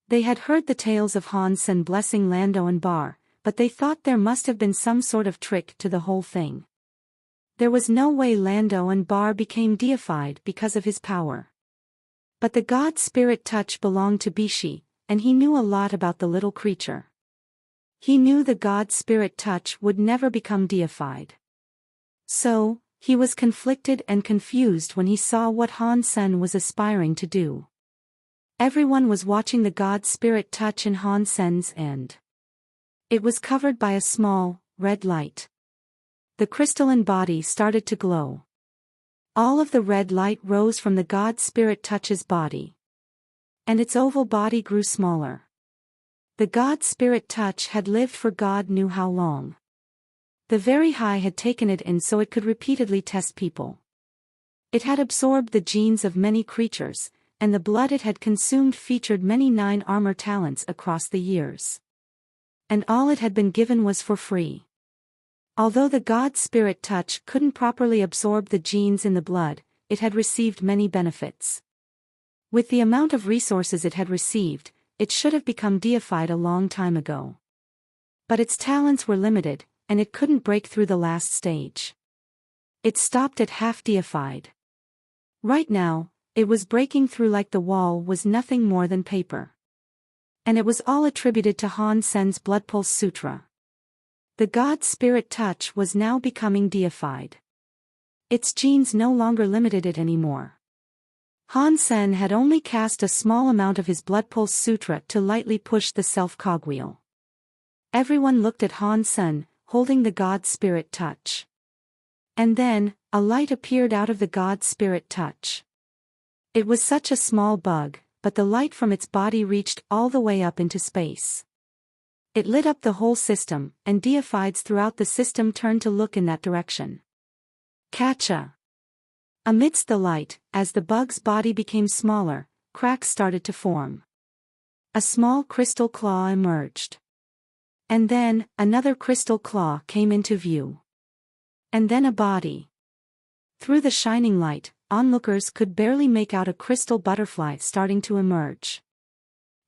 They had heard the tales of Han Sen blessing Lando and Bar, but they thought there must have been some sort of trick to the whole thing. There was no way Lando and Bar became deified because of his power. But the god spirit touch belonged to Bishi, and he knew a lot about the little creature. He knew the god spirit touch would never become deified. So, he was conflicted and confused when he saw what Han Sen was aspiring to do. Everyone was watching the god spirit touch in Han Sen's hand. It was covered by a small, red light. The crystalline body started to glow. All of the red light rose from the god spirit touch's body. And its oval body grew smaller. The god spirit touch had lived for God knew how long. The very high had taken it in so it could repeatedly test people. It had absorbed the genes of many creatures, and the blood it had consumed featured many 9 armor talents across the years. And all it had been given was for free. Although the god spirit touch couldn't properly absorb the genes in the blood, it had received many benefits. With the amount of resources it had received, it should have become deified a long time ago. But its talents were limited, and it couldn't break through the last stage. It stopped at half deified. Right now, it was breaking through like the wall was nothing more than paper. And it was all attributed to Han Sen's Blood Pulse Sutra. The god spirit touch was now becoming deified. Its genes no longer limited it anymore. Han Sen had only cast a small amount of his Blood Pulse Sutra to lightly push the self-cogwheel. Everyone looked at Han Sen, holding the god spirit touch. And then, a light appeared out of the god spirit touch. It was such a small bug, but the light from its body reached all the way up into space. It lit up the whole system, and deifieds throughout the system turned to look in that direction. Catcha! Amidst the light, as the bug's body became smaller, cracks started to form. A small crystal claw emerged. And then, another crystal claw came into view. And then a body. Through the shining light, onlookers could barely make out a crystal butterfly starting to emerge.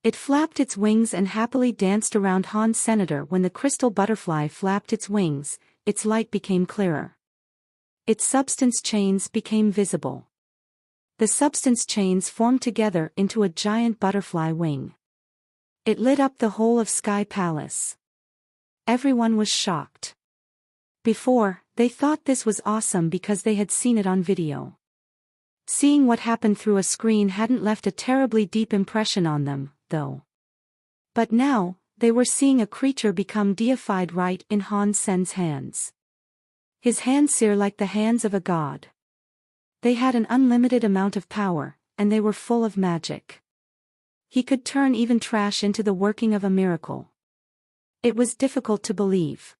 It flapped its wings and happily danced around Han Senator. When the crystal butterfly flapped its wings, its light became clearer. Its substance chains became visible. The substance chains formed together into a giant butterfly wing. It lit up the whole of Sky Palace. Everyone was shocked. Before, they thought this was awesome because they had seen it on video. Seeing what happened through a screen hadn't left a terribly deep impression on them, though. But now, they were seeing a creature become deified right in Han Sen's hands. His hands seemed like the hands of a god. They had an unlimited amount of power, and they were full of magic. He could turn even trash into the working of a miracle. It was difficult to believe.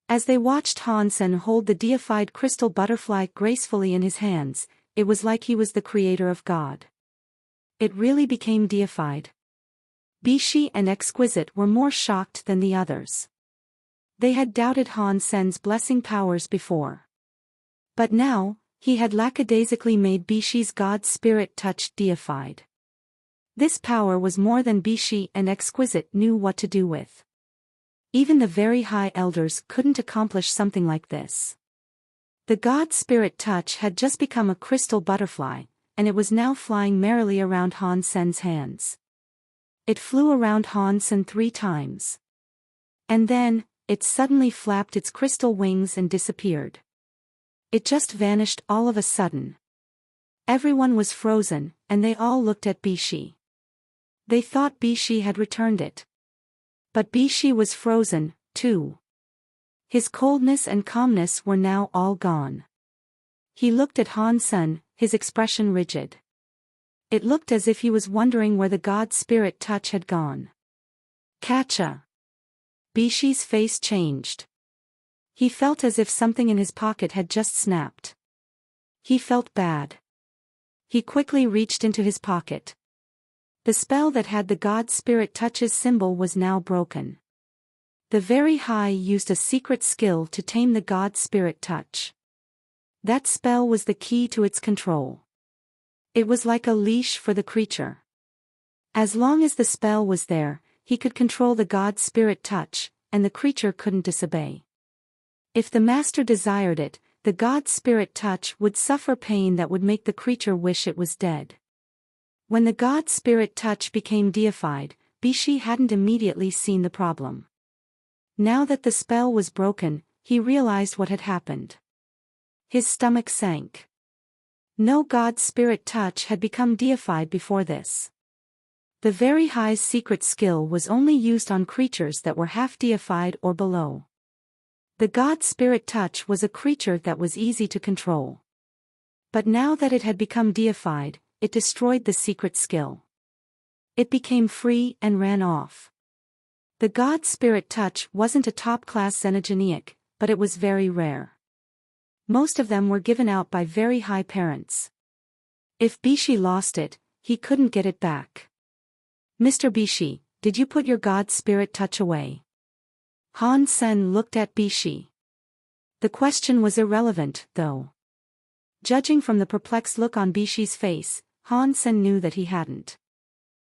As they watched Han Sen hold the deified crystal butterfly gracefully in his hands, it was like he was the creator of God. It really became deified. Bishi and Exquisite were more shocked than the others. They had doubted Han Sen's blessing powers before. But now, he had lackadaisically made Bishi's god spirit touch deified. This power was more than Bishi and Exquisite knew what to do with. Even the very high elders couldn't accomplish something like this. The god spirit touch had just become a crystal butterfly, and it was now flying merrily around Han Sen's hands. It flew around Han Sen 3 times. And then, it suddenly flapped its crystal wings and disappeared. It just vanished all of a sudden. Everyone was frozen, and they all looked at Bishi. They thought Bishi had returned it. But Bishi was frozen, too. His coldness and calmness were now all gone. He looked at Han Sen, his expression rigid. It looked as if he was wondering where the god spirit touch had gone. Catcha! Bishi's face changed. He felt as if something in his pocket had just snapped. He felt bad. He quickly reached into his pocket. The spell that had the God Spirit Touch's symbol was now broken. The Very High used a secret skill to tame the God Spirit Touch. That spell was the key to its control. It was like a leash for the creature. As long as the spell was there, he could control the God Spirit Touch, and the creature couldn't disobey. If the master desired it, the God Spirit Touch would suffer pain that would make the creature wish it was dead. When the God Spirit Touch became deified, Bishi hadn't immediately seen the problem. Now that the spell was broken, he realized what had happened. His stomach sank. No God Spirit Touch had become deified before this. The Very High's secret skill was only used on creatures that were half deified or below. The God Spirit Touch was a creature that was easy to control. But now that it had become deified, it destroyed the secret skill. It became free and ran off. The God Spirit Touch wasn't a top-class xenogenic, but it was very rare. Most of them were given out by Very High parents. If Bishi lost it, he couldn't get it back. "Mr. Bishi, did you put your God Spirit Touch away?" Han Sen looked at Bishi. The question was irrelevant, though. Judging from the perplexed look on Bishi's face, Han Sen knew that he hadn't.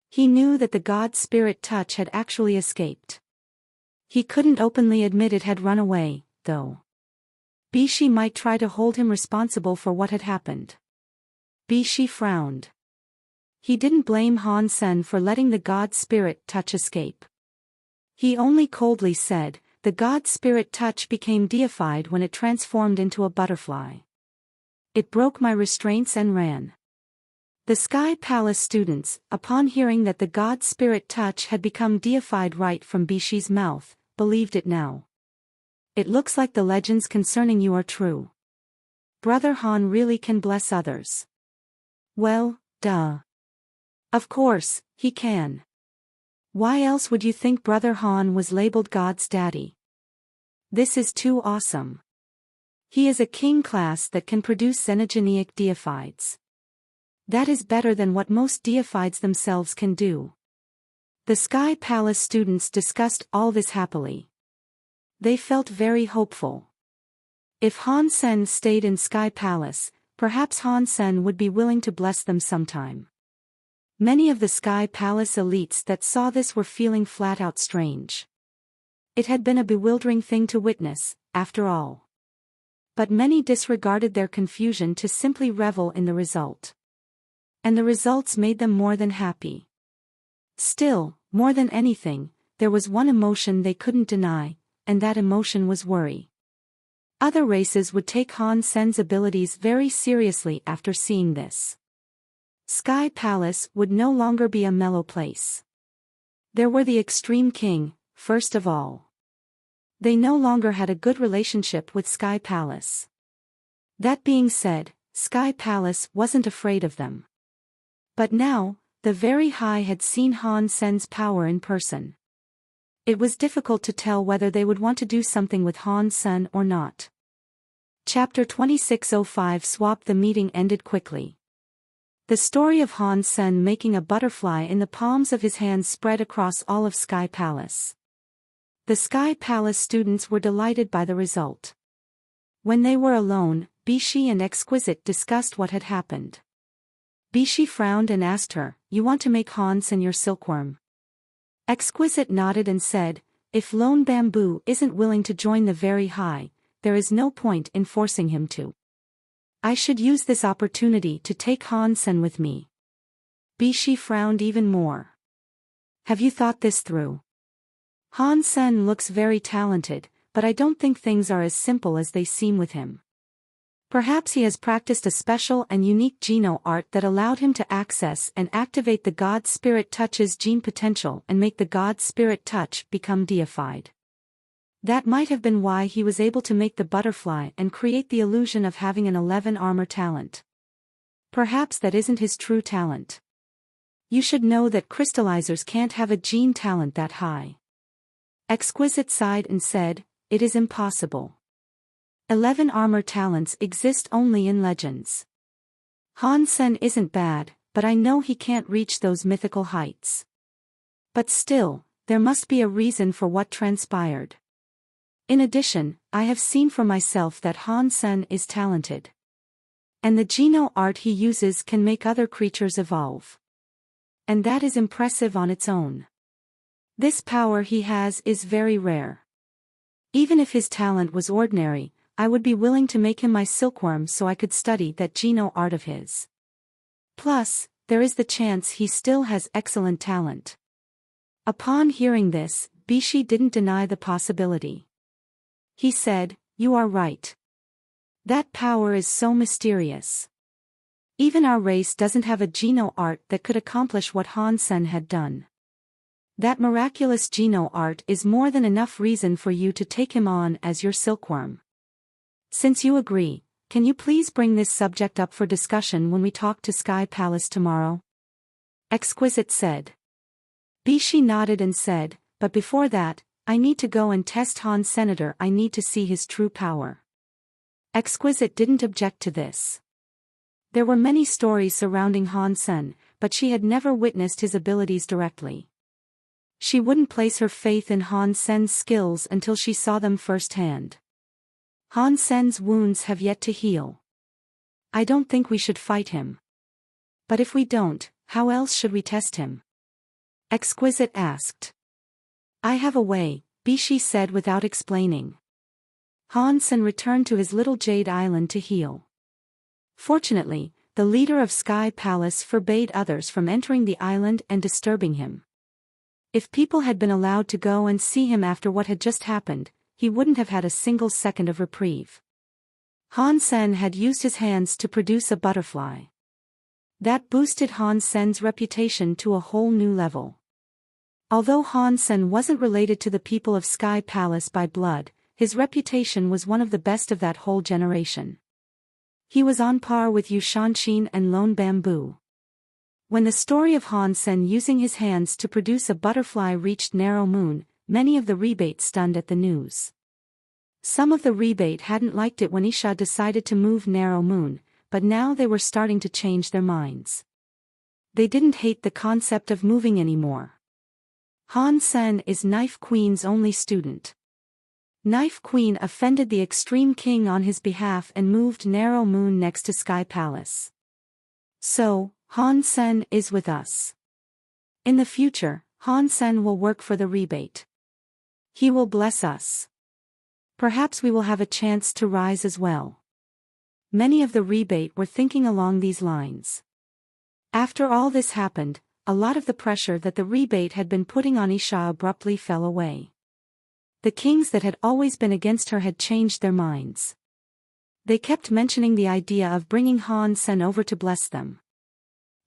He knew that the God Spirit Touch had actually escaped. He couldn't openly admit it had run away, though. Bishi might try to hold him responsible for what had happened. Bishi frowned. He didn't blame Han Sen for letting the God Spirit Touch escape. He only coldly said, "The God Spirit Touch became deified when it transformed into a butterfly. It broke my restraints and ran." The Sky Palace students, upon hearing that the God Spirit Touch had become deified right from Bishi's mouth, believed it now. "It looks like the legends concerning you are true. Brother Han really can bless others." "Well, duh. Of course, he can. Why else would you think Brother Han was labeled God's daddy? This is too awesome. He is a king class that can produce xenogenic deifieds. That is better than what most deifieds themselves can do." The Sky Palace students discussed all this happily. They felt very hopeful. If Han Sen stayed in Sky Palace, perhaps Han Sen would be willing to bless them sometime. Many of the Sky Palace elites that saw this were feeling flat out strange. It had been a bewildering thing to witness, after all. But many disregarded their confusion to simply revel in the result. And the results made them more than happy. Still, more than anything, there was one emotion they couldn't deny, and that emotion was worry. Other races would take Han Sen's abilities very seriously after seeing this. Sky Palace would no longer be a mellow place. There were the Extreme King, first of all. They no longer had a good relationship with Sky Palace. That being said, Sky Palace wasn't afraid of them. But now, the Very High had seen Han Sen's power in person. It was difficult to tell whether they would want to do something with Han Sen or not. Chapter 2605 Swap. The meeting ended quickly. The story of Han Sen making a butterfly in the palms of his hands spread across all of Sky Palace. The Sky Palace students were delighted by the result. When they were alone, Bishi and Exquisite discussed what had happened. Bishi frowned and asked her, "You want to make Han Sen your silkworm?" Exquisite nodded and said, "If Lone Bamboo isn't willing to join the Very High, there is no point in forcing him to. I should use this opportunity to take Han Sen with me." Bishi frowned even more. "Have you thought this through? Han Sen looks very talented, but I don't think things are as simple as they seem with him. Perhaps he has practiced a special and unique geno art that allowed him to access and activate the God Spirit Touch's gene potential and make the God Spirit Touch become deified. That might have been why he was able to make the butterfly and create the illusion of having an 11 armor talent. Perhaps that isn't his true talent. You should know that crystallizers can't have a gene talent that high." Exquisite sighed and said, "It is impossible. 11 armor talents exist only in legends. Han Sen isn't bad, but I know he can't reach those mythical heights. But still, there must be a reason for what transpired. In addition, I have seen for myself that Han Sen is talented. And the Geno art he uses can make other creatures evolve. And that is impressive on its own. This power he has is very rare. Even if his talent was ordinary, I would be willing to make him my silkworm so I could study that Geno art of his. Plus, there is the chance he still has excellent talent. Upon hearing this, Bishi didn't deny the possibility. He said, "You are right. That power is so mysterious. Even our race doesn't have a Geno art that could accomplish what Han Sen had done. That miraculous Geno art is more than enough reason for you to take him on as your silkworm. Since you agree, can you please bring this subject up for discussion when we talk to Sky Palace tomorrow?" Exquisite said. Bishi nodded and said, "But before that, I need to go and test Han Senator. I need to see his true power." Exquisite didn't object to this. There were many stories surrounding Han Sen, but she had never witnessed his abilities directly. She wouldn't place her faith in Han Sen's skills until she saw them firsthand. Han Sen's wounds have yet to heal. I don't think we should fight him. But if we don't, how else should we test him? Exquisite asked. I have a way, Bishi said without explaining. Han Sen returned to his little jade island to heal. Fortunately, the leader of Sky Palace forbade others from entering the island and disturbing him. If people had been allowed to go and see him after what had just happened, he wouldn't have had a single second of reprieve. Han Sen had used his hands to produce a butterfly. That boosted Han Sen's reputation to a whole new level. Although Han Sen wasn't related to the people of Sky Palace by blood, his reputation was one of the best of that whole generation. He was on par with Yu Shanshin and Lone Bamboo. When the story of Han Sen using his hands to produce a butterfly reached Narrow Moon, many of the rebate stunned at the news. Some of the rebate hadn't liked it when Isha decided to move Narrow Moon, but now they were starting to change their minds. They didn't hate the concept of moving anymore. Han Sen is Knife Queen's only student. Knife Queen offended the Extreme King on his behalf and moved Narrow Moon next to Sky Palace. So, Han Sen is with us. In the future, Han Sen will work for the rebate. He will bless us. Perhaps we will have a chance to rise as well. Many of the rebate were thinking along these lines. After all this happened, a lot of the pressure that the rebate had been putting on Isha abruptly fell away. The kings that had always been against her had changed their minds. They kept mentioning the idea of bringing Han Sen over to bless them.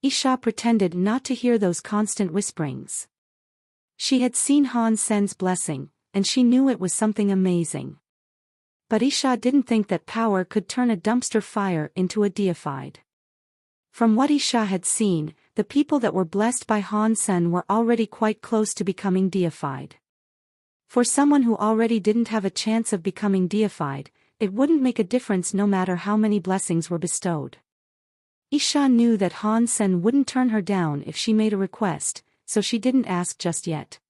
Isha pretended not to hear those constant whisperings. She had seen Han Sen's blessing, and she knew it was something amazing. But Isha didn't think that power could turn a dumpster fire into a deified. From what Isha had seen, the people that were blessed by Han Sen were already quite close to becoming deified. For someone who already didn't have a chance of becoming deified, it wouldn't make a difference no matter how many blessings were bestowed. Isha knew that Han Sen wouldn't turn her down if she made a request, so she didn't ask just yet.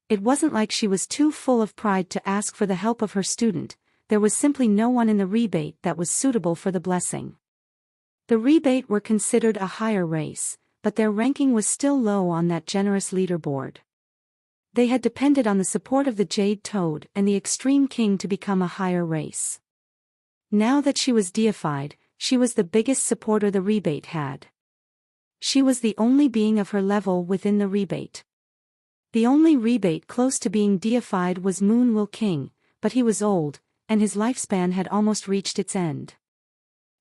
It wasn't like she was too full of pride to ask for the help of her student, there was simply no one in the rebate that was suitable for the blessing. The rebate were considered a higher race, but their ranking was still low on that generous leaderboard. They had depended on the support of the Jade Toad and the Extreme King to become a higher race. Now that she was deified, she was the biggest supporter the rebate had. She was the only being of her level within the rebate. The only rebate close to being deified was Moonwill King, but he was old, and his lifespan had almost reached its end.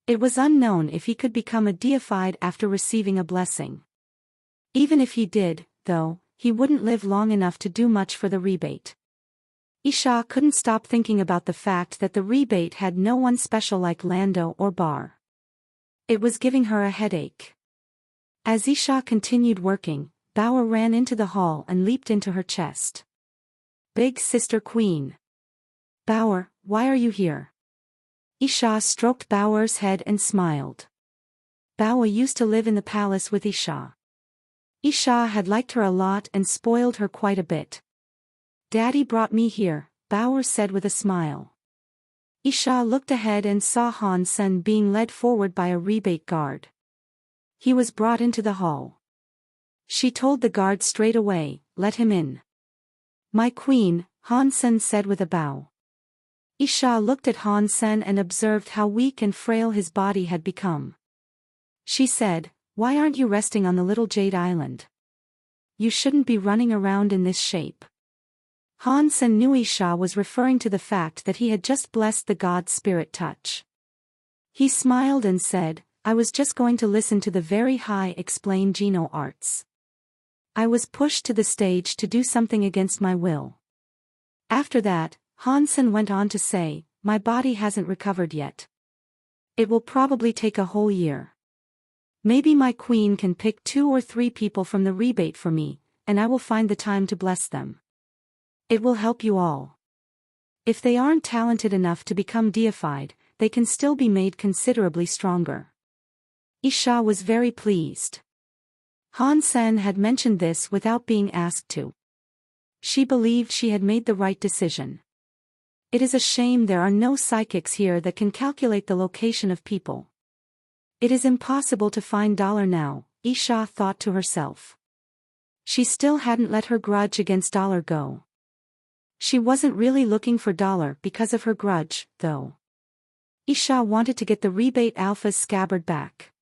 It was unknown if he could become a deified after receiving a blessing. Even if he did, though, he wouldn't live long enough to do much for the rebate. Isha couldn't stop thinking about the fact that the rebate had no one special like Lando or Bar. It was giving her a headache. As Isha continued working, Bauer ran into the hall and leaped into her chest. Big Sister Queen. Bauer, why are you here? Isha stroked Bauer's head and smiled. Bao used to live in the palace with Isha. Isha had liked her a lot and spoiled her quite a bit. Daddy brought me here, Bao said with a smile. Isha looked ahead and saw Han Sen being led forward by a rebate guard. He was brought into the hall. She told the guard straight away, "Let him in." "My queen," Han Sen said with a bow. Isha looked at Han Sen and observed how weak and frail his body had become. She said, "Why aren't you resting on the little jade island? You shouldn't be running around in this shape." Han Sen knew Isha was referring to the fact that he had just blessed the god spirit touch. He smiled and said, "I was just going to listen to the very high explain Geno arts. I was pushed to the stage to do something against my will." After that, Han Sen went on to say, "My body hasn't recovered yet. It will probably take a whole year. Maybe my queen can pick 2 or 3 people from the rebate for me, and I will find the time to bless them. It will help you all. If they aren't talented enough to become deified, they can still be made considerably stronger." Isha was very pleased. Han Sen had mentioned this without being asked to. She believed she had made the right decision. It is a shame there are no psychics here that can calculate the location of people. It is impossible to find Dollar now, Isha thought to herself. She still hadn't let her grudge against Dollar go. She wasn't really looking for Dollar because of her grudge, though. Isha wanted to get the rebate Alpha's scabbard back.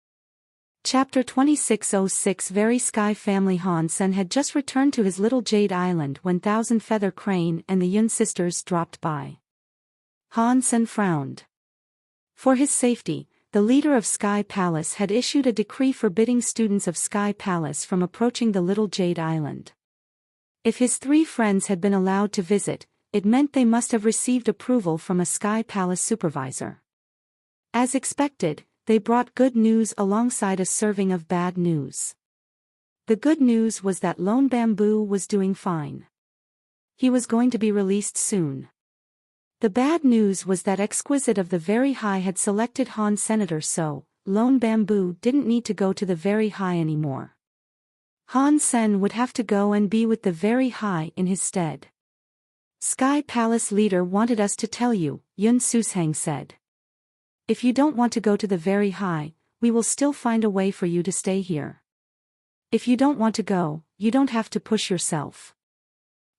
Chapter 2606 Very Sky Family. Han Sen had just returned to his little jade island when Thousand Feather Crane and the Yun sisters dropped by. Han Sen frowned. For his safety, the leader of Sky Palace had issued a decree forbidding students of Sky Palace from approaching the little jade island. If his 3 friends had been allowed to visit, it meant they must have received approval from a Sky Palace supervisor. As expected, they brought good news alongside a serving of bad news. The good news was that Lone Bamboo was doing fine. He was going to be released soon. The bad news was that Exquisite of the Very High had selected Han Senator, so Lone Bamboo didn't need to go to the Very High anymore. Han Sen would have to go and be with the Very High in his stead. "Sky Palace leader wanted us to tell you," Yun Sushang said. "If you don't want to go to the Very High, we will still find a way for you to stay here. If you don't want to go, you don't have to push yourself."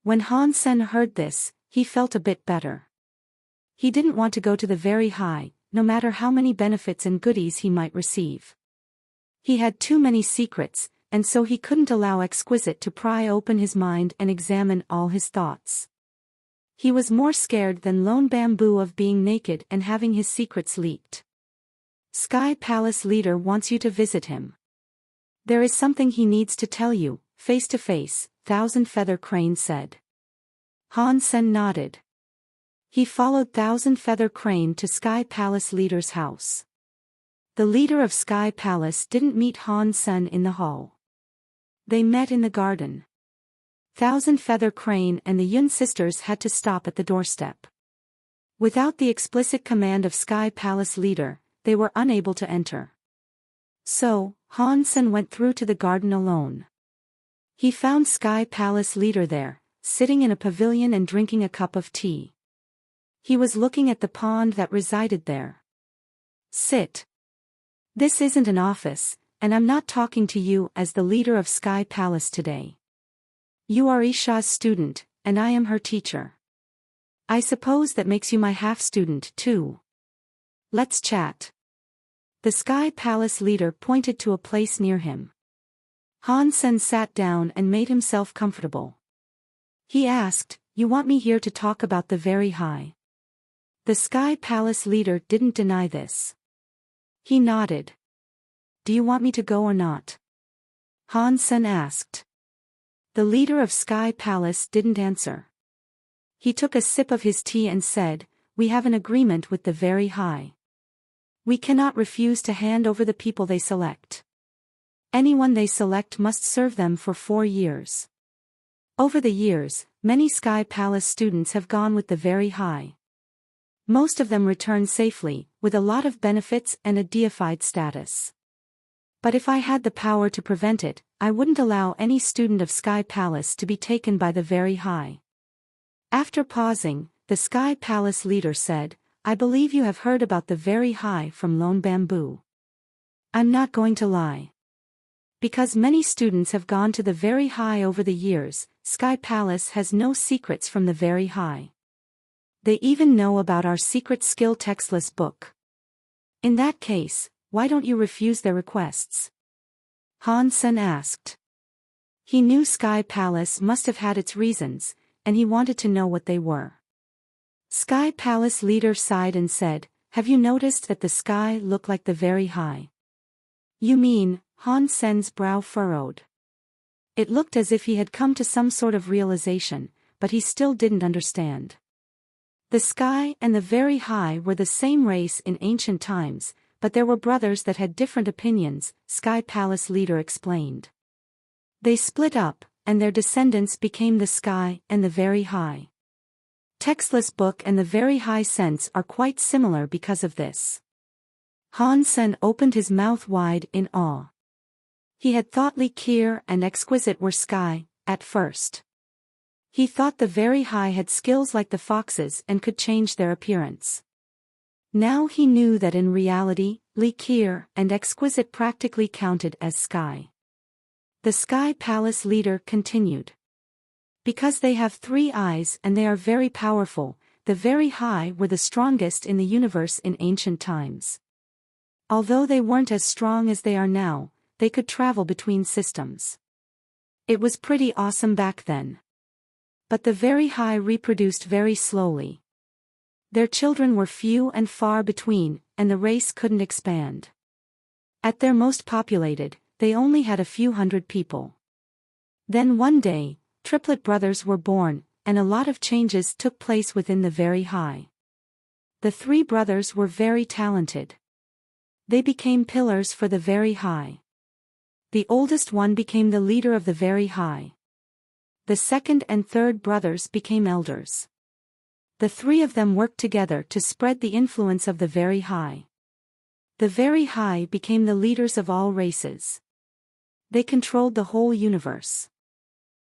When Han Sen heard this, he felt a bit better. He didn't want to go to the Very High, no matter how many benefits and goodies he might receive. He had too many secrets, and so he couldn't allow Exquisite to pry open his mind and examine all his thoughts. He was more scared than Lone Bamboo of being naked and having his secrets leaked. "Sky Palace leader wants you to visit him. There is something he needs to tell you, face to face," Thousand Feather Crane said. Han Sen nodded. He followed Thousand Feather Crane to Sky Palace leader's house. The leader of Sky Palace didn't meet Han Sen in the hall. They met in the garden. Thousand Feather Crane and the Yun sisters had to stop at the doorstep. Without the explicit command of Sky Palace leader, they were unable to enter. So, Han Sen went through to the garden alone. He found Sky Palace leader there, sitting in a pavilion and drinking a cup of tea. He was looking at the pond that resided there. "Sit. This isn't an office, and I'm not talking to you as the leader of Sky Palace today. You are Isha's student, and I am her teacher. I suppose that makes you my half-student too. Let's chat." The Sky Palace leader pointed to a place near him. Han Sen sat down and made himself comfortable. He asked, "You want me here to talk about the Very High?" The Sky Palace leader didn't deny this. He nodded. "Do you want me to go or not?" Han Sen asked. The leader of Sky Palace didn't answer. He took a sip of his tea and said, "We have an agreement with the Very High. We cannot refuse to hand over the people they select. Anyone they select must serve them for 4 years. Over the years, many Sky Palace students have gone with the Very High. Most of them return safely, with a lot of benefits and a deified status. But if I had the power to prevent it, I wouldn't allow any student of Sky Palace to be taken by the Very High. After pausing, the Sky Palace leader said, I believe you have heard about the Very High from Lone Bamboo. I'm not going to lie. Because many students have gone to the Very High over the years, Sky Palace has no secrets from the Very High. They even know about our secret skill textless book. In that case, why don't you refuse their requests? Han Sen asked. He knew Sky Palace must have had its reasons, and he wanted to know what they were. Sky Palace leader sighed and said, Have you noticed that the sky look like the Very High? You mean? Han Sen's brow furrowed. It looked as if he had come to some sort of realization, but he still didn't understand. The sky and the Very High were the same race in ancient times, but there were brothers that had different opinions, Sky Palace leader explained. They split up, and their descendants became the sky and the Very High. Textless book and the Very High sense are quite similar because of this. Han Sen opened his mouth wide in awe. He had thought Li Keer and Exquisite were sky, at first. He thought the Very High had skills like the foxes and could change their appearance. Now he knew that in reality, Li Keer and Exquisite practically counted as sky. The Sky Palace leader continued. Because they have 3 eyes and they are very powerful, the Very High were the strongest in the universe in ancient times. Although they weren't as strong as they are now, they could travel between systems. It was pretty awesome back then. But the Very High reproduced very slowly. Their children were few and far between, and the race couldn't expand. At their most populated, they only had a few hundred people. Then one day, triplet brothers were born, and a lot of changes took place within the Very High. The 3 brothers were very talented. They became pillars for the Very High. The oldest one became the leader of the Very High. The second and third brothers became elders. The 3 of them worked together to spread the influence of the Very High. The Very High became the leaders of all races. They controlled the whole universe.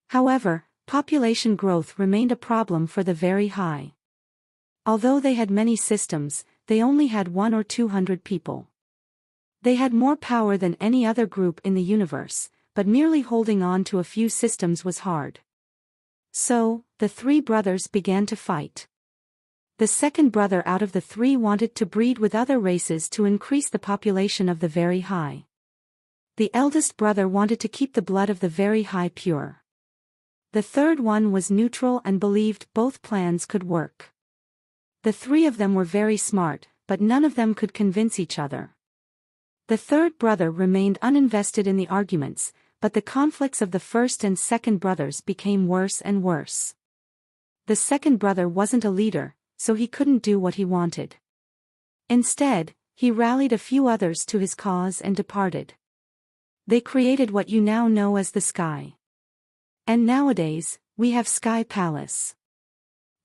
However, population growth remained a problem for the Very High. Although they had many systems, they only had 100 or 200 people. They had more power than any other group in the universe, but merely holding on to a few systems was hard. So, the 3 brothers began to fight. The second brother out of the 3 wanted to breed with other races to increase the population of the Very High. The eldest brother wanted to keep the blood of the Very High pure. The third one was neutral and believed both plans could work. The 3 of them were very smart, but none of them could convince each other. The third brother remained uninvested in the arguments, but the conflicts of the first and second brothers became worse and worse. The second brother wasn't a leader, so he couldn't do what he wanted. Instead, he rallied a few others to his cause and departed. They created what you now know as the sky. And nowadays, we have Sky Palace.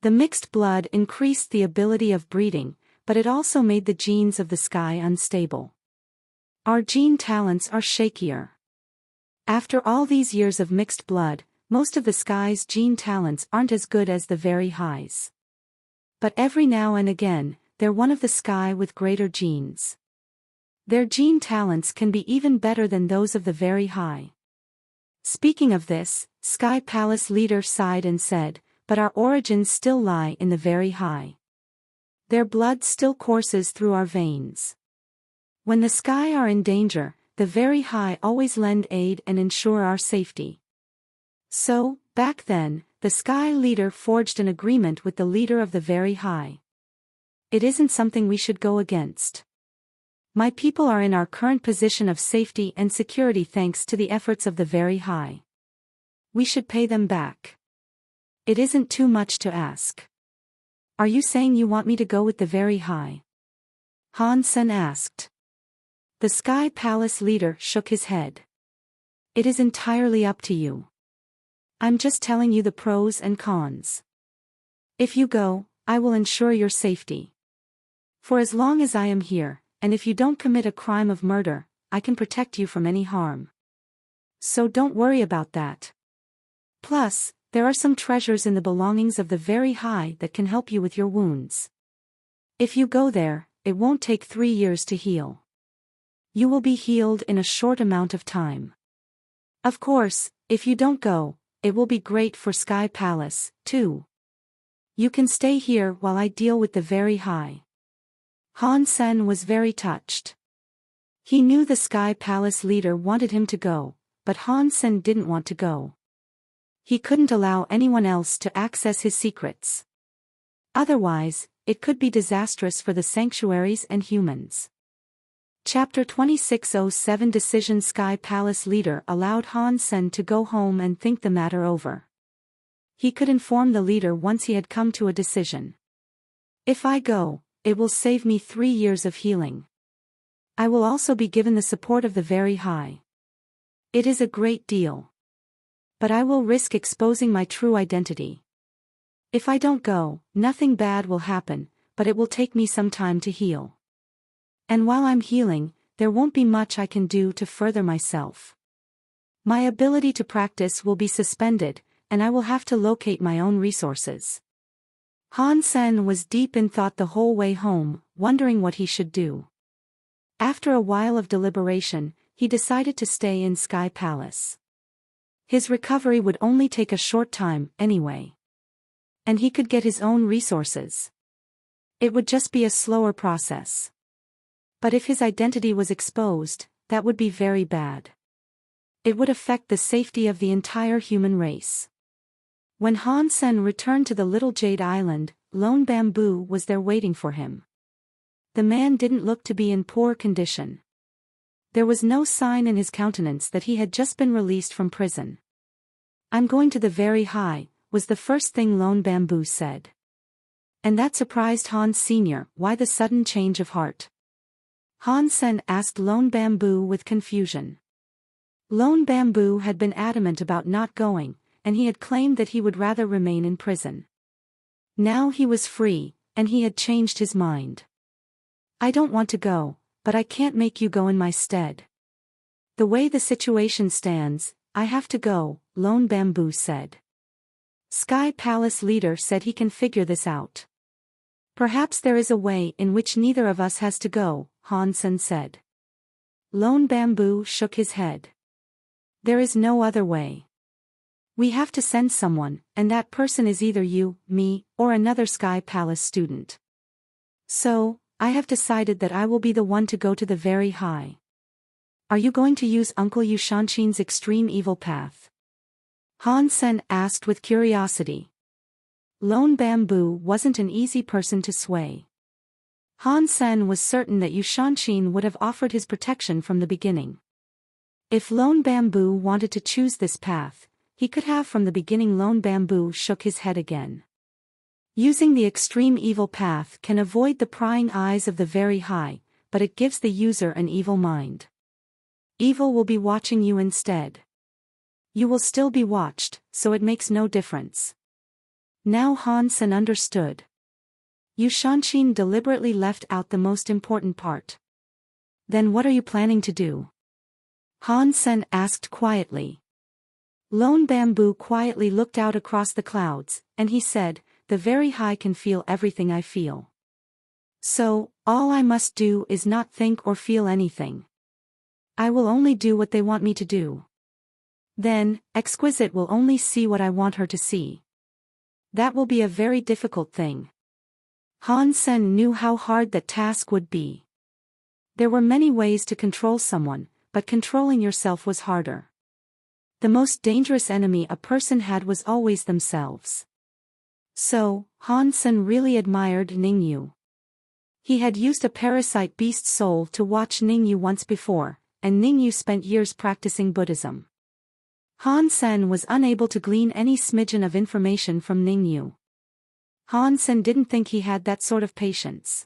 The mixed blood increased the ability of breeding, but it also made the genes of the sky unstable. Our gene talents are shakier. After all these years of mixed blood, most of the sky's gene talents aren't as good as the Very High's. But every now and again, they're one of the sky with greater genes. Their gene talents can be even better than those of the Very High. Speaking of this, Sky Palace leader sighed and said, but our origins still lie in the Very High. Their blood still courses through our veins. When the sky are in danger, the Very High always lend aid and ensure our safety. So, back then, the sky leader forged an agreement with the leader of the Very High. It isn't something we should go against. My people are in our current position of safety and security thanks to the efforts of the Very High. We should pay them back. It isn't too much to ask. Are you saying you want me to go with the Very High? Han Sen asked. The Sky Palace leader shook his head. It is entirely up to you. I'm just telling you the pros and cons. If you go, I will ensure your safety. For as long as I am here, and if you don't commit a crime of murder, I can protect you from any harm. So don't worry about that. Plus, there are some treasures in the belongings of the very high that can help you with your wounds. If you go there, it won't take 3 years to heal. You will be healed in a short amount of time. Of course, if you don't go, it will be great for Sky Palace, too. You can stay here while I deal with the very high. Han Sen was very touched. He knew the Sky Palace leader wanted him to go, but Han Sen didn't want to go. He couldn't allow anyone else to access his secrets. Otherwise, it could be disastrous for the sanctuaries and humans. Chapter 2607 Decision Sky Palace leader allowed Han Sen to go home and think the matter over. He could inform the leader once he had come to a decision. If I go, it will save me 3 years of healing. I will also be given the support of the very high. It is a great deal. But I will risk exposing my true identity. If I don't go, nothing bad will happen, but it will take me some time to heal. And while I'm healing, there won't be much I can do to further myself. My ability to practice will be suspended, and I will have to locate my own resources. Han Sen was deep in thought the whole way home, wondering what he should do. After a while of deliberation, he decided to stay in Sky Palace. His recovery would only take a short time, anyway. And he could get his own resources. It would just be a slower process. But if his identity was exposed, that would be very bad. It would affect the safety of the entire human race. When Han Sen returned to the little Jade Island, Lone Bamboo was there waiting for him. The man didn't look to be in poor condition. There was no sign in his countenance that he had just been released from prison. I'm going to the very high, was the first thing Lone Bamboo said. And that surprised Han Sr. Why the sudden change of heart? Han Sen asked Lone Bamboo with confusion. Lone Bamboo had been adamant about not going, and he had claimed that he would rather remain in prison. Now he was free, and he had changed his mind. I don't want to go, but I can't make you go in my stead. The way the situation stands, I have to go, Lone Bamboo said. Sky Palace leader said he can figure this out. Perhaps there is a way in which neither of us has to go, Han Sen said. Lone Bamboo shook his head. There is no other way. We have to send someone, and that person is either you, me, or another Sky Palace student. So, I have decided that I will be the one to go to the very high. Are you going to use Uncle Yushanshin's extreme evil path? Han Sen asked with curiosity. Lone Bamboo wasn't an easy person to sway. Han Sen was certain that Yushanshin would have offered his protection from the beginning. If Lone Bamboo wanted to choose this path, he could have from the beginning. Lone Bamboo shook his head again. Using the extreme evil path can avoid the prying eyes of the very high, but it gives the user an evil mind. Evil will be watching you instead. You will still be watched, so it makes no difference. Now Han Sen understood. Yushanshin deliberately left out the most important part. Then what are you planning to do? Han Sen asked quietly. Lone Bamboo quietly looked out across the clouds, and he said, the very high can feel everything I feel. So, all I must do is not think or feel anything. I will only do what they want me to do. Then, Exquisite will only see what I want her to see. That will be a very difficult thing. Han Sen knew how hard that task would be. There were many ways to control someone, but controlling yourself was harder. The most dangerous enemy a person had was always themselves. So, Han Sen really admired Ningyu. He had used a parasite beast soul to watch Ningyu once before, and Ningyu spent years practicing Buddhism. Han Sen was unable to glean any smidgen of information from Ningyu. Han Sen didn't think he had that sort of patience.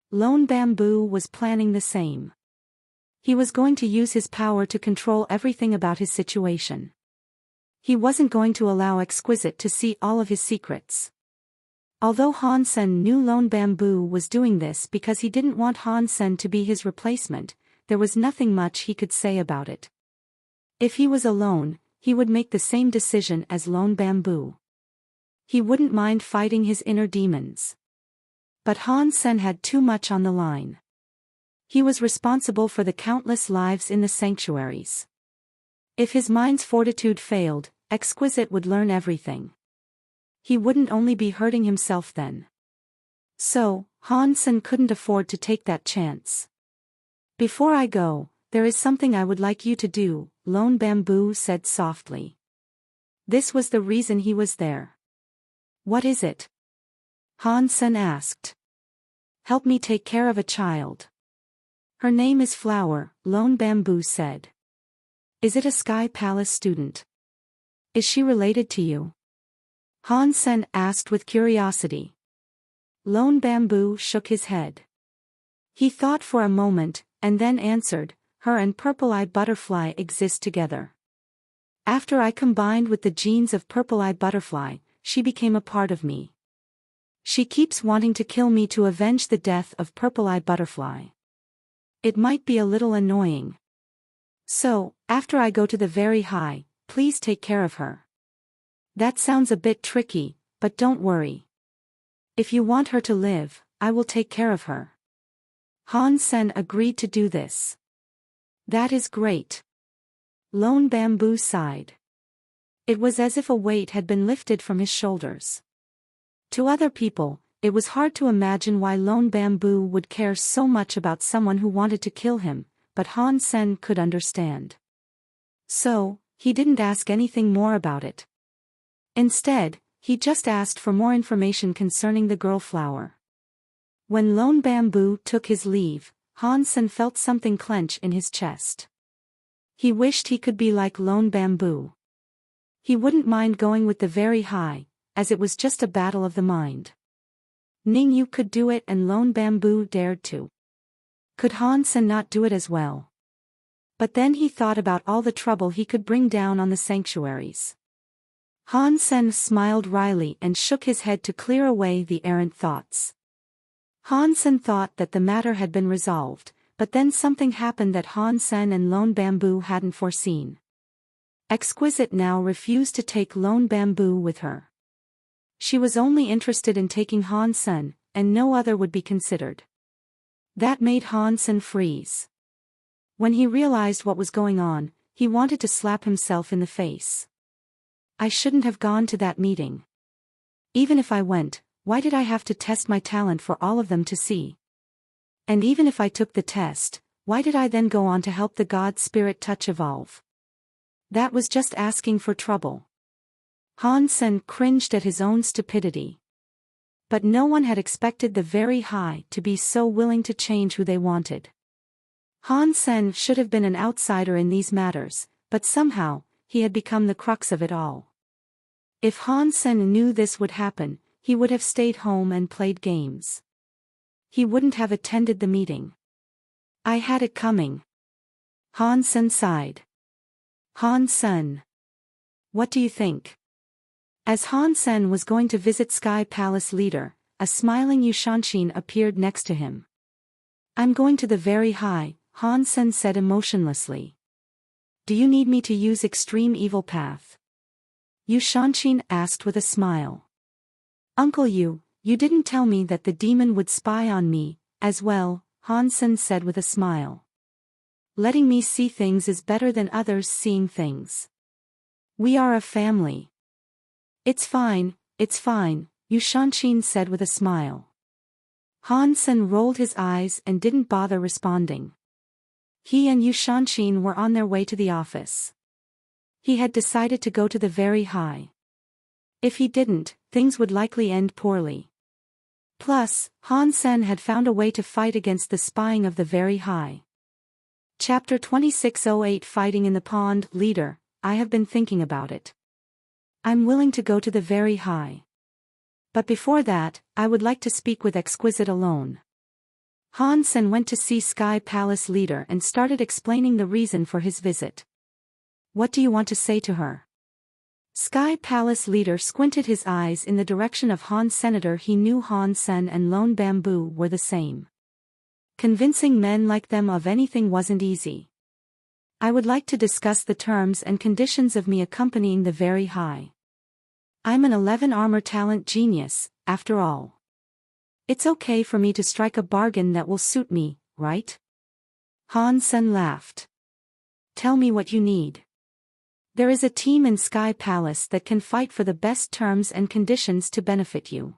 Lone Bamboo was planning the same. He was going to use his power to control everything about his situation. He wasn't going to allow Exquisite to see all of his secrets. Although Han Sen knew Lone Bamboo was doing this because he didn't want Han Sen to be his replacement, there was nothing much he could say about it. If he was alone, he would make the same decision as Lone Bamboo. He wouldn't mind fighting his inner demons. But Han Sen had too much on the line. He was responsible for the countless lives in the sanctuaries. If his mind's fortitude failed, Exquisite would learn everything. He wouldn't only be hurting himself then. So, Han Sen couldn't afford to take that chance. "Before I go, there is something I would like you to do," Lone Bamboo said softly. This was the reason he was there. "What is it?" Han Sen asked. "Help me take care of a child." "Her name is Flower," Lone Bamboo said. "Is it a Sky Palace student? Is she related to you?" Han Sen asked with curiosity. Lone Bamboo shook his head. He thought for a moment, and then answered, "Her and Purple Eye Butterfly exist together. After I combined with the genes of Purple Eye Butterfly, she became a part of me. She keeps wanting to kill me to avenge the death of Purple Eye Butterfly. It might be a little annoying. So, after I go to the very high, please take care of her." "That sounds a bit tricky, but don't worry. If you want her to live, I will take care of her." Han Sen agreed to do this. "That is great." Lone Bamboo sighed. It was as if a weight had been lifted from his shoulders. To other people, it was hard to imagine why Lone Bamboo would care so much about someone who wanted to kill him, but Han Sen could understand. So, he didn't ask anything more about it. Instead, he just asked for more information concerning the girl Flower. When Lone Bamboo took his leave, Han Sen felt something clench in his chest. He wished he could be like Lone Bamboo. He wouldn't mind going with the very high, as it was just a battle of the mind. Ning Yu could do it and Lone Bamboo dared to. Could Han Sen not do it as well? But then he thought about all the trouble he could bring down on the sanctuaries. Han Sen smiled wryly and shook his head to clear away the errant thoughts. Han Sen thought that the matter had been resolved, but then something happened that Han Sen and Lone Bamboo hadn't foreseen. Exquisite now refused to take Lone Bamboo with her. She was only interested in taking Han Sen, and no other would be considered. That made Han Sen freeze. When he realized what was going on, he wanted to slap himself in the face. "I shouldn't have gone to that meeting. Even if I went, why did I have to test my talent for all of them to see? And even if I took the test, why did I then go on to help the God Spirit Touch evolve? That was just asking for trouble." Han Sen cringed at his own stupidity. But no one had expected the very high to be so willing to change who they wanted. Han Sen should have been an outsider in these matters, but somehow, he had become the crux of it all. If Han Sen knew this would happen, he would have stayed home and played games. He wouldn't have attended the meeting. "I had it coming." Han Sen sighed. "Han Sen. What do you think?" As Han Sen was going to visit Sky Palace leader, a smiling Yushanshin appeared next to him. "I'm going to the very high," Han Sen said emotionlessly. "Do you need me to use extreme evil path?" Yushanshin asked with a smile. "Uncle you didn't tell me that the demon would spy on me, as well," Han Sen said with a smile. "Letting me see things is better than others seeing things. We are a family." It's fine," Yushanshin said with a smile. Han Sen rolled his eyes and didn't bother responding. He and Yushanshin were on their way to the office. He had decided to go to the very high. If he didn't, things would likely end poorly. Plus, Han Sen had found a way to fight against the spying of the very high. Chapter 2608 Fighting in the Pond. Leader, I have been thinking about it. I'm willing to go to the very high. But before that, I would like to speak with Exquisite alone. Han Sen went to see Sky Palace leader and started explaining the reason for his visit. "What do you want to say to her?" Sky Palace leader squinted his eyes in the direction of Han Senator. He knew Han Sen and Lone Bamboo were the same. Convincing men like them of anything wasn't easy. I would like to discuss the terms and conditions of me accompanying the very high. I'm an 11 armor talent genius, after all. It's okay for me to strike a bargain that will suit me, right? Han Sen laughed. Tell me what you need. There is a team in Sky Palace that can fight for the best terms and conditions to benefit you.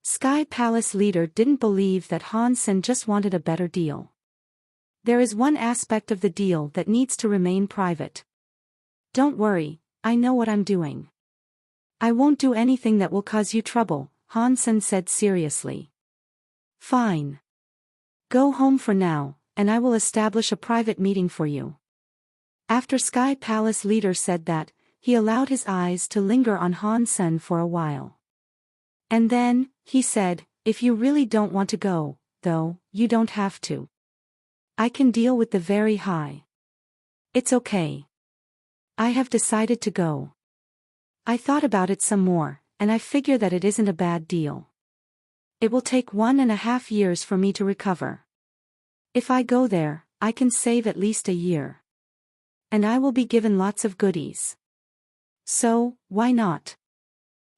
Sky Palace leader didn't believe that Han Sen just wanted a better deal. There is one aspect of the deal that needs to remain private. Don't worry, I know what I'm doing. I won't do anything that will cause you trouble, Han Sen said seriously. Fine. Go home for now, and I will establish a private meeting for you. After Sky Palace leader said that, he allowed his eyes to linger on Han Sen for a while. And then, he said, if you really don't want to go, though, you don't have to. I can deal with the very high. It's okay. I have decided to go. I thought about it some more, and I figure that it isn't a bad deal. It will take 1.5 years for me to recover. If I go there, I can save at least a year. And I will be given lots of goodies. So, why not?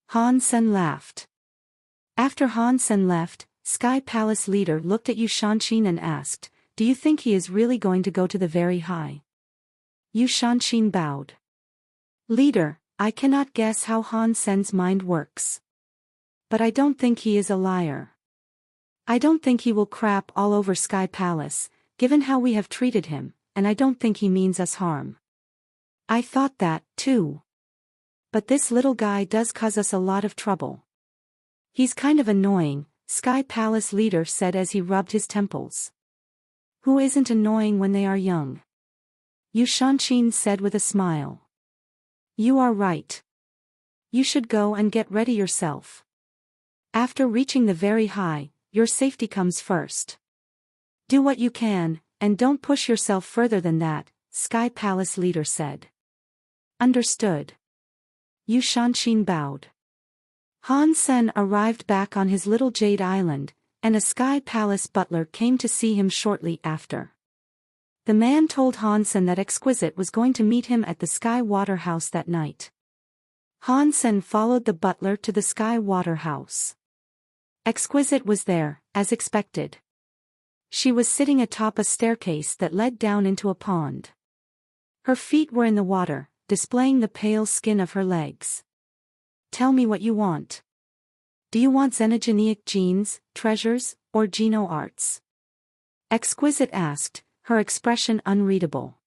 Han Sen laughed. After Han Sen left, Sky Palace leader looked at Yu Shanxin and asked, do you think he is really going to go to the very high? Yu Shanxin bowed. Leader, I cannot guess how Han Sen's mind works. But I don't think he is a liar. I don't think he will crap all over Sky Palace, given how we have treated him, and I don't think he means us harm. I thought that, too. But this little guy does cause us a lot of trouble. He's kind of annoying, Sky Palace leader said as he rubbed his temples. Who isn't annoying when they are young? Yu Shanxin said with a smile. You are right. You should go and get ready yourself. After reaching the very high, your safety comes first. Do what you can, and don't push yourself further than that, Sky Palace leader said. Understood. Yu Shanxin bowed. Han Sen arrived back on his little jade island, and a Sky Palace butler came to see him shortly after. The man told Han Sen that Exquisite was going to meet him at the Sky Water House that night. Han Sen followed the butler to the Sky Water House. Exquisite was there, as expected. She was sitting atop a staircase that led down into a pond. Her feet were in the water, displaying the pale skin of her legs. Tell me what you want. Do you want xenogenic genes, treasures, or geno arts? Exquisite asked, her expression unreadable.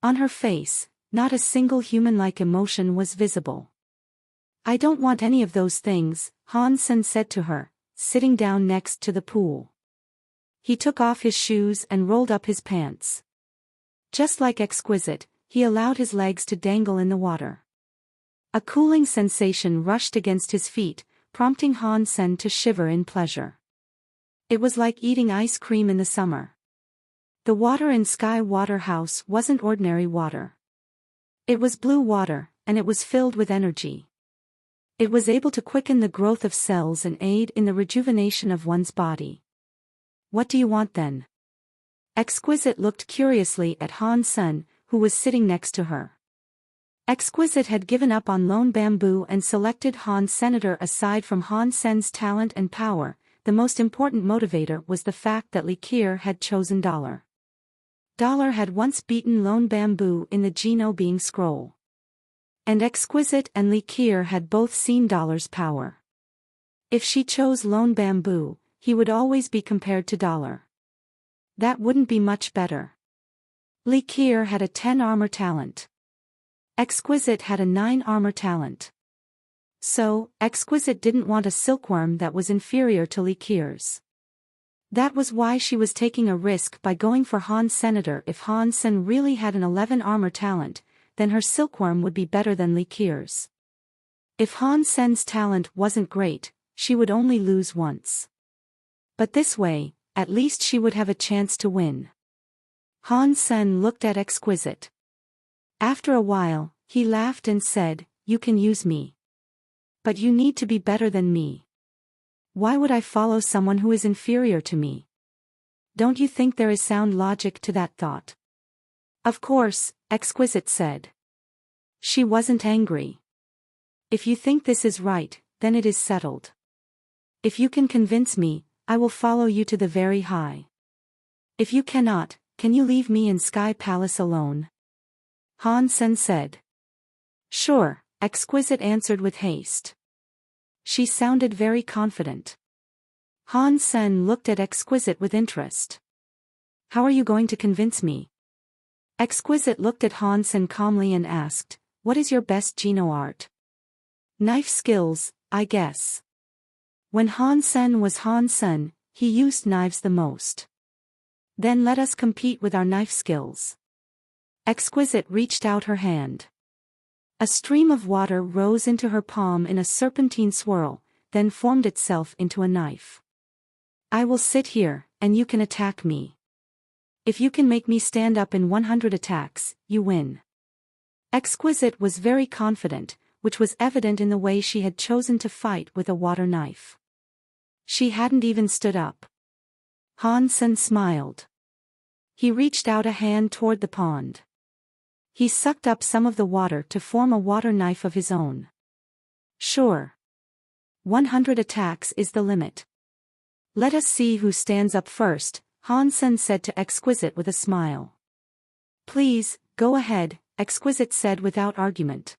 On her face, not a single human-like emotion was visible. I don't want any of those things, Han Sen said to her, sitting down next to the pool. He took off his shoes and rolled up his pants. Just like Exquisite, he allowed his legs to dangle in the water. A cooling sensation rushed against his feet, prompting Han Sen to shiver in pleasure. It was like eating ice cream in the summer. The water in Sky Water House wasn't ordinary water. It was blue water, and it was filled with energy. It was able to quicken the growth of cells and aid in the rejuvenation of one's body. What do you want then? Exquisite looked curiously at Han Sen, who was sitting next to her. Exquisite had given up on Lone Bamboo and selected Han Senator. Aside from Han Sen's talent and power, the most important motivator was the fact that Li Qier had chosen Dollar. Dollar had once beaten Lone Bamboo in the Geno Being Scroll. And Exquisite and Li Qier had both seen Dollar's power. If she chose Lone Bamboo, he would always be compared to Dollar. That wouldn't be much better. Li Qier had a 10 armor talent. Exquisite had a 9 armor talent. So, Exquisite didn't want a silkworm that was inferior to Li Qier's. That was why she was taking a risk by going for Han Senator. If Han Sen really had an 11 armor talent, then her silkworm would be better than Li Qier's. If Han Sen's talent wasn't great, she would only lose once. But this way, at least she would have a chance to win. Han Sen looked at Exquisite. After a while, he laughed and said, "You can use me. But you need to be better than me. Why would I follow someone who is inferior to me? Don't you think there is sound logic to that thought? Of course, Exquisite said. She wasn't angry. If you think this is right, then it is settled. If you can convince me, I will follow you to the very high. If you cannot, can you leave me in Sky Palace alone? Han Sen said. Sure, Exquisite answered with haste. She sounded very confident. Han Sen looked at Exquisite with interest. How are you going to convince me? Exquisite looked at Han Sen calmly and asked, what is your best Geno art? Knife skills, I guess. When Han Sen was Han Sen, he used knives the most. Then let us compete with our knife skills. Exquisite reached out her hand. A stream of water rose into her palm in a serpentine swirl, then formed itself into a knife. I will sit here, and you can attack me. If you can make me stand up in 100 attacks, you win. Exquisite was very confident, which was evident in the way she had chosen to fight with a water knife. She hadn't even stood up. Han Sen smiled. He reached out a hand toward the pond. He sucked up some of the water to form a water knife of his own. Sure. 100 attacks is the limit. Let us see who stands up first, Han Sen said to Exquisite with a smile. Please, go ahead, Exquisite said without argument.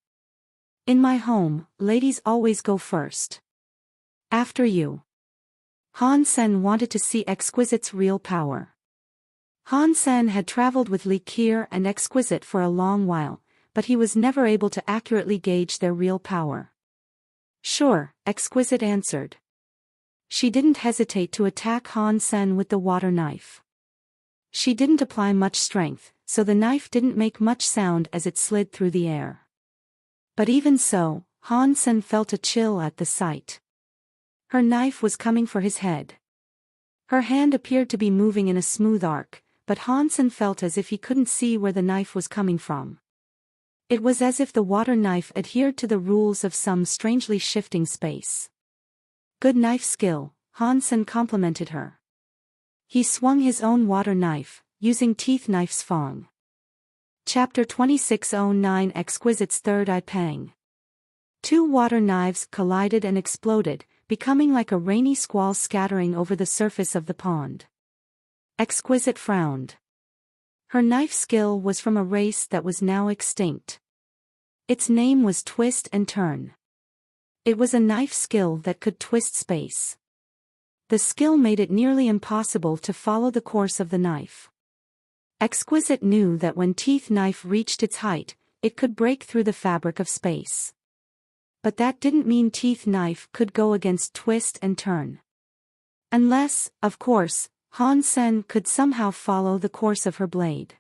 In my home, ladies always go first. After you. Han Sen wanted to see Exquisite's real power. Han Sen had traveled with Li Qier and Exquisite for a long while, but he was never able to accurately gauge their real power. Sure, Exquisite answered. She didn't hesitate to attack Han Sen with the water knife. She didn't apply much strength, so the knife didn't make much sound as it slid through the air. But even so, Han Sen felt a chill at the sight. Her knife was coming for his head. Her hand appeared to be moving in a smooth arc, but Han Sen felt as if he couldn't see where the knife was coming from. It was as if the water knife adhered to the rules of some strangely shifting space. Good knife skill, Han Sen complimented her. He swung his own water knife, using teeth knife's fong. Chapter 2609 Exquisite's Third Eye Pang. Two water knives collided and exploded, becoming like a rainy squall scattering over the surface of the pond. Exquisite frowned. Her knife skill was from a race that was now extinct. Its name was Twist and Turn. It was a knife skill that could twist space. The skill made it nearly impossible to follow the course of the knife. Exquisite knew that when Teeth Knife reached its height, it could break through the fabric of space. But that didn't mean Teeth Knife could go against Twist and Turn. Unless, of course, Han Sen could somehow follow the course of her blade.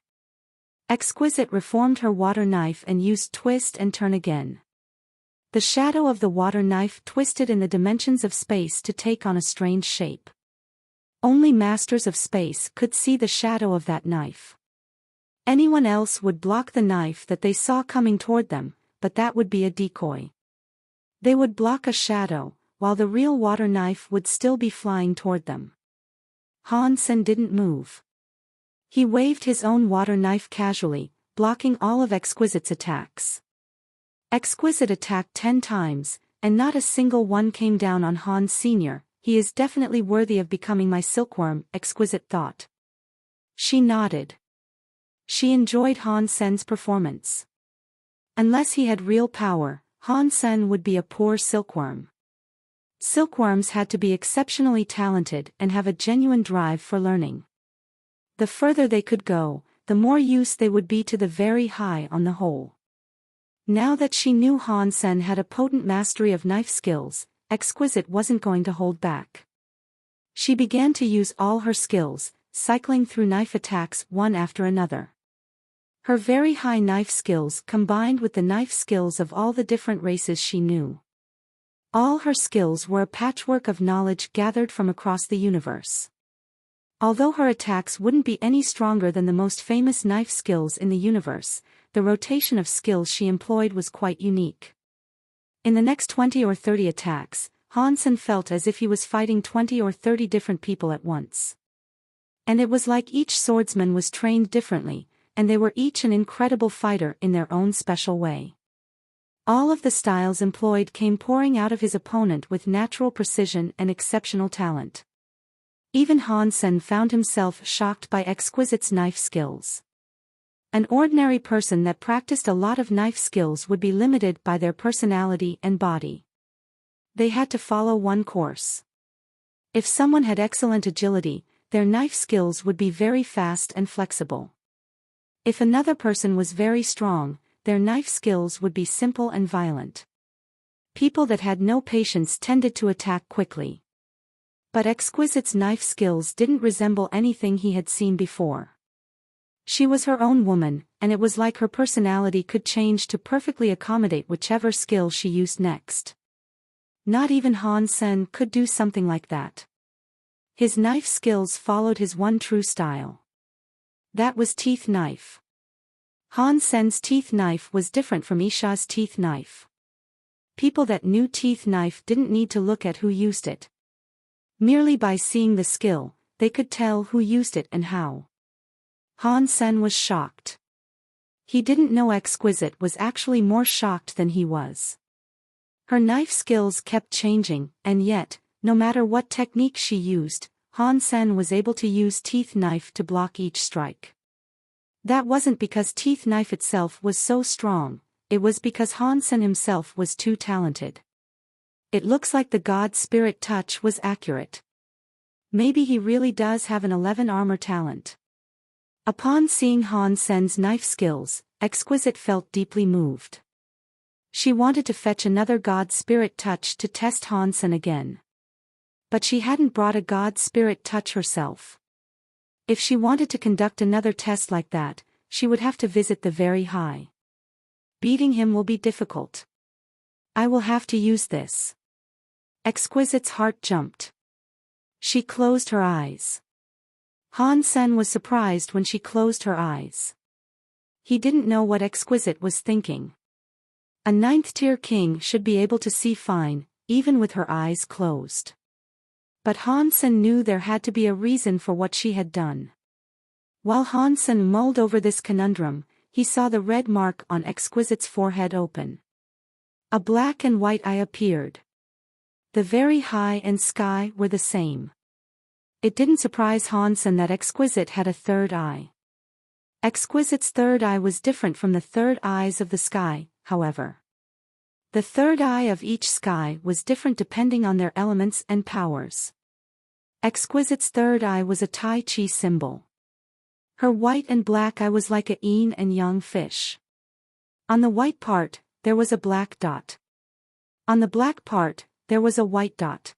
Exquisite reformed her water knife and used Twist and Turn again. The shadow of the water knife twisted in the dimensions of space to take on a strange shape. Only masters of space could see the shadow of that knife. Anyone else would block the knife that they saw coming toward them, but that would be a decoy. They would block a shadow, while the real water knife would still be flying toward them. Han Sen didn't move. He waved his own water knife casually, blocking all of Exquisite's attacks. Exquisite attacked 10 times, and not a single one came down on Han Sr. He is definitely worthy of becoming my silkworm, Exquisite thought. She nodded. She enjoyed Han Sen's performance. Unless he had real power, Han Sen would be a poor silkworm. Silkworms had to be exceptionally talented and have a genuine drive for learning. The further they could go, the more use they would be to the very high on the whole. Now that she knew Han Sen had a potent mastery of knife skills, Exquisite wasn't going to hold back. She began to use all her skills, cycling through knife attacks one after another. Her very high knife skills combined with the knife skills of all the different races she knew. All her skills were a patchwork of knowledge gathered from across the universe. Although her attacks wouldn't be any stronger than the most famous knife skills in the universe, the rotation of skills she employed was quite unique. In the next 20 or 30 attacks, Han Sen felt as if he was fighting 20 or 30 different people at once. And it was like each swordsman was trained differently, and they were each an incredible fighter in their own special way. All of the styles employed came pouring out of his opponent with natural precision and exceptional talent. Even Han Sen found himself shocked by Exquisite's knife skills. An ordinary person that practiced a lot of knife skills would be limited by their personality and body. They had to follow one course. If someone had excellent agility, their knife skills would be very fast and flexible. If another person was very strong, their knife skills would be simple and violent. People that had no patience tended to attack quickly. But Exquisite's knife skills didn't resemble anything he had seen before. She was her own woman, and it was like her personality could change to perfectly accommodate whichever skill she used next. Not even Han Sen could do something like that. His knife skills followed his one true style. That was teeth knife. Han Sen's teeth knife was different from Isha's teeth knife. People that knew teeth knife didn't need to look at who used it. Merely by seeing the skill, they could tell who used it and how. Han Sen was shocked. He didn't know Exquisite was actually more shocked than he was. Her knife skills kept changing, and yet, no matter what technique she used, Han Sen was able to use teeth knife to block each strike. That wasn't because teeth knife itself was so strong, it was because Han Sen himself was too talented. It looks like the God Spirit touch was accurate. Maybe he really does have an 11 armor talent. Upon seeing Han Sen's knife skills, Exquisite felt deeply moved. She wanted to fetch another God Spirit touch to test Han Sen again. But she hadn't brought a God Spirit touch herself. If she wanted to conduct another test like that, she would have to visit the very high. Beating him will be difficult. I will have to use this. Exquisite's heart jumped. She closed her eyes. Han Sen was surprised when she closed her eyes. He didn't know what Exquisite was thinking. A 9th-tier king should be able to see fine, even with her eyes closed. But Han Sen knew there had to be a reason for what she had done. While Han Sen mulled over this conundrum, he saw the red mark on Exquisite's forehead open. A black and white eye appeared. The very high and sky were the same. It didn't surprise Han Sen that Exquisite had a third eye. Exquisite's third eye was different from the third eyes of the sky, however. The third eye of each sky was different depending on their elements and powers. Exquisite's third eye was a Tai Chi symbol. Her white and black eye was like a yin and yang fish. On the white part, there was a black dot. On the black part, there was a white dot.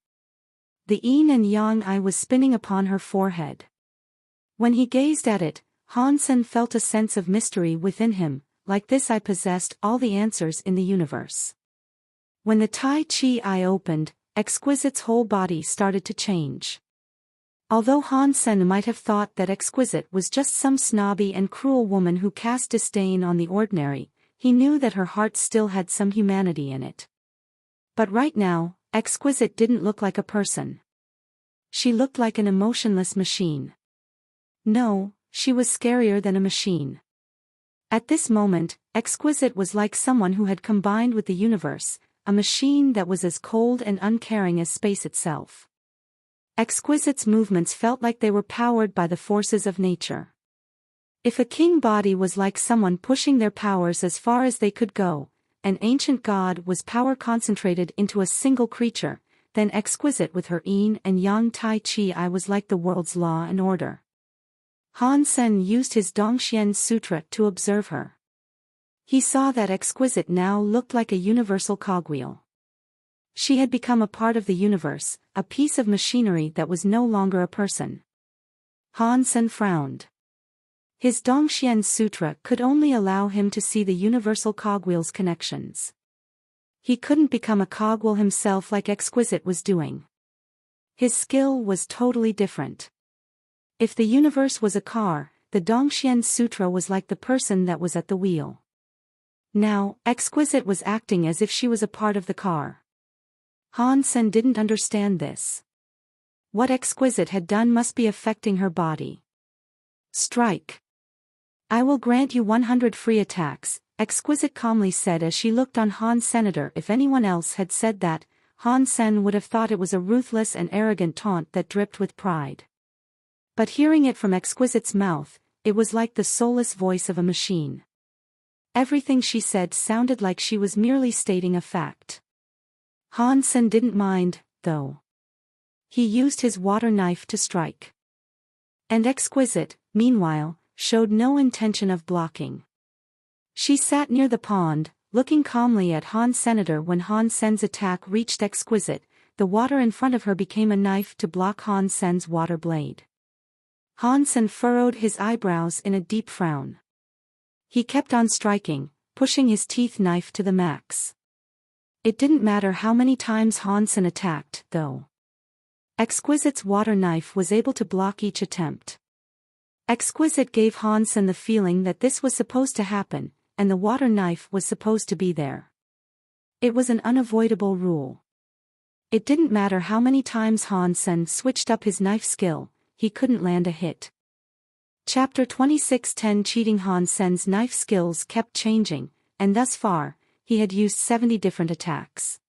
The yin and yang eye was spinning upon her forehead. When he gazed at it, Han Sen felt a sense of mystery within him, like this eye possessed all the answers in the universe. When the Tai Chi eye opened, Exquisite's whole body started to change. Although Han Sen might have thought that Exquisite was just some snobby and cruel woman who cast disdain on the ordinary, he knew that her heart still had some humanity in it. But right now, Exquisite didn't look like a person. She looked like an emotionless machine. No, she was scarier than a machine. At this moment, Exquisite was like someone who had combined with the universe, a machine that was as cold and uncaring as space itself. Exquisite's movements felt like they were powered by the forces of nature. If a king body was like someone pushing their powers as far as they could go, an ancient god was power concentrated into a single creature, then Exquisite with her yin and yang Tai Chi eye was like the world's law and order. Han Sen used his Dongxian Sutra to observe her. He saw that Exquisite now looked like a universal cogwheel. She had become a part of the universe, a piece of machinery that was no longer a person. Han Sen frowned. His Dongxian Sutra could only allow him to see the universal cogwheel's connections. He couldn't become a cogwheel himself like Exquisite was doing. His skill was totally different. If the universe was a car, the Dongxian Sutra was like the person that was at the wheel. Now, Exquisite was acting as if she was a part of the car. Han Sen didn't understand this. What Exquisite had done must be affecting her body. Strike. I will grant you 100 free attacks, Exquisite calmly said as she looked on Han Senator. If anyone else had said that, Han Sen would have thought it was a ruthless and arrogant taunt that dripped with pride. But hearing it from Exquisite's mouth, it was like the soulless voice of a machine. Everything she said sounded like she was merely stating a fact. Han Sen didn't mind, though. He used his water knife to strike. And Exquisite, meanwhile, showed no intention of blocking. She sat near the pond, looking calmly at Han Senator. When Han Sen's attack reached Exquisite, the water in front of her became a knife to block Han Sen's water blade. Han Sen furrowed his eyebrows in a deep frown. He kept on striking, pushing his teeth knife to the max. It didn't matter how many times Han Sen attacked, though. Exquisite's water knife was able to block each attempt. Exquisite gave Han Sen the feeling that this was supposed to happen, and the water knife was supposed to be there. It was an unavoidable rule. It didn't matter how many times Han Sen switched up his knife skill, he couldn't land a hit. Chapter 26:10 Cheating. Han Sen's knife skills kept changing, and thus far, he had used 70 different attacks.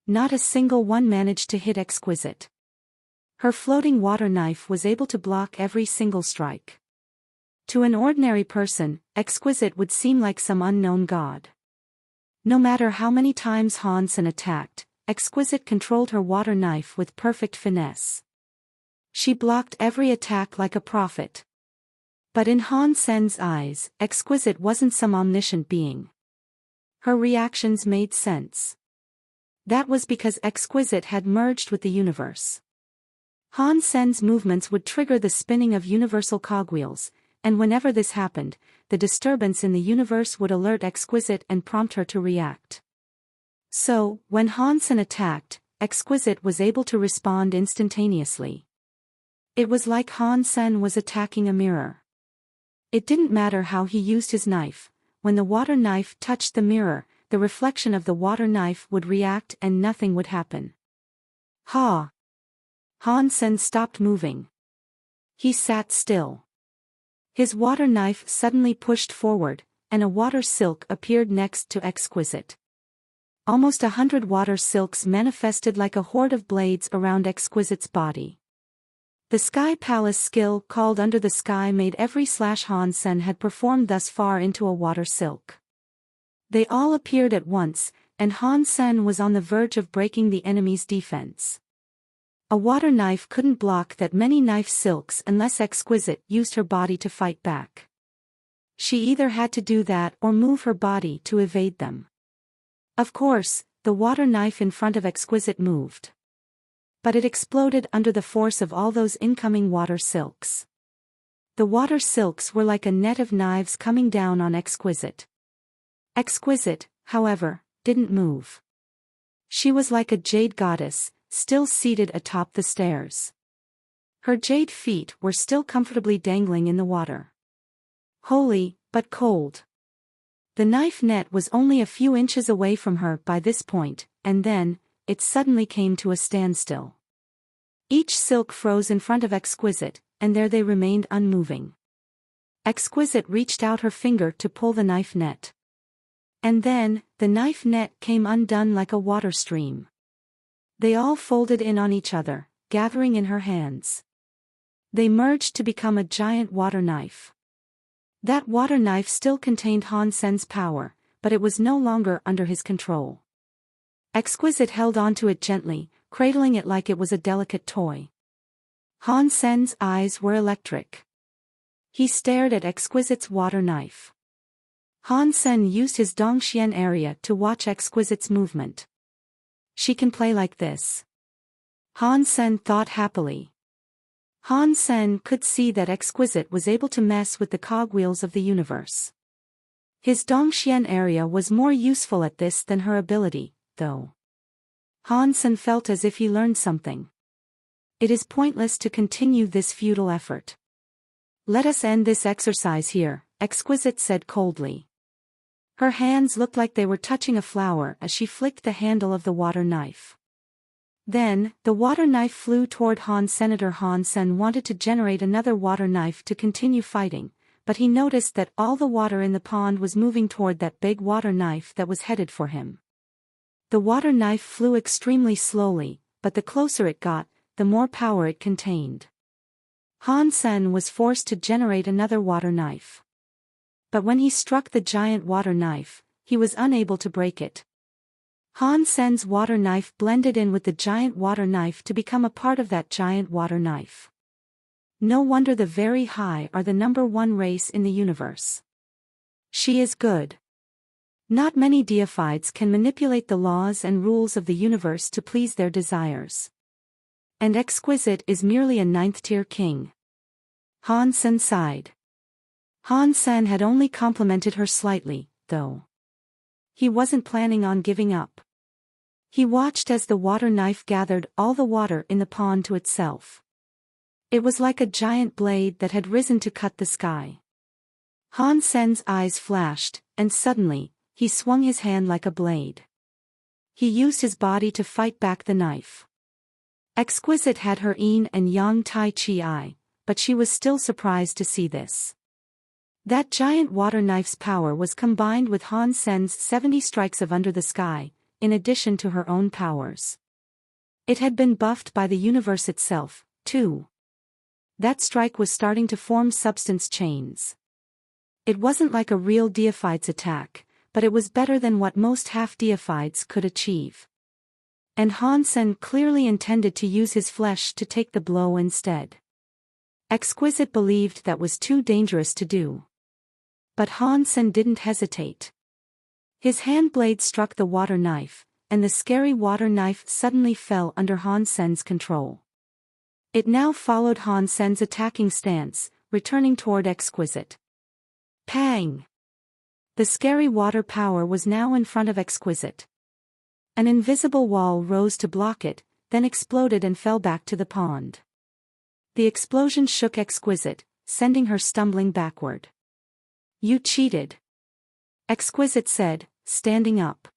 Not a single one managed to hit Exquisite. Her floating water knife was able to block every single strike. To an ordinary person, Exquisite would seem like some unknown god. No matter how many times Han Sen attacked, Exquisite controlled her water knife with perfect finesse. She blocked every attack like a prophet. But in Han Sen's eyes, Exquisite wasn't some omniscient being. Her reactions made sense. That was because Exquisite had merged with the universe. Han Sen's movements would trigger the spinning of universal cogwheels, and whenever this happened, the disturbance in the universe would alert Exquisite and prompt her to react. So, when Han Sen attacked, Exquisite was able to respond instantaneously. It was like Han Sen was attacking a mirror. It didn't matter how he used his knife, when the water knife touched the mirror, the reflection of the water knife would react and nothing would happen. Ha! Han Sen stopped moving. He sat still. His water knife suddenly pushed forward, and a water silk appeared next to Exquisite. Almost 100 water silks manifested like a horde of blades around Exquisite's body. The Sky Palace skill called Under the Sky made every slash Han Sen had performed thus far into a water silk. They all appeared at once, and Han Sen was on the verge of breaking the enemy's defense. A water knife couldn't block that many knife silks unless Exquisite used her body to fight back. She either had to do that or move her body to evade them. Of course, the water knife in front of Exquisite moved. But it exploded under the force of all those incoming water silks. The water silks were like a net of knives coming down on Exquisite. Exquisite, however, didn't move. She was like a jade goddess, still seated atop the stairs. Her jade feet were still comfortably dangling in the water. Holy, but cold. The knife net was only a few inches away from her by this point, and then, it suddenly came to a standstill. Each silk froze in front of Exquisite, and there they remained unmoving. Exquisite reached out her finger to pull the knife net. And then, the knife net came undone like a water stream. They all folded in on each other, gathering in her hands. They merged to become a giant water knife. That water knife still contained Han Sen's power, but it was no longer under his control. Exquisite held onto it gently, cradling it like it was a delicate toy. Han Sen's eyes were electric. He stared at Exquisite's water knife. Han Sen used his Dongxian area to watch Exquisite's movement. She can play like this. Han Sen thought happily. Han Sen could see that Exquisite was able to mess with the cogwheels of the universe. His Dongxian area was more useful at this than her ability, though. Han Sen felt as if he learned something. It is pointless to continue this futile effort. Let us end this exercise here, Exquisite said coldly. Her hands looked like they were touching a flower as she flicked the handle of the water knife. Then, the water knife flew toward Han. Senator Han Sen wanted to generate another water knife to continue fighting, but he noticed that all the water in the pond was moving toward that big water knife that was headed for him. The water knife flew extremely slowly, but the closer it got, the more power it contained. Han Sen was forced to generate another water knife. But when he struck the giant water knife, he was unable to break it. Han Sen's water knife blended in with the giant water knife to become a part of that giant water knife. No wonder the Very High are the #1 race in the universe. She is good. Not many deifieds can manipulate the laws and rules of the universe to please their desires. And Exquisite is merely a 9th-tier king. Han Sen sighed. Han Sen had only complimented her slightly, though. He wasn't planning on giving up. He watched as the water knife gathered all the water in the pond to itself. It was like a giant blade that had risen to cut the sky. Han Sen's eyes flashed, and suddenly, he swung his hand like a blade. He used his body to fight back the knife. Exquisite had her yin and yang tai chi eye, but she was still surprised to see this. That giant water knife's power was combined with Han Sen's 70 strikes of Under the Sky, in addition to her own powers. It had been buffed by the universe itself, too. That strike was starting to form substance chains. It wasn't like a real deified's attack, but it was better than what most half-deifieds could achieve. And Han Sen clearly intended to use his flesh to take the blow instead. Exquisite believed that was too dangerous to do. But Han Sen didn't hesitate. His hand blade struck the water knife, and the scary water knife suddenly fell under Han Sen's control. It now followed Han Sen's attacking stance, returning toward Exquisite. Pang! The scary water power was now in front of Exquisite. An invisible wall rose to block it, then exploded and fell back to the pond. The explosion shook Exquisite, sending her stumbling backward. You cheated. Exquisite said, standing up.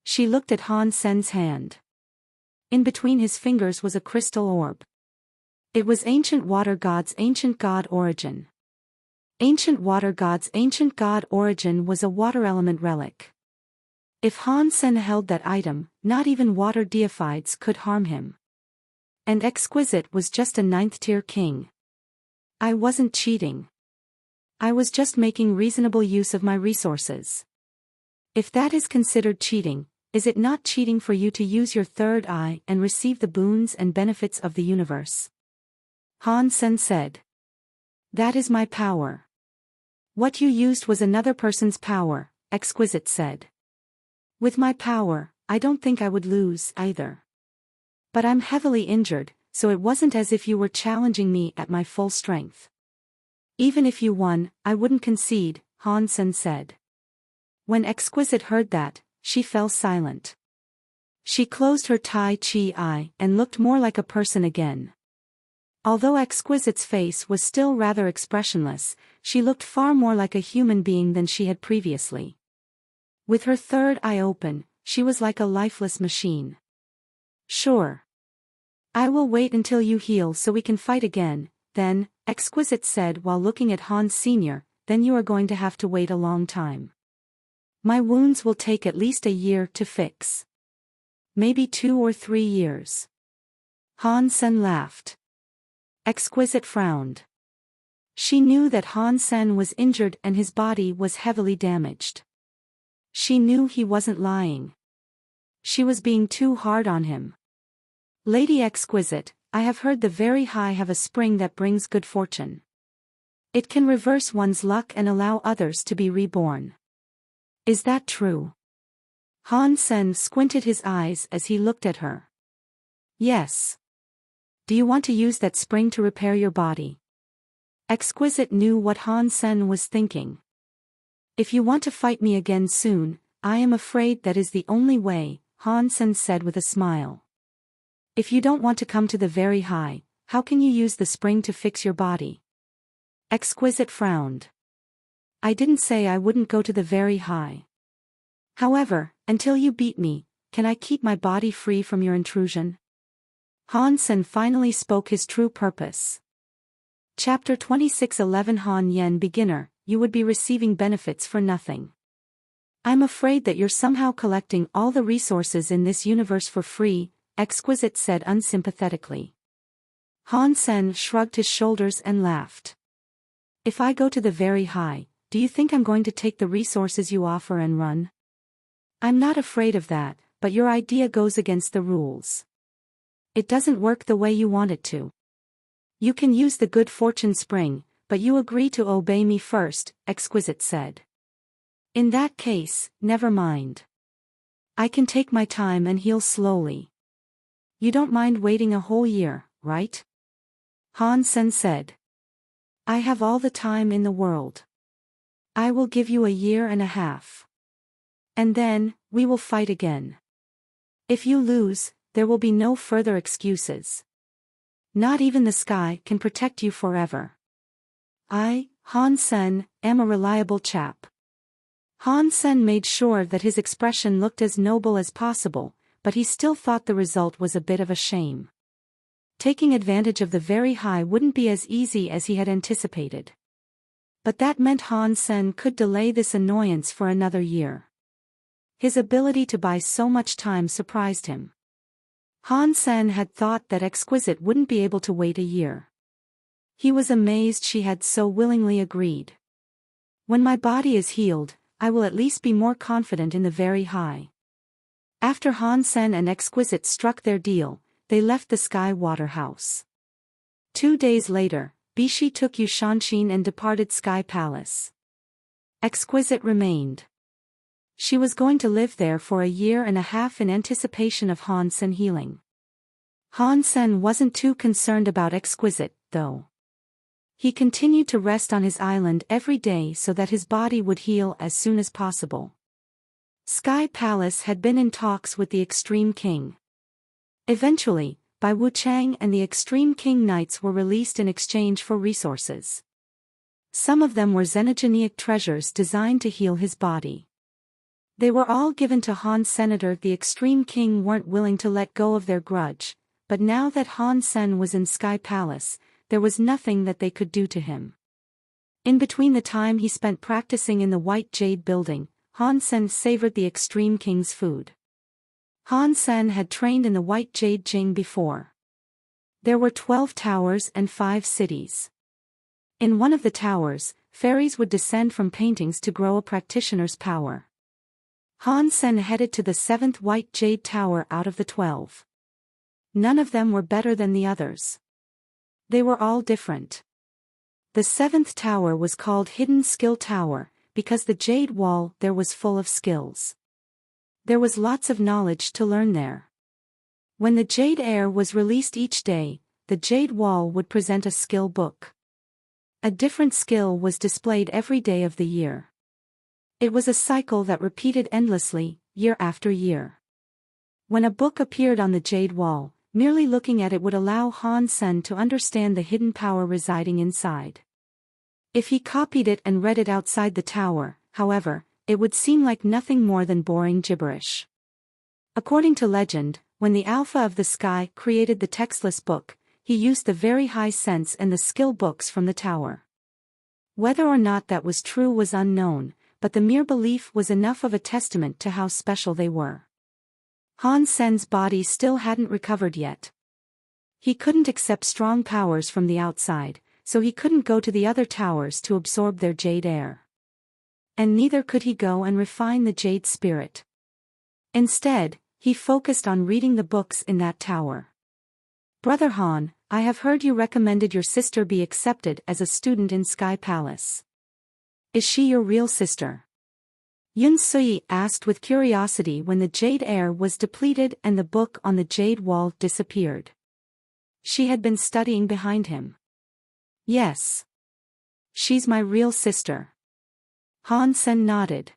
She looked at Han Sen's hand. In between his fingers was a crystal orb. It was Ancient Water God's ancient god origin. Ancient Water God's ancient god origin was a water element relic. If Han Sen held that item, not even water deifieds could harm him. And Exquisite was just a 9th-tier king. I wasn't cheating. I was just making reasonable use of my resources. If that is considered cheating, is it not cheating for you to use your third eye and receive the boons and benefits of the universe? Han Sen said. That is my power. What you used was another person's power, Exquisite said. With my power, I don't think I would lose either. But I'm heavily injured, so it wasn't as if you were challenging me at my full strength. Even if you won, I wouldn't concede, Han Sen said. When Exquisite heard that, she fell silent. She closed her Tai Chi eye and looked more like a person again. Although Exquisite's face was still rather expressionless, she looked far more like a human being than she had previously. With her third eye open, she was like a lifeless machine. Sure. I will wait until you heal so we can fight again, then, Exquisite said while looking at Han Sr., then you are going to have to wait a long time. My wounds will take at least a year to fix. Maybe 2 or 3 years. Han Sen laughed. Exquisite frowned. She knew that Han Sen was injured and his body was heavily damaged. She knew he wasn't lying. She was being too hard on him. Lady Exquisite, I have heard the Very High have a spring that brings good fortune. It can reverse one's luck and allow others to be reborn. Is that true? Han Sen squinted his eyes as he looked at her. Yes. Do you want to use that spring to repair your body? Exquisite knew what Han Sen was thinking. If you want to fight me again soon, I am afraid that is the only way, Han Sen said with a smile. If you don't want to come to the Very High, how can you use the spring to fix your body? Exquisite frowned. I didn't say I wouldn't go to the Very High. However, until you beat me, can I keep my body free from your intrusion? Han Sen finally spoke his true purpose. Chapter 26:11 Han Yen Beginner, you would be receiving benefits for nothing. I'm afraid that you're somehow collecting all the resources in this universe for free, Exquisite said unsympathetically. Han Sen shrugged his shoulders and laughed. If I go to the very high, do you think I'm going to take the resources you offer and run? I'm not afraid of that, but your idea goes against the rules. It doesn't work the way you want it to. You can use the good fortune spring, but you agree to obey me first, Exquisite said. In that case, never mind. I can take my time and heal slowly. You don't mind waiting a whole year, right? Han Sen said. I have all the time in the world. I will give you a year and a half. And then, we will fight again. If you lose, there will be no further excuses. Not even the sky can protect you forever. I, Han Sen, am a reliable chap. Han Sen made sure that his expression looked as noble as possible, but he still thought the result was a bit of a shame. Taking advantage of the very high wouldn't be as easy as he had anticipated. But that meant Han Sen could delay this annoyance for another year. His ability to buy so much time surprised him. Han Sen had thought that Exquisite wouldn't be able to wait a year. He was amazed she had so willingly agreed. When my body is healed, I will at least be more confident in the very high. After Han Sen and Exquisite struck their deal, they left the Sky Water House. 2 days later, Bishi took Yu Shanshin and departed Sky Palace. Exquisite remained. She was going to live there for a year and a half in anticipation of Han Sen healing. Han Sen wasn't too concerned about Exquisite, though. He continued to rest on his island every day so that his body would heal as soon as possible. Sky Palace had been in talks with the Extreme King. Eventually, Bai Wuchang and the Extreme King Knights were released in exchange for resources. Some of them were xenogenic treasures designed to heal his body. They were all given to Han Senator. The Extreme King weren't willing to let go of their grudge, but now that Han Sen was in Sky Palace, there was nothing that they could do to him. In between the time he spent practicing in the White Jade Building, Han Sen savored the Extreme King's food. Han Sen had trained in the White Jade Jing before. There were 12 towers and 5 cities. In one of the towers, fairies would descend from paintings to grow a practitioner's power. Han Sen headed to the 7th White Jade Tower out of the 12. None of them were better than the others. They were all different. The 7th tower was called Hidden Skill Tower, because the jade wall there was full of skills. There was lots of knowledge to learn there. When the jade air was released each day, the jade wall would present a skill book. A different skill was displayed every day of the year. It was a cycle that repeated endlessly, year after year. When a book appeared on the jade wall, merely looking at it would allow Han Sen to understand the hidden power residing inside. If he copied it and read it outside the tower, however, it would seem like nothing more than boring gibberish. According to legend, when the Alpha of the Sky created the textless book, he used the very high sense and the skill books from the tower. Whether or not that was true was unknown, but the mere belief was enough of a testament to how special they were. Han Sen's body still hadn't recovered yet. He couldn't accept strong powers from the outside, so he couldn't go to the other towers to absorb their jade air. And neither could he go and refine the jade spirit. Instead, he focused on reading the books in that tower. Brother Han, I have heard you recommended your sister be accepted as a student in Sky Palace. Is she your real sister? Yun Sui asked with curiosity when the jade air was depleted and the book on the jade wall disappeared. She had been studying behind him. Yes. She's my real sister. Han Sen nodded.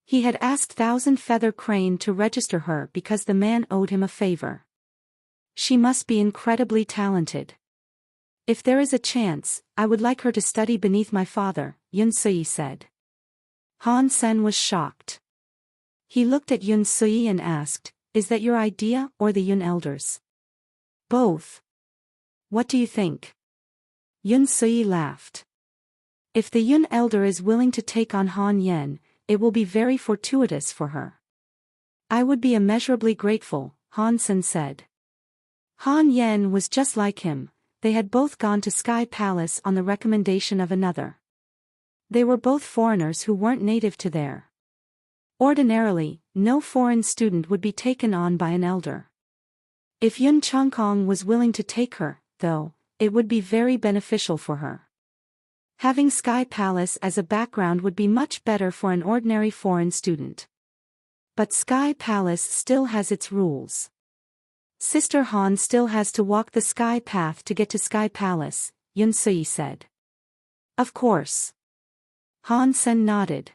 He had asked Thousand Feather Crane to register her because the man owed him a favor. She must be incredibly talented. If there is a chance, I would like her to study beneath my father, Yun Sui said. Han Sen was shocked. He looked at Yun Sui and asked, is that your idea or the Yun elders? Both. What do you think? Yun Sui laughed. If the Yun elder is willing to take on Han Yen, it will be very fortuitous for her. I would be immeasurably grateful, Han Sen said. Han Yen was just like him. They had both gone to Sky Palace on the recommendation of another. They were both foreigners who weren't native to there. Ordinarily, no foreign student would be taken on by an elder. If Yun Changkong was willing to take her, though, it would be very beneficial for her. Having Sky Palace as a background would be much better for an ordinary foreign student. But Sky Palace still has its rules. Sister Han still has to walk the sky path to get to Sky Palace, Yun Sui said. Of course. Han Sen nodded.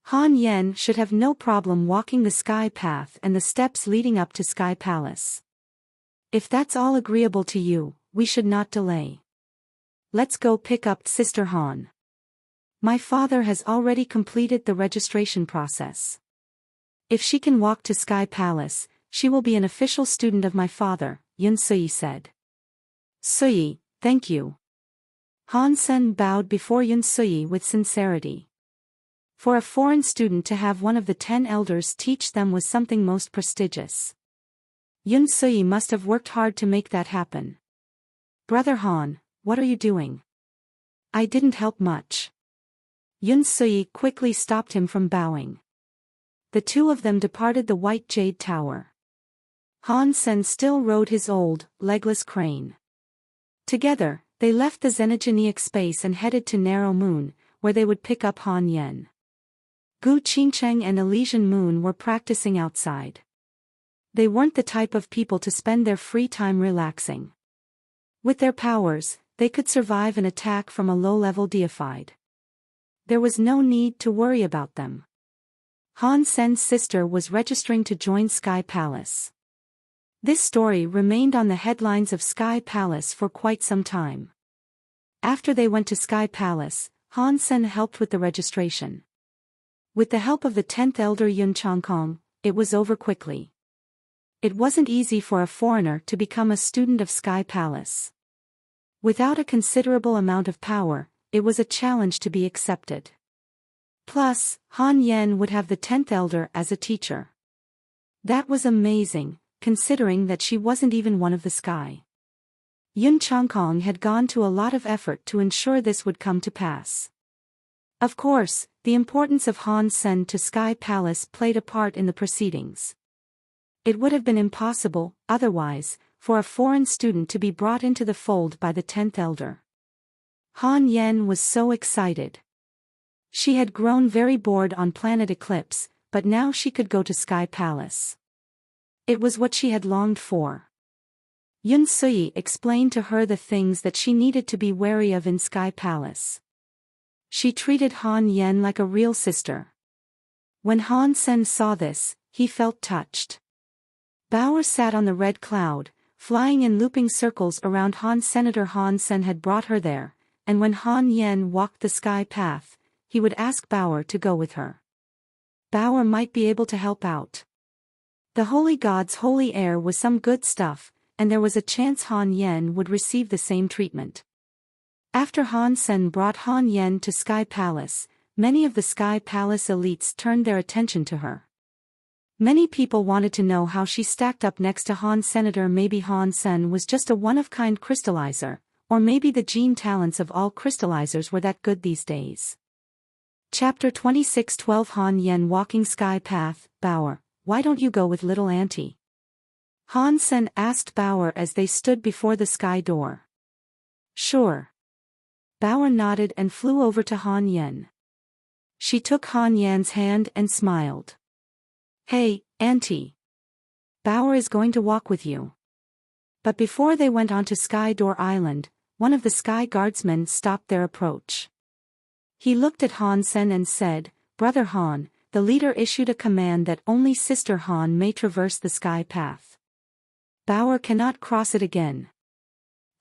Han Yen should have no problem walking the sky path and the steps leading up to Sky Palace. If that's all agreeable to you, we should not delay. Let's go pick up Sister Han. My father has already completed the registration process. If she can walk to Sky Palace, she will be an official student of my father, Yun Sui said. Sui, thank you. Han Sen bowed before Yun Sui with sincerity. For a foreign student to have one of the 10 elders teach them was something most prestigious. Yun Sui must have worked hard to make that happen. Brother Han, what are you doing? I didn't help much. Yun Sui quickly stopped him from bowing. The two of them departed the White Jade Tower. Han Sen still rode his old, legless crane. Together, they left the Xenogeniac space and headed to Narrow Moon, where they would pick up Han Yen. Gu Qingcheng and Elysian Moon were practicing outside. They weren't the type of people to spend their free time relaxing. With their powers, they could survive an attack from a low-level deified. There was no need to worry about them. Han Sen's sister was registering to join Sky Palace. This story remained on the headlines of Sky Palace for quite some time. After they went to Sky Palace, Han Sen helped with the registration. With the help of the 10th elder Yun Changkong, it was over quickly. It wasn't easy for a foreigner to become a student of Sky Palace. Without a considerable amount of power, it was a challenge to be accepted. Plus, Han Yen would have the 10th elder as a teacher. That was amazing, considering that she wasn't even one of the Sky. Yun Changkong had gone to a lot of effort to ensure this would come to pass. Of course, the importance of Han Sen to Sky Palace played a part in the proceedings. It would have been impossible, otherwise, for a foreign student to be brought into the fold by the 10th elder. Han Yen was so excited. She had grown very bored on Planet Eclipse, but now she could go to Sky Palace. It was what she had longed for. Yun Sui explained to her the things that she needed to be wary of in Sky Palace. She treated Han Yen like a real sister. When Han Sen saw this, he felt touched. Bauer sat on the red cloud, flying in looping circles around Han. Senator Han Sen had brought her there, and when Han Yen walked the sky path, he would ask Bauer to go with her. Bauer might be able to help out. The holy god's holy air was some good stuff, and there was a chance Han Yen would receive the same treatment. After Han Sen brought Han Yen to Sky Palace, many of the Sky Palace elites turned their attention to her. Many people wanted to know how she stacked up next to Han Senator. Maybe Han Sen was just a one-of-kind crystallizer, or maybe the gene talents of all crystallizers were that good these days. Chapter 26:12 Han Yen walking sky path. Bauer, why don't you go with little auntie? Han Sen asked Bauer as they stood before the sky door. Sure. Bauer nodded and flew over to Han Yen. She took Han Yen's hand and smiled. Hey, auntie. Bauer is going to walk with you. But before they went on to Sky Door Island, one of the Sky Guardsmen stopped their approach. He looked at Han Sen and said, Brother Han, the leader issued a command that only Sister Han may traverse the sky path. Bauer cannot cross it again.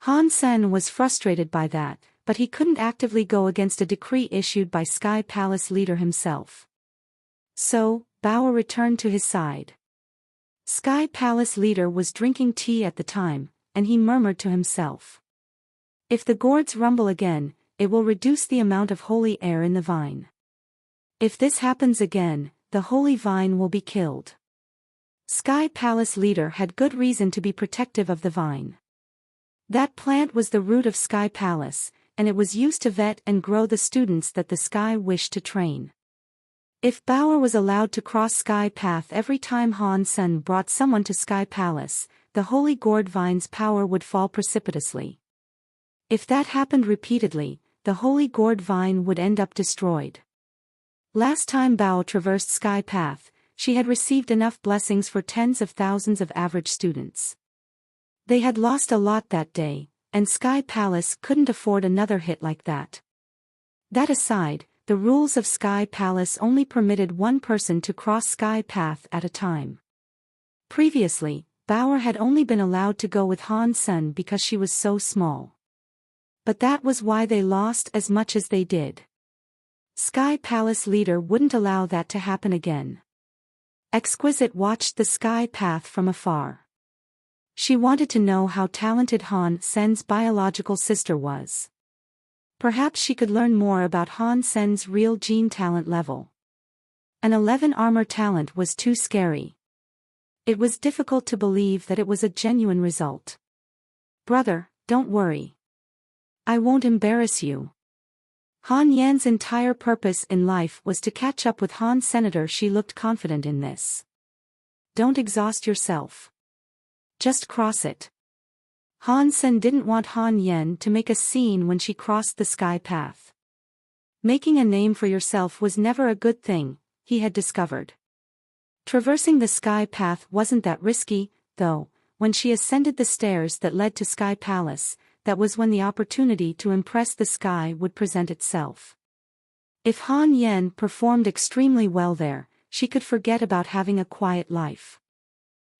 Han Sen was frustrated by that, but he couldn't actively go against a decree issued by Sky Palace leader himself. So, Bauer returned to his side. Sky Palace leader was drinking tea at the time, and he murmured to himself. If the gourds rumble again, it will reduce the amount of holy air in the vine. If this happens again, the holy vine will be killed. Sky Palace leader had good reason to be protective of the vine. That plant was the root of Sky Palace, and it was used to vet and grow the students that the sky wished to train. If Bauer was allowed to cross Sky Path every time Han Sen brought someone to Sky Palace, the holy gourd vine's power would fall precipitously. If that happened repeatedly, the holy gourd vine would end up destroyed. Last time Bao traversed Sky Path, she had received enough blessings for tens of thousands of average students. They had lost a lot that day, and Sky Palace couldn't afford another hit like that. That aside, the rules of Sky Palace only permitted one person to cross Sky Path at a time. Previously, Bauer had only been allowed to go with Han Sen because she was so small. But that was why they lost as much as they did. Sky Palace leader wouldn't allow that to happen again. Exquisite watched the Sky Path from afar. She wanted to know how talented Han Sen's biological sister was. Perhaps she could learn more about Han Sen's real gene talent level. An 11 armor talent was too scary. It was difficult to believe that it was a genuine result. Brother, don't worry. I won't embarrass you. Han Yan's entire purpose in life was to catch up with Han Senator. She looked confident in this. Don't exhaust yourself. Just cross it. Han Sen didn't want Han Yan to make a scene when she crossed the Sky Path. Making a name for yourself was never a good thing, he had discovered. Traversing the Sky Path wasn't that risky, though. When she ascended the stairs that led to Sky Palace, that was when the opportunity to impress the sky would present itself. If Han Yan performed extremely well there, she could forget about having a quiet life.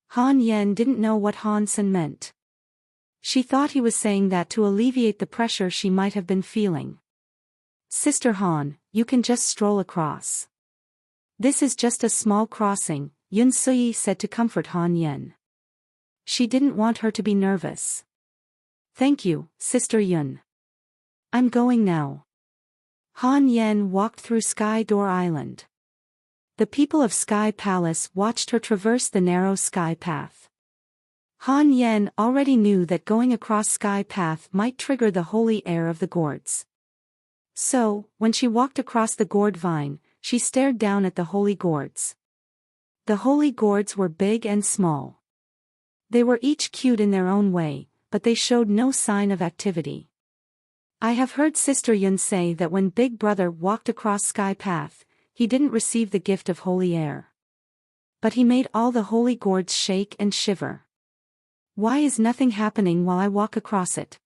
Han Yan didn't know what Han Sen meant. She thought he was saying that to alleviate the pressure she might have been feeling. Sister Han, you can just stroll across. This is just a small crossing, Yun Sui said to comfort Han Yan. She didn't want her to be nervous. Thank you, Sister Yun. I'm going now. Han Yan walked through Sky Door Island. The people of Sky Palace watched her traverse the narrow Sky Path. Han Yan already knew that going across Sky Path might trigger the holy air of the gourds. So, when she walked across the gourd vine, she stared down at the holy gourds. The holy gourds were big and small. They were each cute in their own way, but they showed no sign of activity. I have heard Sister Yun say that when Big Brother walked across Sky Path, he didn't receive the gift of holy air. But he made all the holy gourds shake and shiver. Why is nothing happening while I walk across it?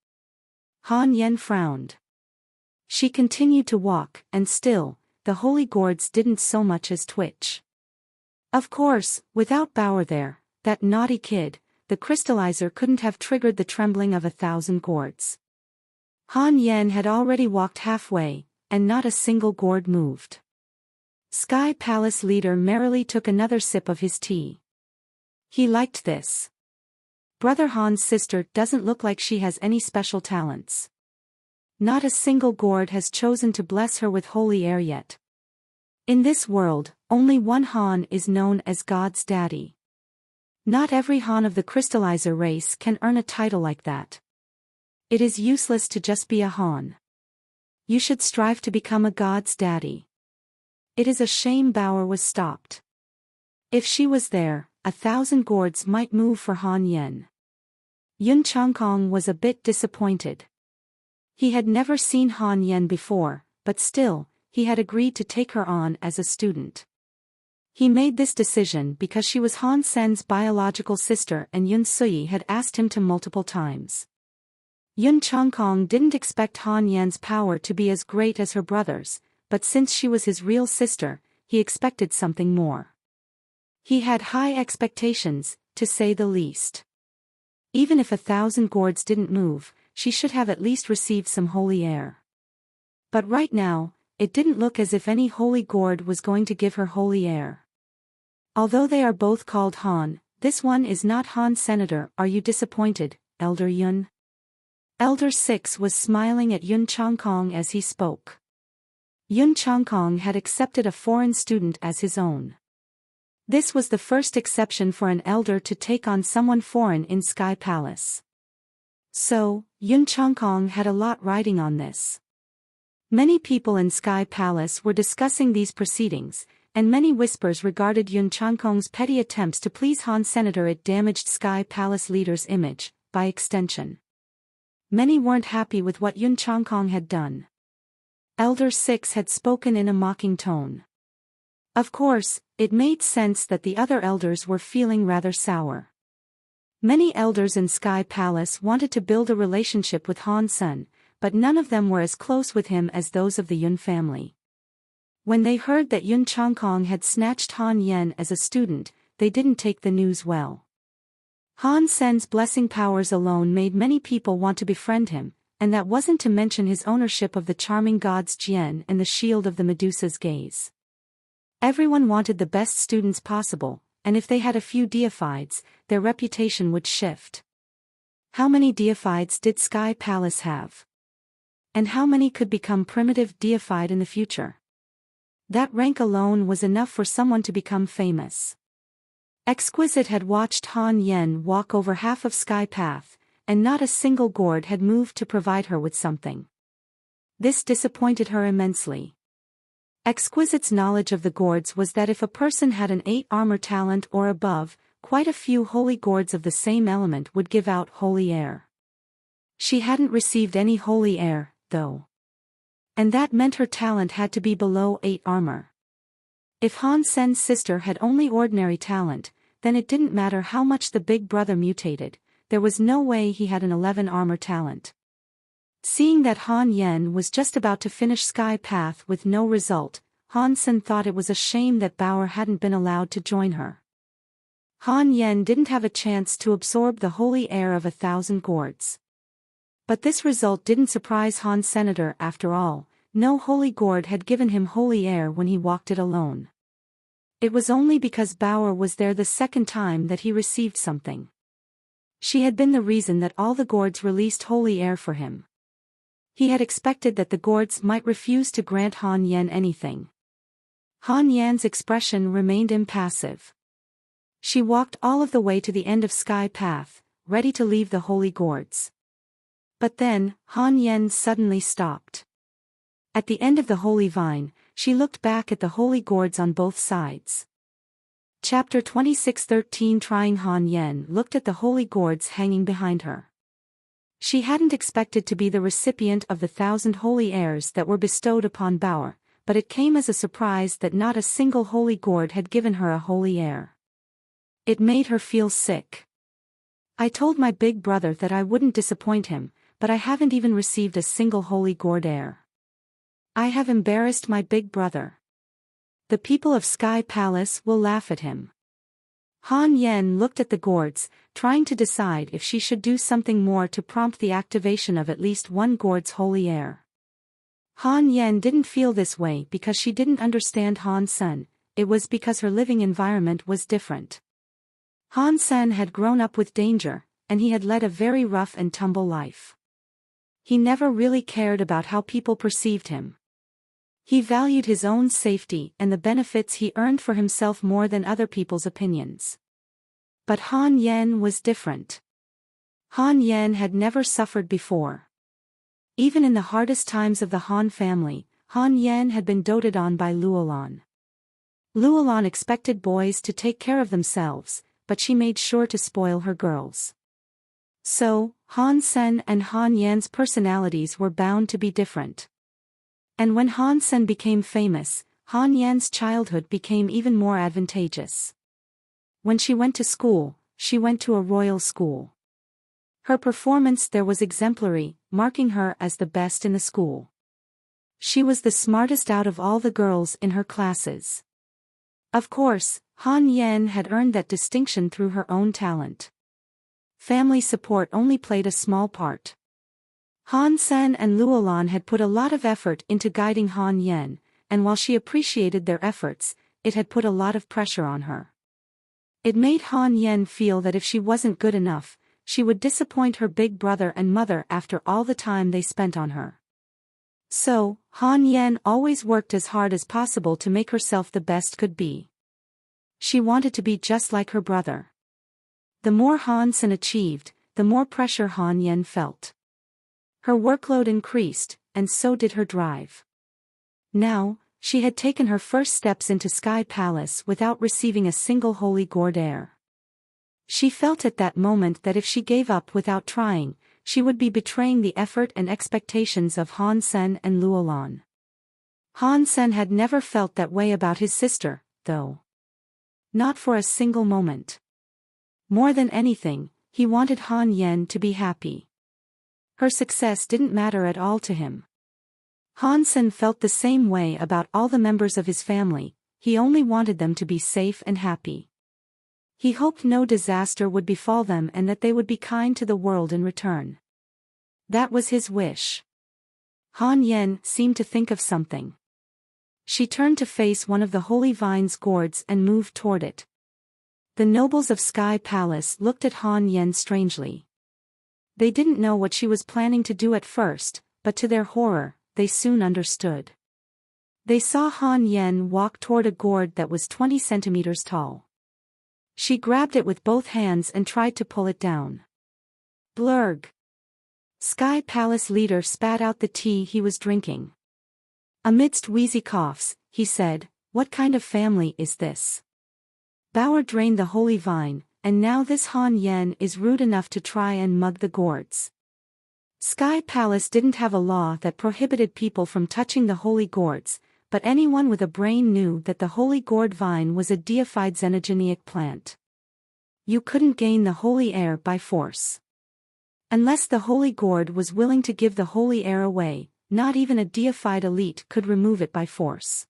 Han Yan frowned. She continued to walk, and still, the holy gourds didn't so much as twitch. Of course, without Bauer there, that naughty kid, the crystallizer couldn't have triggered the trembling of 1,000 gourds. Han Yan had already walked halfway, and not a single gourd moved. Sky Palace leader merrily took another sip of his tea. He liked this. Brother Han's sister doesn't look like she has any special talents. Not a single gourd has chosen to bless her with holy air yet. In this world, only one Han is known as God's daddy. Not every Han of the crystallizer race can earn a title like that. It is useless to just be a Han. You should strive to become a God's daddy. It is a shame Bauer was stopped. If she was there, 1,000 gourds might move for Han Yan. Yun Changkong was a bit disappointed. He had never seen Han Yan before, but still, he had agreed to take her on as a student. He made this decision because she was Han Sen's biological sister and Yun Sui had asked him to multiple times. Yun Changkong didn't expect Han Yan's power to be as great as her brother's, but since she was his real sister, he expected something more. He had high expectations, to say the least. Even if 1,000 gourds didn't move, she should have at least received some holy air. But right now, it didn't look as if any holy gourd was going to give her holy air. Although they are both called Han, this one is not Han Senator. Are you disappointed, Elder Yun? Elder 6 was smiling at Yun Changkong as he spoke. Yun Changkong had accepted a foreign student as his own. This was the first exception for an elder to take on someone foreign in Sky Palace. So, Yun Changkong had a lot riding on this. Many people in Sky Palace were discussing these proceedings, and many whispers regarded Yun Changkong's petty attempts to please Han Senator. It damaged Sky Palace leader's image, by extension. Many weren't happy with what Yun Changkong had done. Elder 6 had spoken in a mocking tone. Of course, it made sense that the other elders were feeling rather sour. Many elders in Sky Palace wanted to build a relationship with Han Sen, but none of them were as close with him as those of the Yun family. When they heard that Yun Changkong had snatched Han Yen as a student, they didn't take the news well. Han Sen's blessing powers alone made many people want to befriend him, and that wasn't to mention his ownership of the charming god's Jian and the shield of the Medusa's gaze. Everyone wanted the best students possible, and if they had a few deifieds, their reputation would shift. How many deifieds did Sky Palace have? And how many could become primitive deified in the future? That rank alone was enough for someone to become famous. Exquisite had watched Han Yen walk over half of Sky Path, and not a single gourd had moved to provide her with something. This disappointed her immensely. Exquisite's knowledge of the gourds was that if a person had an 8 armor talent or above, quite a few holy gourds of the same element would give out holy air. She hadn't received any holy air, though. And that meant her talent had to be below 8 armor. If Han Sen's sister had only ordinary talent, then it didn't matter how much the big brother mutated, there was no way he had an 11 armor talent. Seeing that Han Yen was just about to finish Sky Path with no result, Han Sen thought it was a shame that Bauer hadn't been allowed to join her. Han Yen didn't have a chance to absorb the holy air of 1,000 gourds. But this result didn't surprise Han Senator after all. No holy gourd had given him holy air when he walked it alone. It was only because Bauer was there the second time that he received something. She had been the reason that all the gourds released holy air for him. He had expected that the gourds might refuse to grant Han Yen anything. Han Yan's expression remained impassive. She walked all of the way to the end of Sky Path, ready to leave the holy gourds. But then, Han Yen suddenly stopped. At the end of the holy vine, she looked back at the holy gourds on both sides. Chapter 26:13 Trying Han Yen looked at the holy gourds hanging behind her. She hadn't expected to be the recipient of the 1,000 holy airs that were bestowed upon Bauer, but it came as a surprise that not a single holy gourd had given her a holy air. It made her feel sick. I told my big brother that I wouldn't disappoint him, but I haven't even received a single holy gourd air. I have embarrassed my big brother. The people of Sky Palace will laugh at him. Han Yen looked at the gourds, trying to decide if she should do something more to prompt the activation of at least one gourd's holy air. Han Yen didn't feel this way because she didn't understand Han Sen, it was because her living environment was different. Han Sen had grown up with danger, and he had led a very rough and tumble life. He never really cared about how people perceived him. He valued his own safety and the benefits he earned for himself more than other people's opinions. But Han Yen was different. Han Yen had never suffered before. Even in the hardest times of the Han family, Han Yen had been doted on by Luolan. Luolan expected boys to take care of themselves, but she made sure to spoil her girls. So, Han Sen and Han Yen's personalities were bound to be different. And when Han Sen became famous, Han Yen's childhood became even more advantageous. When she went to school, she went to a royal school. Her performance there was exemplary, marking her as the best in the school. She was the smartest out of all the girls in her classes. Of course, Han Yen had earned that distinction through her own talent. Family support only played a small part. Han Sen and Luolan had put a lot of effort into guiding Han Yen, and while she appreciated their efforts, it had put a lot of pressure on her. It made Han Yen feel that if she wasn't good enough, she would disappoint her big brother and mother after all the time they spent on her. So, Han Yen always worked as hard as possible to make herself the best could be. She wanted to be just like her brother. The more Han Sen achieved, the more pressure Han Yen felt. Her workload increased, and so did her drive. Now, she had taken her first steps into Sky Palace without receiving a single holy gourd heir. She felt at that moment that if she gave up without trying, she would be betraying the effort and expectations of Han Sen and Luolan. Han Sen had never felt that way about his sister, though. Not for a single moment. More than anything, he wanted Han Yen to be happy. Her success didn't matter at all to him. Han Sen felt the same way about all the members of his family, he only wanted them to be safe and happy. He hoped no disaster would befall them and that they would be kind to the world in return. That was his wish. Han Yen seemed to think of something. She turned to face one of the holy vine's gourds and moved toward it. The nobles of Sky Palace looked at Han Yen strangely. They didn't know what she was planning to do at first, but to their horror, they soon understood. They saw Han Yen walk toward a gourd that was 20 centimeters tall. She grabbed it with both hands and tried to pull it down. Blurg! Sky Palace leader spat out the tea he was drinking. Amidst wheezy coughs, he said, "What kind of family is this? Bauer drained the holy vine, and now this Han Yen is rude enough to try and mug the gourds." Sky Palace didn't have a law that prohibited people from touching the holy gourds, but anyone with a brain knew that the holy gourd vine was a deified xenogenic plant. You couldn't gain the holy air by force. Unless the holy gourd was willing to give the holy air away, not even a deified elite could remove it by force.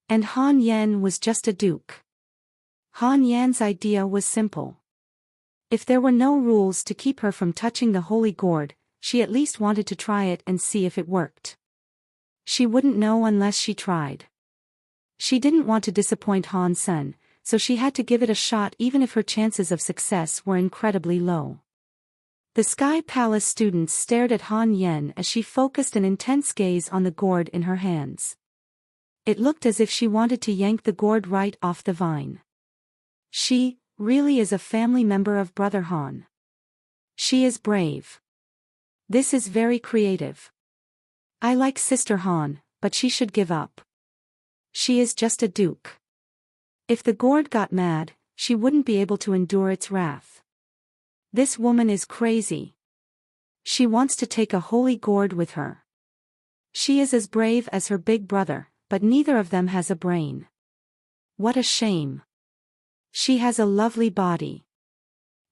And Han Yen was just a duke. Han Yan's idea was simple. If there were no rules to keep her from touching the holy gourd, she at least wanted to try it and see if it worked. She wouldn't know unless she tried. She didn't want to disappoint Han Sen, so she had to give it a shot even if her chances of success were incredibly low. The Sky Palace students stared at Han Yen as she focused an intense gaze on the gourd in her hands. It looked as if she wanted to yank the gourd right off the vine. She, really is a family member of Brother Han. She is brave. This is very creative. I like Sister Han, but she should give up. She is just a duke. If the gourd got mad, she wouldn't be able to endure its wrath. This woman is crazy. She wants to take a holy gourd with her. She is as brave as her big brother, but neither of them has a brain. What a shame. She has a lovely body.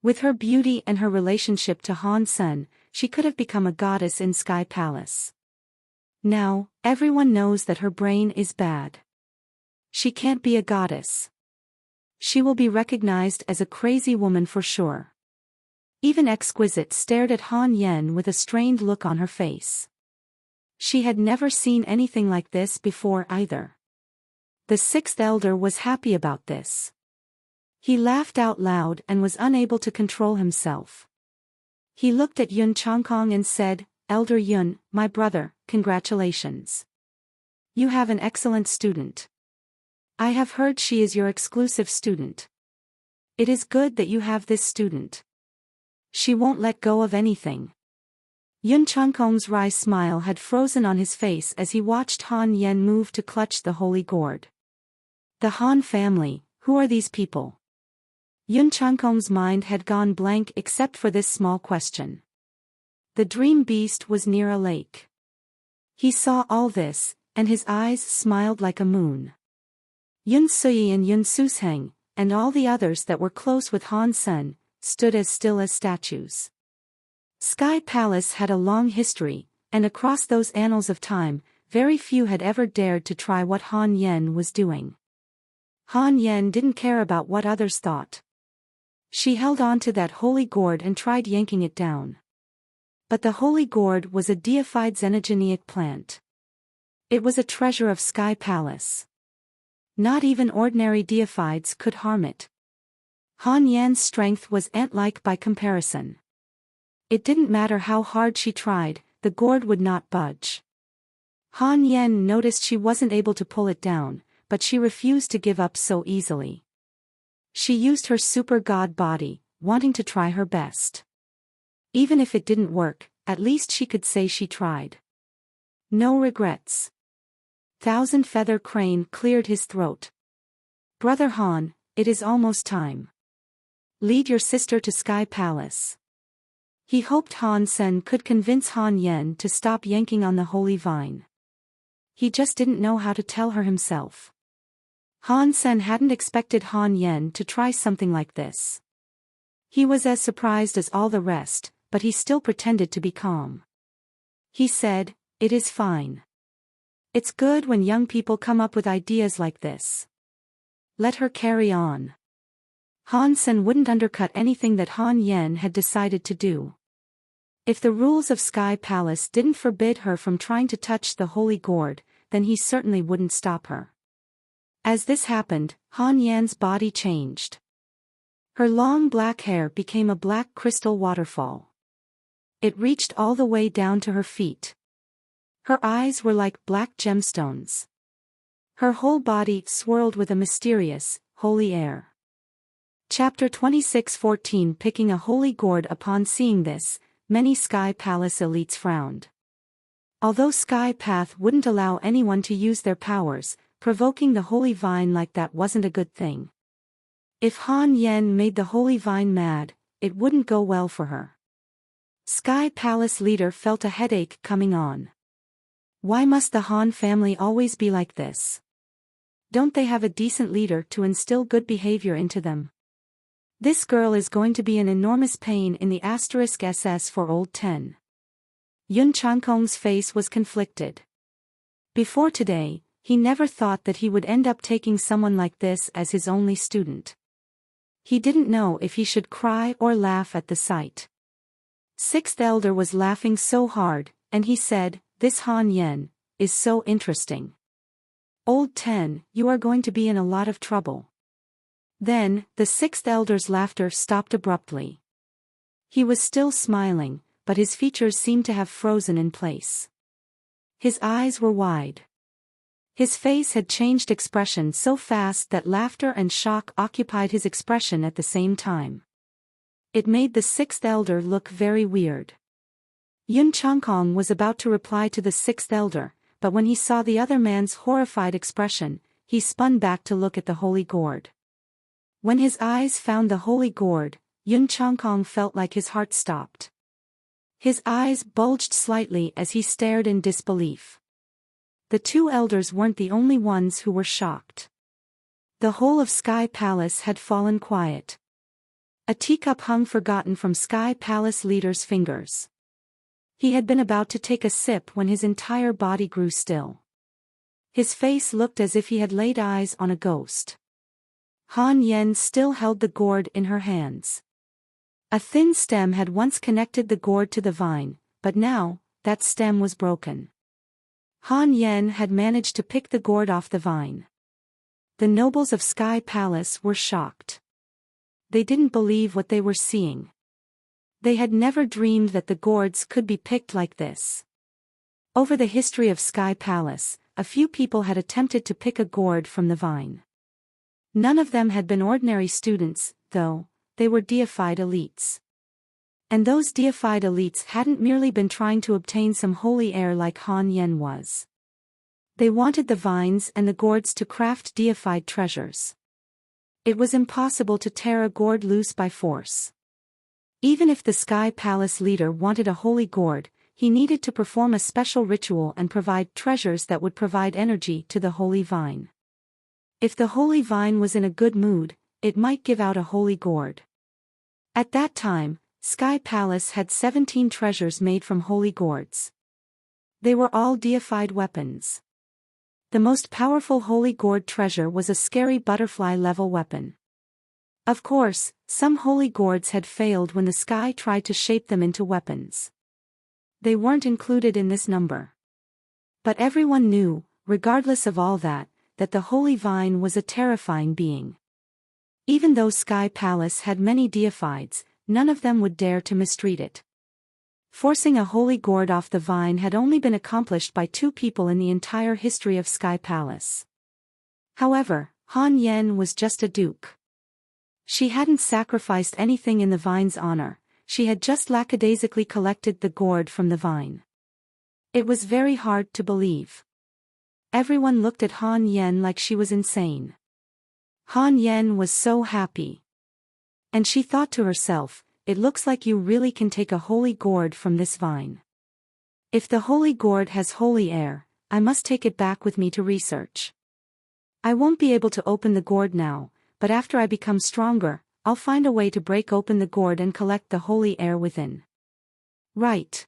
With her beauty and her relationship to Han Sen, she could have become a goddess in Sky Palace. Now, everyone knows that her brain is bad. She can't be a goddess. She will be recognized as a crazy woman for sure. Even Exquisite stared at Han Yen with a strained look on her face. She had never seen anything like this before either. The sixth elder was happy about this. He laughed out loud and was unable to control himself. He looked at Yun Changkong and said, "Elder Yun, my brother, congratulations. You have an excellent student. I have heard she is your exclusive student. It is good that you have this student. She won't let go of anything." Yun Changkong's wry smile had frozen on his face as he watched Han Yen move to clutch the holy gourd. The Han family, who are these people? Yun Changkong's mind had gone blank except for this small question. The dream beast was near a lake. He saw all this, and his eyes smiled like a moon. Yun Suyi and Yun Susheng, and all the others that were close with Han Sen, stood as still as statues. Sky Palace had a long history, and across those annals of time, very few had ever dared to try what Han Yen was doing. Han Yen didn't care about what others thought. She held on to that holy gourd and tried yanking it down. But the holy gourd was a deified xenogenic plant. It was a treasure of Sky Palace. Not even ordinary deifieds could harm it. Han Yan's strength was ant-like by comparison. It didn't matter how hard she tried, the gourd would not budge. Han Yan noticed she wasn't able to pull it down, but she refused to give up so easily. She used her super god body, wanting to try her best. Even if it didn't work, at least she could say she tried. No regrets. Thousand Feather Crane cleared his throat. Brother Han, it is almost time. Lead your sister to Sky Palace. He hoped Han Sen could convince Han Yan to stop yanking on the holy vine. He just didn't know how to tell her himself. Han Sen hadn't expected Han Yan to try something like this. He was as surprised as all the rest, but he still pretended to be calm. He said, "It is fine. It's good when young people come up with ideas like this. Let her carry on." Han Sen wouldn't undercut anything that Han Yan had decided to do. If the rules of Sky Palace didn't forbid her from trying to touch the holy gourd, then he certainly wouldn't stop her. As this happened, Han Yan's body changed. Her long black hair became a black crystal waterfall. It reached all the way down to her feet. Her eyes were like black gemstones. Her whole body swirled with a mysterious, holy air. Chapter 26:14 Picking a holy gourd. Upon seeing this, many Sky Palace elites frowned. Although Sky Path wouldn't allow anyone to use their powers, provoking the holy vine like that wasn't a good thing. If Han Yan made the holy vine mad, it wouldn't go well for her. Sky Palace leader felt a headache coming on. Why must the Han family always be like this? Don't they have a decent leader to instill good behavior into them? This girl is going to be an enormous pain in the *SS for Old 10. Yun Chankong's face was conflicted. Before today, he never thought that he would end up taking someone like this as his only student. He didn't know if he should cry or laugh at the sight. Sixth Elder was laughing so hard, and he said, "This Han Yan is so interesting. Old 10, you are going to be in a lot of trouble." Then, the Sixth Elder's laughter stopped abruptly. He was still smiling, but his features seemed to have frozen in place. His eyes were wide. His face had changed expression so fast that laughter and shock occupied his expression at the same time. It made the Sixth Elder look very weird. Yun Changkong was about to reply to the Sixth Elder, but when he saw the other man's horrified expression, he spun back to look at the holy gourd. When his eyes found the holy gourd, Yun Changkong felt like his heart stopped. His eyes bulged slightly as he stared in disbelief. The two elders weren't the only ones who were shocked. The whole of Sky Palace had fallen quiet. A teacup hung forgotten from Sky Palace leader's fingers. He had been about to take a sip when his entire body grew still. His face looked as if he had laid eyes on a ghost. Han Yan still held the gourd in her hands. A thin stem had once connected the gourd to the vine, but now, that stem was broken. Han Yan had managed to pick the gourd off the vine. The nobles of Sky Palace were shocked. They didn't believe what they were seeing. They had never dreamed that the gourds could be picked like this. Over the history of Sky Palace, a few people had attempted to pick a gourd from the vine. None of them had been ordinary students, though. They were deified elites. And those deified elites hadn't merely been trying to obtain some holy air like Han Yan was. They wanted the vines and the gourds to craft deified treasures. It was impossible to tear a gourd loose by force. Even if the Sky Palace leader wanted a holy gourd, he needed to perform a special ritual and provide treasures that would provide energy to the holy vine. If the holy vine was in a good mood, it might give out a holy gourd. At that time, Sky Palace had 17 treasures made from holy gourds. They were all deified weapons. The most powerful holy gourd treasure was a scary butterfly-level weapon. Of course, some holy gourds had failed when the sky tried to shape them into weapons. They weren't included in this number. But everyone knew, regardless of all that the holy vine was a terrifying being. Even though Sky Palace had many deifieds, none of them would dare to mistreat it. Forcing a holy gourd off the vine had only been accomplished by 2 people in the entire history of Sky Palace. However, Han Yen was just a duke. She hadn't sacrificed anything in the vine's honor, she had just lackadaisically collected the gourd from the vine. It was very hard to believe. Everyone looked at Han Yen like she was insane. Han Yen was so happy. And she thought to herself, it looks like you really can take a holy gourd from this vine. If the holy gourd has holy air, I must take it back with me to research. I won't be able to open the gourd now, but after I become stronger, I'll find a way to break open the gourd and collect the holy air within. Right.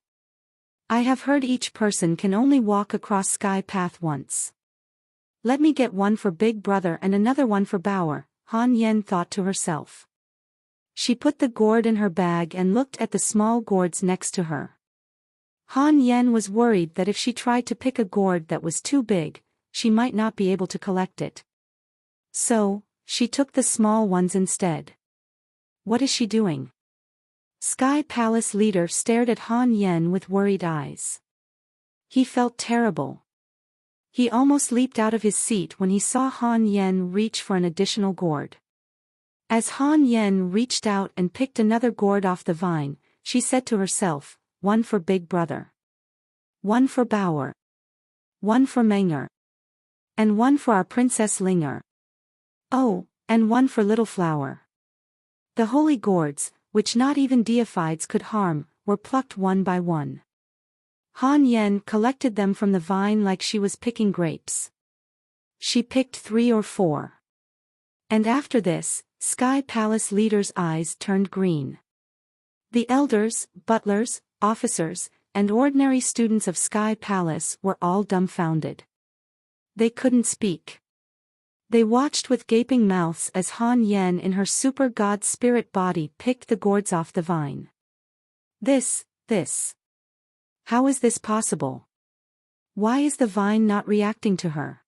I have heard each person can only walk across Sky Path once. Let me get one for Big Brother and another one for Bauer, Han Yen thought to herself. She put the gourd in her bag and looked at the small gourds next to her. Han Yen was worried that if she tried to pick a gourd that was too big, she might not be able to collect it. So, she took the small ones instead. What is she doing? Sky Palace leader stared at Han Yen with worried eyes. He felt terrible. He almost leaped out of his seat when he saw Han Yen reach for an additional gourd. As Han Yen reached out and picked another gourd off the vine, she said to herself, one for Big Brother. One for Bauer. One for Menger. And one for our Princess Linger. Oh, and one for Little Flower. The holy gourds, which not even deifieds could harm, were plucked one by one. Han Yen collected them from the vine like she was picking grapes. She picked 3 or 4. And after this, Sky Palace leader's eyes turned green. The elders, butlers, officers, and ordinary students of Sky Palace were all dumbfounded. They couldn't speak. They watched with gaping mouths as Han Yen in her super god spirit body picked the gourds off the vine. This. How is this possible? Why is the vine not reacting to her?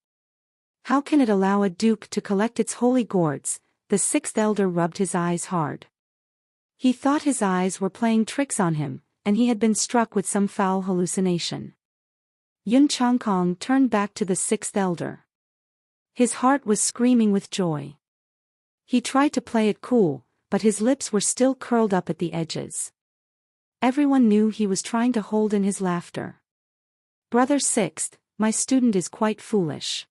How can it allow a duke to collect its holy gourds? The 6th elder rubbed his eyes hard. He thought his eyes were playing tricks on him, and he had been struck with some foul hallucination. Yun Changkong turned back to the 6th elder. His heart was screaming with joy. He tried to play it cool, but his lips were still curled up at the edges. Everyone knew he was trying to hold in his laughter. Brother 6th, my student is quite foolish.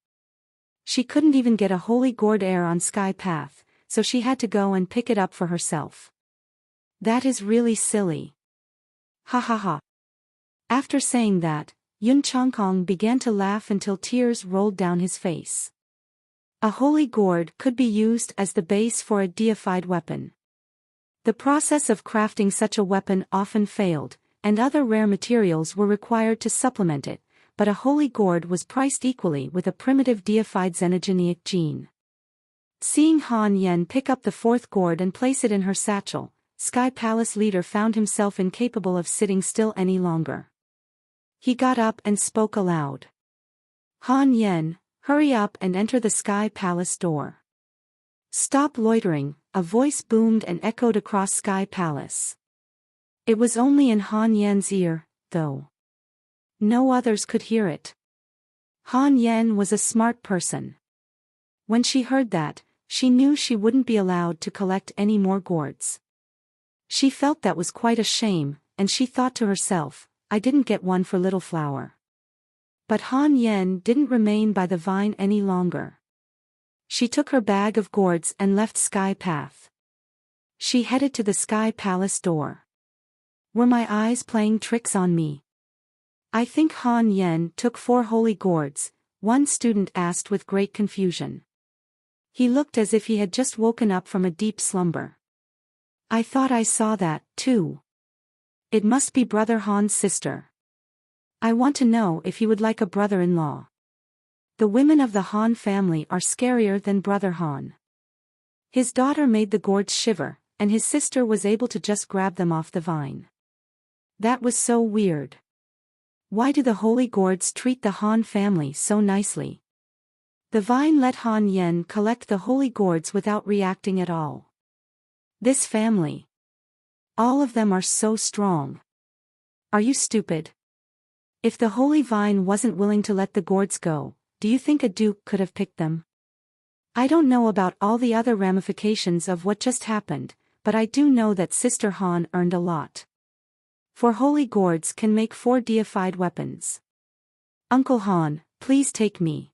She couldn't even get a holy gourd air on Sky Path, so she had to go and pick it up for herself. That is really silly. Ha ha ha. After saying that, Yun Changkong began to laugh until tears rolled down his face. A holy gourd could be used as the base for a deified weapon. The process of crafting such a weapon often failed, and other rare materials were required to supplement it, but a holy gourd was priced equally with a primitive deified xenogeneic gene. Seeing Han Yen pick up the 4th gourd and place it in her satchel, Sky Palace leader found himself incapable of sitting still any longer. He got up and spoke aloud. Han Yen, hurry up and enter the Sky Palace door. Stop loitering, a voice boomed and echoed across Sky Palace. It was only in Han Yen's ear, though. No others could hear it. Han Yen was a smart person. When she heard that, she knew she wouldn't be allowed to collect any more gourds. She felt that was quite a shame, and she thought to herself, I didn't get one for Little Flower. But Han Yen didn't remain by the vine any longer. She took her bag of gourds and left Sky Path. She headed to the Sky Palace door. Were my eyes playing tricks on me? I think Han Yen took 4 holy gourds, one student asked with great confusion. He looked as if he had just woken up from a deep slumber. I thought I saw that, too. It must be Brother Han's sister. I want to know if he would like a brother-in-law. The women of the Han family are scarier than Brother Han. His daughter made the gourds shiver, and his sister was able to just grab them off the vine. That was so weird. Why do the holy gourds treat the Han family so nicely? The vine let Han Yen collect the holy gourds without reacting at all. This family. All of them are so strong. Are you stupid? If the holy vine wasn't willing to let the gourds go, do you think a duke could have picked them? I don't know about all the other ramifications of what just happened, but I do know that Sister Han earned a lot. 4 holy gourds can make 4 deified weapons. Uncle Han, please take me.